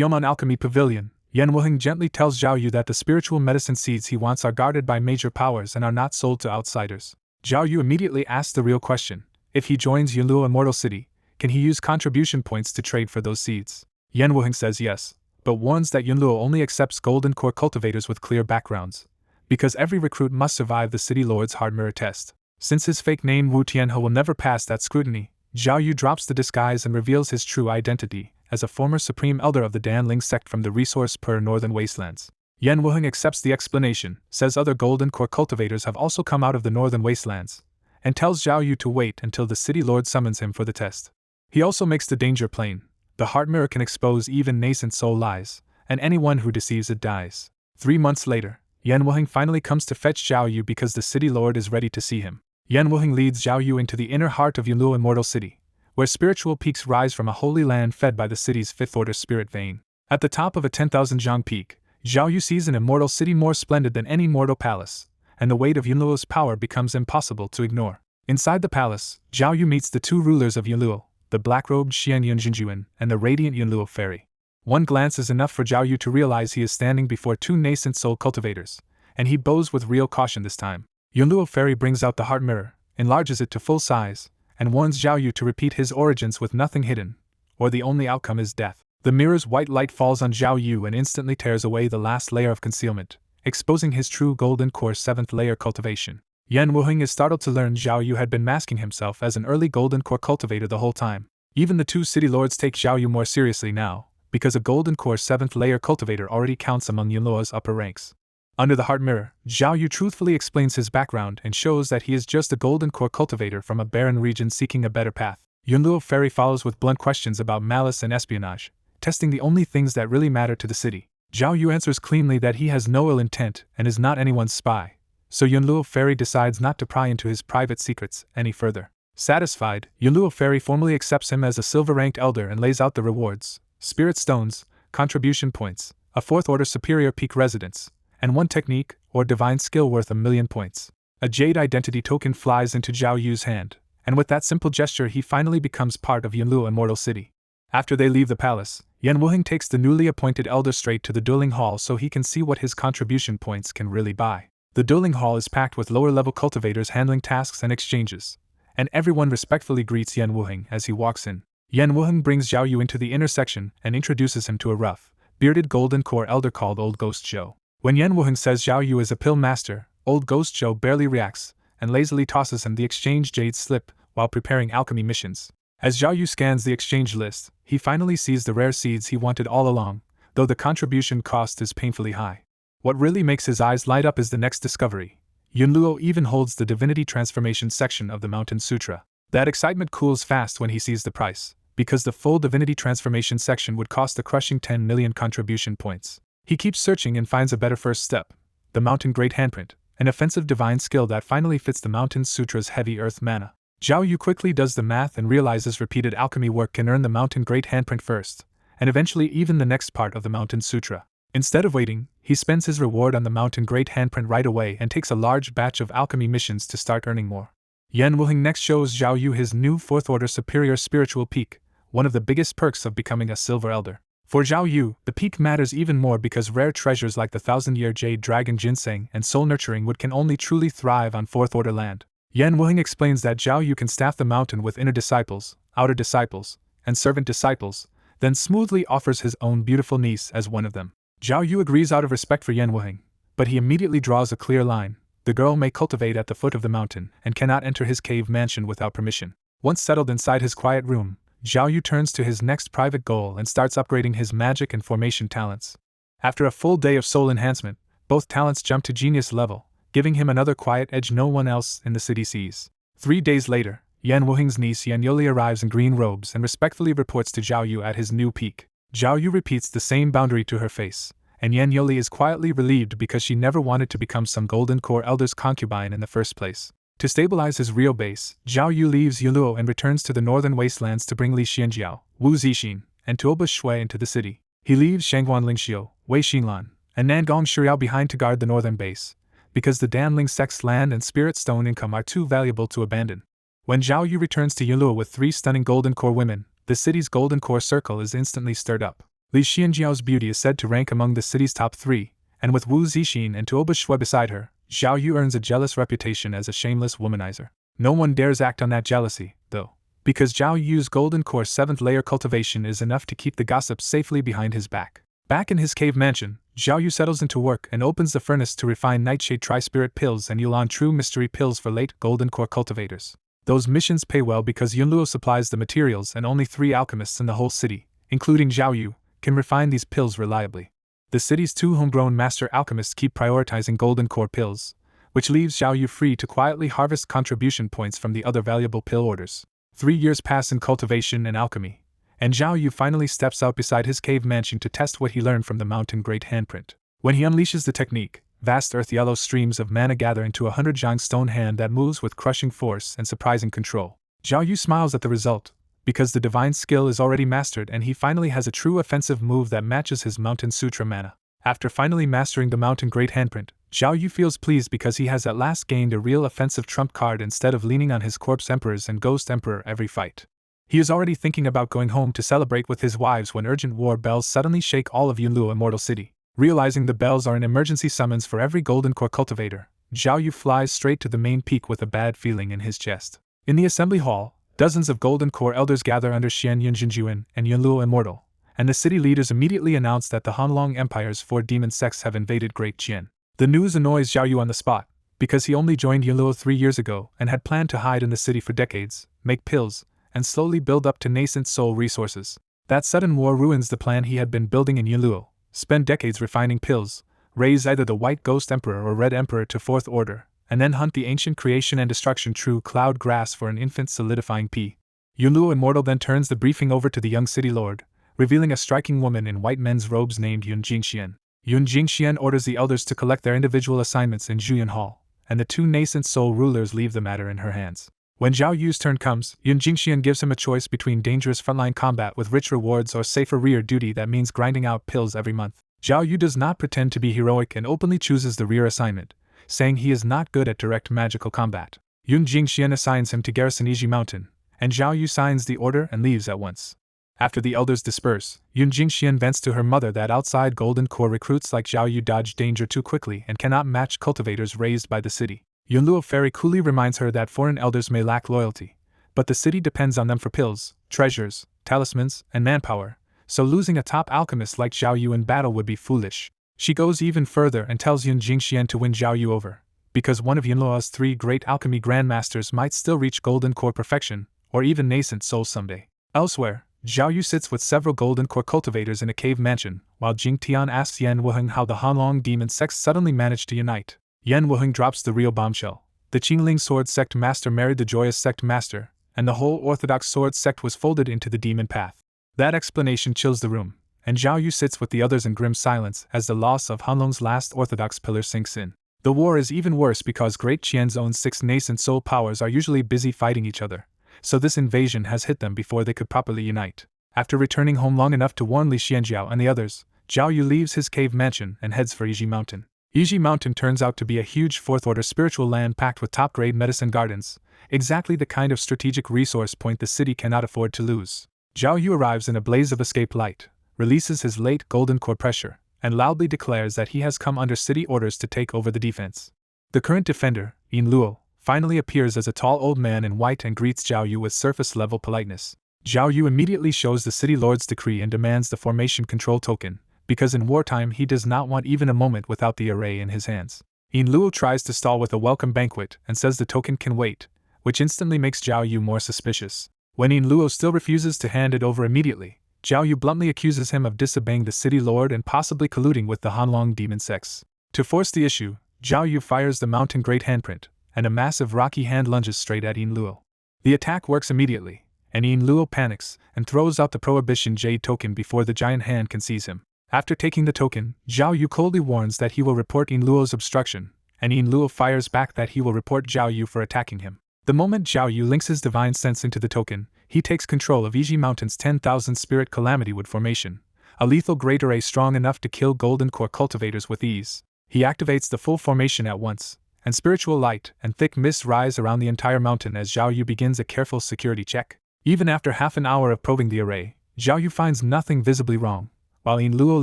Yomon Alchemy Pavilion, Yan Wuheng gently tells Zhao Yu that the spiritual medicine seeds he wants are guarded by major powers and are not sold to outsiders. Zhao Yu immediately asks the real question: if he joins Yunluo Immortal City, can he use contribution points to trade for those seeds? Yan Wuheng says yes, but warns that Yunluo only accepts golden core cultivators with clear backgrounds, because every recruit must survive the city lord's hard mirror test. Since his fake name Wu Tianhe will never pass that scrutiny, Zhao Yu drops the disguise and reveals his true identity as a former supreme elder of the Danling sect from the resource-poor northern wastelands. Yan Wuheng accepts the explanation, says other golden core cultivators have also come out of the northern wastelands, and tells Zhao Yu to wait until the city lord summons him for the test. He also makes the danger plain: the heart mirror can expose even nascent soul lies, and anyone who deceives it dies. 3 months later, Yan Wuheng finally comes to fetch Zhao Yu because the city lord is ready to see him. Yan Wuheng leads Zhao Yu into the inner heart of Yunluo Immortal City, where spiritual peaks rise from a holy land fed by the city's fifth-order spirit vein. At the top of a 10,000 zhang peak, Zhao Yu sees an immortal city more splendid than any mortal palace, and the weight of Yunluo's power becomes impossible to ignore. Inside the palace, Zhao Yu meets the 2 rulers of Yunluo, the black-robed Xian Yunjinjuan and the radiant Yunluo fairy. One glance is enough for Zhao Yu to realize he is standing before 2 nascent soul cultivators, and he bows with real caution this time. Yunluo fairy brings out the heart mirror, enlarges it to full size, and warns Zhao Yu to repeat his origins with nothing hidden, or the only outcome is death. The mirror's white light falls on Zhao Yu and instantly tears away the last layer of concealment, exposing his true golden core 7th layer cultivation. Yan Wuheng is startled to learn Zhao Yu had been masking himself as an early golden core cultivator the whole time. Even the 2 city lords take Zhao Yu more seriously now, because a golden core 7th layer cultivator already counts among Yunluo's upper ranks. Under the heart mirror, Zhao Yu truthfully explains his background and shows that he is just a golden core cultivator from a barren region seeking a better path. Yunluo fairy follows with blunt questions about malice and espionage, testing the only things that really matter to the city. Zhao Yu answers cleanly that he has no ill intent and is not anyone's spy, so Yunluo fairy decides not to pry into his private secrets any further. Satisfied, Yunluo fairy formally accepts him as a silver-ranked elder and lays out the rewards: spirit stones, contribution points, a 4th-order superior peak residence, and 1 technique or divine skill worth 1,000,000 points. A jade identity token flies into Zhao Yu's hand, and with that simple gesture he finally becomes part of Yunluo Immortal City. After they leave the palace, Yan Wuheng takes the newly appointed elder straight to the dueling hall so he can see what his contribution points can really buy. The dueling hall is packed with lower-level cultivators handling tasks and exchanges, and everyone respectfully greets Yan Wuheng as he walks in. Yan Wuheng brings Zhao Yu into the inner section and introduces him to a rough, bearded golden core elder called Old Ghost Zhou. When Yan Wuheng says Zhao Yu is a pill master, Old Ghost Zhou barely reacts, and lazily tosses him the exchange jade slip while preparing alchemy missions. As Zhao Yu scans the exchange list, he finally sees the rare seeds he wanted all along, though the contribution cost is painfully high. What really makes his eyes light up is the next discovery. Yunluo even holds the divinity transformation section of the Mountain Sutra. That excitement cools fast when he sees the price, because the full divinity transformation section would cost a crushing 10 million contribution points. He keeps searching and finds a better first step: the Mountain Great Handprint, an offensive divine skill that finally fits the Mountain Sutra's heavy earth mana. Zhao Yu quickly does the math and realizes repeated alchemy work can earn the Mountain Great Handprint first, and eventually even the next part of the Mountain Sutra. Instead of waiting, he spends his reward on the Mountain Great Handprint right away and takes a large batch of alchemy missions to start earning more. Yan Wuheng next shows Zhao Yu his new 4th-order superior spiritual peak, one of the biggest perks of becoming a silver elder. For Zhao Yu, the peak matters even more because rare treasures like the 1,000-year jade dragon ginseng and soul nurturing wood can only truly thrive on fourth-order land. Yan Wuheng explains that Zhao Yu can staff the mountain with inner disciples, outer disciples, and servant disciples, then smoothly offers his own beautiful niece as one of them. Zhao Yu agrees out of respect for Yan Wuheng, but he immediately draws a clear line. The girl may cultivate at the foot of the mountain and cannot enter his cave mansion without permission. Once settled inside his quiet room, Zhao Yu turns to his next private goal and starts upgrading his magic and formation talents. After a full day of soul enhancement, both talents jump to genius level, giving him another quiet edge no one else in the city sees. 3 days later, Yan Wuheng's niece Yan Yuli arrives in green robes and respectfully reports to Zhao Yu at his new peak. Zhao Yu repeats the same boundary to her face, and Yan Yuli is quietly relieved because she never wanted to become some Golden Core Elder's concubine in the first place. To stabilize his real base, Zhao Yu leaves Yuluo and returns to the northern wastelands to bring Li Xianjiao, Wu Zixin, and Tuoba Shui into the city. He leaves Shangguan Lingxiu, Wei Xinlan, and Nangong Shuriao behind to guard the northern base, because the Danling sect's land and spirit stone income are too valuable to abandon. When Zhao Yu returns to Yuluo with 3 stunning Golden Core women, the city's Golden Core circle is instantly stirred up. Li Xianjiao's beauty is said to rank among the city's top 3, and with Wu Zixin and Tuoba Shui beside her, Zhao Yu earns a jealous reputation as a shameless womanizer. No one dares act on that jealousy, though, because Zhao Yu's Golden Core 7th layer cultivation is enough to keep the gossips safely behind his back. Back in his cave mansion, Zhao Yu settles into work and opens the furnace to refine Nightshade Tri-Spirit pills and Yulan True Mystery pills for late Golden Core cultivators. Those missions pay well because Yunluo supplies the materials and only 3 alchemists in the whole city, including Zhao Yu, can refine these pills reliably. The city's 2 homegrown master alchemists keep prioritizing Golden Core pills, which leaves Zhao Yu free to quietly harvest contribution points from the other valuable pill orders. 3 years pass in cultivation and alchemy, and Zhao Yu finally steps out beside his cave mansion to test what he learned from the mountain great handprint. When he unleashes the technique, vast earth yellow streams of mana gather into a 100-jiang stone hand that moves with crushing force and surprising control. Zhao Yu smiles at the result, because the divine skill is already mastered and he finally has a true offensive move that matches his Mountain Sutra mana. After finally mastering the Mountain Great Handprint, Zhao Yu feels pleased because he has at last gained a real offensive trump card instead of leaning on his Corpse Emperors and Ghost Emperor every fight. He is already thinking about going home to celebrate with his wives when urgent war bells suddenly shake all of Yunluo Immortal City. Realizing the bells are an emergency summons for every Golden Core cultivator, Zhao Yu flies straight to the main peak with a bad feeling in his chest. In the assembly hall, dozens of Golden Core elders gather under Xian Yunjinjuan and Yunluo Immortal, and the city leaders immediately announce that the Hanlong Empire's 4 demon sects have invaded Great Jian. The news annoys Zhao Yu on the spot, because he only joined Yunluo 3 years ago and had planned to hide in the city for decades, make pills, and slowly build up to nascent soul resources. That sudden war ruins the plan he had been building in Yunluo: spend decades refining pills, raise either the White Ghost Emperor or Red Emperor to 4th Order, and then hunt the ancient creation and destruction true Cloud Grass for an infant solidifying P. Yunluo Immortal then turns the briefing over to the young city lord, revealing a striking woman in white men's robes named Yun Jingxian. Yun Jingxian orders the elders to collect their individual assignments in Zhuyan Hall, and the 2 nascent soul rulers leave the matter in her hands. When Zhao Yu's turn comes, Yun Jingxian gives him a choice between dangerous frontline combat with rich rewards or safer rear duty that means grinding out pills every month. Zhao Yu does not pretend to be heroic and openly chooses the rear assignment, saying he is not good at direct magical combat. Yun Jingxian assigns him to garrison Yiji Mountain, and Zhao Yu signs the order and leaves at once. After the elders disperse, Yun Jingxian vents to her mother that outside Golden Core recruits like Zhao Yu dodge danger too quickly and cannot match cultivators raised by the city. Yunluo Fairy coolly reminds her that foreign elders may lack loyalty, but the city depends on them for pills, treasures, talismans, and manpower, so losing a top alchemist like Zhao Yu in battle would be foolish. She goes even further and tells Yun Jingxian to win Zhao Yu over, because one of Yunluo's 3 great alchemy grandmasters might still reach Golden Core perfection, or even nascent soul someday. Elsewhere, Zhao Yu sits with several Golden Core cultivators in a cave mansion, while Jing Tian asks Yan Wuheng how the Hanlong demon sects suddenly managed to unite. Yan Wuheng drops the real bombshell. The Qingling Sword Sect Master married the Joyous Sect Master, and the whole Orthodox Sword Sect was folded into the demon path. That explanation chills the room, and Zhao Yu sits with the others in grim silence as the loss of Hanlong's last Orthodox pillar sinks in. The war is even worse because Great Qian's own 6 nascent soul powers are usually busy fighting each other, so this invasion has hit them before they could properly unite. After returning home long enough to warn Li Xianjiao and the others, Zhao Yu leaves his cave mansion and heads for Yiji Mountain. Yiji Mountain turns out to be a huge 4th-order spiritual land packed with top-grade medicine gardens, exactly the kind of strategic resource point the city cannot afford to lose. Zhao Yu arrives in a blaze of escape light, releases his late golden core pressure, and loudly declares that he has come under city orders to take over the defense. The current defender, enro, finally appears as a tall old man in white and greets Zhao Yu with surface-level politeness. Zhao Yu immediately shows the city lord's decree and demands the formation control token, because in wartime he does not want even a moment without the array in his hands. Enluo tries to stall with a welcome banquet and says the token can wait, which instantly makes Zhao Yu more suspicious. When Enluo still refuses to hand it over immediately, Zhao Yu bluntly accuses him of disobeying the city lord and possibly colluding with the Hanlong demon sects. To force the issue, Zhao Yu fires the mountain great handprint, and a massive rocky hand lunges straight at Enluo. The attack works immediately, and Enluo panics and throws out the Prohibition Jade token before the giant hand can seize him. After taking the token, Zhao Yu coldly warns that he will report Enluo's obstruction, and Enluo fires back that he will report Zhao Yu for attacking him. The moment Zhao Yu links his divine sense into the token, he takes control of Iji Mountain's 10,000 Spirit Calamity Wood formation, a lethal great array strong enough to kill Golden Core cultivators with ease. He activates the full formation at once, and spiritual light and thick mist rise around the entire mountain as Zhao Yu begins a careful security check. Even after half an hour of probing the array, Zhao Yu finds nothing visibly wrong, while Enluo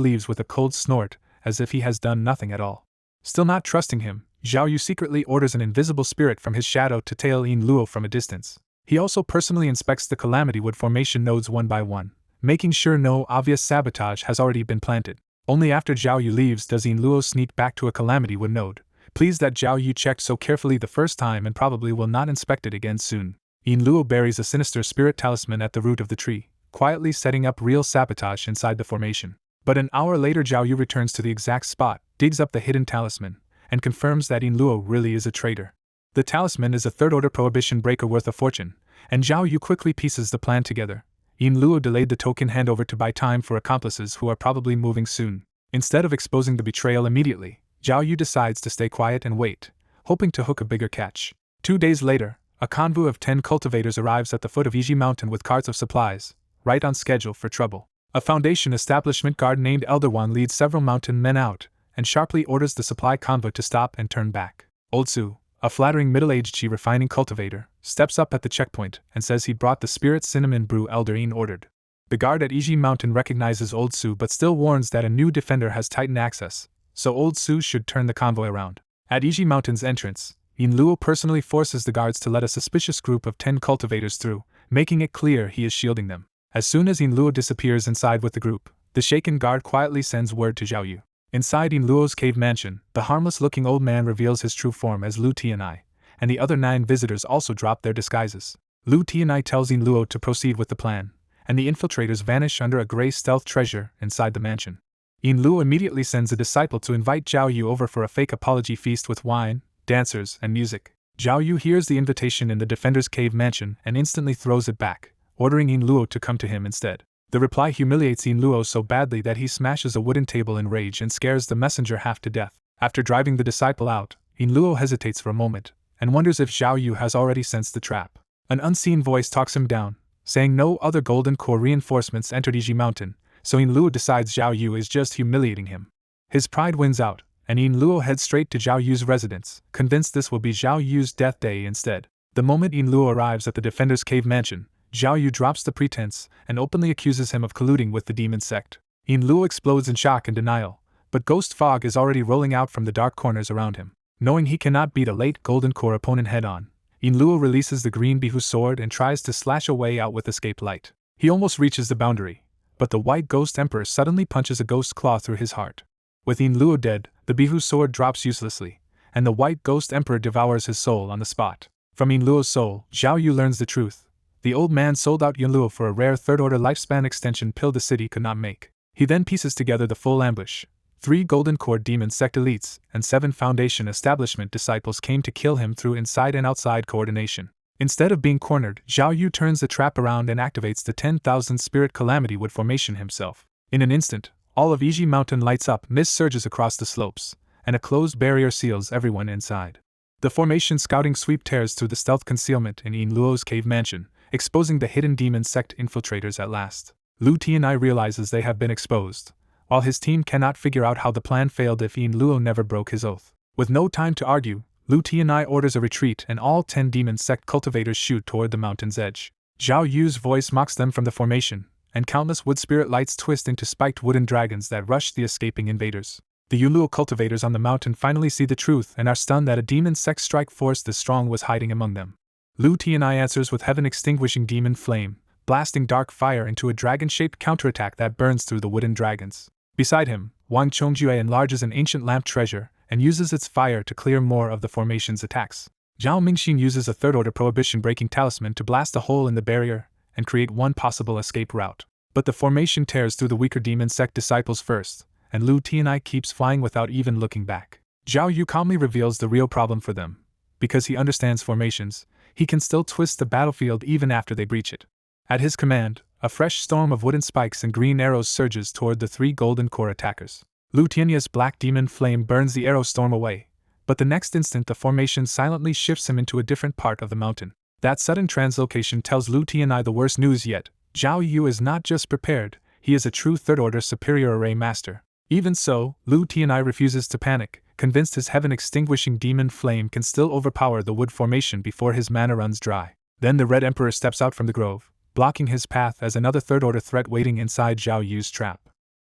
leaves with a cold snort, as if he has done nothing at all. Still not trusting him, Zhao Yu secretly orders an invisible spirit from his shadow to tail Enluo from a distance. He also personally inspects the Calamity Wood formation nodes one by one, making sure no obvious sabotage has already been planted. Only after Zhao Yu leaves does Enluo sneak back to a Calamity Wood node, pleased that Zhao Yu checked so carefully the first time and probably will not inspect it again soon. Enluo buries a sinister spirit talisman at the root of the tree, quietly setting up real sabotage inside the formation. But an hour later Zhao Yu returns to the exact spot, digs up the hidden talisman, and confirms that Enluo really is a traitor. The talisman is a third-order prohibition breaker worth a fortune, and Zhao Yu quickly pieces the plan together. Enluo delayed the token handover to buy time for accomplices who are probably moving soon. Instead of exposing the betrayal immediately, Zhao Yu decides to stay quiet and wait, hoping to hook a bigger catch. 2 days later, a convoy of 10 cultivators arrives at the foot of Iji Mountain with carts of supplies, right on schedule for trouble. A Foundation establishment guard named Elder One leads several mountain men out, and sharply orders the supply convoy to stop and turn back. Old Su, a flattering middle-aged chi refining cultivator, steps up at the checkpoint and says he brought the spirit cinnamon brew Elderine ordered. The guard at Iji Mountain recognizes Old Su but still warns that a new defender has tightened access, so Old Su should turn the convoy around. At Iji Mountain's entrance, Enluo personally forces the guards to let a suspicious group of 10 cultivators through, making it clear he is shielding them. As soon as Enluo disappears inside with the group, the shaken guard quietly sends word to Zhao Yu. Inside Enluo's cave mansion, the harmless-looking old man reveals his true form as Lu Tianai, and the other 9 visitors also drop their disguises. Lu Tianai tells Enluo to proceed with the plan, and the infiltrators vanish under a gray stealth treasure inside the mansion. Enluo immediately sends a disciple to invite Zhao Yu over for a fake apology feast with wine, dancers, and music. Zhao Yu hears the invitation in the defender's cave mansion and instantly throws it back, ordering Enluo to come to him instead. The reply humiliates Enluo so badly that he smashes a wooden table in rage and scares the messenger half to death. After driving the disciple out, Enluo hesitates for a moment, and wonders if Zhao Yu has already sensed the trap. An unseen voice talks him down, saying no other Golden Core reinforcements entered Iji Mountain, so Enluo decides Zhao Yu is just humiliating him. His pride wins out, and Enluo heads straight to Zhao Yu's residence, convinced this will be Zhao Yu's death day instead. The moment Enluo arrives at the defender's cave mansion, Zhao Yu drops the pretense and openly accuses him of colluding with the demon sect. Enluo explodes in shock and denial, but ghost fog is already rolling out from the dark corners around him. Knowing he cannot beat a late Golden Core opponent head-on, Enluo releases the green Bihu sword and tries to slash a way out with escape light. He almost reaches the boundary, but the white ghost emperor suddenly punches a ghost claw through his heart. With Enluo dead, the Bihu sword drops uselessly, and the white ghost emperor devours his soul on the spot. From Enluo's soul, Zhao Yu learns the truth. The old man sold out Enluo for a rare third-order lifespan extension pill the city could not make. He then pieces together the full ambush. 3 Golden Core demon sect elites and 7 Foundation establishment disciples came to kill him through inside and outside coordination. Instead of being cornered, Zhao Yu turns the trap around and activates the 10,000 Spirit Calamity Wood formation himself. In an instant, all of Iji Mountain lights up, mist surges across the slopes, and a closed barrier seals everyone inside. The formation scouting sweep tears through the stealth concealment in Enluo's cave mansion, exposing the hidden demon sect infiltrators at last. Lu Tianai realizes they have been exposed, while his team cannot figure out how the plan failed if Enluo never broke his oath. With no time to argue, Lu Tianai orders a retreat and all 10 demon sect cultivators shoot toward the mountain's edge. Zhao Yu's voice mocks them from the formation, and countless wood spirit lights twist into spiked wooden dragons that rush the escaping invaders. The Yahello cultivators on the mountain finally see the truth and are stunned that a demon sex strike force this strong was hiding among them. Lu Tianai answers with heaven-extinguishing demon flame, blasting dark fire into a dragon-shaped counterattack that burns through the wooden dragons. Beside him, Wang Chongjue enlarges an ancient lamp treasure and uses its fire to clear more of the formation's attacks. Zhao Mingxin uses a third-order prohibition-breaking talisman to blast a hole in the barrier and create one possible escape route. But the formation tears through the weaker demon sect disciples first, and Lu Tianai keeps flying without even looking back. Zhao Yu calmly reveals the real problem for them. Because he understands formations, he can still twist the battlefield even after they breach it. At his command, a fresh storm of wooden spikes and green arrows surges toward the 3 golden core attackers. Lu Tianai's black demon flame burns the arrow storm away, but the next instant the formation silently shifts him into a different part of the mountain. That sudden translocation tells Lu Tianai the worst news yet. Zhao Yu is not just prepared, he is a true third-order superior array master. Even so, Lu Tianai refuses to panic, convinced his heaven-extinguishing demon flame can still overpower the wood formation before his mana runs dry. Then the Red Emperor steps out from the grove, blocking his path as another third-order threat waiting inside Zhao Yu's trap.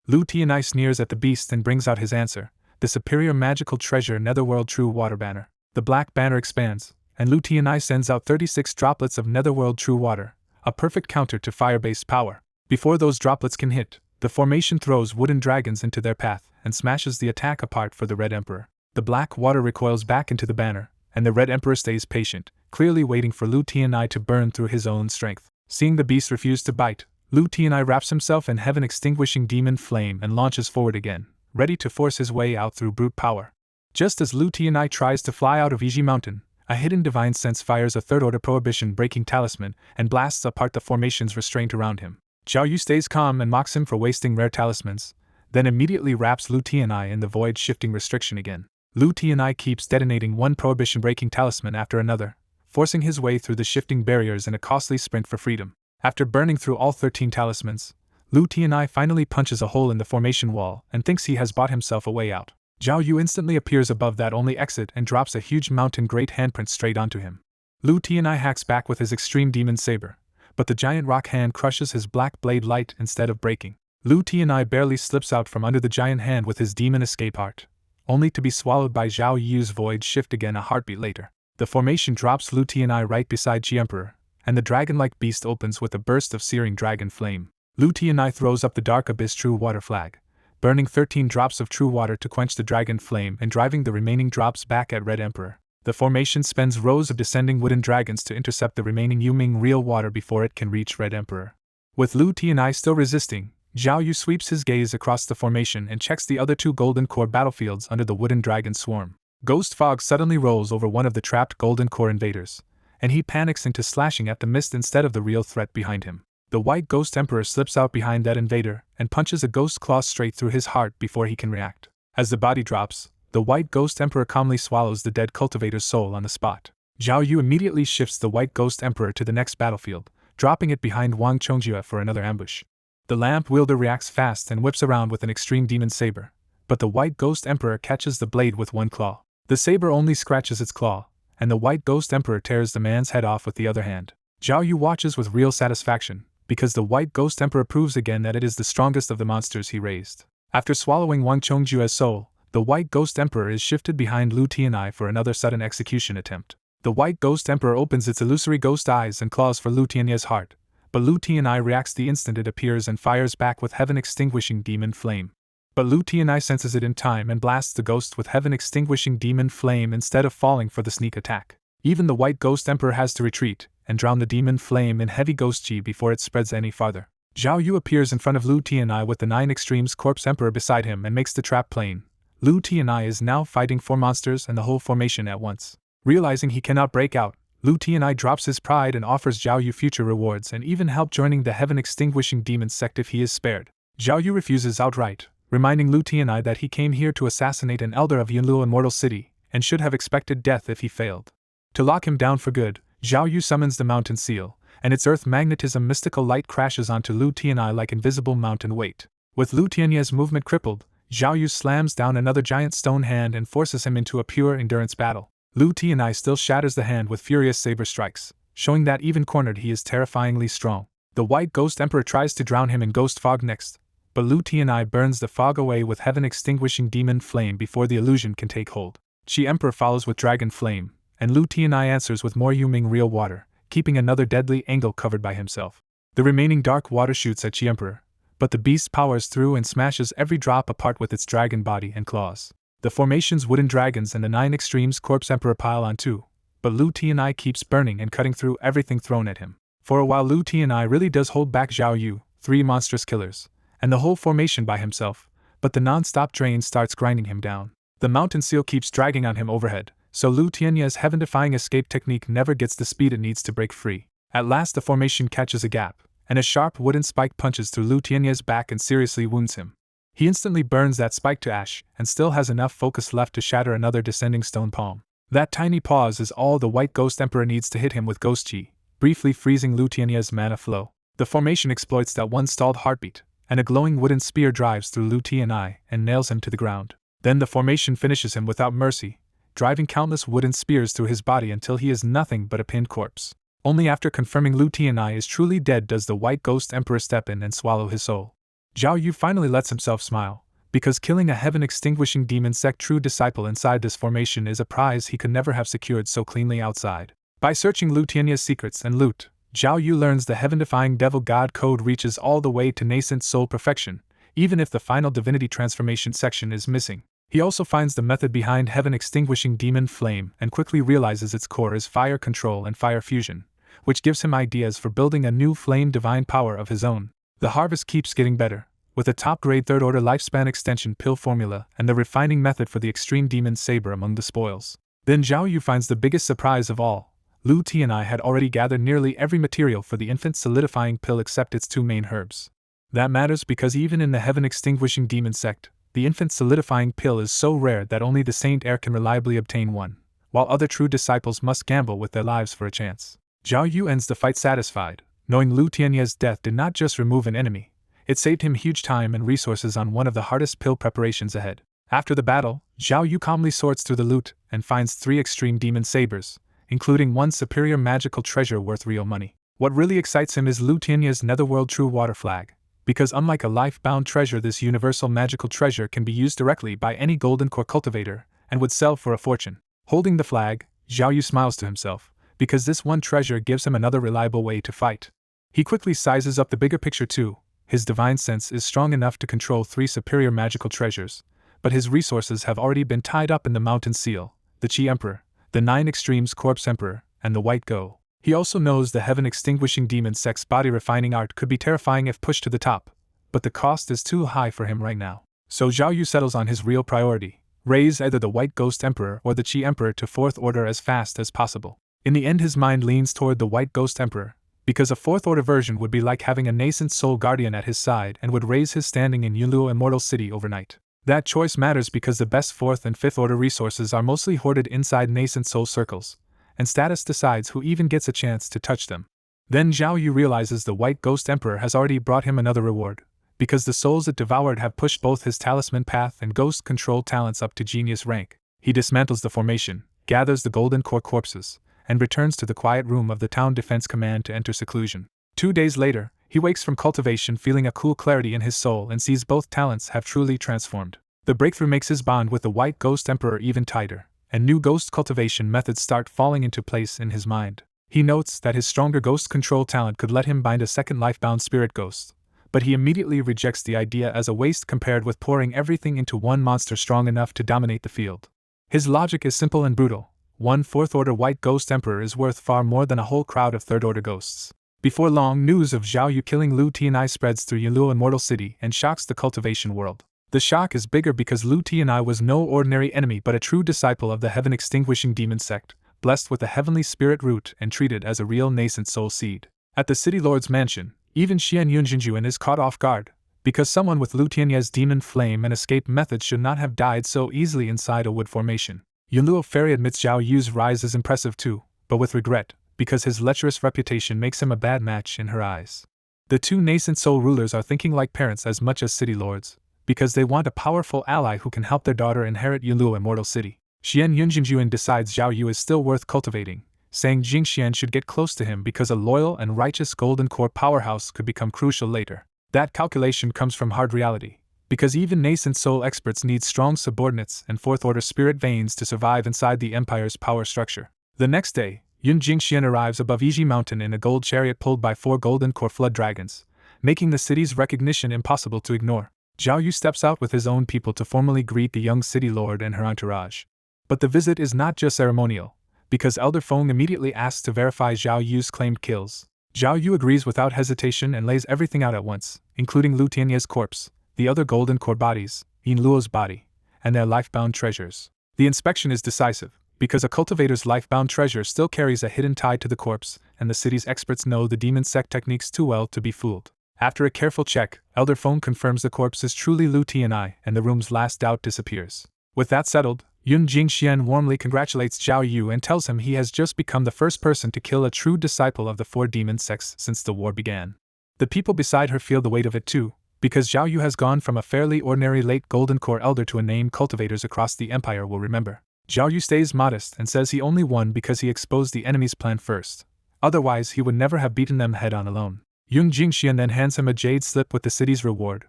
Lu Tianai sneers at the beast and brings out his answer, the superior magical treasure Netherworld True Water Banner. The black banner expands, and Lu Tianai sends out 36 droplets of Netherworld True Water, a perfect counter to fire-based power. Before those droplets can hit, the formation throws wooden dragons into their path and smashes the attack apart for the Red Emperor. The black water recoils back into the banner, and the Red Emperor stays patient, clearly waiting for Lu Tianai to burn through his own strength. Seeing the beast refuse to bite, Lu Tianai wraps himself in heaven-extinguishing demon flame and launches forward again, ready to force his way out through brute power. Just as Lu Tianai tries to fly out of Iji Mountain, a hidden divine sense fires a third-order prohibition-breaking talisman and blasts apart the formation's restraint around him. Zhao Yu stays calm and mocks him for wasting rare talismans, then immediately wraps Lu Tianai in the void-shifting restriction again. Lu Tianai keeps detonating one prohibition-breaking talisman after another, forcing his way through the shifting barriers in a costly sprint for freedom. After burning through all 13 talismans, Lu Tianai finally punches a hole in the formation wall and thinks he has bought himself a way out. Zhao Yu instantly appears above that only exit and drops a huge mountain great handprint straight onto him. Lu Tianai hacks back with his extreme demon saber, but the giant rock hand crushes his black blade light instead of breaking. Lu Tianai barely slips out from under the giant hand with his demon escape art, only to be swallowed by Zhao Yu's void shift again a heartbeat later. The formation drops Lu Tianai right beside Qi Emperor, and the dragon-like beast opens with a burst of searing dragon flame. Lu Tianai throws up the Dark Abyss True Water flag, burning 13 drops of true water to quench the dragon flame and driving the remaining drops back at Red Emperor. The formation spends rows of descending wooden dragons to intercept the remaining Yuming real water before it can reach Red Emperor. With Lu Tianai still resisting, Zhao Yu sweeps his gaze across the formation and checks the other 2 golden core battlefields under the wooden dragon swarm. Ghost fog suddenly rolls over one of the trapped golden core invaders, and he panics into slashing at the mist instead of the real threat behind him. The white ghost emperor slips out behind that invader and punches a ghost claw straight through his heart before he can react. As the body drops, the white ghost emperor calmly swallows the dead cultivator's soul on the spot. Zhao Yu immediately shifts the white ghost emperor to the next battlefield, dropping it behind Wang Chongjue for another ambush. The lamp wielder reacts fast and whips around with an extreme demon saber, but the white ghost emperor catches the blade with one claw. The saber only scratches its claw, and the white ghost emperor tears the man's head off with the other hand. Zhao Yu watches with real satisfaction, because the white ghost emperor proves again that it is the strongest of the monsters he raised. After swallowing Wang Chongjue's soul, the white ghost emperor is shifted behind Lu Tianai for another sudden execution attempt. The white ghost emperor opens its illusory ghost eyes and claws for Lu Tianai's heart, but Lu Tianai reacts the instant it appears and fires back with heaven-extinguishing demon flame. But Lu Tianai senses it in time and blasts the ghost with heaven-extinguishing demon flame instead of falling for the sneak attack. Even the white ghost emperor has to retreat and drown the demon flame in heavy ghost chi before it spreads any farther. Zhao Yu appears in front of Lu Tianai with the 9 Extremes Corpse Emperor beside him and makes the trap plain. Lu Tianai is now fighting 4 monsters and the whole formation at once. Realizing he cannot break out, Lu Tianai drops his pride and offers Zhao Yu future rewards and even help joining the heaven-extinguishing demon sect if he is spared. Zhao Yu refuses outright, reminding Lu Tianai that he came here to assassinate an elder of Yunlu Immortal City and should have expected death if he failed. To lock him down for good, Zhao Yu summons the mountain seal, and its earth magnetism mystical light crashes onto Lu Tianai like invisible mountain weight. With Lu Tianai's movement crippled, Zhao Yu slams down another giant stone hand and forces him into a pure endurance battle. Lu Tianai still shatters the hand with furious saber strikes, showing that even cornered he is terrifyingly strong. The White Ghost Emperor tries to drown him in ghost fog next, but Lu Tianai burns the fog away with heaven-extinguishing demon flame before the illusion can take hold. Chi Emperor follows with dragon flame, and Lu Tianai answers with more Yuming real water, keeping another deadly angle covered by himself. The remaining dark water shoots at Chi Emperor, but the beast powers through and smashes every drop apart with its dragon body and claws. The formation's wooden dragons and the 9 extremes Corpse Emperor pile on too, but Lu Tianai keeps burning and cutting through everything thrown at him. For a while Lu Tianai really does hold back Zhao Yu, 3 monstrous killers, and the whole formation by himself, but the non-stop drain starts grinding him down. The mountain seal keeps dragging on him overhead, so Lu Tianai's heaven-defying escape technique never gets the speed it needs to break free. At last the formation catches a gap, and a sharp wooden spike punches through Lu Tianai's back and seriously wounds him. He instantly burns that spike to ash, and still has enough focus left to shatter another descending stone palm. That tiny pause is all the White Ghost Emperor needs to hit him with Ghost Chi, briefly freezing Lu Tianai's mana flow. The formation exploits that one stalled heartbeat, and a glowing wooden spear drives through Lu Tianai and nails him to the ground. Then the formation finishes him without mercy, driving countless wooden spears through his body until he is nothing but a pinned corpse. Only after confirming Lu Tianai is truly dead does the White Ghost Emperor step in and swallow his soul. Zhao Yu finally lets himself smile, because killing a heaven-extinguishing demon sect true disciple inside this formation is a prize he could never have secured so cleanly outside. By searching Lu Tianai's secrets and loot, Zhao Yu learns the heaven-defying devil god code reaches all the way to nascent soul perfection, even if the final divinity transformation section is missing. He also finds the method behind heaven-extinguishing demon flame and quickly realizes its core is fire control and fire fusion, which gives him ideas for building a new flame divine power of his own. The harvest keeps getting better, with a top-grade third-order lifespan extension pill formula and the refining method for the extreme demon saber among the spoils. Then Zhao Yu finds the biggest surprise of all. Lu Tianai had already gathered nearly every material for the infant solidifying pill except its 2 main herbs. That matters because even in the heaven-extinguishing demon sect, the infant solidifying pill is so rare that only the Saint Heir can reliably obtain one, while other true disciples must gamble with their lives for a chance. Zhao Yu ends the fight satisfied, knowing Lu Tianai's death did not just remove an enemy, it saved him huge time and resources on one of the hardest pill preparations ahead. After the battle, Zhao Yu calmly sorts through the loot and finds 3 extreme demon sabers, including one superior magical treasure worth real money. What really excites him is Lu Tianai's Netherworld True Water Flag, because unlike a life-bound treasure, this universal magical treasure can be used directly by any golden core cultivator and would sell for a fortune. Holding the flag, Zhao Yu smiles to himself, because this one treasure gives him another reliable way to fight. He quickly sizes up the bigger picture too. His divine sense is strong enough to control 3 superior magical treasures, but his resources have already been tied up in the Mountain Seal, the Chi Emperor, the 9 Extremes Corpse Emperor, and the White Go. He also knows the heaven-extinguishing demon sect's body-refining art could be terrifying if pushed to the top, but the cost is too high for him right now. So Zhao Yu settles on his real priority, raise either the White Ghost Emperor or the Chi Emperor to 4th order as fast as possible. In the end his mind leans toward the White Ghost Emperor, because a 4th order version would be like having a nascent soul guardian at his side and would raise his standing in Yunluo Immortal City overnight. That choice matters because the best 4th and 5th order resources are mostly hoarded inside nascent soul circles, and status decides who even gets a chance to touch them. Then Zhao Yu realizes the White Ghost Emperor has already brought him another reward, because the souls it devoured have pushed both his talisman path and ghost control talents up to genius rank. He dismantles the formation, gathers the golden core corpses, and returns to the quiet room of the town defense command to enter seclusion. 2 days later, he wakes from cultivation feeling a cool clarity in his soul and sees both talents have truly transformed. The breakthrough makes his bond with the White Ghost Emperor even tighter, and new ghost cultivation methods start falling into place in his mind. He notes that his stronger ghost control talent could let him bind a second life-bound spirit ghost, but he immediately rejects the idea as a waste compared with pouring everything into one monster strong enough to dominate the field. His logic is simple and brutal. One 4th order White Ghost Emperor is worth far more than a whole crowd of 3rd order ghosts. Before long, news of Zhao Yu killing Lu Tianai spreads through Yunluo Immortal City and shocks the cultivation world. The shock is bigger because Lu Tianai was no ordinary enemy but a true disciple of the heaven-extinguishing demon sect, blessed with a heavenly spirit root and treated as a real nascent soul seed. At the city lord's mansion, even Xian Yunjinjuan is caught off guard, because someone with Lu Tianai's demon flame and escape method should not have died so easily inside a wood formation. Yunluo Fairy admits Zhao Yu's rise is impressive too, but with regret, because his lecherous reputation makes him a bad match in her eyes. The 2 nascent soul rulers are thinking like parents as much as city lords, because they want a powerful ally who can help their daughter inherit Yunluo Immortal City. Xian Yunjinjuan decides Zhao Yu is still worth cultivating, saying Jingxian should get close to him because a loyal and righteous golden core powerhouse could become crucial later. That calculation comes from hard reality, because even nascent soul experts need strong subordinates and fourth-order spirit veins to survive inside the Empire's power structure. The next day, Yun Jingxian arrives above Iji Mountain in a gold chariot pulled by 4 golden core flood dragons, making the city's recognition impossible to ignore. Zhao Yu steps out with his own people to formally greet the young city lord and her entourage. But the visit is not just ceremonial, because Elder Feng immediately asks to verify Zhao Yu's claimed kills. Zhao Yu agrees without hesitation and lays everything out at once, including Lu Tianye's corpse, the other golden core bodies, Yin Luo's body, and their life-bound treasures. The inspection is decisive, because a cultivator's life-bound treasure still carries a hidden tie to the corpse, and the city's experts know the demon sect techniques too well to be fooled. After a careful check, Elder Feng confirms the corpse is truly Lu Tianyi, and the room's last doubt disappears. With that settled, Yun Jingxian warmly congratulates Zhao Yu and tells him he has just become the first person to kill a true disciple of the 4 demon sects since the war began. The people beside her feel the weight of it too, because Zhao Yu has gone from a fairly ordinary late golden core elder to a name cultivators across the empire will remember. Zhao Yu stays modest and says he only won because he exposed the enemy's plan first. Otherwise he would never have beaten them head-on alone. Yun Jingxian then hands him a jade slip with the city's reward,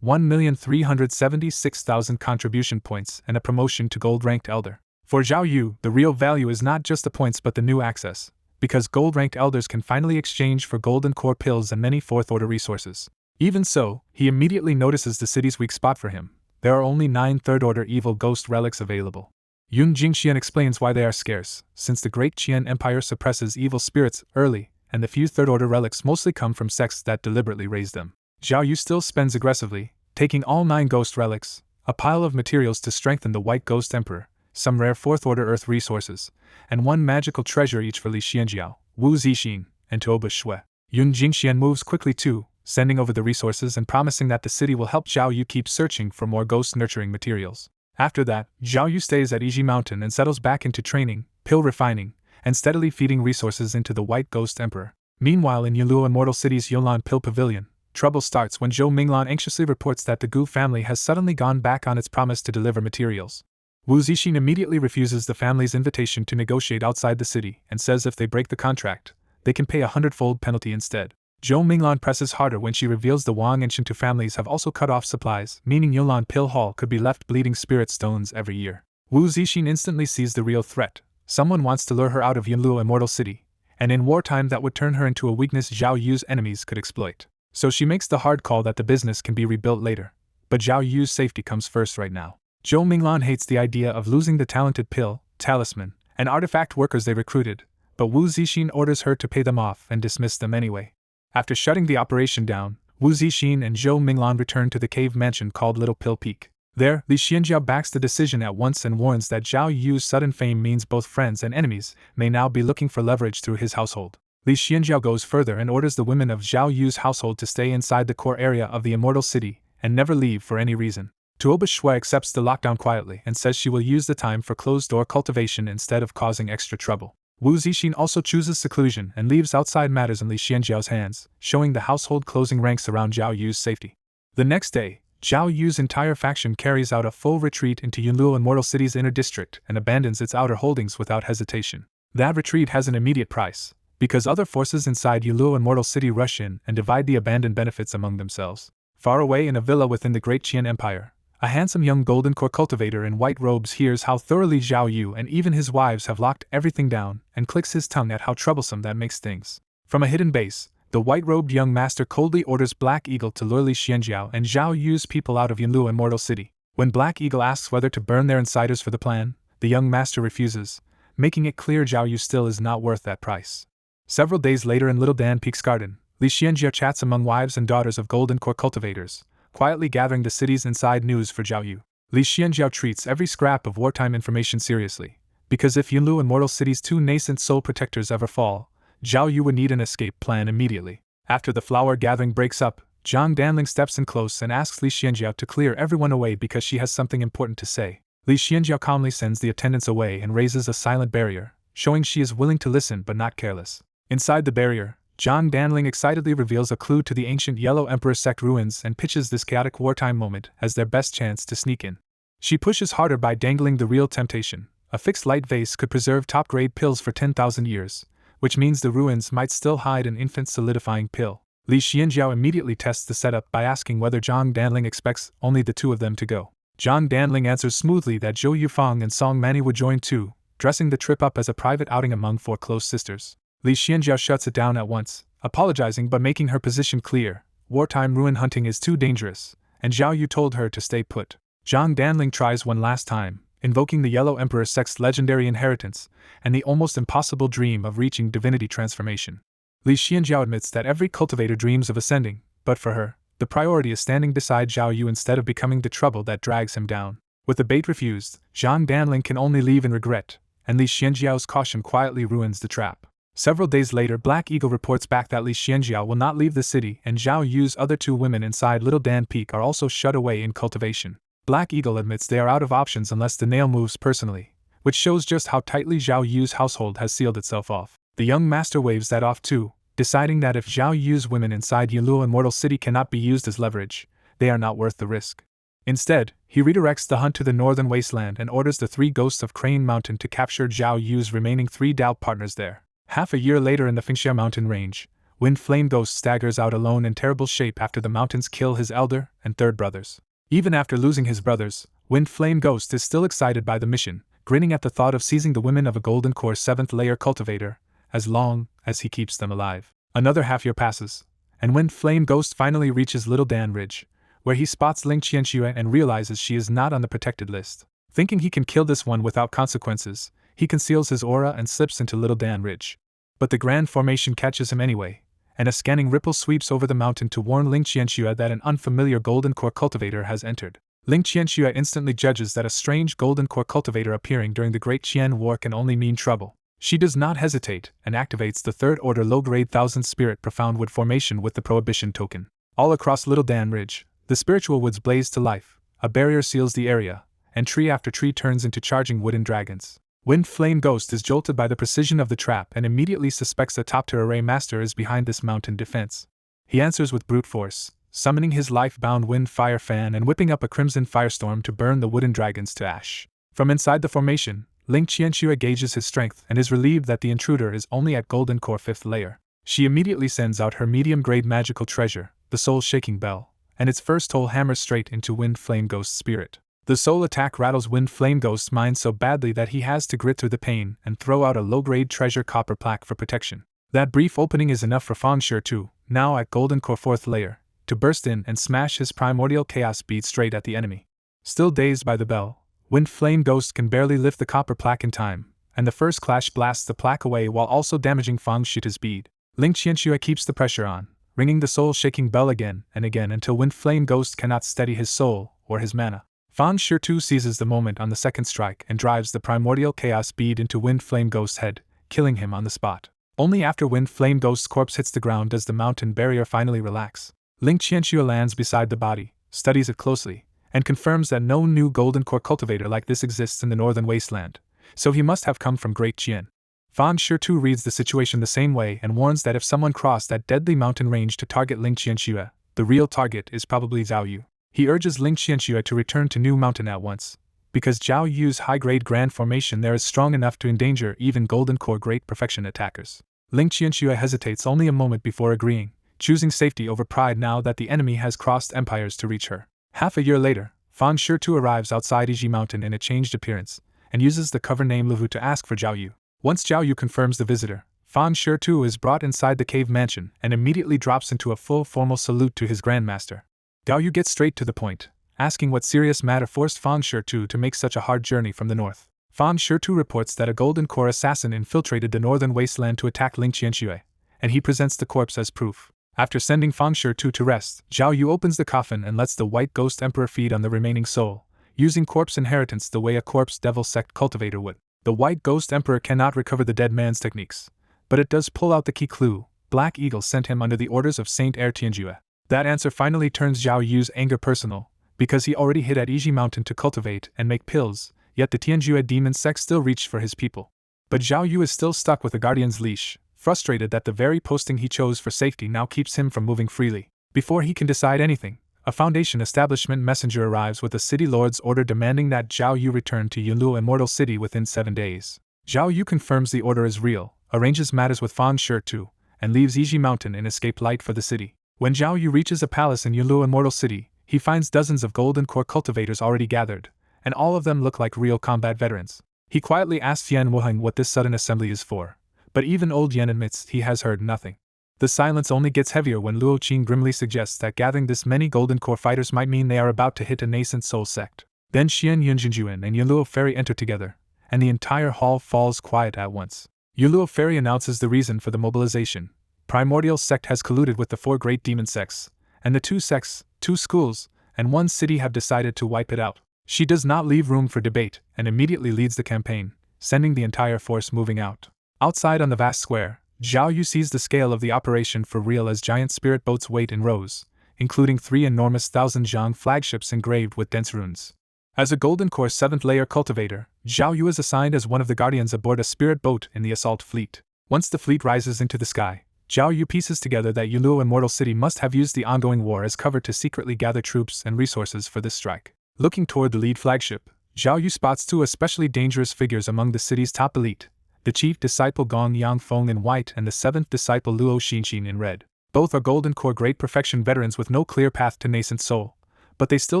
1,376,000 contribution points and a promotion to gold-ranked elder. For Zhao Yu, the real value is not just the points but the new access, because gold-ranked elders can finally exchange for golden core pills and many fourth-order resources. Even so, he immediately notices the city's weak spot for him. There are only 9 third-order evil ghost relics available. Yun Jingxian explains why they are scarce, since the Great Qian Empire suppresses evil spirits early, and the few third-order relics mostly come from sects that deliberately raise them. Zhao Yu still spends aggressively, taking all 9 ghost relics, a pile of materials to strengthen the White Ghost Emperor, some rare fourth-order earth resources, and 1 magical treasure each for Li Xianjiao, Wu Zixin, and Tuoba Shui. Yun Jingxian moves quickly too, sending over the resources and promising that the city will help Zhao Yu keep searching for more ghost-nurturing materials. After that, Zhao Yu stays at Iji Mountain and settles back into training, pill refining, and steadily feeding resources into the White Ghost Emperor. Meanwhile in Yuluo Immortal City's Yolan Pill Pavilion, trouble starts when Zhou Minglan anxiously reports that the Gu family has suddenly gone back on its promise to deliver materials. Wu Zixin immediately refuses the family's invitation to negotiate outside the city and says if they break the contract, they can pay a 100-fold penalty instead. Zhou Minglan presses harder when she reveals the Wang and Shinto families have also cut off supplies, meaning Yolan Pill Hall could be left bleeding spirit stones every year. Wu Zixin instantly sees the real threat. Someone wants to lure her out of Yunluo Immortal City, and in wartime that would turn her into a weakness Zhao Yu's enemies could exploit. So she makes the hard call that the business can be rebuilt later, but Zhao Yu's safety comes first right now. Zhou Minglan hates the idea of losing the talented pill, talisman, and artifact workers they recruited, but Wu Zixin orders her to pay them off and dismiss them anyway. After shutting the operation down, Wu Zixin and Zhou Minglan return to the cave mansion called Little Pill Peak. There, Li Xianjiao backs the decision at once and warns that Zhao Yu's sudden fame means both friends and enemies may now be looking for leverage through his household. Li Xianjiao goes further and orders the women of Zhao Yu's household to stay inside the core area of the Immortal City and never leave for any reason. Tuoba Shui accepts the lockdown quietly and says she will use the time for closed-door cultivation instead of causing extra trouble. Wu Zixin also chooses seclusion and leaves outside matters in Li Xianjiao's hands, showing the household closing ranks around Zhao Yu's safety. The next day, Zhao Yu's entire faction carries out a full retreat into Yunluo Immortal City's inner district and abandons its outer holdings without hesitation. That retreat has an immediate price, because other forces inside Yunluo Immortal City rush in and divide the abandoned benefits among themselves. Far away in a villa within the Great Qian Empire, a handsome young golden core cultivator in white robes hears how thoroughly Zhao Yu and even his wives have locked everything down and clicks his tongue at how troublesome that makes things. From a hidden base, the white-robed young master coldly orders Black Eagle to lure Li Xianjiao and Zhao Yu's people out of Yunluo Immortal City. When Black Eagle asks whether to burn their insiders for the plan, the young master refuses, making it clear Zhao Yu still is not worth that price. Several days later in Little Dan Peak's garden, Li Xianjiao chats among wives and daughters of golden core cultivators, quietly gathering the city's inside news for Zhao Yu. Li Xianjiao treats every scrap of wartime information seriously, because if Yunluo Immortal City's 2 nascent soul protectors ever fall, Zhao Yu would need an escape plan immediately. After the flower gathering breaks up, Zhang Danling steps in close and asks Li Xianjiao to clear everyone away because she has something important to say. Li Xianjiao calmly sends the attendants away and raises a silent barrier, showing she is willing to listen but not careless. Inside the barrier, Zhang Danling excitedly reveals a clue to the ancient Yellow Emperor sect ruins and pitches this chaotic wartime moment as their best chance to sneak in. She pushes harder by dangling the real temptation, A fixed light vase could preserve top-grade pills for 10,000 years, which means the ruins might still hide an infant solidifying pill. Li Xianjiao immediately tests the setup by asking whether Zhang Danling expects only the two of them to go. Zhang Danling answers smoothly that Zhou Yufang and Song Mani would join too, dressing the trip up as a private outing among 4 close sisters. Li Xianjiao shuts it down at once, apologizing but making her position clear. Wartime ruin hunting is too dangerous, and Zhao Yu told her to stay put. Zhang Danling tries one last time, invoking the Yellow Emperor's sex's legendary inheritance, and the almost impossible dream of reaching divinity transformation. Li Xianjiao admits that every cultivator dreams of ascending, but for her, the priority is standing beside Zhao Yu instead of becoming the trouble that drags him down. With the bait refused, Zhang Danling can only leave in regret, and Li Xianjiao's caution quietly ruins the trap. Several days later, Black Eagle reports back that Li Xianjiao will not leave the city, and Zhao Yu's other 2 women inside Little Dan Peak are also shut away in cultivation. Black Eagle admits they are out of options unless the nail moves personally, which shows just how tightly Zhao Yu's household has sealed itself off. The young master waves that off too, deciding that if Zhao Yu's women inside Yahello Immortal City cannot be used as leverage, they are not worth the risk. Instead, he redirects the hunt to the northern wasteland and orders the 3 ghosts of Crane Mountain to capture Zhao Yu's remaining 3 Dao partners there. Half a year later in the Fingxia mountain range, Wind Flame Ghost staggers out alone in terrible shape after the mountains kill his elder and 3rd brothers. Even after losing his brothers, Wind Flame Ghost is still excited by the mission, grinning at the thought of seizing the women of a Golden Core 7th layer cultivator, as long as he keeps them alive. Another half year passes, and Wind Flame Ghost finally reaches Little Dan Ridge, where he spots Ling Qianxue and realizes she is not on the protected list. Thinking he can kill this one without consequences, he conceals his aura and slips into Little Dan Ridge. But the Grand Formation catches him anyway, and a scanning ripple sweeps over the mountain to warn Ling Qianxue that an unfamiliar Golden Core cultivator has entered. Ling Qianxue instantly judges that a strange Golden Core cultivator appearing during the Great Qian War can only mean trouble. She does not hesitate and activates the 3rd Order low-grade 1000 Spirit Profound Wood formation with the Prohibition token. All across Little Dan Ridge, the spiritual woods blaze to life, a barrier seals the area, and tree after tree turns into charging wooden dragons. Wind Flame Ghost is jolted by the precision of the trap and immediately suspects a top-tier array master is behind this mountain defense. He answers with brute force, summoning his life-bound wind fire fan and whipping up a crimson firestorm to burn the wooden dragons to ash. From inside the formation, Ling Qianxue gauges his strength and is relieved that the intruder is only at Golden Core 5th layer. She immediately sends out her medium-grade magical treasure, the Soul-Shaking Bell, and its first toll hammers straight into Wind Flame Ghost's spirit. The soul attack rattles Wind Flame Ghost's mind so badly that he has to grit through the pain and throw out a low-grade treasure copper plaque for protection. That brief opening is enough for Fang Shi too, now at Golden Core 4th layer, to burst in and smash his primordial chaos bead straight at the enemy. Still dazed by the bell, Wind Flame Ghost can barely lift the copper plaque in time, and the first clash blasts the plaque away while also damaging Fang Shi's bead. Ling Qianxue keeps the pressure on, ringing the soul-shaking bell again and again until Wind Flame Ghost cannot steady his soul or his mana. Fang Shi too seizes the moment on the second strike and drives the primordial chaos bead into Wind Flame Ghost's head, killing him on the spot. Only after Wind Flame Ghost's corpse hits the ground does the mountain barrier finally relax. Ling Qianxue lands beside the body, studies it closely, and confirms that no new Golden Core cultivator like this exists in the northern wasteland, so he must have come from Great Qian. Fang Shi too reads the situation the same way and warns that if someone crossed that deadly mountain range to target Ling Qianxue, the real target is probably Zhao Yu. He urges Ling Qianxue to return to New Mountain at once, because Zhao Yu's high-grade Grand Formation there is strong enough to endanger even Golden Core Great Perfection attackers. Ling Qianxue hesitates only a moment before agreeing, choosing safety over pride now that the enemy has crossed empires to reach her. Half a year later, Fang Shi too arrives outside Yiji Mountain in a changed appearance, and uses the cover name Luvu to ask for Zhao Yu. Once Zhao Yu confirms the visitor, Fang Shi too is brought inside the cave mansion and immediately drops into a full formal salute to his grandmaster. Zhao Yu gets straight to the point, asking what serious matter forced Fang Shi too to make such a hard journey from the north. Fang Shi too reports that a Golden Core assassin infiltrated the northern wasteland to attack Ling Qianxue, and he presents the corpse as proof. After sending Fang Shi too to rest, Zhao Yu opens the coffin and lets the White Ghost Emperor feed on the remaining soul, using corpse inheritance the way a corpse devil sect cultivator would. The White Ghost Emperor cannot recover the dead man's techniques, but it does pull out the key clue. Black Eagle sent him under the orders of Saint Heir Tianjue. That answer finally turns Zhao Yu's anger personal, because he already hid at Yiji Mountain to cultivate and make pills, yet the Tianjue demon sect still reached for his people. But Zhao Yu is still stuck with the Guardian's leash, frustrated that the very posting he chose for safety now keeps him from moving freely. Before he can decide anything, a Foundation establishment messenger arrives with a city lord's order demanding that Zhao Yu return to Yunluo Immortal City within 7 days. Zhao Yu confirms the order is real, arranges matters with Fan Shi too, and leaves Yiji Mountain in escape light for the city. When Zhao Yu reaches a palace in Yunluo Immortal City, he finds dozens of golden core cultivators already gathered, and all of them look like real combat veterans. He quietly asks Yan Wuheng what this sudden assembly is for, but even old Yan admits he has heard nothing. The silence only gets heavier when Luo Qing grimly suggests that gathering this many golden core fighters might mean they are about to hit a nascent soul sect. Then Xian Yunjinjuan and Yunluo Fairy enter together, and the entire hall falls quiet at once. Yunluo Fairy announces the reason for the mobilization. Primordial sect has colluded with the 4 great demon sects, and the 2 sects, 2 schools, and 1 city have decided to wipe it out. She does not leave room for debate and immediately leads the campaign, sending the entire force moving out. Outside on the vast square, Zhao Yu sees the scale of the operation for real as giant spirit boats wait in rows, including 3 enormous 1,000-zhang flagships engraved with dense runes. As a golden core 7th layer cultivator, Zhao Yu is assigned as one of the guardians aboard a spirit boat in the assault fleet. Once the fleet rises into the sky, Zhao Yu pieces together that Yunluo Immortal City must have used the ongoing war as cover to secretly gather troops and resources for this strike. Looking toward the lead flagship, Zhao Yu spots 2 especially dangerous figures among the city's top elite, the chief disciple Gong Yangfeng in white and the 7th disciple Luo Xinxin in red. Both are golden core great perfection veterans with no clear path to nascent soul, but they still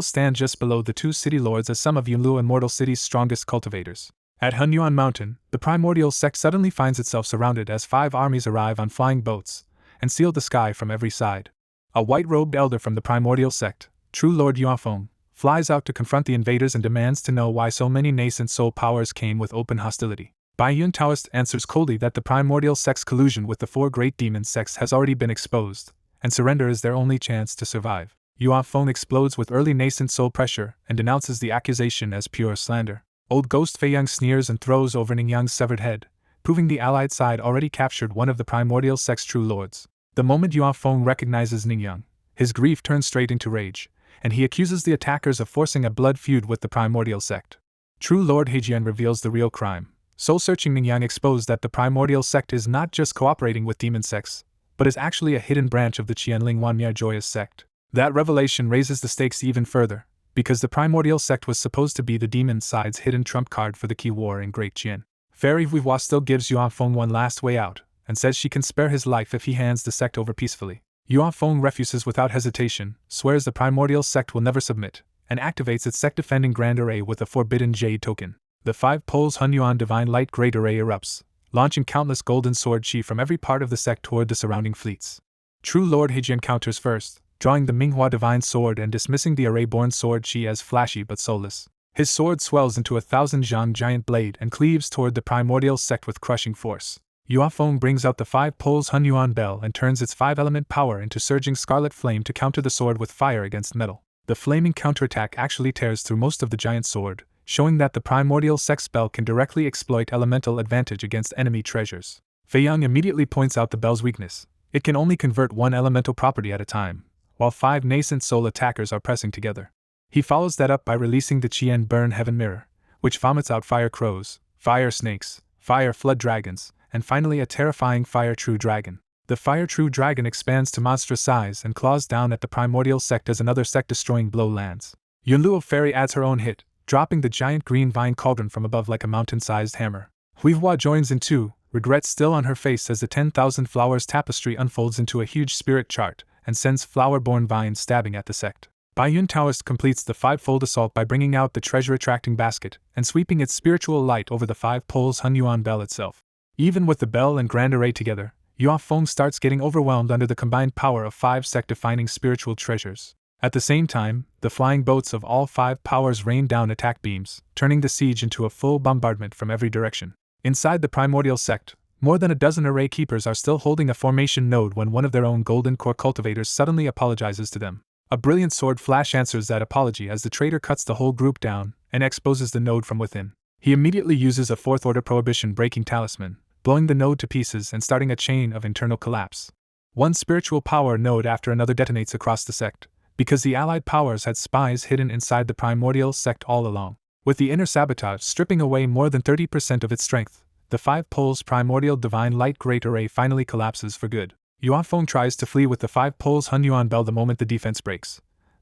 stand just below the 2 city lords as some of Yunluo Immortal City's strongest cultivators. At Hunyuan Mountain, the primordial sect suddenly finds itself surrounded as 5 armies arrive on flying boats and seal the sky from every side. A white-robed elder from the primordial sect, True Lord Yuanfeng, flies out to confront the invaders and demands to know why so many nascent soul powers came with open hostility. Bai Yun Taoist answers coldly that the primordial sect's collusion with the 4 great demon sects has already been exposed, and surrender is their only chance to survive. Yuanfeng explodes with early nascent soul pressure and denounces the accusation as pure slander. Old Ghost Fei Yang sneers and throws over Ningyang's severed head, proving the allied side already captured one of the primordial sect's true lords. The moment Yuanfeng recognizes Ningyang, his grief turns straight into rage, and he accuses the attackers of forcing a blood feud with the primordial sect. True Lord Heijian reveals the real crime. Soul-searching Ningyang exposed that the primordial sect is not just cooperating with demon sects, but is actually a hidden branch of the Qianling Wanmia Joyous sect. That revelation raises the stakes even further, because the primordial sect was supposed to be the demon side's hidden trump card for the key war in Great Qian. Fairy Vuihua still gives Yuanfeng one last way out, and says she can spare his life if he hands the sect over peacefully. Yuanfeng refuses without hesitation, swears the primordial sect will never submit, and activates its sect-defending Grand Array with a forbidden jade token. The 5 poles Hunyuan Divine Light Great Array erupts, launching countless golden sword chi from every part of the sect toward the surrounding fleets. True Lord Heijian counters first, drawing the Manhwa Divine Sword and dismissing the array-born sword chi as flashy but soulless. His sword swells into a 1,000-zhang giant blade and cleaves toward the primordial sect with crushing force. Yuanfeng brings out the 5 poles Hunyuan Bell and turns its 5-element power into surging scarlet flame to counter the sword with fire against metal. The flaming counterattack actually tears through most of the giant sword, showing that the primordial sect spell can directly exploit elemental advantage against enemy treasures. Fei Yang immediately points out the bell's weakness. It can only convert 1 elemental property at a time, while 5 nascent soul attackers are pressing together. He follows that up by releasing the Qian Burn Heaven Mirror, which vomits out fire crows, fire snakes, fire flood dragons, and finally a terrifying fire true dragon. The fire true dragon expands to monstrous size and claws down at the primordial sect as another sect-destroying blow lands. Yunluo Fairy adds her own hit, dropping the giant green vine cauldron from above like a mountain-sized hammer. Vuihua joins in too, regret still on her face as the 10,000 flowers tapestry unfolds into a huge spirit chart and sends flower-born vines stabbing at the sect. Bai Yun Taoist completes the 5-fold assault by bringing out the treasure-attracting basket and sweeping its spiritual light over the 5 poles Hunyuan Bell itself. Even with the bell and grand array together, Yuanfeng starts getting overwhelmed under the combined power of 5 sect-defining spiritual treasures. At the same time, the flying boats of all 5 powers rain down attack beams, turning the siege into a full bombardment from every direction. Inside the primordial sect, more than a dozen array keepers are still holding a formation node when one of their own golden core cultivators suddenly apologizes to them. A brilliant sword flash answers that apology as the traitor cuts the whole group down and exposes the node from within. He immediately uses a 4th-order prohibition breaking talisman, blowing the node to pieces and starting a chain of internal collapse. One spiritual power node after another detonates across the sect, because the allied powers had spies hidden inside the primordial sect all along. With the inner sabotage stripping away more than 30% of its strength, the 5 poles primordial divine light great array finally collapses for good. Yuanfeng tries to flee with the 5 poles Hunyuan Bell the moment the defense breaks,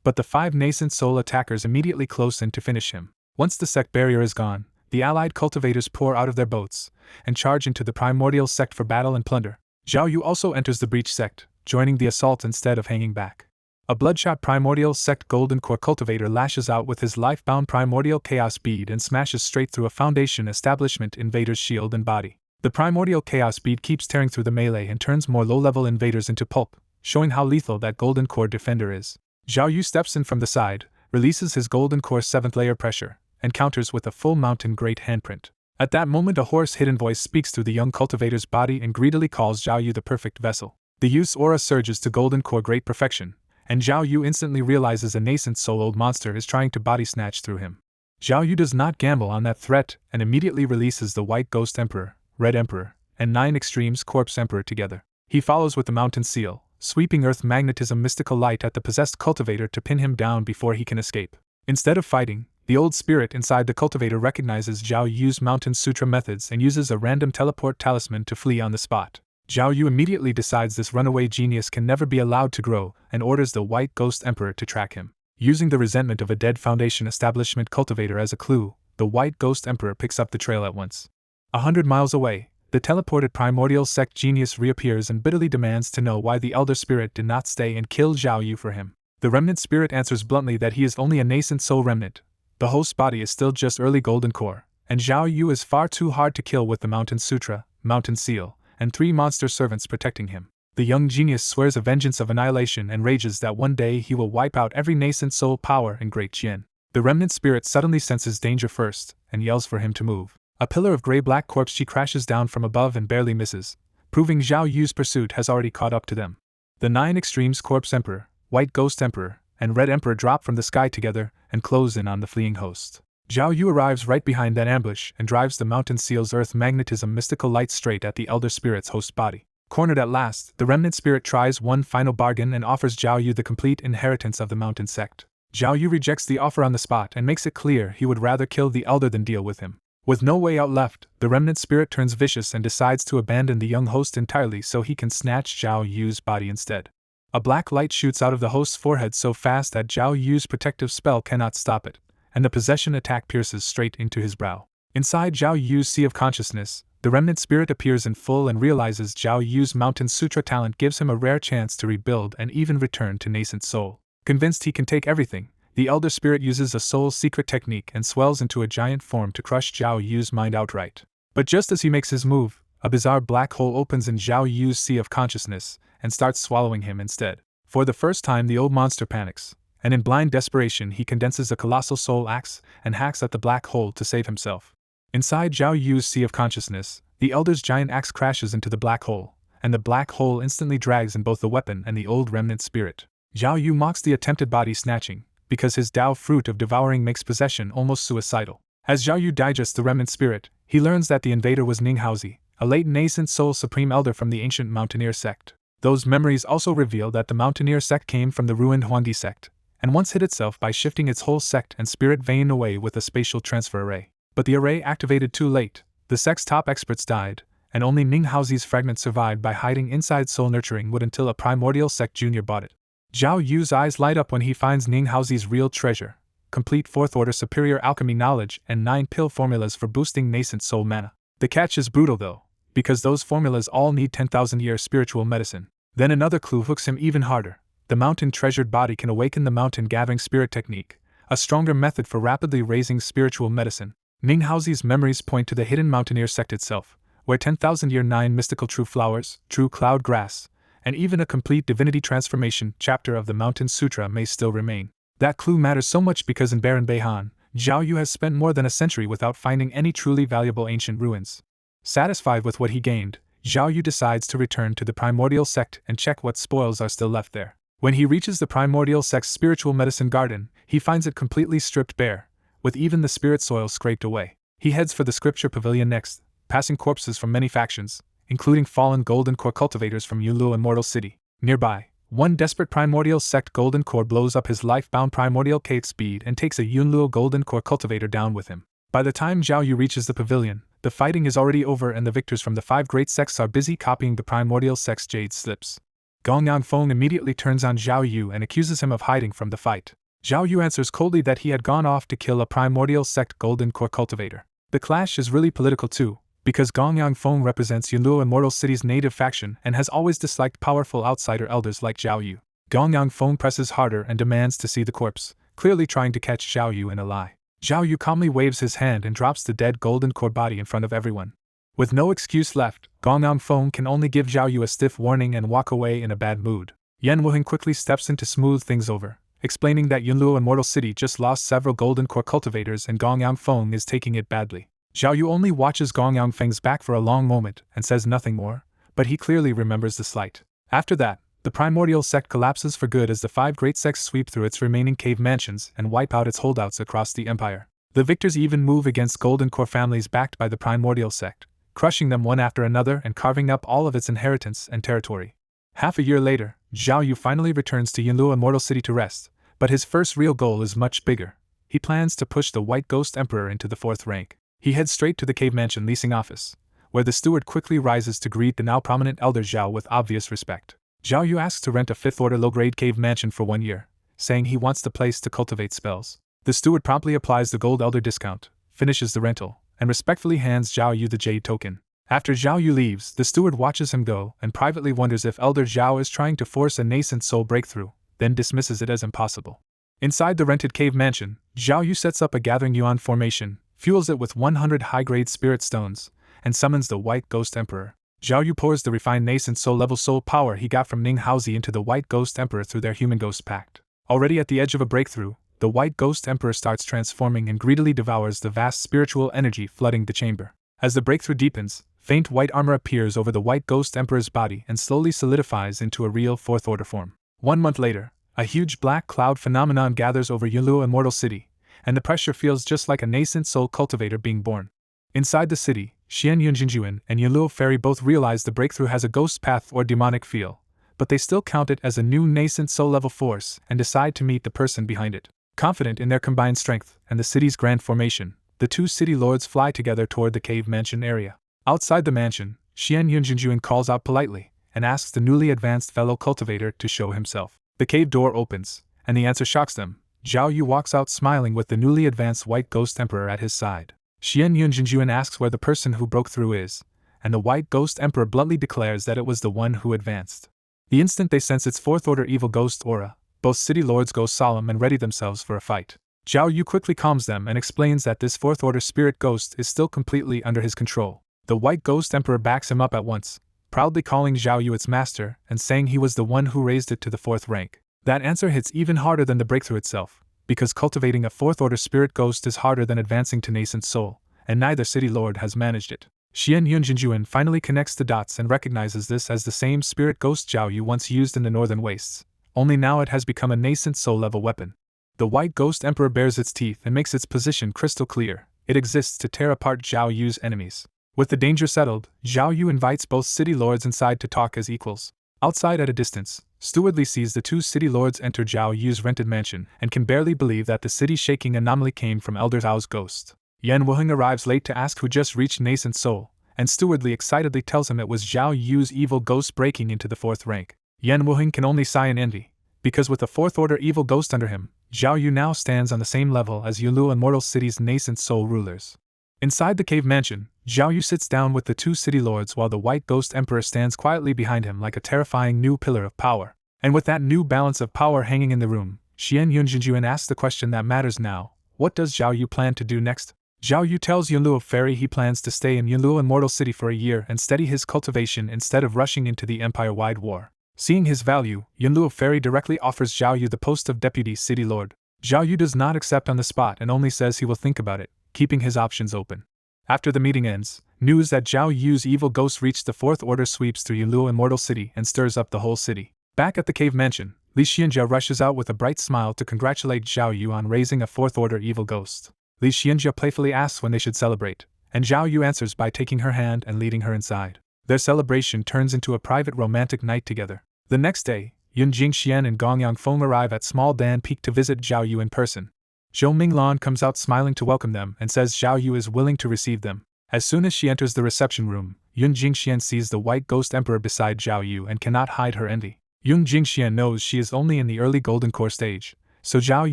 but the 5 nascent soul attackers immediately close in to finish him. Once the sect barrier is gone, the allied cultivators pour out of their boats and charge into the primordial sect for battle and plunder. Zhao Yu also enters the breach sect, joining the assault instead of hanging back. A bloodshot primordial sect golden core cultivator lashes out with his life-bound primordial chaos bead and smashes straight through a foundation establishment invader's shield and body. The primordial chaos bead keeps tearing through the melee and turns more low-level invaders into pulp, showing how lethal that golden core defender is. Zhao Yu steps in from the side, releases his golden core 7th layer pressure, and counters with a full mountain great handprint. At that moment a hoarse hidden voice speaks through the young cultivator's body and greedily calls Zhao Yu the perfect vessel. The youth's aura surges to golden core great perfection, and Zhao Yu instantly realizes a nascent soul-old monster is trying to body snatch through him. Zhao Yu does not gamble on that threat and immediately releases the White Ghost Emperor, Red Emperor, and 9 Extremes Corpse Emperor together. He follows with the Mountain Seal, sweeping earth magnetism mystical light at the possessed cultivator to pin him down before he can escape. Instead of fighting, the old spirit inside the cultivator recognizes Zhao Yu's Mountain Sutra methods and uses a random teleport talisman to flee on the spot. Zhao Yu immediately decides this runaway genius can never be allowed to grow and orders the White Ghost Emperor to track him. Using the resentment of a dead Foundation establishment cultivator as a clue, the White Ghost Emperor picks up the trail at once. 100 miles away, the teleported primordial sect genius reappears and bitterly demands to know why the elder spirit did not stay and kill Zhao Yu for him. The remnant spirit answers bluntly that he is only a nascent soul remnant. The host body is still just early golden core, and Zhao Yu is far too hard to kill with the Mountain Sutra, Mountain Seal, and 3 monster servants protecting him. The young genius swears a vengeance of annihilation and rages that one day he will wipe out every nascent soul power in Great Jian. The remnant spirit suddenly senses danger first, and yells for him to move. A pillar of gray-black corpse she crashes down from above and barely misses, proving Zhao Yu's pursuit has already caught up to them. The 9 Extremes Corpse Emperor, White Ghost Emperor, and Red Emperor drop from the sky together and close in on the fleeing host. Zhao Yu arrives right behind that ambush and drives the Mountain Seal's earth magnetism mystical light straight at the elder spirit's host body. Cornered at last, the remnant spirit tries one final bargain and offers Zhao Yu the complete inheritance of the mountain sect. Zhao Yu rejects the offer on the spot and makes it clear he would rather kill the elder than deal with him. With no way out left, the remnant spirit turns vicious and decides to abandon the young host entirely so he can snatch Zhao Yu's body instead. A black light shoots out of the host's forehead so fast that Zhao Yu's protective spell cannot stop it, and the possession attack pierces straight into his brow. Inside Zhao Yu's sea of consciousness, the remnant spirit appears in full and realizes Zhao Yu's Mountain Sutra talent gives him a rare chance to rebuild and even return to nascent soul. Convinced he can take everything, the elder spirit uses a soul secret technique and swells into a giant form to crush Zhao Yu's mind outright. But just as he makes his move, a bizarre black hole opens in Zhao Yu's sea of consciousness and starts swallowing him instead. For the first time the old monster panics, and in blind desperation he condenses a colossal soul axe and hacks at the black hole to save himself. Inside Zhao Yu's sea of consciousness, the elder's giant axe crashes into the black hole, and the black hole instantly drags in both the weapon and the old remnant spirit. Zhao Yu mocks the attempted body snatching, because his Tao fruit of devouring makes possession almost suicidal. As Zhao Yu digests the remnant spirit, he learns that the invader was Ning Haozi, a late nascent soul supreme elder from the ancient Mountaineer sect. Those memories also reveal that the Mountaineer sect came from the ruined Huangdi sect, and once hid itself by shifting its whole sect and spirit vein away with a spatial transfer array. But the array activated too late, the sect's top experts died, and only Ning Haozi's fragment survived by hiding inside Soul Nurturing Wood until a primordial sect junior bought it. Zhao Yu's eyes light up when he finds Ning Haozi's real treasure, complete 4th order superior alchemy knowledge and 9 pill formulas for boosting nascent soul mana. The catch is brutal though, because those formulas all need 10,000-year spiritual medicine. Then another clue hooks him even harder. The mountain treasured body can awaken the mountain gathering spirit technique, a stronger method for rapidly raising spiritual medicine. Ning Haozi's memories point to the hidden Mountaineer sect itself, where 10,000-year 9 mystical true flowers, true cloud grass, and even a complete divinity transformation chapter of the Mountain Sutra may still remain. That clue matters so much because in Baron Beihan, Zhao Yu has spent more than a century without finding any truly valuable ancient ruins. Satisfied with what he gained, Zhao Yu decides to return to the primordial sect and check what spoils are still left there. When he reaches the primordial sect's spiritual medicine garden, he finds it completely stripped bare, with even the spirit soil scraped away. He heads for the scripture pavilion next, passing corpses from many factions, including fallen golden core cultivators from Yunluo Immortal City. Nearby, one desperate primordial sect golden core blows up his life-bound primordial cave speed and takes a Yunluo golden core cultivator down with him. By the time Zhao Yu reaches the pavilion, the fighting is already over and the victors from the 5 great sects are busy copying the primordial sect's jade slips. Gong Yang Feng immediately turns on Zhao Yu and accuses him of hiding from the fight. Zhao Yu answers coldly that he had gone off to kill a primordial sect golden core cultivator. The clash is really political too, because Gongyang Feng represents Yunluo Immortal City's native faction and has always disliked powerful outsider elders like Zhao Yu. Gongyang Feng presses harder and demands to see the corpse, clearly trying to catch Zhao Yu in a lie. Zhao Yu calmly waves his hand and drops the dead golden core body in front of everyone. With no excuse left, Gongyang Feng can only give Zhao Yu a stiff warning and walk away in a bad mood. Yan Wuheng quickly steps in to smooth things over, explaining that Yunluo Immortal City just lost several golden core cultivators and Gongyang Feng is taking it badly. Zhao Yu only watches Gongyang Feng's back for a long moment and says nothing more, but he clearly remembers the slight. After that, the primordial sect collapses for good as the 5 great sects sweep through its remaining cave mansions and wipe out its holdouts across the empire. The victors even move against golden core families backed by the primordial sect, crushing them one after another and carving up all of its inheritance and territory. Half a year later, Zhao Yu finally returns to Yunluo Immortal City to rest, but his first real goal is much bigger. He plans to push the White Ghost Emperor into the 4th rank. He heads straight to the cave mansion leasing office, where the steward quickly rises to greet the now prominent elder Zhao with obvious respect. Zhao Yu asks to rent a 5th-order low-grade cave mansion for 1 year, saying he wants the place to cultivate spells. The steward promptly applies the gold elder discount, finishes the rental, and respectfully hands Zhao Yu the jade token. After Zhao Yu leaves, the steward watches him go and privately wonders if Elder Zhao is trying to force a nascent soul breakthrough, then dismisses it as impossible. Inside the rented cave mansion, Zhao Yu sets up a gathering yuan formation, fuels it with 100 high-grade spirit stones, and summons the White Ghost Emperor. Zhao Yu pours the refined nascent soul-level soul power he got from Ning Haozi into the White Ghost Emperor through their human-ghost pact. Already at the edge of a breakthrough, the White Ghost Emperor starts transforming and greedily devours the vast spiritual energy flooding the chamber. As the breakthrough deepens, faint white armor appears over the White Ghost Emperor's body and slowly solidifies into a real 4th-order form. 1 month later, a huge black cloud phenomenon gathers over Yunluo Immortal City, and the pressure feels just like a nascent soul cultivator being born. Inside the city, Xian Yunjinjuan and Yunluo Fairy both realize the breakthrough has a ghost path or demonic feel, but they still count it as a new nascent soul-level force and decide to meet the person behind it. Confident in their combined strength and the city's grand formation, the 2 city lords fly together toward the cave mansion area. Outside the mansion, Xian Yunjinjuan calls out politely and asks the newly advanced fellow cultivator to show himself. The cave door opens, and the answer shocks them. Zhao Yu walks out smiling with the newly advanced White Ghost Emperor at his side. Xian Yunjinjuan asks where the person who broke through is, and the White Ghost Emperor bluntly declares that it was the one who advanced. The instant they sense its 4th-order evil ghost aura, both city lords go solemn and ready themselves for a fight. Zhao Yu quickly calms them and explains that this 4th-order spirit ghost is still completely under his control. The White Ghost Emperor backs him up at once, proudly calling Zhao Yu its master and saying he was the one who raised it to the 4th rank. That answer hits even harder than the breakthrough itself, because cultivating a 4th-order spirit ghost is harder than advancing to nascent soul, and neither city lord has managed it. Xian Yunjinjuan finally connects the dots and recognizes this as the same spirit ghost Zhao Yu once used in the Northern Wastes, only now it has become a nascent soul-level weapon. The White Ghost Emperor bares its teeth and makes its position crystal clear. It exists to tear apart Zhao Yu's enemies. With the danger settled, Zhao Yu invites both city lords inside to talk as equals. Outside at a distance, Steward Li sees the 2 city lords enter Zhao Yu's rented mansion and can barely believe that the city-shaking anomaly came from Elder Zhao's ghost. Yan Wuheng arrives late to ask who just reached nascent soul, and Steward Li excitedly tells him it was Zhao Yu's evil ghost breaking into the 4th rank. Yan Wuheng can only sigh in envy, because with a 4th-order evil ghost under him, Zhao Yu now stands on the same level as Yunluo Immortal City's nascent soul rulers. Inside the cave mansion, Zhao Yu sits down with the 2 city lords while the White Ghost Emperor stands quietly behind him like a terrifying new pillar of power. And with that new balance of power hanging in the room, Xian Yunjinjuan asks the question that matters now: what does Zhao Yu plan to do next? Zhao Yu tells Yunluo Fairy he plans to stay in Yunluo Immortal City for a year and steady his cultivation instead of rushing into the empire-wide war. Seeing his value, Yunluo Fairy directly offers Zhao Yu the post of deputy city lord. Zhao Yu does not accept on the spot and only says he will think about it, keeping his options open. After the meeting ends, news that Zhao Yu's evil ghost reached the 4th order sweeps through Yunluo Immortal City and stirs up the whole city. Back at the cave mansion, Li Xianjia rushes out with a bright smile to congratulate Zhao Yu on raising a 4th order evil ghost. Li Xianjia playfully asks when they should celebrate, and Zhao Yu answers by taking her hand and leading her inside. Their celebration turns into a private romantic night together. The next day, Yun Jingxian and Gongyang Feng arrive at Small Dan Peak to visit Zhao Yu in person. Zhou Minglan comes out smiling to welcome them and says Zhao Yu is willing to receive them. As soon as she enters the reception room, Yun Jingxian sees the White Ghost Emperor beside Zhao Yu and cannot hide her envy. Yun Jingxian knows she is only in the early Golden Core stage, so Zhao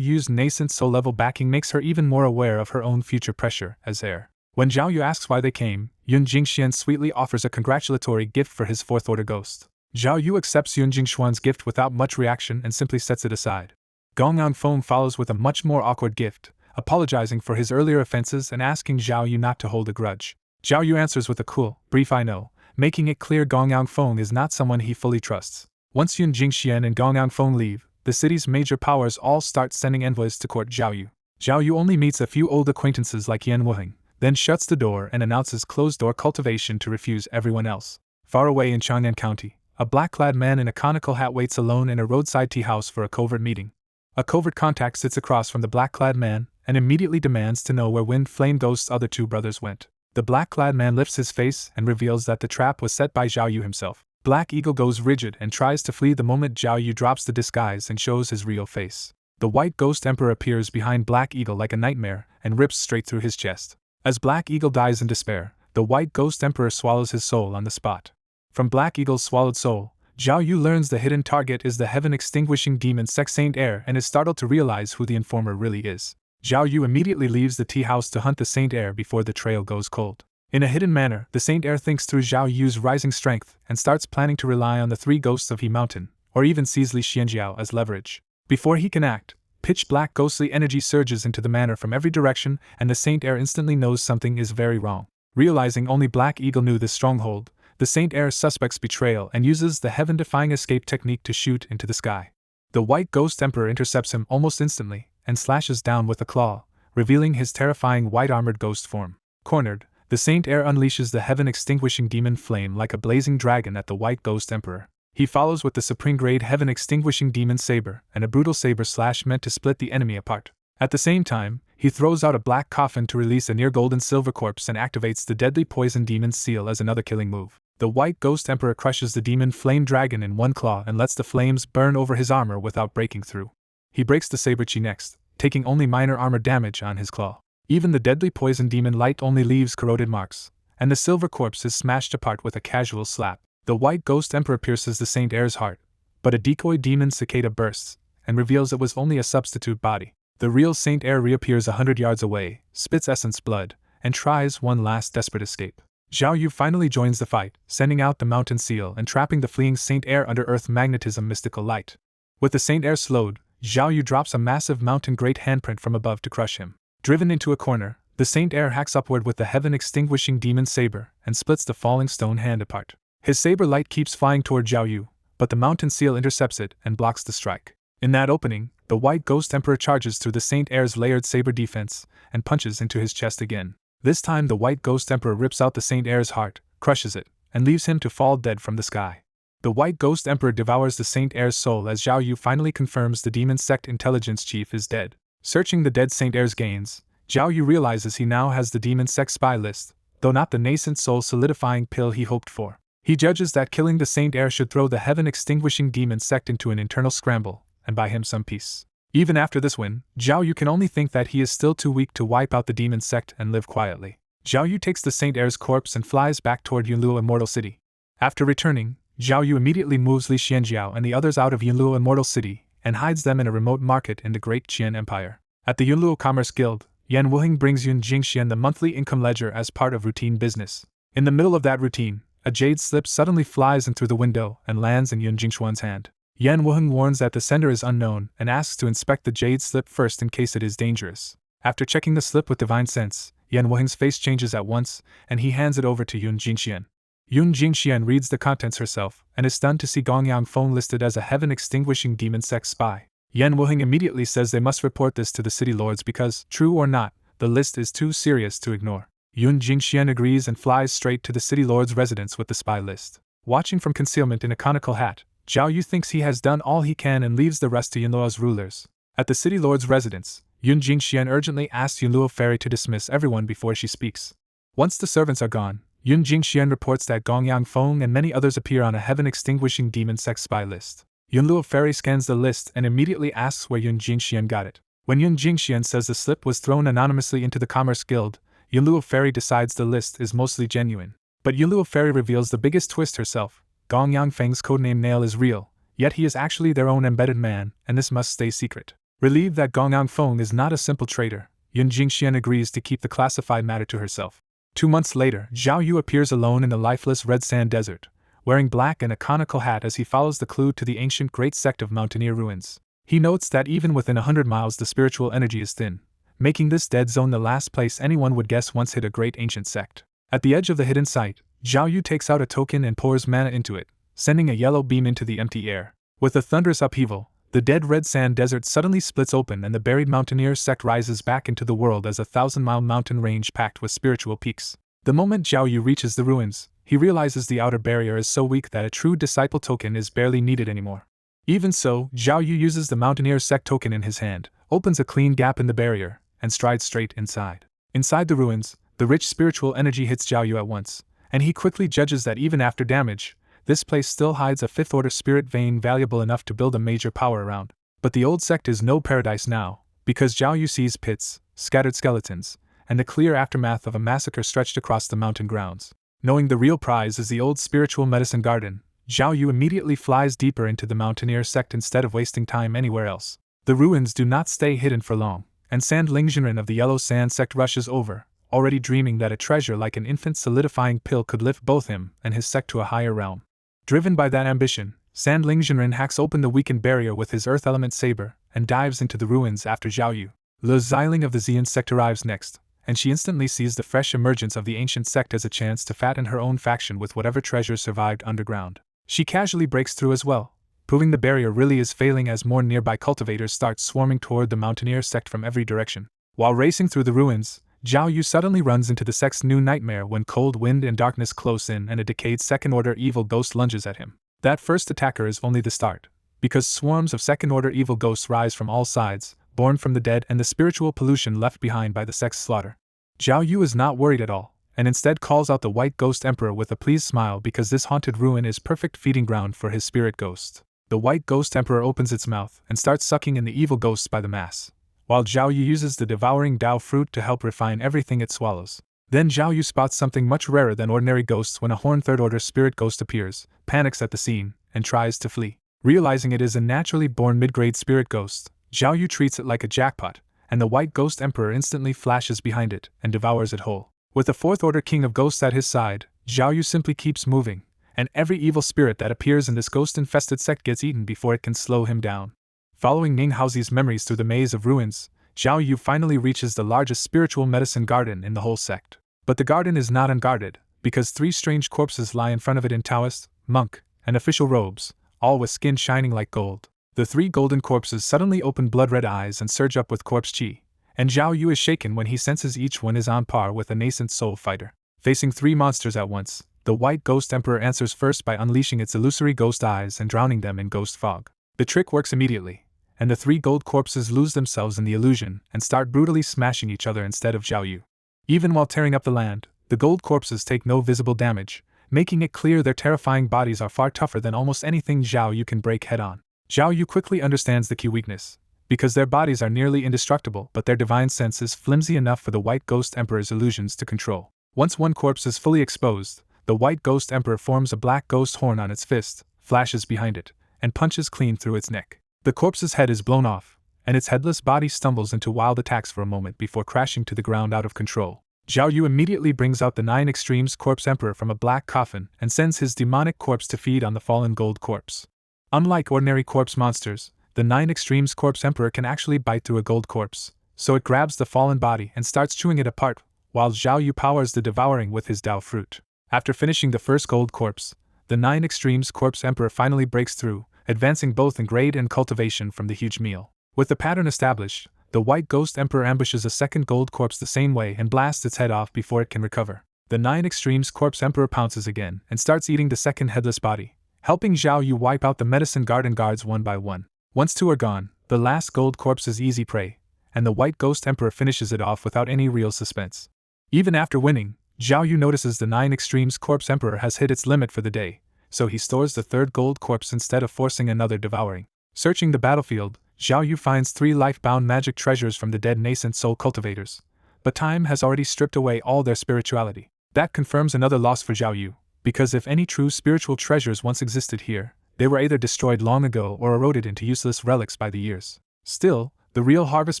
Yu's nascent soul-level backing makes her even more aware of her own future pressure as heir. When Zhao Yu asks why they came, Yun Jingxian sweetly offers a congratulatory gift for his fourth-order ghost. Zhao Yu accepts Yun Jingshuan's gift without much reaction and simply sets it aside. Gong Yangfeng follows with a much more awkward gift, apologizing for his earlier offenses and asking Zhao Yu not to hold a grudge. Zhao Yu answers with a cool, brief "I know," making it clear Gong Yangfeng is not someone he fully trusts. Once Yun Jingxian and Gong Yangfeng leave, the city's major powers all start sending envoys to court Zhao Yu. Zhao Yu only meets a few old acquaintances like Yan Wuheng, then shuts the door and announces closed-door cultivation to refuse everyone else. Far away in Chang'an County, a black-clad man in a conical hat waits alone in a roadside tea house for a covert meeting. A covert contact sits across from the black-clad man and immediately demands to know where Wind Flame Ghost's other two brothers went. The black-clad man lifts his face and reveals that the trap was set by Zhao Yu himself. Black Eagle goes rigid and tries to flee the moment Zhao Yu drops the disguise and shows his real face. The White Ghost Emperor appears behind Black Eagle like a nightmare and rips straight through his chest. As Black Eagle dies in despair, the White Ghost Emperor swallows his soul on the spot. From Black Eagle's swallowed soul, Zhao Yu learns the hidden target is the heaven-extinguishing demon Sex Saint Heir and is startled to realize who the informer really is. Zhao Yu immediately leaves the tea house to hunt the Saint Heir before the trail goes cold. In a hidden manner, the Saint Heir thinks through Zhao Yu's rising strength and starts planning to rely on the three ghosts of He Mountain, or even sees Li Xianjiao as leverage. Before he can act, pitch-black ghostly energy surges into the manor from every direction, and the Saint Heir instantly knows something is very wrong. Realizing only Black Eagle knew this stronghold, the Saint Heir suspects betrayal and uses the heaven-defying escape technique to shoot into the sky. The White Ghost Emperor intercepts him almost instantly and slashes down with a claw, revealing his terrifying white-armored ghost form. Cornered, the Saint Heir unleashes the heaven-extinguishing demon flame like a blazing dragon at the White Ghost Emperor. He follows with the supreme-grade heaven-extinguishing demon saber and a brutal saber slash meant to split the enemy apart. At the same time, he throws out a black coffin to release a near-gold and silver corpse and activates the deadly poison demon seal as another killing move. The White Ghost Emperor crushes the demon flame dragon in one claw and lets the flames burn over his armor without breaking through. He breaks the saber chi next, taking only minor armor damage on his claw. Even the deadly poison demon light only leaves corroded marks, and the silver corpse is smashed apart with a casual slap. The White Ghost Emperor pierces the Saint Heir's heart, but a decoy demon cicada bursts and reveals it was only a substitute body. The real Saint Heir reappears 100 yards away, spits essence blood, and tries one last desperate escape. Zhao Yu finally joins the fight, sending out the Mountain Seal and trapping the fleeing Saint Heir under Earth Magnetism Mystical Light. With the Saint Heir slowed, Zhao Yu drops a massive mountain great handprint from above to crush him. Driven into a corner, the Saint Heir hacks upward with the heaven-extinguishing demon saber and splits the falling stone hand apart. His saber light keeps flying toward Zhao Yu, but the Mountain Seal intercepts it and blocks the strike. In that opening, the White Ghost Emperor charges through the Saint Heir's layered saber defense and punches into his chest again. This time the White Ghost Emperor rips out the Saint Heir's heart, crushes it, and leaves him to fall dead from the sky. The White Ghost Emperor devours the Saint Heir's soul as Zhao Yu finally confirms the Demon Sect Intelligence Chief is dead. Searching the dead Saint Heir's gains, Zhao Yu realizes he now has the Demon Sect spy list, though not the nascent soul-solidifying pill he hoped for. He judges that killing the Saint Heir should throw the heaven-extinguishing demon sect into an internal scramble, and buy him some peace. Even after this win, Zhao Yu can only think that he is still too weak to wipe out the demon sect and live quietly. Zhao Yu takes the Saint Heir's corpse and flies back toward Yunluo Immortal City. After returning, Zhao Yu immediately moves Li Xianjiao and the others out of Yunluo Immortal City and hides them in a remote market in the Great Qian Empire. At the Yunluo Commerce Guild, Yan Wuheng brings Yun Jingxian the monthly income ledger as part of routine business. In the middle of that routine, a jade slip suddenly flies in through the window and lands in Yun Jingshuan's hand. Yan Wuheng warns that the sender is unknown and asks to inspect the jade slip first in case it is dangerous. After checking the slip with divine sense, Yan Wuheng's face changes at once, and he hands it over to Yun Jingxian. Yun Jingxian reads the contents herself and is stunned to see Gong Yangfeng listed as a heaven-extinguishing demon sect spy. Yan Wuheng immediately says they must report this to the city lords because, true or not, the list is too serious to ignore. Yun Jingxian agrees and flies straight to the city lord's residence with the spy list. Watching from concealment in a conical hat, Zhao Yu thinks he has done all he can and leaves the rest to Yunluo's rulers. At the city lord's residence, Yun Jingxian urgently asks Yunluo Fairy to dismiss everyone before she speaks. Once the servants are gone, Yun Jingxian reports that Gong Yangfeng and many others appear on a heaven-extinguishing demon sect spy list. Yunluo Fairy scans the list and immediately asks where Yun Jingxian got it. When Yun Jingxian says the slip was thrown anonymously into the Commerce Guild, Yunluo Fairy decides the list is mostly genuine. But Yunluo Fairy reveals the biggest twist herself. Gong Yangfeng's codename Nail is real, yet he is actually their own embedded man, and this must stay secret. Relieved that Gongang Feng is not a simple traitor, Yun Jingxian agrees to keep the classified matter to herself. 2 months later, Zhao Yu appears alone in the lifeless red sand desert, wearing black and a conical hat as he follows the clue to the ancient great sect of mountaineer ruins. He notes that even within 100 miles the spiritual energy is thin, making this dead zone the last place anyone would guess once hit a great ancient sect. At the edge of the hidden site, Zhao Yu takes out a token and pours mana into it, sending a yellow beam into the empty air. With a thunderous upheaval, the dead red sand desert suddenly splits open and the buried mountaineer sect rises back into the world as a 1,000-mile mountain range packed with spiritual peaks. The moment Zhao Yu reaches the ruins, he realizes the outer barrier is so weak that a true disciple token is barely needed anymore. Even so, Zhao Yu uses the mountaineer sect token in his hand, opens a clean gap in the barrier, and strides straight inside. Inside the ruins, the rich spiritual energy hits Zhao Yu at once, and he quickly judges that even after damage, this place still hides a 5th-order spirit vein valuable enough to build a major power around. But the old sect is no paradise now, because Zhao Yu sees pits, scattered skeletons, and the clear aftermath of a massacre stretched across the mountain grounds. Knowing the real prize is the old spiritual medicine garden, Zhao Yu immediately flies deeper into the mountaineer sect instead of wasting time anywhere else. The ruins do not stay hidden for long, and Sand Lingjinren of the Yellow Sand sect rushes over, already dreaming that a treasure like an infant solidifying pill could lift both him and his sect to a higher realm. Driven by that ambition, Sand Lingjinren hacks open the weakened barrier with his earth element saber and dives into the ruins after Zhao Yu. Le Xiling of the Xian sect arrives next, and she instantly sees the fresh emergence of the ancient sect as a chance to fatten her own faction with whatever treasures survived underground. She casually breaks through as well, proving the barrier really is failing as more nearby cultivators start swarming toward the mountaineer sect from every direction. While racing through the ruins, Zhao Yu suddenly runs into the sect's new nightmare when cold wind and darkness close in and a decayed second-order evil ghost lunges at him. That first attacker is only the start, because swarms of second-order evil ghosts rise from all sides, born from the dead and the spiritual pollution left behind by the sect's slaughter. Zhao Yu is not worried at all, and instead calls out the White Ghost Emperor with a pleased smile because this haunted ruin is perfect feeding ground for his spirit ghost. The White Ghost Emperor opens its mouth and starts sucking in the evil ghosts by the mass, while Zhao Yu uses the devouring Dao fruit to help refine everything it swallows. Then Zhao Yu spots something much rarer than ordinary ghosts when a horned third-order spirit ghost appears, panics at the scene, and tries to flee. Realizing it is a naturally born mid-grade spirit ghost, Zhao Yu treats it like a jackpot, and the White Ghost Emperor instantly flashes behind it and devours it whole. With the 4th-order king of ghosts at his side, Zhao Yu simply keeps moving, and every evil spirit that appears in this ghost-infested sect gets eaten before it can slow him down. Following Ning Haozi's memories through the maze of ruins, Zhao Yu finally reaches the largest spiritual medicine garden in the whole sect. But the garden is not unguarded, because 3 strange corpses lie in front of it in Taoist, monk, and official robes, all with skin shining like gold. The 3 golden corpses suddenly open blood-red eyes and surge up with corpse chi, and Zhao Yu is shaken when he senses each one is on par with a nascent soul fighter. Facing 3 monsters at once, the White Ghost Emperor answers first by unleashing its illusory ghost eyes and drowning them in ghost fog. The trick works immediately, and the 3 gold corpses lose themselves in the illusion and start brutally smashing each other instead of Zhao Yu. Even while tearing up the land, the gold corpses take no visible damage, making it clear their terrifying bodies are far tougher than almost anything Zhao Yu can break head-on. Zhao Yu quickly understands the key weakness, because their bodies are nearly indestructible but their divine sense is flimsy enough for the White Ghost Emperor's illusions to control. Once one corpse is fully exposed, the White Ghost Emperor forms a black ghost horn on its fist, flashes behind it, and punches clean through its neck. The corpse's head is blown off, and its headless body stumbles into wild attacks for a moment before crashing to the ground out of control. Zhao Yu immediately brings out the 9 Extremes Corpse Emperor from a black coffin and sends his demonic corpse to feed on the fallen gold corpse. Unlike ordinary corpse monsters, the 9 Extremes Corpse Emperor can actually bite through a gold corpse, so it grabs the fallen body and starts chewing it apart, while Zhao Yu powers the devouring with his Dao fruit. After finishing the first gold corpse, the 9 Extremes Corpse Emperor finally breaks through, advancing both in grade and cultivation from the huge meal. With the pattern established, the White Ghost Emperor ambushes a second gold corpse the same way and blasts its head off before it can recover. The 9 Extremes Corpse Emperor pounces again and starts eating the second headless body, helping Zhao Yu wipe out the medicine garden guards one by one. Once 2 are gone, the last gold corpse is easy prey, and the White Ghost Emperor finishes it off without any real suspense. Even after winning, Zhao Yu notices the 9 Extremes Corpse Emperor has hit its limit for the day, so he stores the 3rd gold corpse instead of forcing another devouring. Searching the battlefield, Zhao Yu finds 3 life-bound magic treasures from the dead nascent soul cultivators, but time has already stripped away all their spirituality. That confirms another loss for Zhao Yu, because if any true spiritual treasures once existed here, they were either destroyed long ago or eroded into useless relics by the years. Still, The real harvest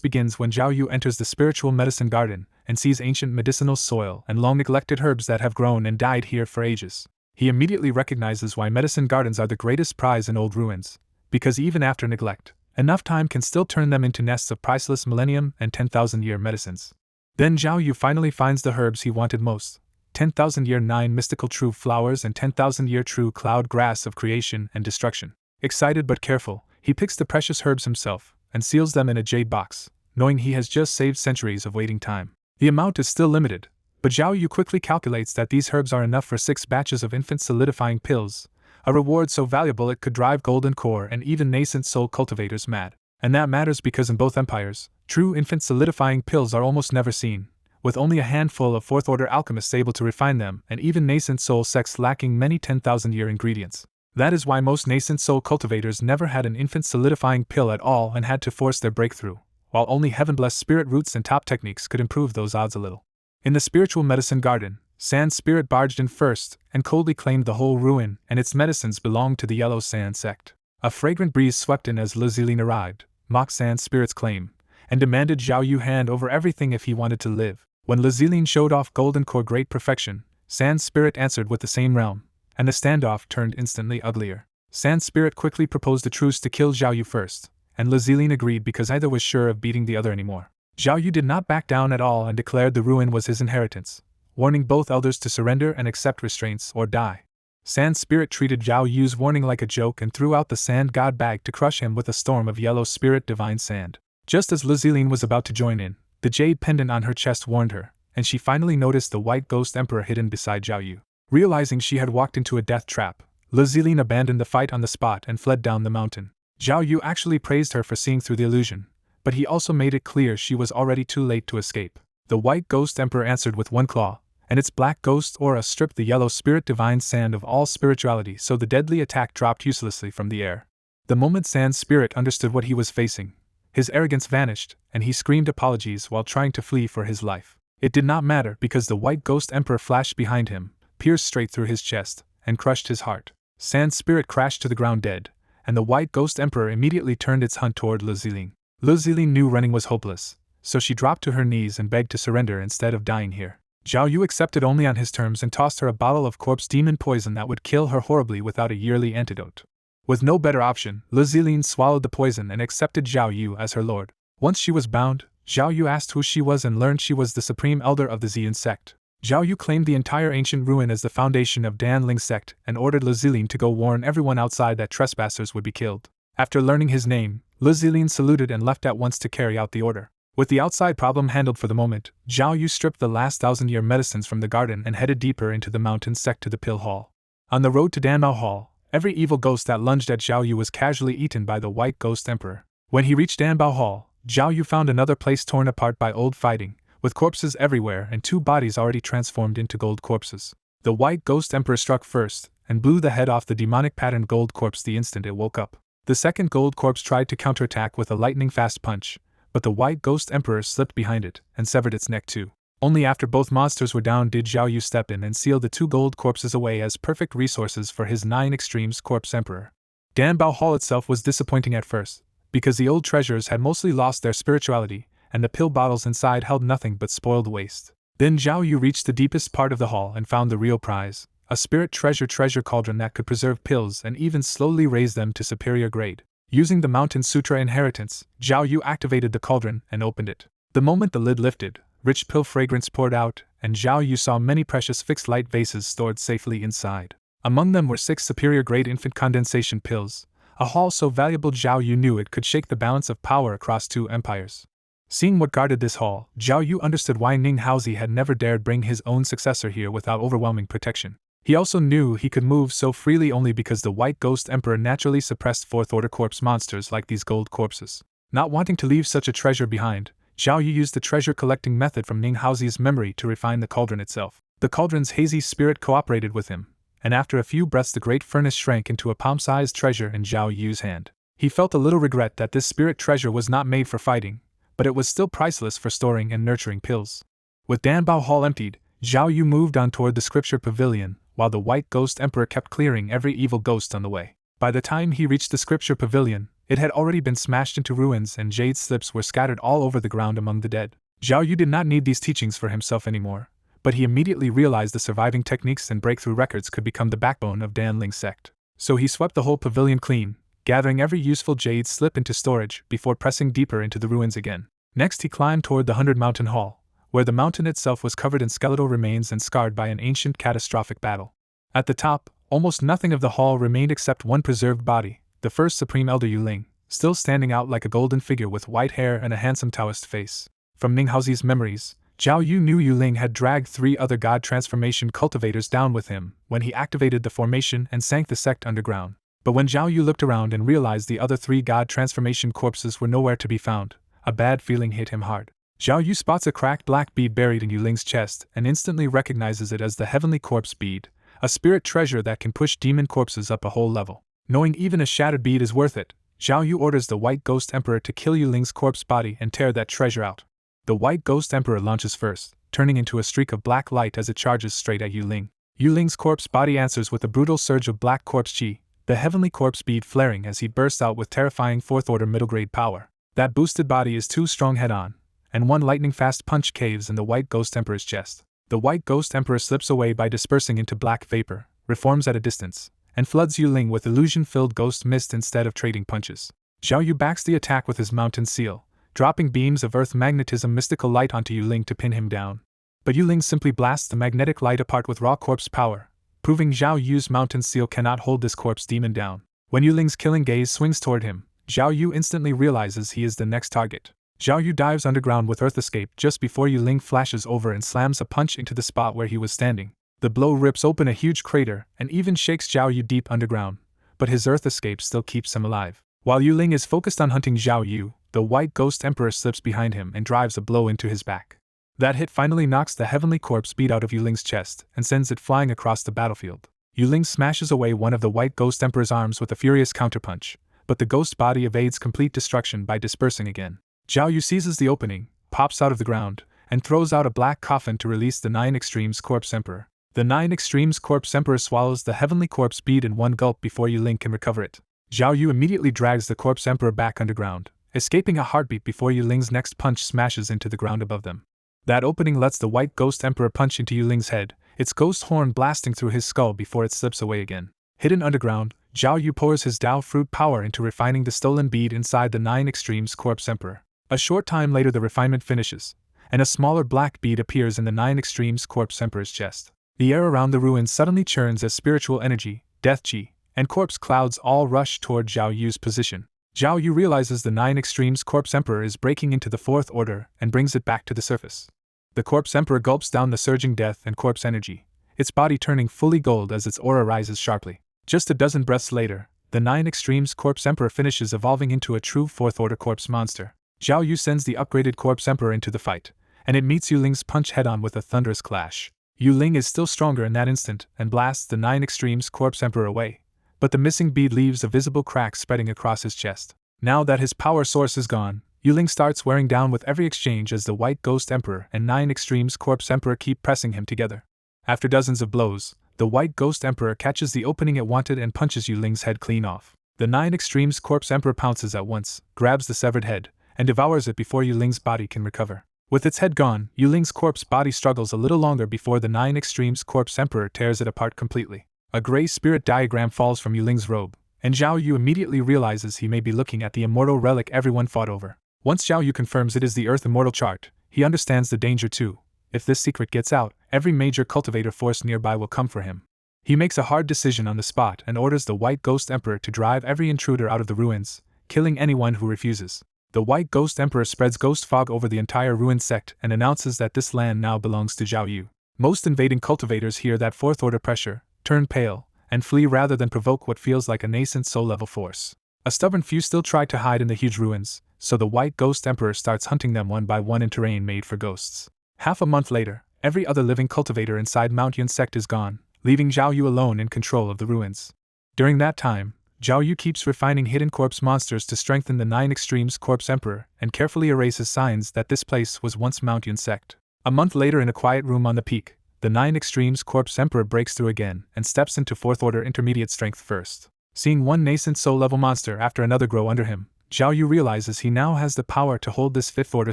begins when Zhao Yu enters the spiritual medicine garden and sees ancient medicinal soil and long neglected herbs that have grown and died here for ages. He immediately recognizes why medicine gardens are the greatest prize in old ruins, because even after neglect, enough time can still turn them into nests of priceless millennium and 10,000-year medicines. Then Zhao Yu finally finds the herbs he wanted most: 10,000-year 9 mystical true flowers and 10,000-year true cloud grass of creation and destruction. Excited but careful, he picks the precious herbs himself and seals them in a jade box, knowing he has just saved centuries of waiting time. The amount is still limited, but Zhao Yu quickly calculates that these herbs are enough for 6 batches of infant solidifying pills, a reward so valuable it could drive golden core and even nascent soul cultivators mad. And that matters because in both empires, true infant solidifying pills are almost never seen, with only a handful of fourth-order alchemists able to refine them and even nascent soul sects lacking many 10,000-year ingredients. That is why most nascent soul cultivators never had an infant solidifying pill at all and had to force their breakthrough, while only heaven-blessed spirit roots and top techniques could improve those odds a little. In the spiritual medicine garden, Sand Spirit barged in first and coldly claimed the whole ruin and its medicines belonged to the Yellow Sand sect. A fragrant breeze swept in as Liziline arrived, mocked Sand Spirit's claim, and demanded Zhao Yu hand over everything if he wanted to live. When Liziline showed off golden core great perfection, Sand Spirit answered with the same realm, and the standoff turned instantly uglier. Sand Spirit quickly proposed a truce to kill Zhao Yu first, and Liziline agreed because neither was sure of beating the other anymore. Zhao Yu did not back down at all and declared the ruin was his inheritance, warning both elders to surrender and accept restraints or die. Sand Spirit treated Zhao Yu's warning like a joke and threw out the sand god bag to crush him with a storm of yellow spirit divine sand. Just as Liziline was about to join in, the jade pendant on her chest warned her, and she finally noticed the white ghost emperor hidden beside Zhao Yu. Realizing she had walked into a death trap, Liziline abandoned the fight on the spot and fled down the mountain. Zhao Yu actually praised her for seeing through the illusion, but he also made it clear she was already too late to escape. The white ghost emperor answered with one claw, and its black ghost aura stripped the yellow spirit divine sand of all spirituality, so the deadly attack dropped uselessly from the air. The moment Sand Spirit understood what he was facing, his arrogance vanished, and he screamed apologies while trying to flee for his life. It did not matter because the white ghost emperor flashed behind him, pierced straight through his chest, and crushed his heart. Sand Spirit crashed to the ground dead, and the white ghost emperor immediately turned its hunt toward Liziline. Liziline knew running was hopeless, so she dropped to her knees and begged to surrender instead of dying here. Zhao Yu accepted only on his terms and tossed her a bottle of corpse demon poison that would kill her horribly without a yearly antidote. With no better option, Liziline swallowed the poison and accepted Zhao Yu as her lord. Once she was bound, Zhao Yu asked who she was and learned she was the supreme elder of the Xian sect. Zhao Yu claimed the entire ancient ruin as the foundation of Dan Ling's sect and ordered Liziline to go warn everyone outside that trespassers would be killed. After learning his name, Liziline saluted and left at once to carry out the order. With the outside problem handled for the moment, Zhao Yu stripped the last 1,000-year medicines from the garden and headed deeper into the mountain sect to the Pill Hall. On the road to Danmao Hall, every evil ghost that lunged at Zhao Yu was casually eaten by the White Ghost Emperor. When he reached Danbao Hall, Zhao Yu found another place torn apart by old fighting, with corpses everywhere and 2 bodies already transformed into gold corpses. The White Ghost Emperor struck first, and blew the head off the demonic patterned gold corpse the instant it woke up. The second gold corpse tried to counterattack with a lightning-fast punch, but the White Ghost Emperor slipped behind it and severed its neck too. Only after both monsters were down did Zhao Yu step in and seal the 2 gold corpses away as perfect resources for his 9 Extremes Corpse Emperor. Danbao Hall itself was disappointing at first, because the old treasures had mostly lost their spirituality, and the pill bottles inside held nothing but spoiled waste. Then Zhao Yu reached the deepest part of the hall and found the real prize, a spirit treasure cauldron that could preserve pills and even slowly raise them to superior grade. Using the Mountain Sutra inheritance, Zhao Yu activated the cauldron and opened it. The moment the lid lifted, rich pill fragrance poured out, and Zhao Yu saw many precious fixed light vases stored safely inside. Among them were 6 superior grade infant condensation pills, a haul so valuable Zhao Yu knew it could shake the balance of power across 2 empires. Seeing what guarded this hall, Zhao Yu understood why Ning Haozi had never dared bring his own successor here without overwhelming protection. He also knew he could move so freely only because the White Ghost Emperor naturally suppressed 4th-order corpse monsters like these gold corpses. Not wanting to leave such a treasure behind, Zhao Yu used the treasure-collecting method from Ning Haozi's memory to refine the cauldron itself. The cauldron's hazy spirit cooperated with him, and after a few breaths the great furnace shrank into a palm-sized treasure in Zhao Yu's hand. He felt a little regret that this spirit treasure was not made for fighting, but it was still priceless for storing and nurturing pills. With Danbao Hall emptied, Zhao Yu moved on toward the scripture pavilion, while the White Ghost Emperor kept clearing every evil ghost on the way. By the time he reached the scripture pavilion, It had already been smashed into ruins and jade slips were scattered all over the ground among the dead. Zhao Yu did not need these teachings for himself anymore, but he immediately realized the surviving techniques and breakthrough records could become the backbone of Dan Ling's sect. So he swept the whole pavilion clean, gathering every useful jade slip into storage before pressing deeper into the ruins again. Next he climbed toward the 100 Mountain Hall, where the mountain itself was covered in skeletal remains and scarred by an ancient catastrophic battle. At the top, almost nothing of the hall remained except one preserved body, the first Supreme Elder Yu Ling, still standing out like a golden figure with white hair and a handsome Taoist face. From Ninghaozi's memories, Zhao Yu knew Yu Ling had dragged 3 other god transformation cultivators down with him when he activated the formation and sank the sect underground. But when Zhao Yu looked around and realized the other 3 god transformation corpses were nowhere to be found, a bad feeling hit him hard. Zhao Yu spots a cracked black bead buried in Yu Ling's chest and instantly recognizes it as the Heavenly Corpse bead, a spirit treasure that can push demon corpses up a whole level. Knowing even a shattered bead is worth it, Zhao Yu orders the White Ghost Emperor to kill Yu Ling's corpse body and tear that treasure out. The White Ghost Emperor launches first, turning into a streak of black light as it charges straight at Yu Ling. Yu Ling's corpse body answers with a brutal surge of black corpse chi, the Heavenly Corpse bead flaring as he bursts out with terrifying 4th order middle grade power. That boosted body is too strong head-on, and one lightning-fast punch caves in the White Ghost Emperor's chest. The White Ghost Emperor slips away by dispersing into black vapor, reforms at a distance, and floods Yu Ling with illusion-filled ghost mist instead of trading punches. Zhao Yu backs the attack with his mountain seal, dropping beams of earth magnetism mystical light onto Yu Ling to pin him down. But Yu Ling simply blasts the magnetic light apart with raw corpse power, proving Zhao Yu's mountain seal cannot hold this corpse demon down. When Yu Ling's killing gaze swings toward him, Zhao Yu instantly realizes he is the next target. Zhao Yu dives underground with Earth Escape just before Yu Ling flashes over and slams a punch into the spot where he was standing. The blow rips open a huge crater and even shakes Zhao Yu deep underground, but his Earth Escape still keeps him alive. While Yu Ling is focused on hunting Zhao Yu, the White Ghost Emperor slips behind him and drives a blow into his back. That hit finally knocks the Heavenly Corpse bead out of Yu Ling's chest and sends it flying across the battlefield. Yu Ling smashes away one of the White Ghost Emperor's arms with a furious counterpunch, but the ghost body evades complete destruction by dispersing again. Zhao Yu seizes the opening, pops out of the ground, and throws out a black coffin to release the 9 Extremes Corpse Emperor. The 9 Extremes Corpse Emperor swallows the Heavenly Corpse bead in one gulp before Yu Ling can recover it. Zhao Yu immediately drags the Corpse Emperor back underground, escaping a heartbeat before Yu Ling's next punch smashes into the ground above them. That opening lets the White Ghost Emperor punch into Yu Ling's head, its ghost horn blasting through his skull before it slips away again. Hidden underground, Zhao Yu pours his Dao Fruit power into refining the stolen bead inside the 9 Extremes Corpse Emperor. A short time later the refinement finishes, and a smaller black bead appears in the 9 Extremes Corpse Emperor's chest. The air around the ruins suddenly churns as spiritual energy, death chi, and corpse clouds all rush toward Zhao Yu's position. Zhao Yu realizes the 9 Extremes Corpse Emperor is breaking into the 4th order and brings it back to the surface. The Corpse Emperor gulps down the surging death and corpse energy, its body turning fully gold as its aura rises sharply. Just a dozen breaths later, the 9 Extremes Corpse Emperor finishes evolving into a true 4th order corpse monster. Zhao Yu sends the upgraded Corpse Emperor into the fight, and it meets Yu Ling's punch head-on with a thunderous clash. Yu Ling is still stronger in that instant and blasts the 9 Extremes Corpse Emperor away, but the missing bead leaves a visible crack spreading across his chest. Now that his power source is gone, Yu Ling starts wearing down with every exchange as the White Ghost Emperor and 9 Extremes Corpse Emperor keep pressing him together. After dozens of blows, the White Ghost Emperor catches the opening it wanted and punches Yu Ling's head clean off. The 9 Extremes Corpse Emperor pounces at once, grabs the severed head, and devours it before Yu Ling's body can recover. With its head gone, Yu Ling's corpse body struggles a little longer before the 9 Extremes Corpse Emperor tears it apart completely. A gray spirit diagram falls from Yu Ling's robe, and Zhao Yu immediately realizes he may be looking at the immortal relic everyone fought over. Once Zhao Yu confirms it is the Earth Immortal chart, he understands the danger too. If this secret gets out, every major cultivator force nearby will come for him. He makes a hard decision on the spot and orders the White Ghost Emperor to drive every intruder out of the ruins, killing anyone who refuses. The White Ghost Emperor spreads ghost fog over the entire ruined sect and announces that this land now belongs to Zhao Yu. Most invading cultivators hear that 4th order pressure, turn pale, and flee rather than provoke what feels like a nascent soul-level force. A stubborn few still try to hide in the huge ruins, so the White Ghost Emperor starts hunting them one by one in terrain made for ghosts. Half a month later, every other living cultivator inside Mount Yun sect is gone, leaving Zhao Yu alone in control of the ruins. During that time, Zhao Yu keeps refining hidden corpse monsters to strengthen the 9 Extremes Corpse Emperor and carefully erases signs that this place was once Mount Yun sect. A month later in a quiet room on the peak, the 9 Extremes Corpse Emperor breaks through again and steps into 4th order intermediate strength first. Seeing one nascent soul-level monster after another grow under him, Zhao Yu realizes he now has the power to hold this fifth-order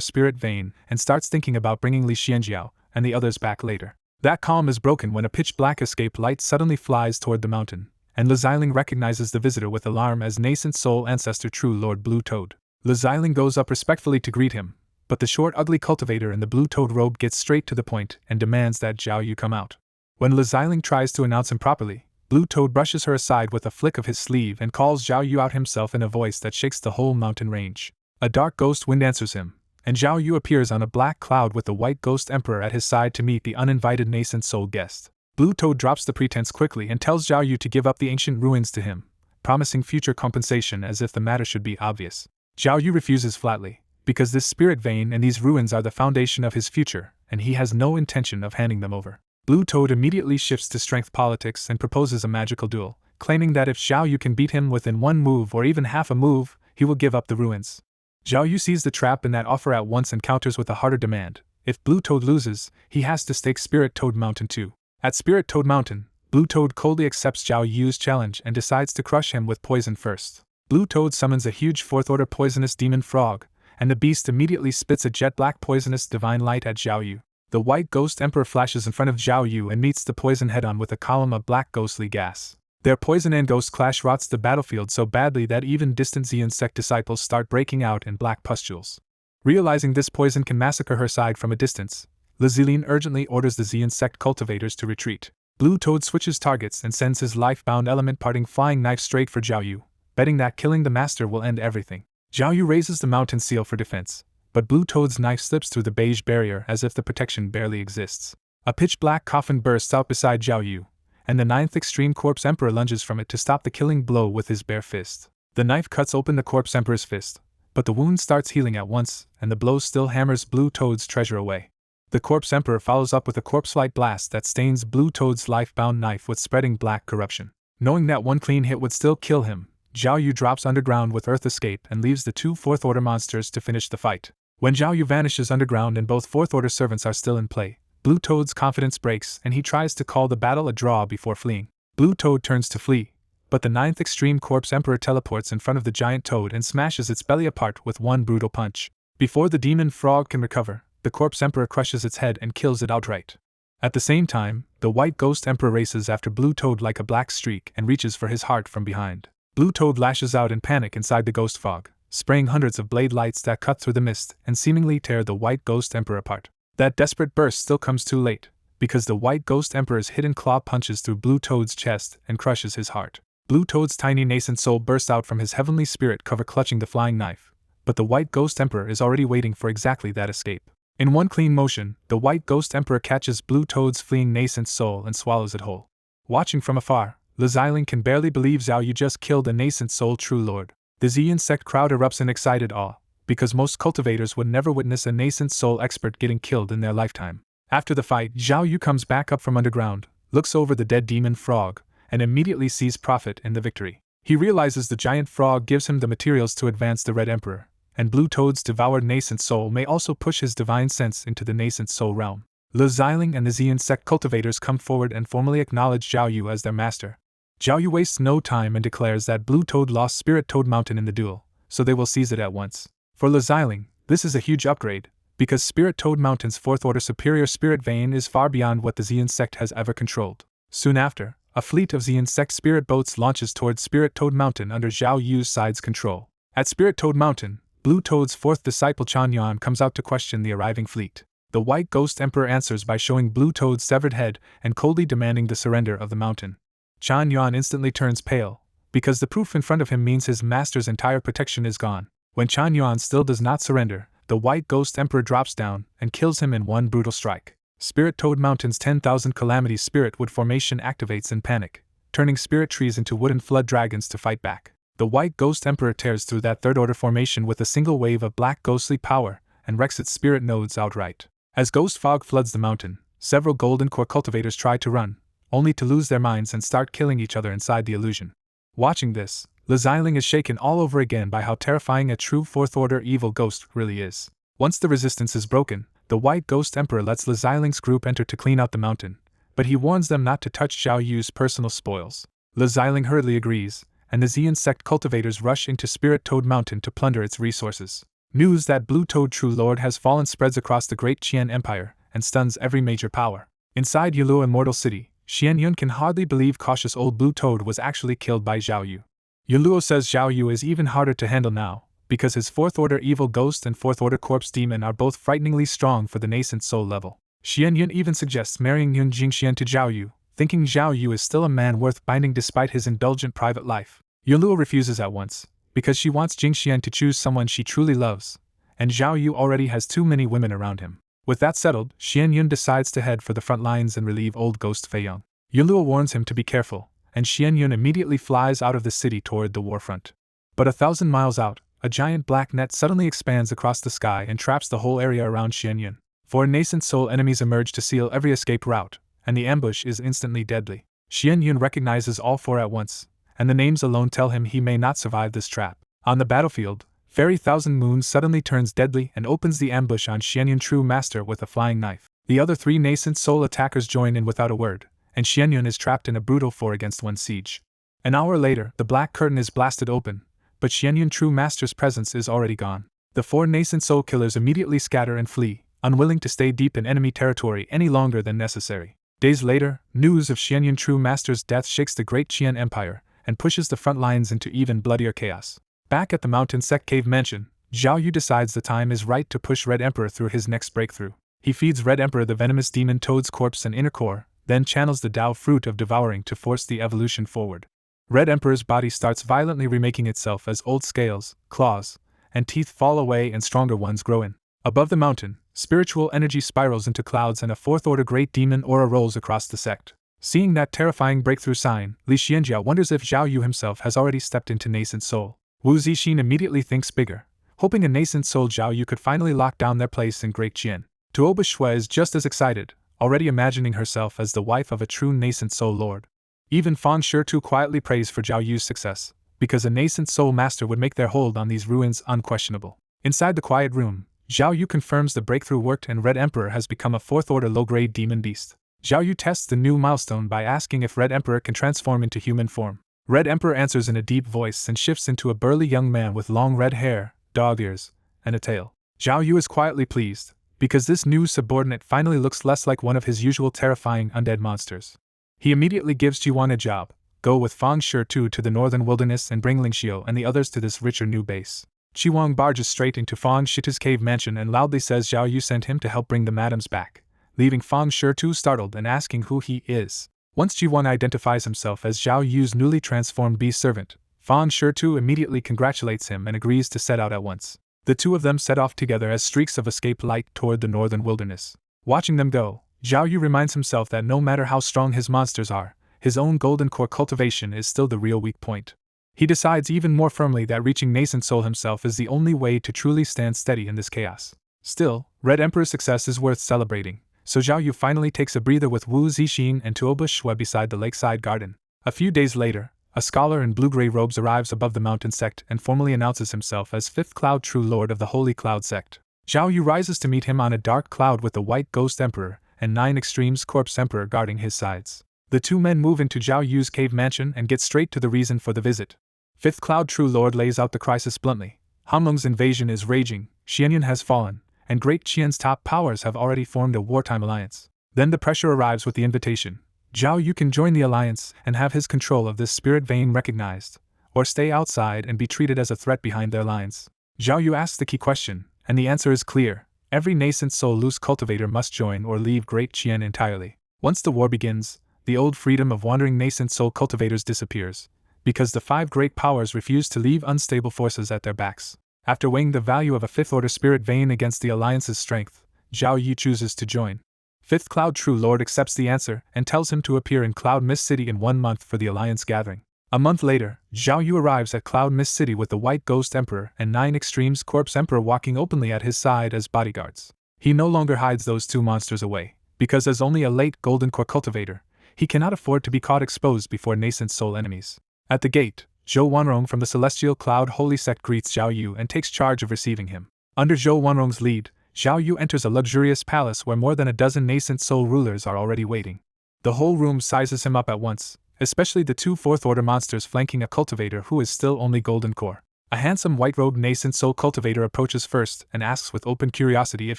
spirit vein and starts thinking about bringing Li Xianjiao and the others back later. That calm is broken when a pitch-black escape light suddenly flies toward the mountain, and Li Xiling recognizes the visitor with alarm as nascent soul ancestor True Lord Blue Toad. Li Xiling goes up respectfully to greet him, but the short ugly cultivator in the blue toad robe gets straight to the point and demands that Zhao Yu come out. When Li Xiling tries to announce him properly, Blue Toad brushes her aside with a flick of his sleeve and calls Zhao Yu out himself in a voice that shakes the whole mountain range. A dark ghost wind answers him, and Zhao Yu appears on a black cloud with the white ghost emperor at his side to meet the uninvited nascent soul guest. Blue Toad drops the pretense quickly and tells Zhao Yu to give up the ancient ruins to him, promising future compensation as if the matter should be obvious. Zhao Yu refuses flatly, because this spirit vein and these ruins are the foundation of his future, and he has no intention of handing them over. Blue Toad immediately shifts to strength politics and proposes a magical duel, claiming that if Zhao Yu can beat him within one move or even half a move, he will give up the ruins. Zhao Yu sees the trap in that offer at once and counters with a harder demand. If Blue Toad loses, he has to stake Spirit Toad Mountain too. At Spirit Toad Mountain, Blue Toad coldly accepts Zhao Yu's challenge and decides to crush him with poison first. Blue Toad summons a huge fourth-order poisonous demon frog, and the beast immediately spits a jet-black poisonous divine light at Zhao Yu. The white ghost emperor flashes in front of Zhao Yu and meets the poison head-on with a column of black ghostly gas. Their poison and ghost clash rots the battlefield so badly that even distant Z-insect disciples start breaking out in black pustules. Realizing this poison can massacre her side from a distance, Li Xiling urgently orders the Z-insect cultivators to retreat. Blue Toad switches targets and sends his life-bound element-parting flying knife straight for Zhao Yu, betting that killing the master will end everything. Zhao Yu raises the mountain seal for defense, but Blue Toad's knife slips through the beige barrier as if the protection barely exists. A pitch-black coffin bursts out beside Zhao Yu, and the ninth extreme corpse emperor lunges from it to stop the killing blow with his bare fist. The knife cuts open the corpse emperor's fist, but the wound starts healing at once, and the blow still hammers Blue Toad's treasure away. The corpse emperor follows up with a corpse-light blast that stains Blue Toad's life-bound knife with spreading black corruption. Knowing that one clean hit would still kill him, Zhao Yu drops underground with Earth Escape and leaves the two fourth-order monsters to finish the fight. When Zhao Yu vanishes underground and both fourth-order servants are still in play, Blue Toad's confidence breaks and he tries to call the battle a draw before fleeing. Blue Toad turns to flee, but the ninth extreme corpse emperor teleports in front of the giant toad and smashes its belly apart with one brutal punch. Before the demon frog can recover, the corpse emperor crushes its head and kills it outright. At the same time, the white ghost emperor races after Blue Toad like a black streak and reaches for his heart from behind. Blue Toad lashes out in panic inside the ghost fog, spraying hundreds of blade lights that cut through the mist and seemingly tear the white ghost emperor apart. That desperate burst still comes too late, because the white ghost emperor's hidden claw punches through Blue Toad's chest and crushes his heart. Blue Toad's tiny nascent soul bursts out from his heavenly spirit cover clutching the flying knife, but the white ghost emperor is already waiting for exactly that escape. In one clean motion, the white ghost emperor catches Blue Toad's fleeing nascent soul and swallows it whole. Watching from afar, Li Xiling can barely believe Zhao Yu just killed a nascent soul true lord. The Z-insect crowd erupts in excited awe, because most cultivators would never witness a nascent soul expert getting killed in their lifetime. After the fight, Zhao Yu comes back up from underground, looks over the dead demon frog, and immediately sees profit in the victory. He realizes the giant frog gives him the materials to advance the Red Emperor, and Blue Toad's devoured nascent soul may also push his divine sense into the nascent soul realm. Li Xiling and the Z-insect cultivators come forward and formally acknowledge Zhao Yu as their master. Zhao Yu wastes no time and declares that Blue Toad lost Spirit Toad Mountain in the duel, so they will seize it at once. For Li Xiling, this is a huge upgrade, because Spirit Toad Mountain's fourth-order superior spirit vein is far beyond what the Z-insect has ever controlled. Soon after, a fleet of Z-insect spirit boats launches towards Spirit Toad Mountain under Zhao Yu's side's control. At Spirit Toad Mountain, Blue Toad's fourth disciple Chan Yuan comes out to question the arriving fleet. The White Ghost Emperor answers by showing Blue Toad's severed head and coldly demanding the surrender of the mountain. Chan Yuan instantly turns pale, because the proof in front of him means his master's entire protection is gone. When Chan Yuan still does not surrender, the White Ghost Emperor drops down and kills him in one brutal strike. Spirit Toad Mountain's 10,000 Calamity Spirit Wood formation activates in panic, turning spirit trees into wooden flood dragons to fight back. The White Ghost Emperor tears through that third-order formation with a single wave of black ghostly power and wrecks its spirit nodes outright. As ghost fog floods the mountain, several golden core cultivators try to run, only to lose their minds and start killing each other inside the illusion. Watching this, Li Xiling is shaken all over again by how terrifying a true fourth-order evil ghost really is. Once the resistance is broken, the White Ghost Emperor lets Li Xiling's group enter to clean out the mountain, but he warns them not to touch Zhao Yu's personal spoils. Li Xiling hurriedly agrees, and the Xian sect cultivators rush into Spirit Toad Mountain to plunder its resources. News that Blue Toad True Lord has fallen spreads across the Great Qian Empire and stuns every major power. Inside Yahello Immortal City, Xian Yun can hardly believe cautious old Blue Toad was actually killed by Zhao Yu. Yahello says Zhao Yu is even harder to handle now, because his 4th Order Evil Ghost and 4th Order Corpse Demon are both frighteningly strong for the nascent soul level. Xian Yun even suggests marrying Yun Jingxian to Zhao Yu, thinking Zhao Yu is still a man worth binding despite his indulgent private life. Yahello refuses at once, because she wants Jingxian to choose someone she truly loves, and Zhao Yu already has too many women around him. With that settled, Xian Yun decides to head for the front lines and relieve old ghost Fei Yong. Yahello warns him to be careful, and Xian Yun immediately flies out of the city toward the warfront. But 1,000 miles out, a giant black net suddenly expands across the sky and traps the whole area around Xian Yun. 4 nascent soul enemies emerge to seal every escape route, and the ambush is instantly deadly. Xian Yun recognizes all 4 at once, and the names alone tell him he may not survive this trap. On the battlefield, Fairy Thousand Moons suddenly turns deadly and opens the ambush on Xian Yun True Master with a flying knife. The other 3 nascent soul attackers join in without a word, and Xian Yun is trapped in a brutal 4-against-1 siege. An hour later, the black curtain is blasted open, but Xian Yun True Master's presence is already gone. The 4 nascent soul killers immediately scatter and flee, unwilling to stay deep in enemy territory any longer than necessary. Days later, news of Xian Yun True Master's death shakes the Great Qian Empire and pushes the front lines into even bloodier chaos. Back at the Mountain Sect Cave Mansion, Zhao Yu decides the time is right to push Red Emperor through his next breakthrough. He feeds Red Emperor the venomous demon Toad's corpse and inner core, then channels the Tao fruit of devouring to force the evolution forward. Red Emperor's body starts violently remaking itself as old scales, claws, and teeth fall away and stronger ones grow in. Above the mountain, spiritual energy spirals into clouds and a 4th Order Great Demon aura rolls across the sect. Seeing that terrifying breakthrough sign, Li Xianjia wonders if Zhao Yu himself has already stepped into nascent soul. Wu Zixin immediately thinks bigger, hoping a nascent soul Zhao Yu could finally lock down their place in Great Qian. Tuoba Shui is just as excited, already imagining herself as the wife of a true nascent soul lord. Even Fang Shitu quietly prays for Zhao Yu's success, because a nascent soul master would make their hold on these ruins unquestionable. Inside the quiet room, Zhao Yu confirms the breakthrough worked and Red Emperor has become a 4th Order low-grade demon beast. Zhao Yu tests the new milestone by asking if Red Emperor can transform into human form. Red Emperor answers in a deep voice and shifts into a burly young man with long red hair, dog ears, and a tail. Zhao Yu is quietly pleased, because this new subordinate finally looks less like one of his usual terrifying undead monsters. He immediately gives Jiwan a job: go with Fang Shitu to the northern wilderness and bring Lingxiu and the others to this richer new base. Chiwang barges straight into Fang Shitu's cave mansion and loudly says Zhao Yu sent him to help bring the madams back, leaving Fang Shitu startled and asking who he is. Once Jiwan identifies himself as Zhao Yu's newly transformed beast servant, Fang Shitu immediately congratulates him and agrees to set out at once. The two of them set off together as streaks of escaped light toward the northern wilderness. Watching them go, Zhao Yu reminds himself that no matter how strong his monsters are, his own golden core cultivation is still the real weak point. He decides even more firmly that reaching nascent soul himself is the only way to truly stand steady in this chaos. Still, Red Emperor's success is worth celebrating, so Zhao Yu finally takes a breather with Wu Zixin and Tuoba Shui beside the lakeside garden. A few days later, a scholar in blue-gray robes arrives above the mountain sect and formally announces himself as 5th Cloud True Lord of the Holy Cloud Sect. Zhao Yu rises to meet him on a dark cloud with the White Ghost Emperor and 9 Extremes Corpse Emperor guarding his sides. The two men move into Zhao Yu's cave mansion and get straight to the reason for the visit. 5th Cloud True Lord lays out the crisis bluntly. Hanlong's invasion is raging, Xianyun has fallen, and Great Qian's top powers have already formed a wartime alliance. Then the pressure arrives with the invitation. Zhao Yu can join the alliance and have his control of this spirit vein recognized, or stay outside and be treated as a threat behind their lines. Zhao Yu asks the key question, and the answer is clear. Every nascent soul loose cultivator must join or leave Great Qian entirely. Once the war begins, the old freedom of wandering nascent soul cultivators disappears, because the 5 great powers refuse to leave unstable forces at their backs. After weighing the value of a 5th Order spirit vein against the alliance's strength, Zhao Yu chooses to join. 5th Cloud True Lord accepts the answer and tells him to appear in Cloud Mist City in 1 month for the alliance gathering. A month later, Zhao Yu arrives at Cloud Mist City with the White Ghost Emperor and 9 Extremes Corpse Emperor walking openly at his side as bodyguards. He no longer hides those two monsters away, because as only a late Golden Core cultivator, he cannot afford to be caught exposed before nascent soul enemies. At the gate, Zhou Wanrong from the Celestial Cloud Holy Sect greets Zhao Yu and takes charge of receiving him. Under Zhou Wanrong's lead, Zhao Yu enters a luxurious palace where more than a dozen nascent soul rulers are already waiting. The whole room sizes him up at once, especially the two fourth-order monsters flanking a cultivator who is still only golden core. A handsome white-robed nascent soul cultivator approaches first and asks with open curiosity if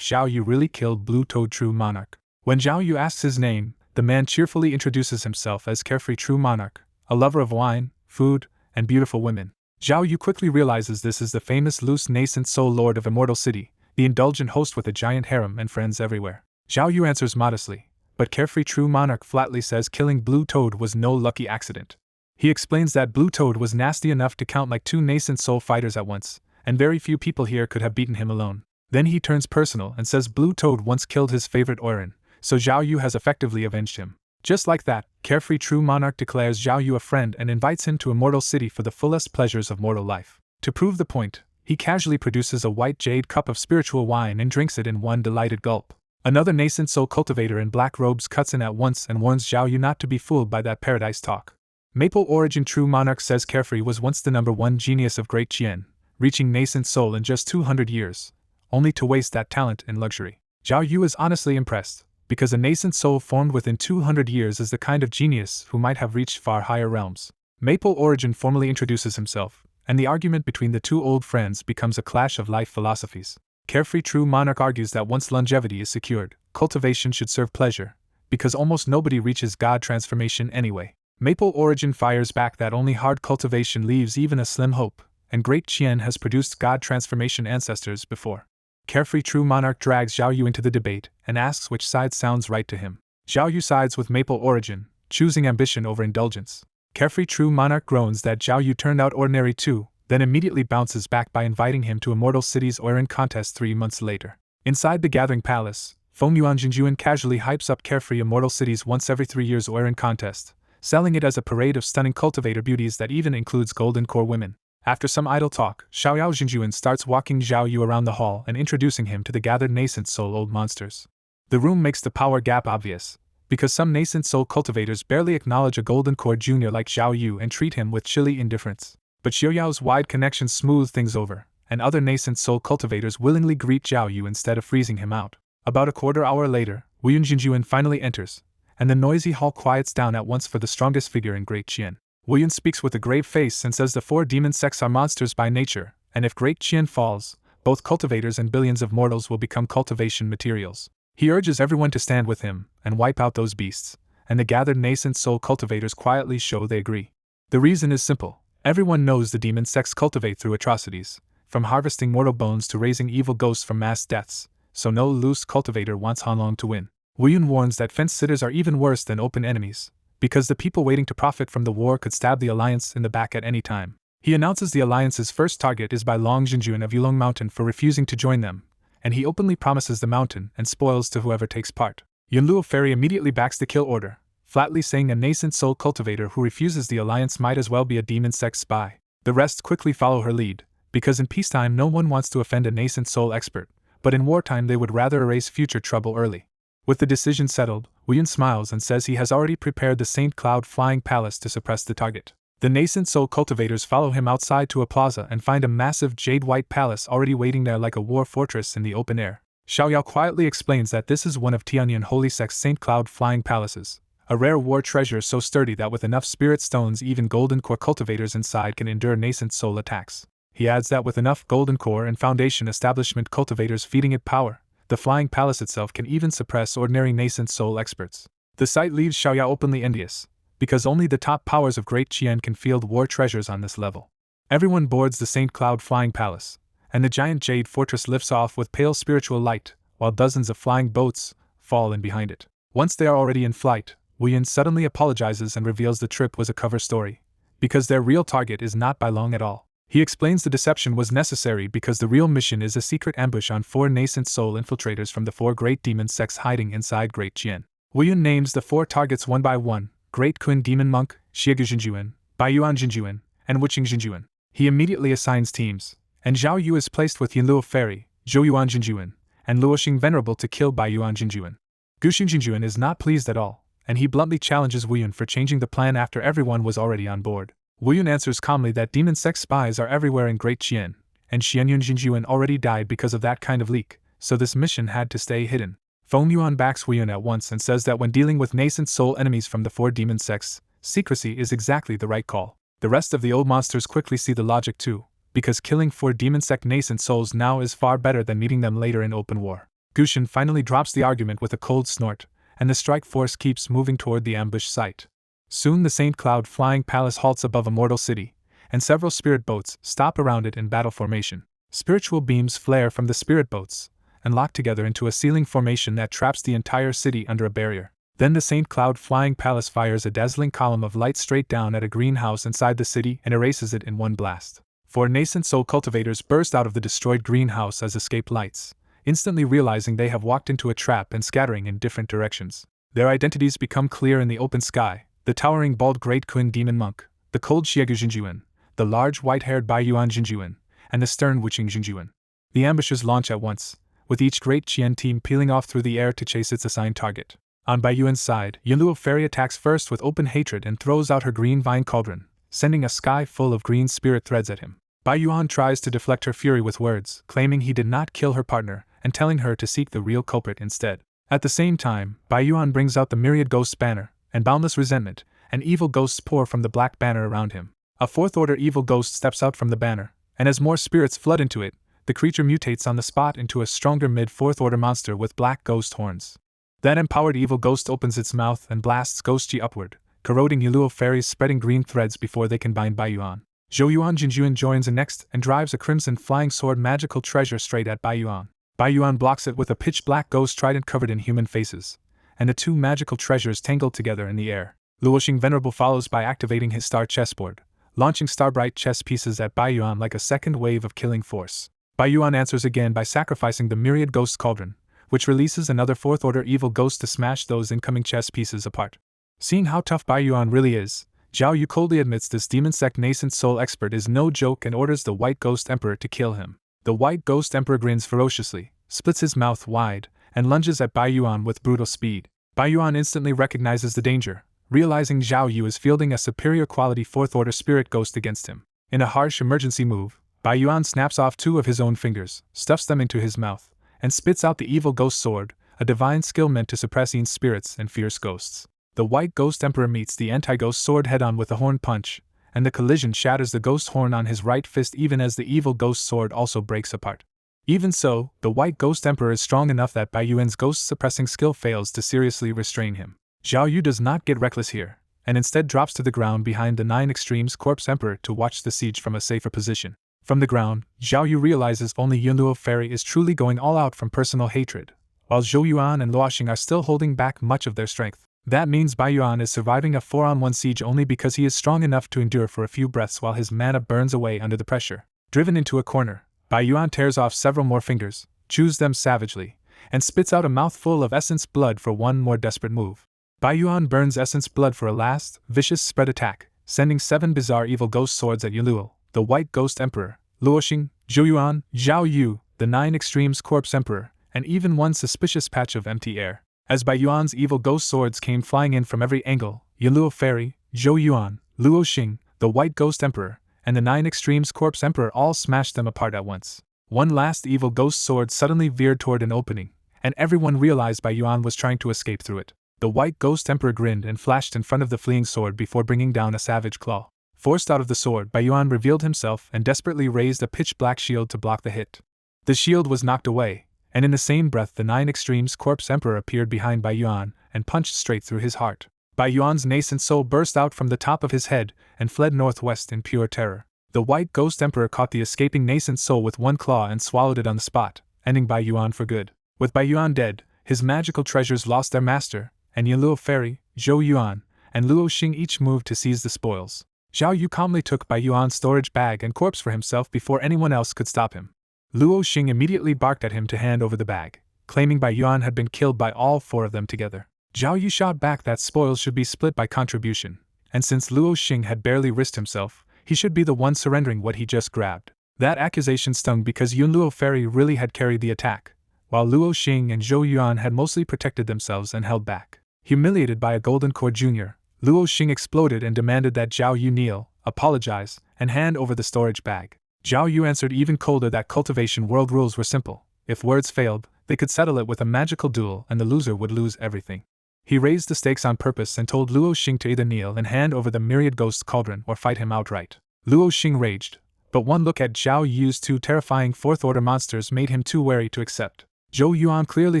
Xiao Yu really killed Blue Toad True Monarch. When Xiao Yu asks his name, the man cheerfully introduces himself as Carefree True Monarch, a lover of wine, food, and beautiful women. Xiao Yu quickly realizes this is the famous loose nascent soul lord of Immortal City, the indulgent host with a giant harem and friends everywhere. Xiao Yu answers modestly, but Carefree True Monarch flatly says killing Blue Toad was no lucky accident. He explains that Blue Toad was nasty enough to count like two nascent soul fighters at once, and very few people here could have beaten him alone. Then he turns personal and says Blue Toad once killed his favorite Oiran, so Xiao Yu has effectively avenged him. Just like that, Carefree True Monarch declares Xiao Yu a friend and invites him to Immortal City for the fullest pleasures of mortal life. To prove the point, he casually produces a white jade cup of spiritual wine and drinks it in one delighted gulp. Another nascent soul cultivator in black robes cuts in at once and warns Xiao Yu not to be fooled by that paradise talk. Maple Origin True Monarch says Carefree was once the #1 genius of Great Qian, reaching nascent soul in just 200 years, only to waste that talent in luxury. Xiao Yu is honestly impressed, because a nascent soul formed within 200 years is the kind of genius who might have reached far higher realms. Maple Origin formally introduces himself, and the argument between the two old friends becomes a clash of life philosophies. Carefree True Monarch argues that once longevity is secured, cultivation should serve pleasure, because almost nobody reaches God transformation anyway. Maple Origin fires back that only hard cultivation leaves even a slim hope, and Great Qian has produced God transformation ancestors before. Carefree True Monarch drags Xiao Yu into the debate and asks which side sounds right to him. Xiao Yu sides with Maple Origin, choosing ambition over indulgence. Carefree True Monarch groans that Xiao Yu turned out ordinary too, then immediately bounces back by inviting him to Immortal City's Oiran contest 3 months later. Inside the Gathering Palace, Feng Yuan Jinjuan casually hypes up Carefree Immortal City's once every 3 years Oiran contest, selling it as a parade of stunning cultivator beauties that even includes golden core women. After some idle talk, Xiaoyao Jinjuan starts walking Xiao Yu around the hall and introducing him to the gathered nascent soul old monsters. The room makes the power gap obvious, because some nascent soul cultivators barely acknowledge a golden core junior like Xiao Yu and treat him with chilly indifference. But Xiaoyao's wide connections smooth things over, and other nascent soul cultivators willingly greet Xiao Yu instead of freezing him out. About a quarter hour later, Wuyun Jinjuan finally enters, and the noisy hall quiets down at once for the strongest figure in Great Qian. Wuyun speaks with a grave face and says the 4 demon sects are monsters by nature, and if Great Qian falls, both cultivators and billions of mortals will become cultivation materials. He urges everyone to stand with him and wipe out those beasts, and the gathered nascent soul cultivators quietly show they agree. The reason is simple. Everyone knows the demon sects cultivate through atrocities, from harvesting mortal bones to raising evil ghosts from mass deaths, so no loose cultivator wants Hanlong to win. Wuyun warns that fence-sitters are even worse than open enemies, because the people waiting to profit from the war could stab the Alliance in the back at any time. He announces the Alliance's first target is by Long Jinjuan of Yulong Mountain for refusing to join them, and he openly promises the mountain and spoils to whoever takes part. Yunluo Ferry immediately backs the kill order, flatly saying a nascent soul cultivator who refuses the Alliance might as well be a demon sect spy. The rest quickly follow her lead, because in peacetime no one wants to offend a nascent soul expert, but in wartime they would rather erase future trouble early. With the decision settled, Wuyun smiles and says he has already prepared the St. Cloud Flying Palace to suppress the target. The nascent soul cultivators follow him outside to a plaza and find a massive jade-white palace already waiting there like a war fortress in the open air. Xiaoyao quietly explains that this is one of Tianyuan Holy Sect's St. Cloud Flying Palaces, a rare war treasure so sturdy that with enough spirit stones even golden core cultivators inside can endure nascent soul attacks. He adds that with enough golden core and foundation establishment cultivators feeding it power, the flying palace itself can even suppress ordinary nascent soul experts. The sight leaves Xiaoyao openly envious, because only the top powers of Great Qian can field war treasures on this level. Everyone boards the St. Cloud Flying Palace, and the giant jade fortress lifts off with pale spiritual light, while dozens of flying boats fall in behind it. Once they are already in flight, Wuyun suddenly apologizes and reveals the trip was a cover story, because their real target is not Bai Long at all. He explains the deception was necessary because the real mission is a secret ambush on 4 nascent soul infiltrators from the 4 great demon sects hiding inside Great Qian. Wuyun names the 4 targets one by one: Great Kun Demon Monk, Xiegu Jinjuan, Baiyuan Jinjuan, and Wuqing Jinjuan. He immediately assigns teams, and Zhao Yu is placed with Yunluo Ferry, Zhouyuan Jinjuan, and Luoxing Venerable to kill Baiyuan Jinjuan. Guxing Jinjuan is not pleased at all, and he bluntly challenges Wuyun for changing the plan after everyone was already on board. Wuyun answers calmly that demon sect spies are everywhere in Great Qian, and Xianyun Jinjuan already died because of that kind of leak, so this mission had to stay hidden. Feng Yuan backs Wuyun at once and says that when dealing with nascent soul enemies from the 4 demon sects, Secrecy is exactly the right call. The rest of the old monsters quickly see the logic too, because killing 4 demon sect nascent souls now is far better than meeting them later in open war. Gushin finally drops the argument with a cold snort, and the strike force keeps moving toward the ambush site. Soon the Saint Cloud flying palace halts above a mortal city, and several spirit boats stop around it in battle formation. Spiritual beams flare from the spirit boats, and lock together into a ceiling formation that traps the entire city under a barrier. Then the Saint Cloud flying palace fires a dazzling column of light straight down at a greenhouse inside the city and erases it in one blast. 4 nascent soul cultivators burst out of the destroyed greenhouse as escape lights, instantly realizing they have walked into a trap and scattering in different directions. Their identities become clear in the open sky: the towering bald Great Quinn Demon Monk, the cold Shiegu Jinjuan, the large white-haired Baiyuan Jinjuan, and the stern Wuching Jinjuan. The ambushers launch at once, with each great Qian team peeling off through the air to chase its assigned target. On Baiyuan's side, Yunluo Fairy attacks first with open hatred and throws out her green vine cauldron, sending a sky full of green spirit threads at him. Baiyuan tries to deflect her fury with words, claiming he did not kill her partner, and telling her to seek the real culprit instead. At the same time, Baiyuan brings out the myriad ghosts banner, and boundless resentment, and evil ghosts pour from the black banner around him. A 4th-order evil ghost steps out from the banner, and as more spirits flood into it, the creature mutates on the spot into a stronger mid-4th-order monster with black ghost horns. That empowered evil ghost opens its mouth and blasts Ghost Ji upward, corroding Yuluo Fairy's spreading green threads before they can bind Baiyuan. Zhouyuan Jinjuan joins in next and drives a crimson flying sword magical treasure straight at Baiyuan. Baiyuan blocks it with a pitch-black ghost trident covered in human faces, and the 2 magical treasures tangle together in the air. Luoxing Venerable follows by activating his star chessboard, launching starbright chess pieces at Baiyuan like a second wave of killing force. Baiyuan answers again by sacrificing the myriad ghost cauldron, which releases another 4th-order evil ghost to smash those incoming chess pieces apart. Seeing how tough Baiyuan really is, Zhao Yu coldly admits this demon sect nascent soul expert is no joke and orders the White Ghost Emperor to kill him. The White Ghost Emperor grins ferociously, splits his mouth wide, and lunges at Baiyuan with brutal speed. Baiyuan instantly recognizes the danger, realizing Zhao Yu is fielding a superior quality 4th-order spirit ghost against him. In a harsh emergency move, Baiyuan snaps off 2 of his own fingers, stuffs them into his mouth, and spits out the evil ghost sword, a divine skill meant to suppress evil spirits and fierce ghosts. The White Ghost Emperor meets the anti-ghost sword head-on with a horn punch, and the collision shatters the ghost horn on his right fist even as the evil ghost sword also breaks apart. Even so, the White Ghost Emperor is strong enough that Baiyuan's ghost-suppressing skill fails to seriously restrain him. Zhao Yu does not get reckless here, and instead drops to the ground behind the 9 Extremes Corpse Emperor to watch the siege from a safer position. From the ground, Zhao Yu realizes only Yunluo Fairy is truly going all out from personal hatred, while Zhou Yuan and Luoxing are still holding back much of their strength. That means Baiyuan is surviving a 4-on-1 siege only because he is strong enough to endure for a few breaths while his mana burns away under the pressure. Driven into a corner, Baiyuan tears off several more fingers, chews them savagely, and spits out a mouthful of essence blood for one more desperate move. Baiyuan burns essence blood for a last, vicious spread attack, sending 7 bizarre evil ghost swords at Yuluo, the White Ghost Emperor, Luoxing, Zhouyuan, Zhao Yu, the 9 Extremes Corpse Emperor, and even one suspicious patch of empty air. As Baiyuan's evil ghost swords came flying in from every angle, Yuluo Fairy, Zhouyuan, Luoxing, the White Ghost Emperor, and the 9 Extremes Corpse Emperor all smashed them apart at once. One last evil ghost sword suddenly veered toward an opening, and everyone realized Baiyuan was trying to escape through it. The White Ghost Emperor grinned and flashed in front of the fleeing sword before bringing down a savage claw. Forced out of the sword, Baiyuan revealed himself and desperately raised a pitch-black shield to block the hit. The shield was knocked away, and in the same breath the 9 Extremes Corpse Emperor appeared behind Baiyuan and punched straight through his heart. Baiyuan's nascent soul burst out from the top of his head and fled northwest in pure terror. The White Ghost Emperor caught the escaping nascent soul with one claw and swallowed it on the spot, ending Baiyuan for good. With Baiyuan dead, his magical treasures lost their master, and Yuluo Fairy, Zhouyuan, and Luoxing each moved to seize the spoils. Zhao Yu calmly took Baiyuan's storage bag and corpse for himself before anyone else could stop him. Luoxing immediately barked at him to hand over the bag, claiming Baiyuan had been killed by all 4 of them together. Zhao Yu shot back that spoils should be split by contribution, and since Luoxing had barely risked himself, he should be the one surrendering what he just grabbed. That accusation stung because Yunluo Fairy really had carried the attack, while Luoxing and Zhouyuan had mostly protected themselves and held back. Humiliated by a Golden Core Jr., Luoxing exploded and demanded that Zhao Yu kneel, apologize, and hand over the storage bag. Zhao Yu answered even colder that cultivation world rules were simple. If words failed, they could settle it with a magical duel and the loser would lose everything. He raised the stakes on purpose and told Luo Xing to either kneel and hand over the myriad ghost cauldron or fight him outright. Luo Xing raged, but one look at Zhao Yu's two terrifying fourth-order monsters made him too wary to accept. Zhou Yuan clearly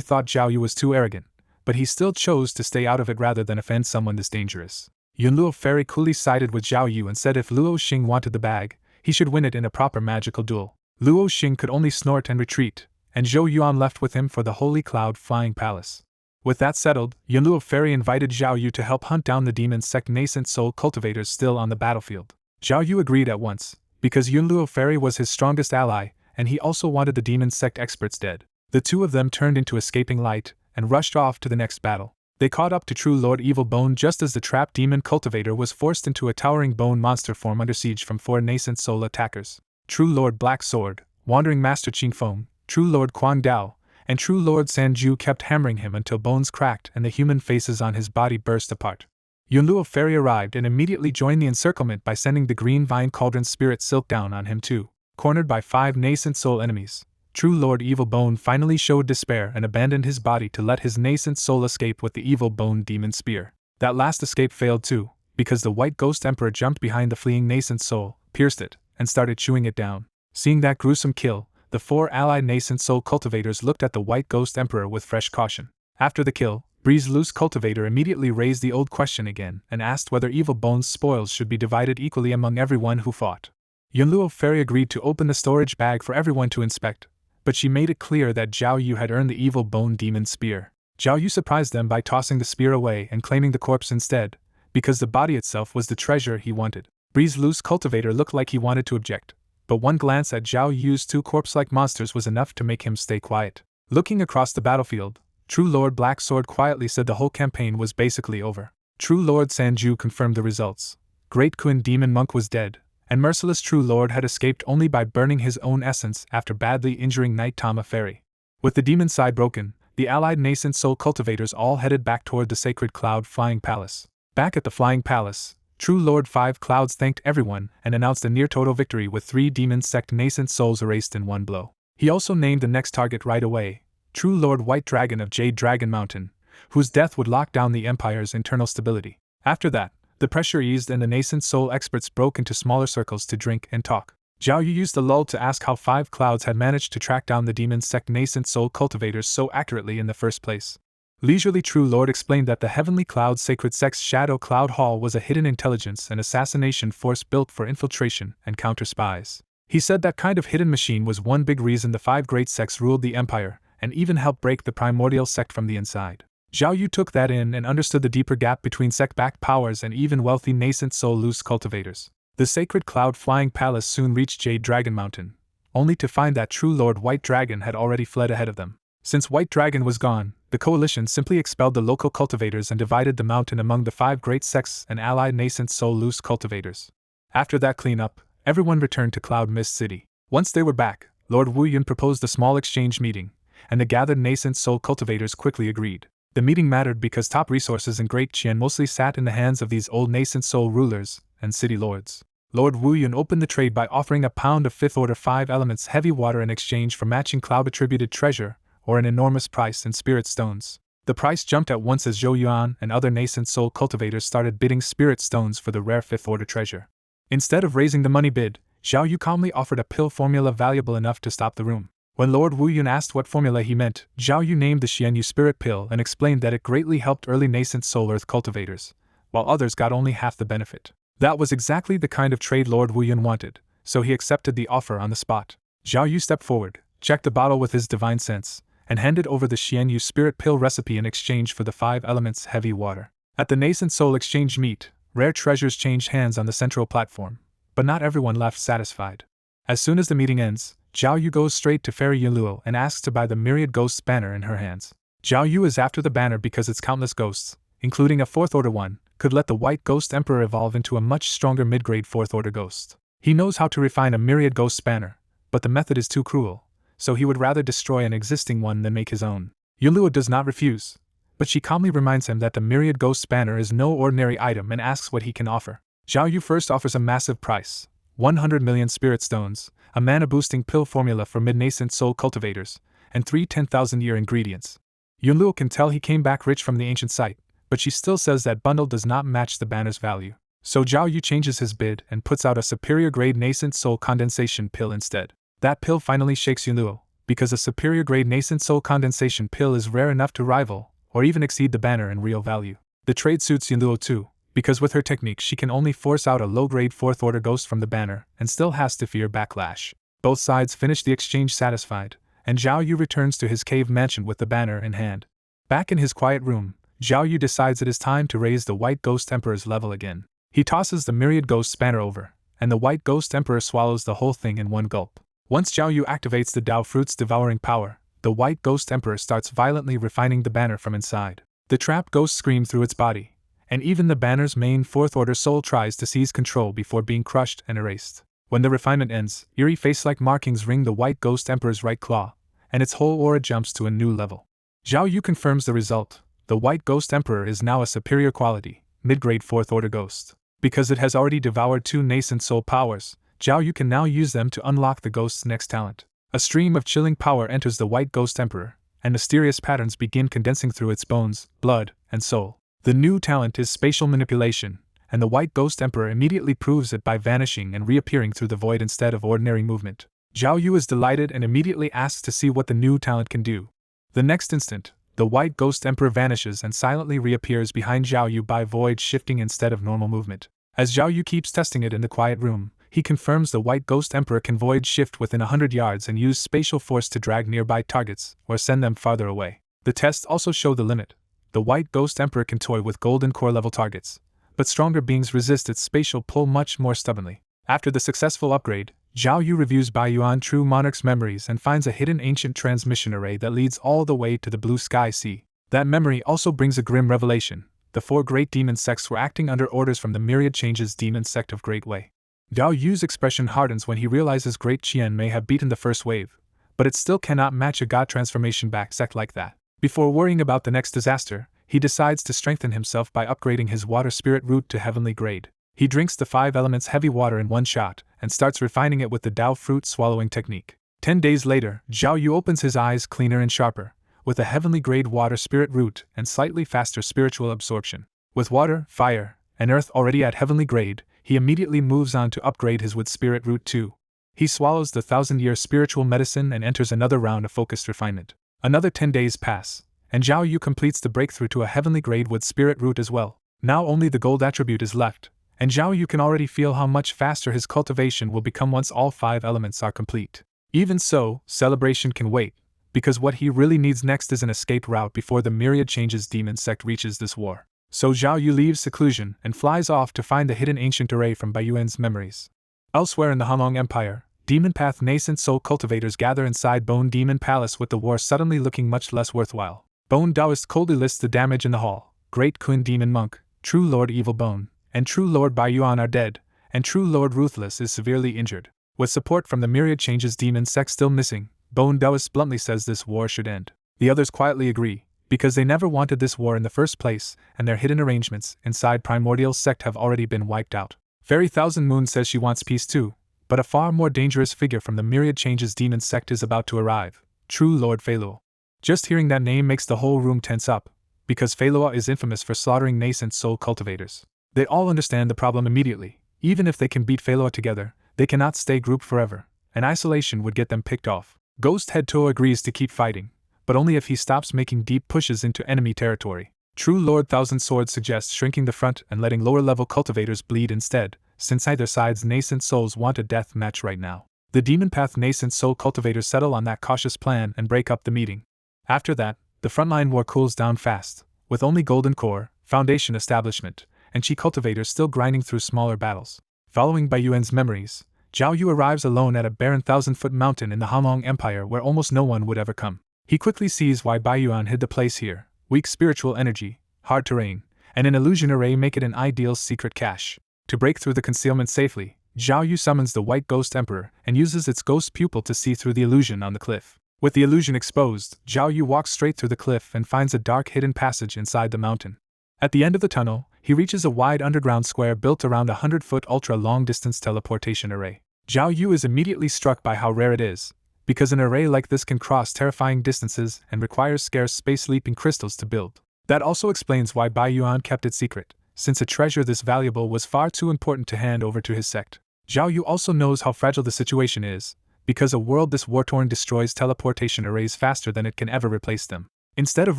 thought Zhao Yu was too arrogant, but he still chose to stay out of it rather than offend someone this dangerous. Yunluo very coolly sided with Zhao Yu and said if Luo Xing wanted the bag, he should win it in a proper magical duel. Luo Xing could only snort and retreat, and Zhou Yuan left with him for the Holy Cloud Flying Palace. With that settled, Yunluo Fairy invited Zhao Yu to help hunt down the demon sect nascent soul cultivators still on the battlefield. Zhao Yu agreed at once, because Yunluo Fairy was his strongest ally, and he also wanted the demon sect experts dead. The two of them turned into escaping light, and rushed off to the next battle. They caught up to True Lord Evil Bone just as the trapped demon cultivator was forced into a towering bone monster form under siege from 4 nascent soul attackers. True Lord Black Sword, Wandering Master Qing Feng, True Lord Quan Dao, and True Lord Sanju kept hammering him until bones cracked and the human faces on his body burst apart. Yunluo Fairy arrived and immediately joined the encirclement by sending the Green Vine Cauldron Spirit Silk down on him too. Cornered by 5 nascent soul enemies, True Lord Evil Bone finally showed despair and abandoned his body to let his nascent soul escape with the Evil Bone Demon Spear. That last escape failed too, because the White Ghost Emperor jumped behind the fleeing nascent soul, pierced it, and started chewing it down. Seeing that gruesome kill, the 4 allied nascent soul cultivators looked at the White Ghost Emperor with fresh caution. After the kill, Breeze Loose Cultivator immediately raised the old question again and asked whether Evil Bone's spoils should be divided equally among everyone who fought. Yunluo Fairy agreed to open the storage bag for everyone to inspect, but she made it clear that Zhao Yu had earned the Evil Bone Demon Spear. Zhao Yu surprised them by tossing the spear away and claiming the corpse instead, because the body itself was the treasure he wanted. Breeze Loose Cultivator looked like he wanted to object, but one glance at Zhao Yu's 2 corpse-like monsters was enough to make him stay quiet. Looking across the battlefield, True Lord Black Sword quietly said the whole campaign was basically over. True Lord Sanju confirmed the results. Great Kun Demon Monk was dead, and merciless True Lord had escaped only by burning his own essence after badly injuring Night Tama Fairy. With the demon side broken, the allied nascent soul cultivators all headed back toward the Sacred Cloud Flying Palace. Back at the Flying Palace, True Lord 5 Clouds thanked everyone and announced a near-total victory with 3 demon sect nascent souls erased in one blow. He also named the next target right away, True Lord White Dragon of Jade Dragon Mountain, whose death would lock down the Empire's internal stability. After that, the pressure eased and the nascent soul experts broke into smaller circles to drink and talk. Zhao Yu used the lull to ask how 5 Clouds had managed to track down the demon sect nascent soul cultivators so accurately in the first place. Leisurely True Lord explained that the Heavenly Cloud Sacred Sect's Shadow Cloud Hall was a hidden intelligence and assassination force built for infiltration and counter spies. He said that kind of hidden machine was one big reason the 5 great sects ruled the Empire, and even helped break the primordial sect from the inside. Zhao Yu took that in and understood the deeper gap between sect-backed powers and even wealthy nascent soul loose cultivators. The Sacred Cloud Flying Palace soon reached Jade Dragon Mountain, only to find that True Lord White Dragon had already fled ahead of them. Since White Dragon was gone, the coalition simply expelled the local cultivators and divided the mountain among the 5 great sects and allied nascent soul loose cultivators. After that cleanup, everyone returned to Cloud Mist City. Once they were back, Lord Wu Yun proposed a small exchange meeting, and the gathered nascent soul cultivators quickly agreed. The meeting mattered because top resources in Great Qian mostly sat in the hands of these old nascent soul rulers and city lords. Lord Wu Yun opened the trade by offering a pound of 5th order 5 elements heavy water in exchange for matching cloud-attributed treasure, or an enormous price in spirit stones. The price jumped at once as Zhou Yuan and other nascent soul cultivators started bidding spirit stones for the rare 5th order treasure. Instead of raising the money bid, Zhao Yu calmly offered a pill formula valuable enough to stop the room. When Lord Wu Yun asked what formula he meant, Zhao Yu named the Xianyu Spirit Pill and explained that it greatly helped early nascent soul earth cultivators, while others got only half the benefit. That was exactly the kind of trade Lord Wu Yun wanted, so he accepted the offer on the spot. Zhao Yu stepped forward, checked the bottle with his divine sense, and handed over the Xianyu Spirit Pill recipe in exchange for the 5 elements heavy water. At the nascent soul exchange meet, rare treasures changed hands on the central platform, but not everyone left satisfied. As soon as the meeting ends, Zhao Yu goes straight to Fairy Yunluo and asks to buy the Myriad Ghosts banner in her hands. Zhao Yu is after the banner because its countless ghosts, including a 4th order one, could let the White Ghost Emperor evolve into a much stronger mid-grade 4th order ghost. He knows how to refine a Myriad Ghosts banner, but the method is too cruel, so he would rather destroy an existing one than make his own. Yunluo does not refuse, but she calmly reminds him that the Myriad Ghosts banner is no ordinary item and asks what he can offer. Zhao Yu first offers a massive price, 100 million spirit stones, a mana-boosting pill formula for mid-nascent soul cultivators, and 3 10,000-year ingredients. Yunluo can tell he came back rich from the ancient site, but she still says that bundle does not match the banner's value. So Zhao Yu changes his bid and puts out a superior grade nascent soul condensation pill instead. That pill finally shakes Yunluo, because a superior grade nascent soul condensation pill is rare enough to rival, or even exceed the banner in real value. The trade suits Yunluo too, because with her technique she can only force out a low-grade 4th order ghost from the banner and still has to fear backlash. Both sides finish the exchange satisfied, and Zhao Yu returns to his cave mansion with the banner in hand. Back in his quiet room, Zhao Yu decides it is time to raise the White Ghost Emperor's level again. He tosses the Myriad Ghost banner over, and the White Ghost Emperor swallows the whole thing in one gulp. Once Zhao Yu activates the Dao Fruit's devouring power, the White Ghost Emperor starts violently refining the banner from inside. The trapped ghost screams through its body, and even the banner's main 4th order soul tries to seize control before being crushed and erased. When the refinement ends, eerie face-like markings ring the White Ghost Emperor's right claw, and its whole aura jumps to a new level. Zhao Yu confirms the result. The White Ghost Emperor is now a superior quality, mid-grade 4th order ghost. Because it has already devoured 2 nascent soul powers, Zhao Yu can now use them to unlock the ghost's next talent. A stream of chilling power enters the White Ghost Emperor, and mysterious patterns begin condensing through its bones, blood, and soul. The new talent is spatial manipulation, and the White Ghost Emperor immediately proves it by vanishing and reappearing through the void instead of ordinary movement. Zhao Yu is delighted and immediately asks to see what the new talent can do. The next instant, the White Ghost Emperor vanishes and silently reappears behind Zhao Yu by void shifting instead of normal movement. As Zhao Yu keeps testing it in the quiet room, he confirms the White Ghost Emperor can void shift within 100 yards and use spatial force to drag nearby targets or send them farther away. The tests also show the limit. The White Ghost Emperor can toy with golden core level targets, but stronger beings resist its spatial pull much more stubbornly. After the successful upgrade, Zhao Yu reviews Baiyuan True Monarch's memories and finds a hidden ancient transmission array that leads all the way to the Blue Sky Sea. That memory also brings a grim revelation. The 4 great demon sects were acting under orders from the Myriad Changes demon sect of Great Wei. Zhao Yu's expression hardens when he realizes Great Qian may have beaten the first wave, but it still cannot match a god transformation back sect like that. Before worrying about the next disaster, he decides to strengthen himself by upgrading his water spirit root to heavenly grade. He drinks the 5 elements heavy water in one shot and starts refining it with the Dao fruit swallowing technique. 10 days later, Zhao Yu opens his eyes cleaner and sharper, with a heavenly grade water spirit root and slightly faster spiritual absorption. With water, fire, and earth already at heavenly grade, he immediately moves on to upgrade his wood spirit root too. He swallows the 1000-year spiritual medicine and enters another round of focused refinement. Another 10 days pass, and Zhao Yu completes the breakthrough to a heavenly grade wood spirit root as well. Now only the gold attribute is left, and Zhao Yu can already feel how much faster his cultivation will become once all 5 elements are complete. Even so, celebration can wait, because what he really needs next is an escape route before the Myriad Changes demon sect reaches this war. So Zhao Yu leaves seclusion and flies off to find the hidden ancient array from Baiyuan's memories. Elsewhere in the Hanlong Empire, Demon Path nascent soul cultivators gather inside Bone Demon Palace with the war suddenly looking much less worthwhile. Bone Taoist coldly lists the damage in the hall. Great Kun Demon Monk, True Lord Evil Bone, and True Lord Baiyuan are dead, and True Lord Ruthless is severely injured. With support from the Myriad Changes demon sect still missing, Bone Taoist bluntly says this war should end. The others quietly agree, because they never wanted this war in the first place, and their hidden arrangements inside Primordial Sect have already been wiped out. Fairy Thousand Moon says she wants peace too, but a far more dangerous figure from the Myriad Changes demon sect is about to arrive, True Lord Feilua. Just hearing that name makes the whole room tense up, because Feilua is infamous for slaughtering nascent soul cultivators. They all understand the problem immediately. Even if they can beat Feilua together, they cannot stay grouped forever, and isolation would get them picked off. Ghost Head Toa agrees to keep fighting, but only if he stops making deep pushes into enemy territory. True Lord Thousand Swords suggests shrinking the front and letting lower-level cultivators bleed instead, since either side's nascent souls want a death match right now. The Demon Path nascent soul cultivators settle on that cautious plan and break up the meeting. After that, the frontline war cools down fast, with only Golden Core, Foundation Establishment, and Chi cultivators still grinding through smaller battles. Following Baiyuan's memories, Zhao Yu arrives alone at a barren 1000-foot mountain in the Hanlong Empire where almost no one would ever come. He quickly sees why Baiyuan hid the place here. Weak spiritual energy, hard terrain, and an illusion array make it an ideal secret cache. To break through the concealment safely, Zhao Yu summons the White Ghost Emperor and uses its ghost pupil to see through the illusion on the cliff. With the illusion exposed, Zhao Yu walks straight through the cliff and finds a dark hidden passage inside the mountain. At the end of the tunnel, he reaches a wide underground square built around a 100-foot ultra-long-distance teleportation array. Zhao Yu is immediately struck by how rare it is, because an array like this can cross terrifying distances and requires scarce space-leaping crystals to build. That also explains why Bai Yuan kept it secret, since a treasure this valuable was far too important to hand over to his sect. Zhao Yu also knows how fragile the situation is, because a world this war-torn destroys teleportation arrays faster than it can ever replace them. Instead of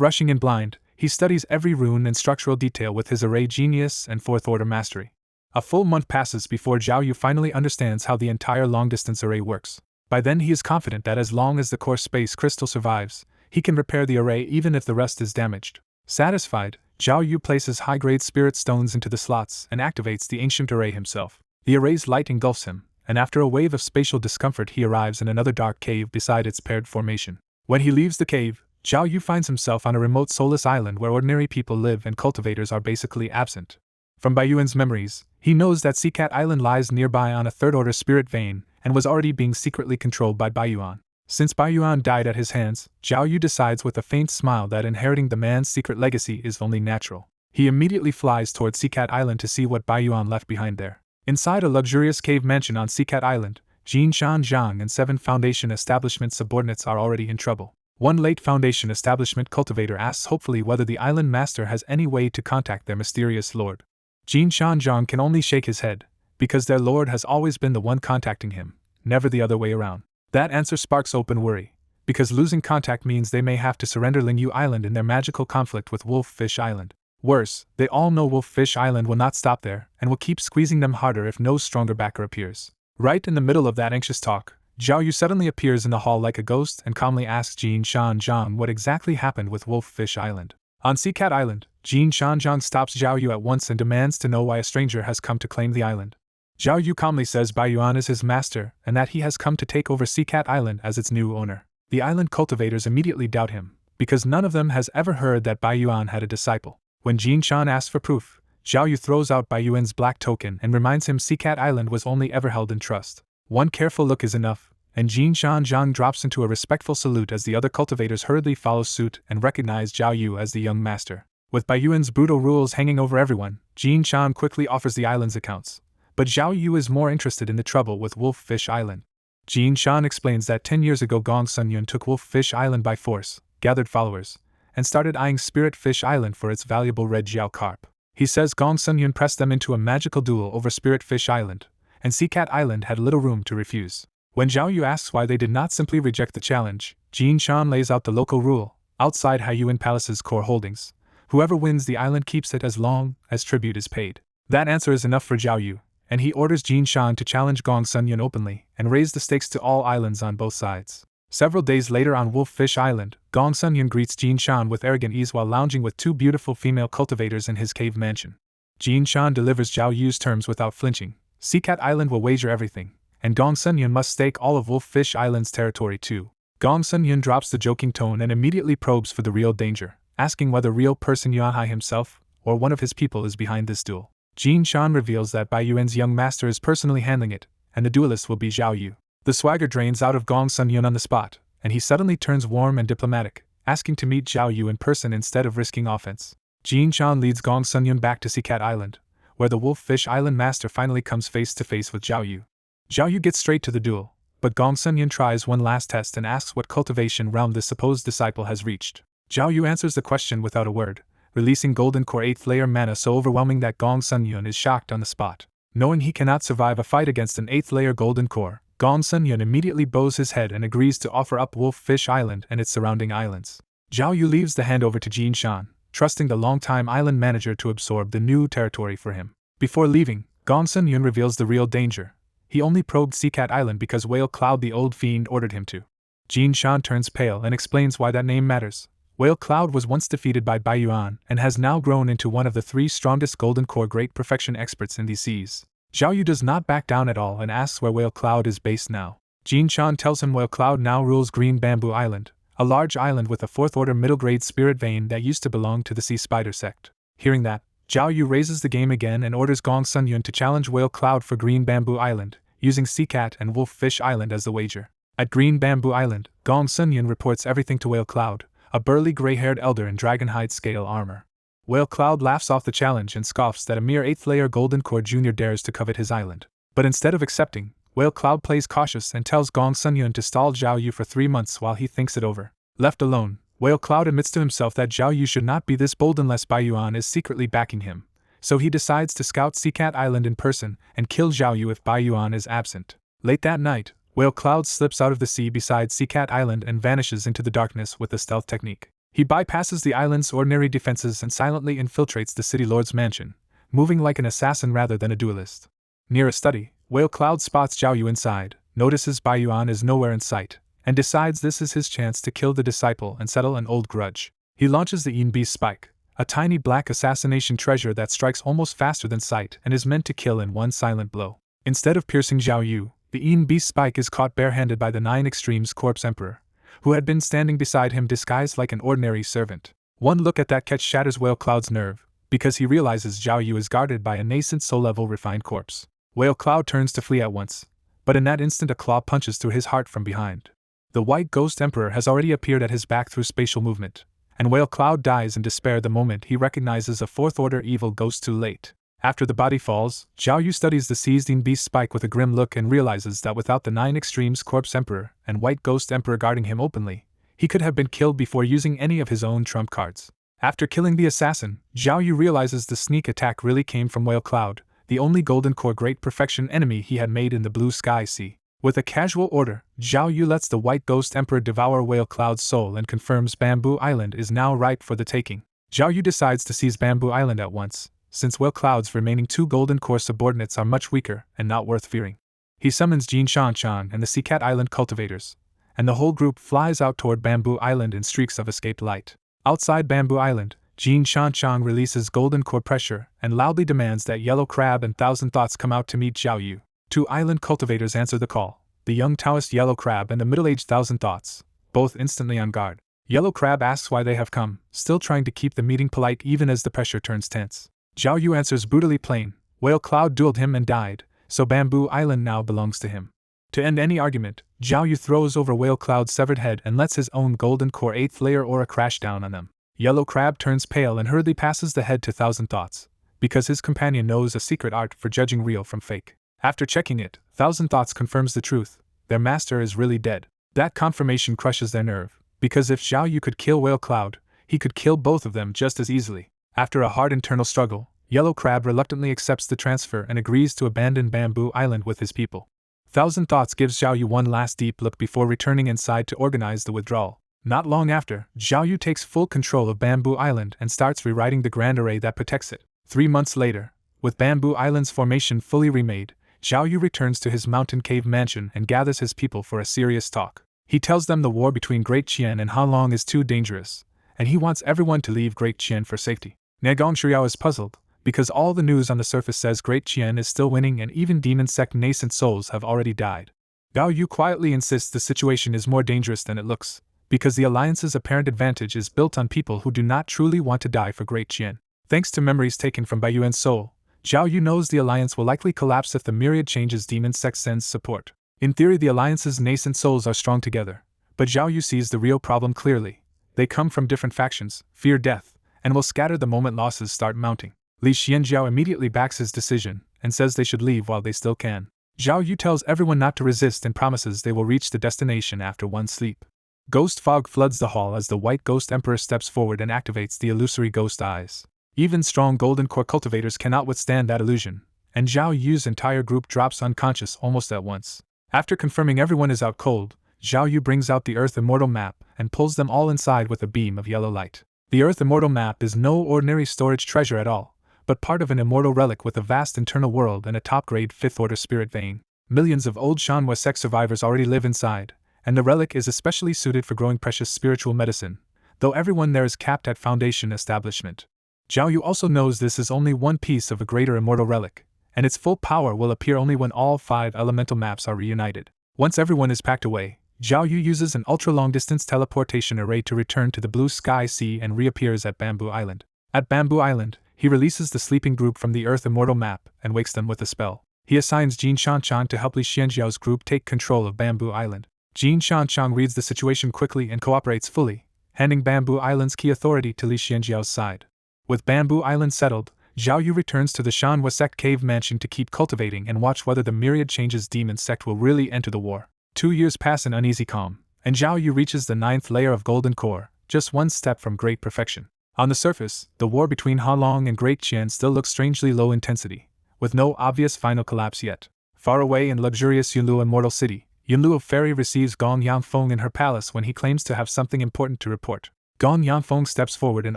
rushing in blind, he studies every rune and structural detail with his array genius and fourth-order mastery. A full month passes before Zhao Yu finally understands how the entire long-distance array works. By then he is confident that as long as the core space crystal survives, he can repair the array even if the rest is damaged. Satisfied, Zhao Yu places high-grade spirit stones into the slots and activates the ancient array himself. The array's light engulfs him, and after a wave of spatial discomfort he arrives in another dark cave beside its paired formation. When he leaves the cave, Zhao Yu finds himself on a remote soulless island where ordinary people live and cultivators are basically absent. From Bai Yuan's memories, he knows that Seacat Island lies nearby on a third-order spirit vein and was already being secretly controlled by Bai Yuan. Since Bai Yuan died at his hands, Zhao Yu decides with a faint smile that inheriting the man's secret legacy is only natural. He immediately flies towards Seacat Island to see what Bai Yuan left behind there. Inside a luxurious cave mansion on Seacat Island, Jin Shan Zhang and 7 Foundation establishment subordinates are already in trouble. One late Foundation establishment cultivator asks hopefully whether the island master has any way to contact their mysterious lord. Jin Shan Zhang can only shake his head, because their lord has always been the one contacting him, never the other way around. That answer sparks open worry, because losing contact means they may have to surrender Lingyu Island in their magical conflict with Wolffish Island. Worse, they all know Wolffish Island will not stop there, and will keep squeezing them harder if no stronger backer appears. Right in the middle of that anxious talk, Zhao Yu suddenly appears in the hall like a ghost and calmly asks Jin Shan Zhang what exactly happened with Wolffish Island. On Seacat Island, Jin Shan Zhang stops Zhao Yu at once and demands to know why a stranger has come to claim the island. Zhao Yu calmly says Bai Yuan is his master and that he has come to take over Seacat Island as its new owner. The island cultivators immediately doubt him, because none of them has ever heard that Bai Yuan had a disciple. When Jin Shan asks for proof, Zhao Yu throws out Bai Yuan's black token and reminds him Seacat Island was only ever held in trust. One careful look is enough, and Jin Shan Zhang drops into a respectful salute as the other cultivators hurriedly follow suit and recognize Zhao Yu as the young master. With Bai Yuan's brutal rules hanging over everyone, Jin Shan quickly offers the island's accounts. But Zhao Yu is more interested in the trouble with Wolffish Island. Jin Shan explains that 10 years ago Gong Sunyun took Wolffish Island by force, gathered followers, and started eyeing Spirit Fish Island for its valuable red Jiao carp. He says Gong Sunyun pressed them into a magical duel over Spirit Fish Island, and Seacat Island had little room to refuse. When Zhao Yu asks why they did not simply reject the challenge, Jin Shan lays out the local rule, outside Haiyuan Palace's core holdings. Whoever wins the island keeps it as long as tribute is paid. That answer is enough for Zhao Yu, and he orders Jin Shan to challenge Gong Sunyun openly and raise the stakes to all islands on both sides. Several days later on Wolffish Island, Gong Sunyun greets Jin Shan with arrogant ease while lounging with 2 beautiful female cultivators in his cave mansion. Jin Shan delivers Zhao Yu's terms without flinching. Seacat Island will wager everything, and Gong Sunyun must stake all of Wolffish Island's territory too. Gong Sunyun drops the joking tone and immediately probes for the real danger, asking whether real person Yuanhai himself or one of his people is behind this duel. Jin Shan reveals that Bai Yuan's young master is personally handling it, and the duelist will be Zhao Yu. The swagger drains out of Gong Sunyun on the spot, and he suddenly turns warm and diplomatic, asking to meet Zhao Yu in person instead of risking offense. Jin Shan leads Gong Sunyun back to Seacat Island, where the Wolffish Island master finally comes face to face with Zhao Yu. Zhao Yu gets straight to the duel, but Gong Sunyun tries one last test and asks what cultivation realm this supposed disciple has reached. Zhao Yu answers the question without a word, releasing Golden Core 8th layer mana so overwhelming that Gong Sunyun is shocked on the spot. Knowing he cannot survive a fight against an 8th layer Golden Core, Gong Sunyun immediately bows his head and agrees to offer up Wolffish Island and its surrounding islands. Zhao Yu leaves the handover to Jin Shan, trusting the longtime island manager to absorb the new territory for him. Before leaving, Gong Sunyun reveals the real danger. He only probed Seacat Island because Whale Cloud the old fiend ordered him to. Jin Shan turns pale and explains why that name matters. Whale Cloud was once defeated by Bai Yuan and has now grown into one of the 3 strongest Golden Core Great Perfection experts in these seas. Zhao Yu does not back down at all and asks where Whale Cloud is based now. Jin Shan tells him Whale Cloud now rules Green Bamboo Island, a large island with a 4th-order middle-grade spirit vein that used to belong to the Sea Spider sect. Hearing that, Zhao Yu raises the game again and orders Gong Sunyun to challenge Whale Cloud for Green Bamboo Island, using Seacat and Wolffish Island as the wager. At Green Bamboo Island, Gong Sunyun reports everything to Whale Cloud, a burly gray-haired elder in dragonhide scale armor. Whale Cloud laughs off the challenge and scoffs that a mere 8th layer Golden Core Jr. dares to covet his island. But instead of accepting, Whale Cloud plays cautious and tells Gong Sunyun to stall Zhao Yu for 3 months while he thinks it over. Left alone, Whale Cloud admits to himself that Zhao Yu should not be this bold unless Bai Yuan is secretly backing him, so he decides to scout Seacat Island in person and kill Zhao Yu if Bai Yuan is absent. Late that night, Whale Cloud slips out of the sea beside Seacat Island and vanishes into the darkness with a stealth technique. He bypasses the island's ordinary defenses and silently infiltrates the city lord's mansion, moving like an assassin rather than a duelist. Near a study, Whale Cloud spots Zhao Yu inside, notices Bai Yuan is nowhere in sight, and decides this is his chance to kill the disciple and settle an old grudge. He launches the Yin Beast Spike, a tiny black assassination treasure that strikes almost faster than sight and is meant to kill in one silent blow. Instead of piercing Zhao Yu, the Yin Beast Spike is caught barehanded by the 9 Extremes Corpse Emperor, who had been standing beside him disguised like an ordinary servant. One look at that catch shatters Whale Cloud's nerve, because he realizes Zhao Yu is guarded by a nascent soul-level refined corpse. Whale Cloud turns to flee at once, but in that instant a claw punches through his heart from behind. The White Ghost Emperor has already appeared at his back through spatial movement, and Whale Cloud dies in despair the moment he recognizes a fourth-order evil ghost too late. After the body falls, Zhao Yu studies the seized Yin Beast Spike with a grim look and realizes that without the 9 Extremes Corpse Emperor and White Ghost Emperor guarding him openly, he could have been killed before using any of his own trump cards. After killing the assassin, Zhao Yu realizes the sneak attack really came from Whale Cloud, the only Golden Core Great Perfection enemy he had made in the Blue Sky Sea. With a casual order, Zhao Yu lets the White Ghost Emperor devour Whale Cloud's soul and confirms Bamboo Island is now ripe for the taking. Zhao Yu decides to seize Bamboo Island at once, since Whale Cloud's remaining 2 Golden Core subordinates are much weaker and not worth fearing. He summons Jin Shanchan and the Seacat Island Cultivators, and the whole group flies out toward Bamboo Island in streaks of escaped light. Outside Bamboo Island, Jin Shanchan releases Golden Core pressure and loudly demands that Yellow Crab and Thousand Thoughts come out to meet Zhao Yu. 2 island cultivators answer the call, the young Taoist Yellow Crab and the middle-aged Thousand Thoughts, both instantly on guard. Yellow Crab asks why they have come, still trying to keep the meeting polite even as the pressure turns tense. Zhao Yu answers brutally plain, Whale Cloud dueled him and died, so Bamboo Island now belongs to him. To end any argument, Zhao Yu throws over Whale Cloud's severed head and lets his own Golden Core 8th layer aura crash down on them. Yellow Crab turns pale and hurriedly passes the head to Thousand Thoughts, because his companion knows a secret art for judging real from fake. After checking it, Thousand Thoughts confirms the truth, their master is really dead. That confirmation crushes their nerve, because if Zhao Yu could kill Whale Cloud, he could kill both of them just as easily. After a hard internal struggle, Yellow Crab reluctantly accepts the transfer and agrees to abandon Bamboo Island with his people. Thousand Thoughts gives Zhao Yu one last deep look before returning inside to organize the withdrawal. Not long after, Zhao Yu takes full control of Bamboo Island and starts rewriting the grand array that protects it. 3 months later, with Bamboo Island's formation fully remade, Zhao Yu returns to his mountain cave mansion and gathers his people for a serious talk. He tells them the war between Great Qian and Han Long is too dangerous, and he wants everyone to leave Great Qian for safety. Negong Shiao is puzzled, because all the news on the surface says Great Qian is still winning and even demon sect nascent souls have already died. Zhao Yu quietly insists the situation is more dangerous than it looks, because the alliance's apparent advantage is built on people who do not truly want to die for Great Qian. Thanks to memories taken from Bai Yuan's soul, Zhao Yu knows the alliance will likely collapse if the myriad changes demon sect sends support. In theory, the alliance's nascent souls are strong together, but Zhao Yu sees the real problem clearly. They come from different factions, fear death, and will scatter the moment losses start mounting. Li Xianjiao immediately backs his decision and says they should leave while they still can. Zhao Yu tells everyone not to resist and promises they will reach the destination after one sleep. Ghost fog floods the hall as the White Ghost Emperor steps forward and activates the illusory ghost eyes. Even strong Golden Core cultivators cannot withstand that illusion, and Zhao Yu's entire group drops unconscious almost at once. After confirming everyone is out cold, Zhao Yu brings out the Earth Immortal map and pulls them all inside with a beam of yellow light. The Earth Immortal map is no ordinary storage treasure at all, but part of an immortal relic with a vast internal world and a top-grade 5th-order spirit vein. Millions of old Shanhua sect survivors already live inside, and the relic is especially suited for growing precious spiritual medicine, though everyone there is capped at Foundation establishment. Zhao Yu also knows this is only one piece of a greater immortal relic, and its full power will appear only when all 5 elemental maps are reunited. Once everyone is packed away, Zhao Yu uses an ultra-long-distance teleportation array to return to the Blue Sky Sea and reappears at Bamboo Island. At Bamboo Island, he releases the sleeping group from the Earth Immortal map and wakes them with a spell. He assigns Jin Shanchan to help Li Xianjiao's group take control of Bamboo Island. Jin Shanchan reads the situation quickly and cooperates fully, handing Bamboo Island's key authority to Li Xianjiao's side. With Bamboo Island settled, Zhao Yu returns to the Shanhua sect cave mansion to keep cultivating and watch whether the myriad changes demon sect will really enter the war. 2 years pass in uneasy calm, and Zhao Yu reaches the 9th layer of Golden Core, just one step from great perfection. On the surface, the war between Ha Long and Great Qian still looks strangely low intensity, with no obvious final collapse yet. Far away in luxurious Yunluo Immortal City, Yunluo Fairy receives Gong Yanfeng in her palace when he claims to have something important to report. Gong Yanfeng steps forward and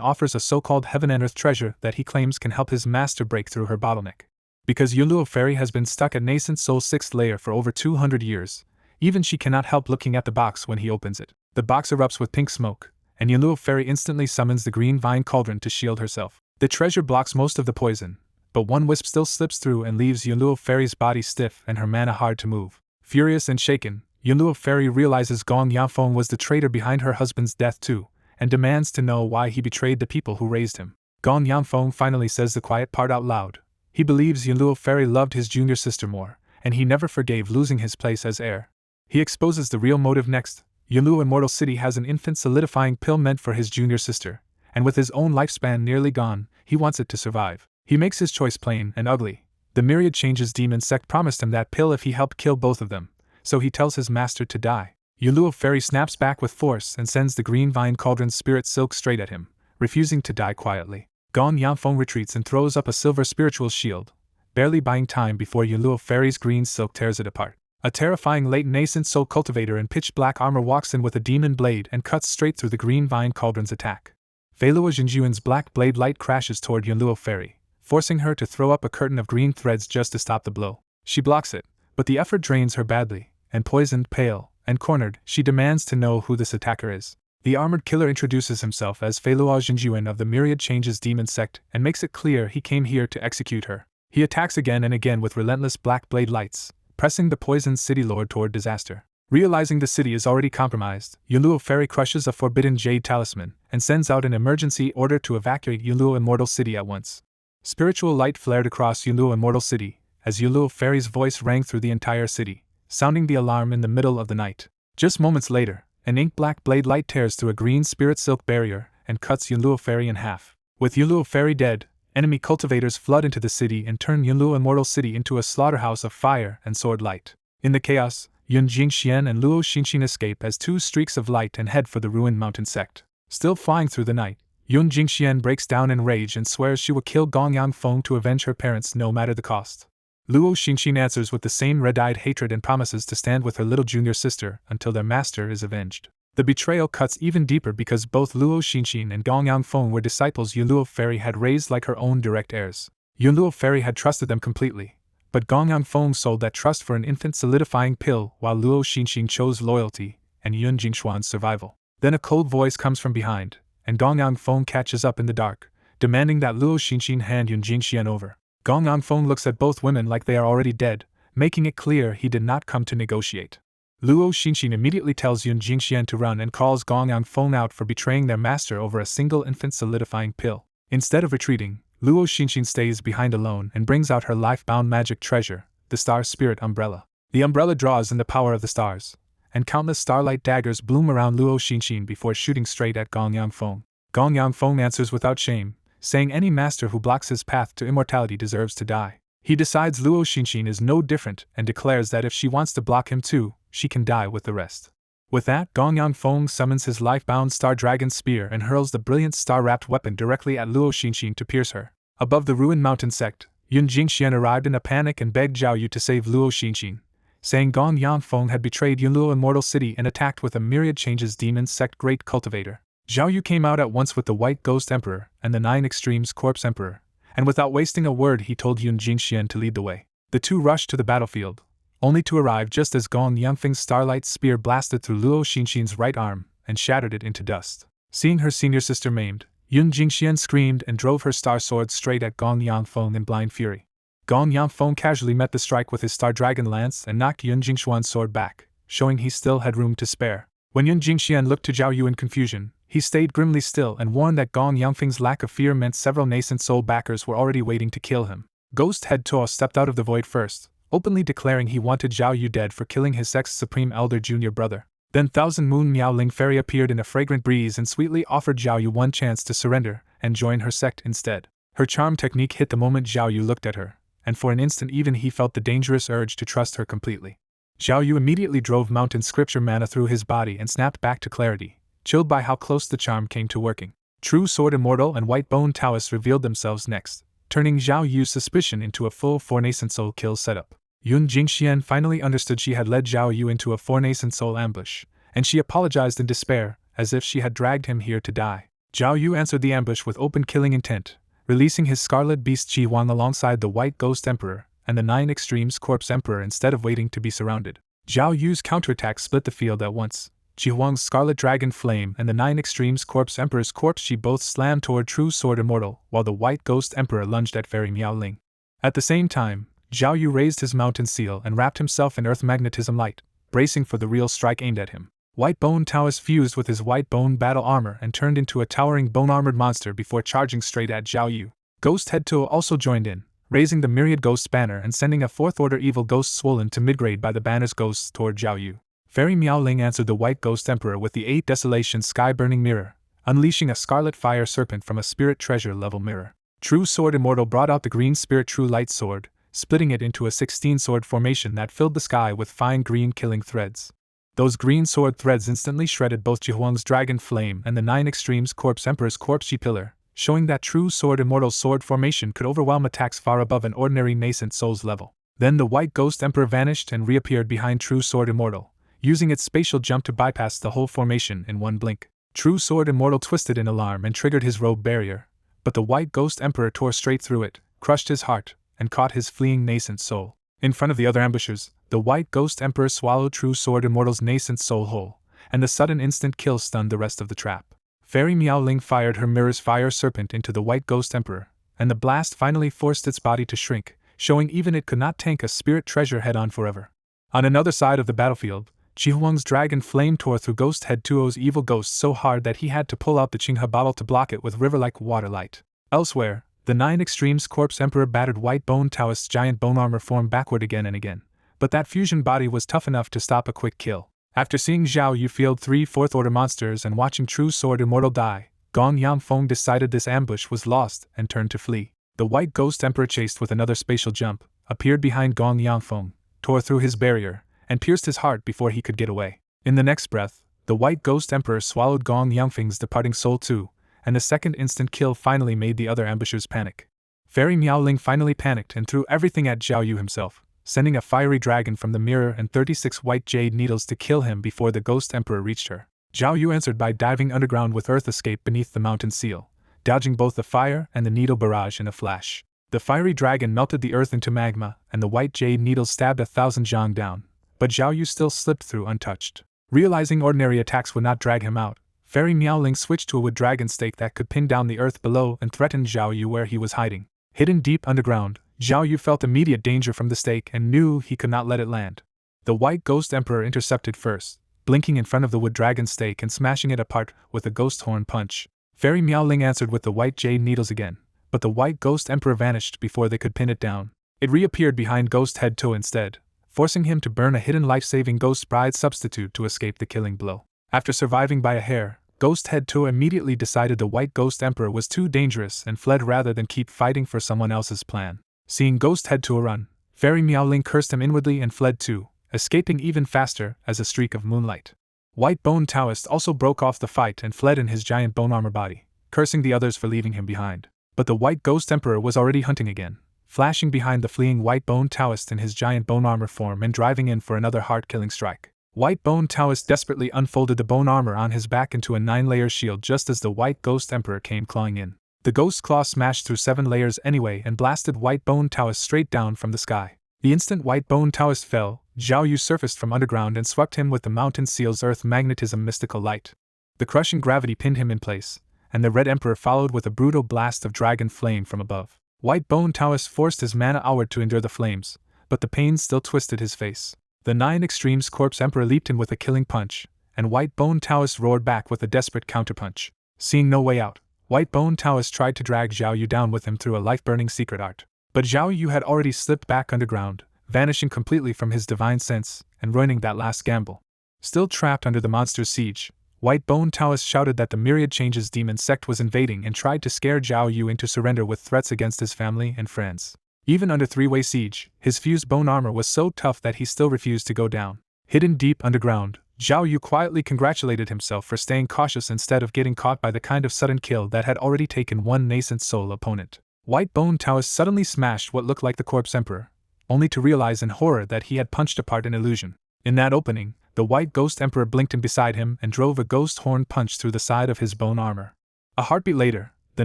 offers a so-called heaven and earth treasure that he claims can help his master break through her bottleneck. Because Yunluo Fairy has been stuck at nascent soul 6th layer for over 200 years, even she cannot help looking at the box when he opens it. The box erupts with pink smoke, and Yunluo Fairy instantly summons the green vine cauldron to shield herself. The treasure blocks most of the poison, but one wisp still slips through and leaves Yunluo Fairy's body stiff and her mana hard to move. Furious and shaken, Yunluo Fairy realizes Gong Yanfeng was the traitor behind her husband's death too, and demands to know why he betrayed the people who raised him. Gong Yanfeng finally says the quiet part out loud. He believes Yunluo Fairy loved his junior sister more, and he never forgave losing his place as heir. He exposes the real motive next. Yunluo Immortal City has an infant solidifying pill meant for his junior sister, and with his own lifespan nearly gone, he wants it to survive. He makes his choice plain and ugly. The Myriad Changes demon sect promised him that pill if he helped kill both of them, so he tells his master to die. Yunluo Fairy snaps back with force and sends the green vine cauldron's spirit silk straight at him, refusing to die quietly. Gong Yanfeng retreats and throws up a silver spiritual shield, barely buying time before Yunluo Fairy's green silk tears it apart. A terrifying late nascent soul cultivator in pitch black armor walks in with a demon blade and cuts straight through the green vine cauldron's attack. Feilua Jinjuan's black blade light crashes toward Yunluo Fairy, forcing her to throw up a curtain of green threads just to stop the blow. She blocks it, but the effort drains her badly, and poisoned, pale, and cornered, she demands to know who this attacker is. The armored killer introduces himself as Feilua Jinjuan of the Myriad Changes demon sect and makes it clear he came here to execute her. He attacks again and again with relentless black blade lights, pressing the poisoned city lord toward disaster. Realizing the city is already compromised, Yunluo Fairy crushes a forbidden jade talisman and sends out an emergency order to evacuate Yunluo Immortal City at once. Spiritual light flared across Yunluo Immortal City as Yunluo Fairy's voice rang through the entire city, sounding the alarm in the middle of the night. Just moments later, an ink-black blade light tears through a green spirit silk barrier and cuts Yunluo Fairy in half. With Yunluo Fairy dead, enemy cultivators flood into the city and turn Yunluo Immortal City into a slaughterhouse of fire and sword light. In the chaos, Yun Jingxian and Luo Xinxin escape as two streaks of light and head for the ruined mountain sect. Still flying through the night, Yun Jingxian breaks down in rage and swears she will kill Gong Yanfeng to avenge her parents no matter the cost. Luo Xinxin answers with the same red-eyed hatred and promises to stand with her little junior sister until their master is avenged. The betrayal cuts even deeper because both Luo Xinxin and Gong Yanfeng were disciples Yunluo Fairy had raised like her own direct heirs. Yunluo Fairy had trusted them completely, but Gong Yanfeng sold that trust for an infant solidifying pill while Luo Xinxin chose loyalty and Yun Jingshuan's survival. Then a cold voice comes from behind, and Gong Yanfeng catches up in the dark, demanding that Luo Xinxin hand Yun Jingxian over. Gong Yanfeng looks at both women like they are already dead, making it clear he did not come to negotiate. Luo Xinxin immediately tells Yun Jingxian to run and calls Gong Yanfeng out for betraying their master over a single infant solidifying pill. Instead of retreating, Luo Xinxin stays behind alone and brings out her life-bound magic treasure, the Star Spirit Umbrella. The umbrella draws in the power of the stars, and countless starlight daggers bloom around Luo Xinxin before shooting straight at Gong Yanfeng. Gong Yanfeng answers without shame, saying any master who blocks his path to immortality deserves to die. He decides Luo Xinxin is no different and declares that if she wants to block him too, she can die with the rest. With that, Gong Yanfeng summons his life-bound Star Dragon Spear and hurls the brilliant star-wrapped weapon directly at Luo Xinxin to pierce her. Above the ruined mountain sect, Yun Jingxian arrived in a panic and begged Zhao Yu to save Luo Xinxin, saying Gong Yanfeng had betrayed Yunluo Immortal City and attacked with a Myriad Changes demon sect great cultivator. Zhao Yu came out at once with the White Ghost Emperor and the 9 Extremes Corpse Emperor, and without wasting a word he told Yun Jingxian to lead the way. The two rushed to the battlefield, only to arrive just as Gong Yanfeng's starlight spear blasted through Luo Xinxin's right arm and shattered it into dust. Seeing her senior sister maimed, Yun Jingxian screamed and drove her star sword straight at Gong Yanfeng in blind fury. Gong Yanfeng casually met the strike with his Star Dragon Lance and knocked Yun Jingshuan's sword back, showing he still had room to spare. When Yun Jingxian looked to Zhao Yu in confusion, he stayed grimly still and warned that Gong Yanfeng's lack of fear meant several nascent soul backers were already waiting to kill him. Ghost Head Tuo stepped out of the void first, openly declaring he wanted Zhao Yu dead for killing his sex's supreme elder junior brother. Then Thousand Moon Miaoling Fairy appeared in a fragrant breeze and sweetly offered Zhao Yu one chance to surrender and join her sect instead. Her charm technique hit the moment Zhao Yu looked at her, and for an instant even he felt the dangerous urge to trust her completely. Zhao Yu immediately drove mountain scripture mana through his body and snapped back to clarity, chilled by how close the charm came to working. True Sword Immortal and White Bone Taoist revealed themselves next, turning Zhao Yu's suspicion into a full four-nascent soul kill setup. Yun Jingxian finally understood she had led Zhao Yu into a four-nascent soul ambush, and she apologized in despair, as if she had dragged him here to die. Zhao Yu answered the ambush with open killing intent, releasing his Scarlet Beast Qi Huang alongside the White Ghost Emperor and the 9 Extremes Corpse Emperor instead of waiting to be surrounded. Zhao Yu's counterattack split the field at once. Qi Huang's Scarlet Dragon Flame and the 9 Extremes Corpse Emperor's corpse Qi both slammed toward True Sword Immortal, while the White Ghost Emperor lunged at Fairy Miaoling. At the same time, Zhao Yu raised his mountain seal and wrapped himself in earth magnetism light, bracing for the real strike aimed at him. White Bone Taoist fused with his white bone battle armor and turned into a towering bone-armored monster before charging straight at Zhao Yu. Ghost Head Tuo also joined in, raising the Myriad Ghosts banner and sending a 4th-order evil ghost swollen to mid-grade by the banner's ghosts toward Zhao Yu. Fairy Miaoling answered the White Ghost Emperor with the 8 Desolation Sky-Burning Mirror, unleashing a Scarlet Fire Serpent from a Spirit Treasure-level mirror. True Sword Immortal brought out the Green Spirit True Light Sword, splitting it into a 16-sword formation that filled the sky with fine green killing threads. Those green sword threads instantly shredded both Qi Huang's Dragon Flame and the 9 Extremes Corpse Emperor's Corpse Qi Pillar, showing that True Sword Immortal's sword formation could overwhelm attacks far above an ordinary nascent soul's level. Then the White Ghost Emperor vanished and reappeared behind True Sword Immortal, using its spatial jump to bypass the whole formation in one blink. True Sword Immortal twisted in alarm and triggered his robe barrier, but the White Ghost Emperor tore straight through it, crushed his heart, and caught his fleeing nascent soul. In front of the other ambushers, the White Ghost Emperor swallowed True Sword Immortal's nascent soul whole, and the sudden instant kill stunned the rest of the trap. Fairy Miaoling fired her Mirror's Fire Serpent into the White Ghost Emperor, and the blast finally forced its body to shrink, showing even it could not tank a Spirit Treasure head-on forever. On another side of the battlefield, Qi Huang's Dragon Flame tore through Ghost Head Tuo's evil ghost so hard that he had to pull out the Qinghe bottle to block it with river-like water light. Elsewhere, the 9 Extremes Corpse Emperor battered White Bone Taoist's giant bone armor form backward again and again, but that fusion body was tough enough to stop a quick kill. After seeing Zhao Yu field 3 4th-order monsters and watching True Sword Immortal die, Gong Yangfeng decided this ambush was lost and turned to flee. The White Ghost Emperor chased with another spatial jump, appeared behind Gong Yangfeng, tore through his barrier, and pierced his heart before he could get away. In the next breath, the White Ghost Emperor swallowed Gong Yangfeng's departing soul too, and the second instant kill finally made the other ambushers panic. Fairy Miaoling finally panicked and threw everything at Zhao Yu himself, sending a fiery dragon from the mirror and 36 white jade needles to kill him before the Ghost Emperor reached her. Zhao Yu answered by diving underground with Earth Escape beneath the mountain seal, dodging both the fire and the needle barrage in a flash. The fiery dragon melted the earth into magma, and the white jade needles stabbed 1,000 zhang down, but Zhao Yu still slipped through untouched. Realizing ordinary attacks would not drag him out, Fairy Miaoling switched to a wood dragon stake that could pin down the earth below and threatened Zhao Yu where he was hiding. Hidden deep underground, Zhao Yu felt immediate danger from the stake and knew he could not let it land. The White Ghost Emperor intercepted first, blinking in front of the wood dragon stake and smashing it apart with a ghost horn punch. Fairy Miaoling answered with the white jade needles again, but the White Ghost Emperor vanished before they could pin it down. It reappeared behind Ghost Head Tuo instead, forcing him to burn a hidden life-saving Ghost Bride substitute to escape the killing blow. After surviving by a hair, Ghost Head Tuo immediately decided the White Ghost Emperor was too dangerous and fled rather than keep fighting for someone else's plan. Seeing Ghost Head Tuo run, Fairy Miaoling cursed him inwardly and fled too, escaping even faster as a streak of moonlight. White Bone Taoist also broke off the fight and fled in his giant bone armor body, cursing the others for leaving him behind. But the White Ghost Emperor was already hunting again, flashing behind the fleeing White Bone Taoist in his giant bone armor form and driving in for another heart-killing strike. White Bone Taoist desperately unfolded the bone armor on his back into a 9-layer shield just as the White Ghost Emperor came clawing in. The Ghost Claw smashed through 7 layers anyway and blasted White Bone Taoist straight down from the sky. The instant White Bone Taoist fell, Zhao Yu surfaced from underground and swept him with the mountain seal's earth magnetism mystical light. The crushing gravity pinned him in place, and the Red Emperor followed with a brutal blast of dragon flame from above. White Bone Taoist forced his mana outward to endure the flames, but the pain still twisted his face. The 9 Extremes Corpse Emperor leaped in with a killing punch, and White Bone Taoist roared back with a desperate counterpunch. Seeing no way out, White Bone Taoist tried to drag Zhao Yu down with him through a life-burning secret art. But Zhao Yu had already slipped back underground, vanishing completely from his divine sense and ruining that last gamble. Still trapped under the monster's siege, White Bone Taoist shouted that the Myriad Changes demon sect was invading and tried to scare Zhao Yu into surrender with threats against his family and friends. Even under 3-way siege, his fused bone armor was so tough that he still refused to go down. Hidden deep underground, Zhao Yu quietly congratulated himself for staying cautious instead of getting caught by the kind of sudden kill that had already taken one nascent soul opponent. White Bone Taoist suddenly smashed what looked like the corpse emperor, only to realize in horror that he had punched apart an illusion. In that opening, the white ghost emperor blinked in beside him and drove a ghost horn punch through the side of his bone armor. A heartbeat later, the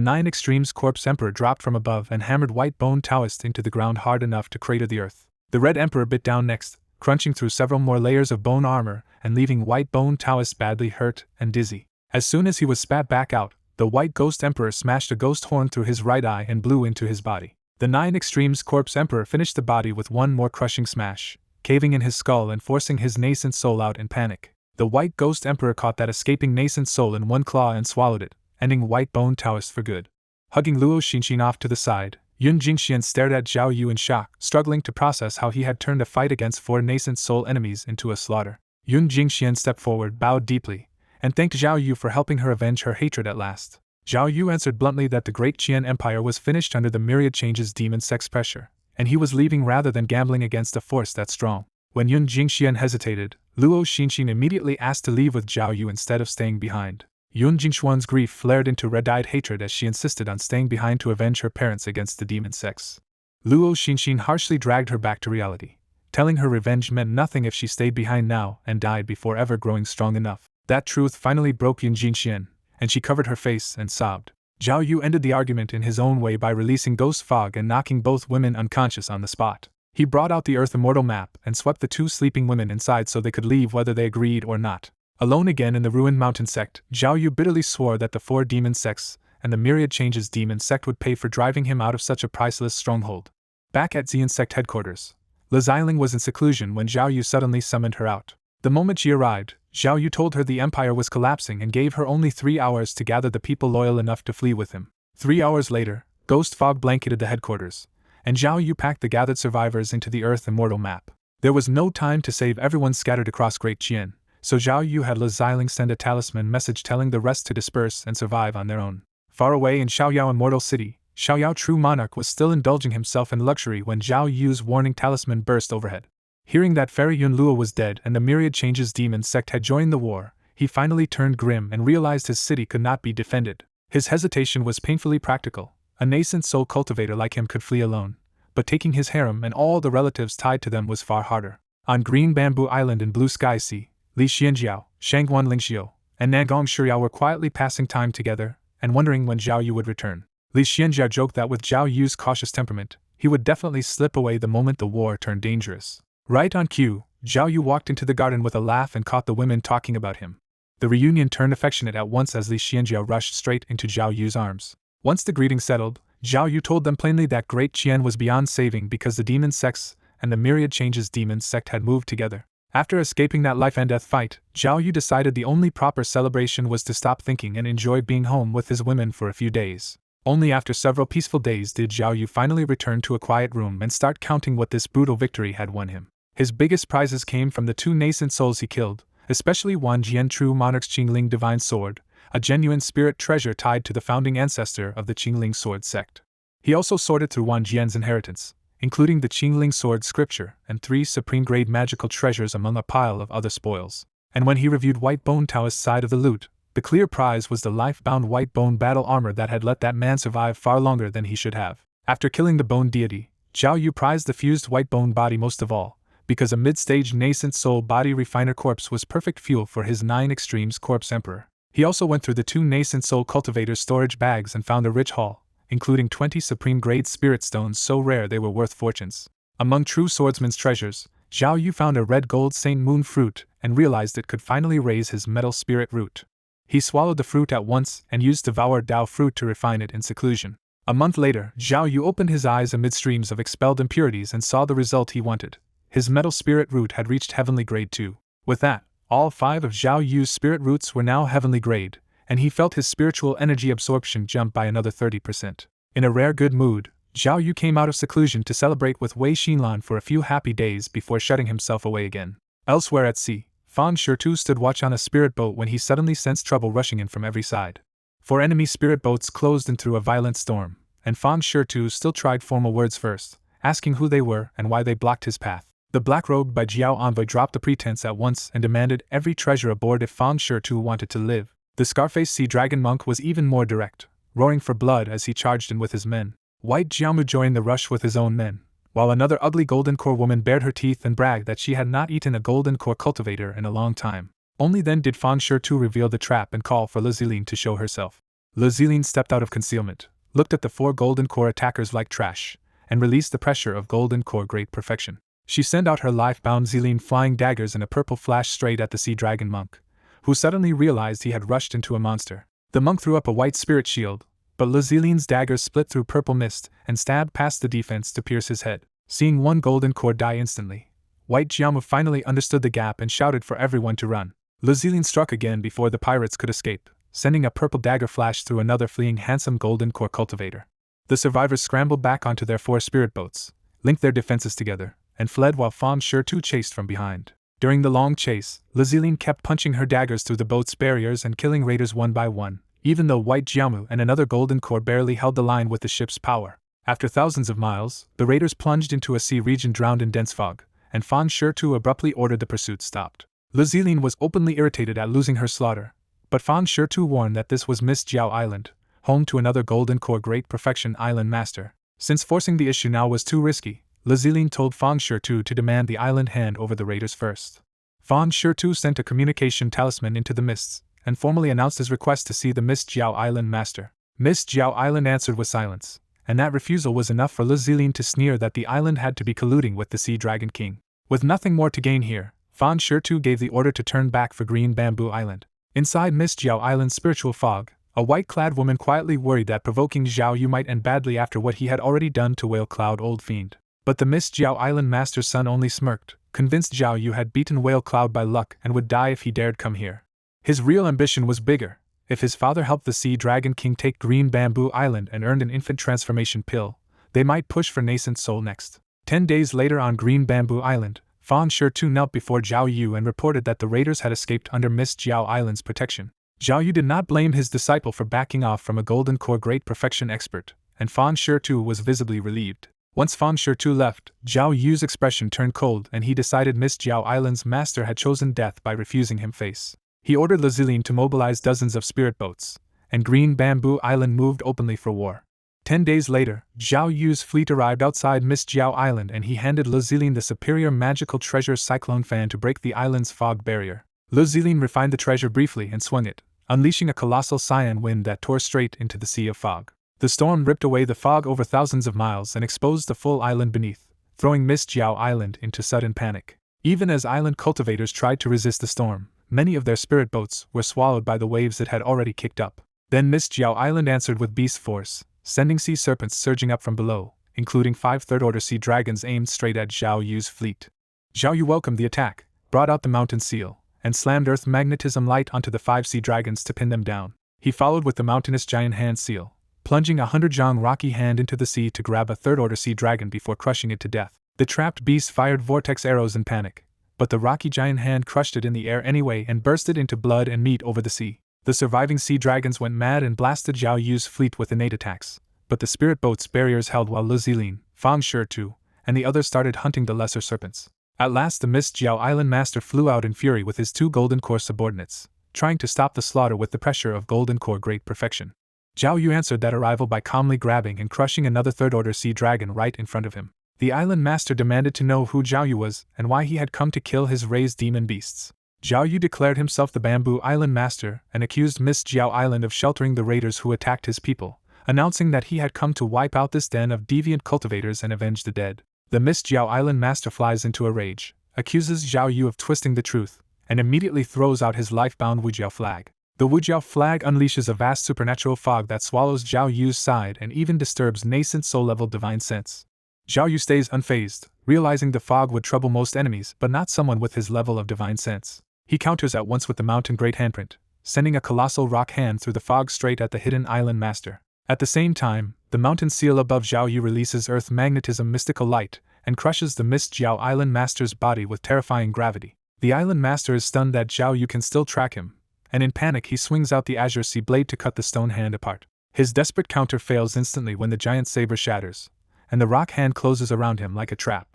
9 Extremes corpse emperor dropped from above and hammered White Bone Taoist into the ground hard enough to crater the earth. The red emperor bit down next, crunching through several more layers of bone armor and leaving White Bone Taoist badly hurt and dizzy. As soon as he was spat back out, the white ghost emperor smashed a ghost horn through his right eye and blew into his body. The 9 Extremes corpse emperor finished the body with one more crushing smash, caving in his skull and forcing his nascent soul out in panic. The white ghost emperor caught that escaping nascent soul in one claw and swallowed it, ending White Bone Taoist for good. Hugging Luo Xinxin off to the side, Yun Jingxian stared at Zhao Yu in shock, struggling to process how he had turned a fight against 4 nascent soul enemies into a slaughter. Yun Jingxian stepped forward, bowed deeply, and thanked Zhao Yu for helping her avenge her hatred at last. Zhao Yu answered bluntly that the Great Qian Empire was finished under the myriad changes demon sex pressure, and he was leaving rather than gambling against a force that strong. When Yun Jingxian hesitated, Luo Xinxin immediately asked to leave with Zhao Yu instead of staying behind. Yun Jingshuan's grief flared into red-eyed hatred as she insisted on staying behind to avenge her parents against the demon sex. Luo Xinxin harshly dragged her back to reality, telling her revenge meant nothing if she stayed behind now and died before ever growing strong enough. That truth finally broke Yun Jingxian, and she covered her face and sobbed. Zhao Yu ended the argument in his own way by releasing Ghost Fog and knocking both women unconscious on the spot. He brought out the Earth Immortal map and swept the 2 sleeping women inside so they could leave whether they agreed or not. Alone again in the ruined mountain sect, Zhao Yu bitterly swore that the 4 demon sects and the myriad changes demon sect would pay for driving him out of such a priceless stronghold. Back at Xian sect headquarters, Li Xiling was in seclusion when Zhao Yu suddenly summoned her out. The moment she arrived, Zhao Yu told her the empire was collapsing and gave her only 3 hours to gather the people loyal enough to flee with him. 3 hours later, ghost fog blanketed the headquarters, and Zhao Yu packed the gathered survivors into the Earth Immortal map. There was no time to save everyone scattered across Great Qian, so Zhao Yu had Li Xiling send a talisman message telling the rest to disperse and survive on their own. Far away in Xiaoyao Immortal City, Xiaoyao True Monarch was still indulging himself in luxury when Zhao Yu's warning talisman burst overhead. Hearing that Fairy Yun Luo was dead and the myriad changes demon sect had joined the war, he finally turned grim and realized his city could not be defended. His hesitation was painfully practical. A nascent soul cultivator like him could flee alone, but taking his harem and all the relatives tied to them was far harder. On Green Bamboo Island in Blue Sky Sea, Li Xianjiao, Shangguan Lingxiu, and Nangong Shiyao were quietly passing time together and wondering when Zhao Yu would return. Li Xianjiao joked that with Zhao Yu's cautious temperament, he would definitely slip away the moment the war turned dangerous. Right on cue, Zhao Yu walked into the garden with a laugh and caught the women talking about him. The reunion turned affectionate at once as Li Xianjiao rushed straight into Zhao Yu's arms. Once the greeting settled, Zhao Yu told them plainly that Great Qian was beyond saving because the demon sects and the myriad changes demon sect had moved together. After escaping that life-and-death fight, Zhao Yu decided the only proper celebration was to stop thinking and enjoy being home with his women for a few days. Only after several peaceful days did Zhao Yu finally return to a quiet room and start counting what this brutal victory had won him. His biggest prizes came from the 2 nascent souls he killed, especially Wan Jian True Monarch's Qingling Divine Sword, a genuine spirit treasure tied to the founding ancestor of the Qingling Sword sect. He also sorted through Wan Jian's inheritance, including the Qingling Sword scripture and 3 supreme-grade magical treasures among a pile of other spoils. And when he reviewed White Bone Taoist's side of the loot, the clear prize was the life-bound white bone battle armor that had let that man survive far longer than he should have. After killing the bone deity, Zhao Yu prized the fused white bone body most of all, because a mid-stage nascent soul body refiner corpse was perfect fuel for his 9 extremes corpse emperor. He also went through the 2 nascent soul cultivators' storage bags and found a rich haul, including 20 supreme-grade spirit stones so rare they were worth fortunes. Among true swordsman's treasures, Zhao Yu found a red gold Saint Moon fruit and realized it could finally raise his metal spirit root. He swallowed the fruit at once and used Devoured Dao fruit to refine it in seclusion. A month later, Zhao Yu opened his eyes amid streams of expelled impurities and saw the result he wanted. His metal spirit root had reached heavenly grade 2. With that, all 5 of Zhao Yu's spirit roots were now heavenly grade, and he felt his spiritual energy absorption jump by another 30%. In a rare good mood, Zhao Yu came out of seclusion to celebrate with Wei Xinlan for a few happy days before shutting himself away again. Elsewhere at sea, Fan Shirtu stood watch on a spirit boat when he suddenly sensed trouble rushing in from every side. 4 enemy spirit boats closed in through a violent storm, and Fan Shirtu still tried formal words first, asking who they were and why they blocked his path. The Black Robe by Jiao Envoy dropped the pretense at once and demanded every treasure aboard if Fang Shitu wanted to live. The Scarface Sea Dragon Monk was even more direct, roaring for blood as he charged in with his men. White Jiamu joined the rush with his own men, while another ugly golden core woman bared her teeth and bragged that she had not eaten a golden core cultivator in a long time. Only then did Fang Shitu reveal the trap and call for Le Ziling to show herself. Le Ziling stepped out of concealment, looked at the 4 golden core attackers like trash, and released the pressure of golden core great perfection. She sent out her life-bound Ziling flying daggers in a purple flash straight at the Sea Dragon Monk, who suddenly realized he had rushed into a monster. The monk threw up a white spirit shield, but Le Ziling's daggers split through purple mist and stabbed past the defense to pierce his head. Seeing 1 golden core die instantly, White Jiamu finally understood the gap and shouted for everyone to run. Le Ziling struck again before the pirates could escape, sending a purple dagger flash through another fleeing handsome golden core cultivator. The survivors scrambled back onto their 4 spirit boats, linked their defenses together, and fled while Fang Shitu chased from behind. During the long chase, Le Ziling kept punching her daggers through the boat's barriers and killing raiders one by one, even though White Jiamu and another golden core barely held the line with the ship's power. After thousands of miles, the raiders plunged into a sea region drowned in dense fog, and Fang Shitu abruptly ordered the pursuit stopped. Le Ziling was openly irritated at losing her slaughter, but Fang Shitu warned that this was Miss Jiao Island, home to another golden core great perfection island master. Since forcing the issue now was too risky, Le Ziling told Fang Shitu to demand the island hand over the raiders first. Fang Shitu sent a communication talisman into the mists, and formally announced his request to see the Miss Jiao Island master. Miss Jiao Island answered with silence, and that refusal was enough for Le Ziling to sneer that the island had to be colluding with the Sea Dragon King. With nothing more to gain here, Fang Shitu gave the order to turn back for Green Bamboo Island. Inside Miss Jiao Island's spiritual fog, a white-clad woman quietly worried that provoking Zhao Yu might end badly after what he had already done to Whale Cloud Old Fiend. But the Miss Jiao Island master's son only smirked, convinced Zhao Yu had beaten Whale Cloud by luck and would die if he dared come here. His real ambition was bigger. If his father helped the Sea Dragon King take Green Bamboo Island and earned an infant transformation pill, they might push for Nascent Soul next. 10 days later on Green Bamboo Island, Fang Shitu knelt before Zhao Yu and reported that the raiders had escaped under Miss Jiao Island's protection. Zhao Yu did not blame his disciple for backing off from a golden core great perfection expert, and Fang Shitu was visibly relieved. Once Fang Shitu left, Zhao Yu's expression turned cold and he decided Miss Jiao Island's master had chosen death by refusing him face. He ordered Le Ziling to mobilize dozens of spirit boats, and Green Bamboo Island moved openly for war. 10 days later, Zhao Yu's fleet arrived outside Miss Jiao Island and he handed Le Ziling the superior magical treasure Cyclone Fan to break the island's fog barrier. Le Ziling refined the treasure briefly and swung it, unleashing a colossal cyan wind that tore straight into the sea of fog. The storm ripped away the fog over thousands of miles and exposed the full island beneath, throwing Miss Jiao Island into sudden panic. Even as island cultivators tried to resist the storm, many of their spirit boats were swallowed by the waves it had already kicked up. Then Miss Jiao Island answered with beast force, sending sea serpents surging up from below, including 5 third-order sea dragons aimed straight at Zhao Yu's fleet. Zhao Yu welcomed the attack, brought out the mountain seal, and slammed earth magnetism light onto the 5 sea dragons to pin them down. He followed with the mountainous giant hand seal, plunging a 100-jong rocky hand into the sea to grab a third-order sea dragon before crushing it to death. The trapped beast fired vortex arrows in panic, but the rocky giant hand crushed it in the air anyway and burst it into blood and meat over the sea. The surviving sea dragons went mad and blasted Zhao Yu's fleet with innate attacks, but the spirit boat's barriers held while Le Ziling, Fang Shitu, and the others started hunting the lesser serpents. At last the Miss Jiao Island master flew out in fury with his 2 golden core subordinates, trying to stop the slaughter with the pressure of golden core great perfection. Zhao Yu answered that arrival by calmly grabbing and crushing another third-order sea dragon right in front of him. The island master demanded to know who Zhao Yu was and why he had come to kill his raised demon beasts. Zhao Yu declared himself the Bamboo Island master and accused Miss Jiao Island of sheltering the raiders who attacked his people, announcing that he had come to wipe out this den of deviant cultivators and avenge the dead. The Miss Jiao Island master flies into a rage, accuses Zhao Yu of twisting the truth, and immediately throws out his life-bound Wujiao flag. The Wujiao flag unleashes a vast supernatural fog that swallows Zhao Yu's side and even disturbs nascent soul-level divine sense. Zhao Yu stays unfazed, realizing the fog would trouble most enemies but not someone with his level of divine sense. He counters at once with the mountain great handprint, sending a colossal rock hand through the fog straight at the hidden island master. At the same time, the mountain seal above Zhao Yu releases earth magnetism mystical light and crushes the Miss Jiao Island master's body with terrifying gravity. The island master is stunned that Zhao Yu can still track him, and in panic he swings out the azure sea blade to cut the stone hand apart. His desperate counter fails instantly when the giant saber shatters, and the rock hand closes around him like a trap.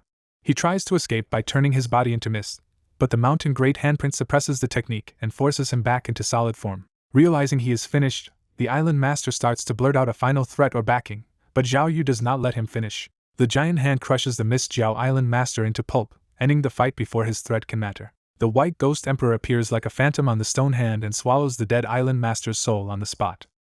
He tries to escape by turning his body into mist, but the mountain great handprint suppresses the technique and forces him back into solid form. Realizing he is finished, the island master starts to blurt out a final threat or backing, but Zhao Yu does not let him finish. The giant hand crushes the Mist Zhao Island master into pulp, ending the fight before his threat can matter. The white ghost emperor appears like a phantom on the stone hand and swallows the dead island master's soul on the spot.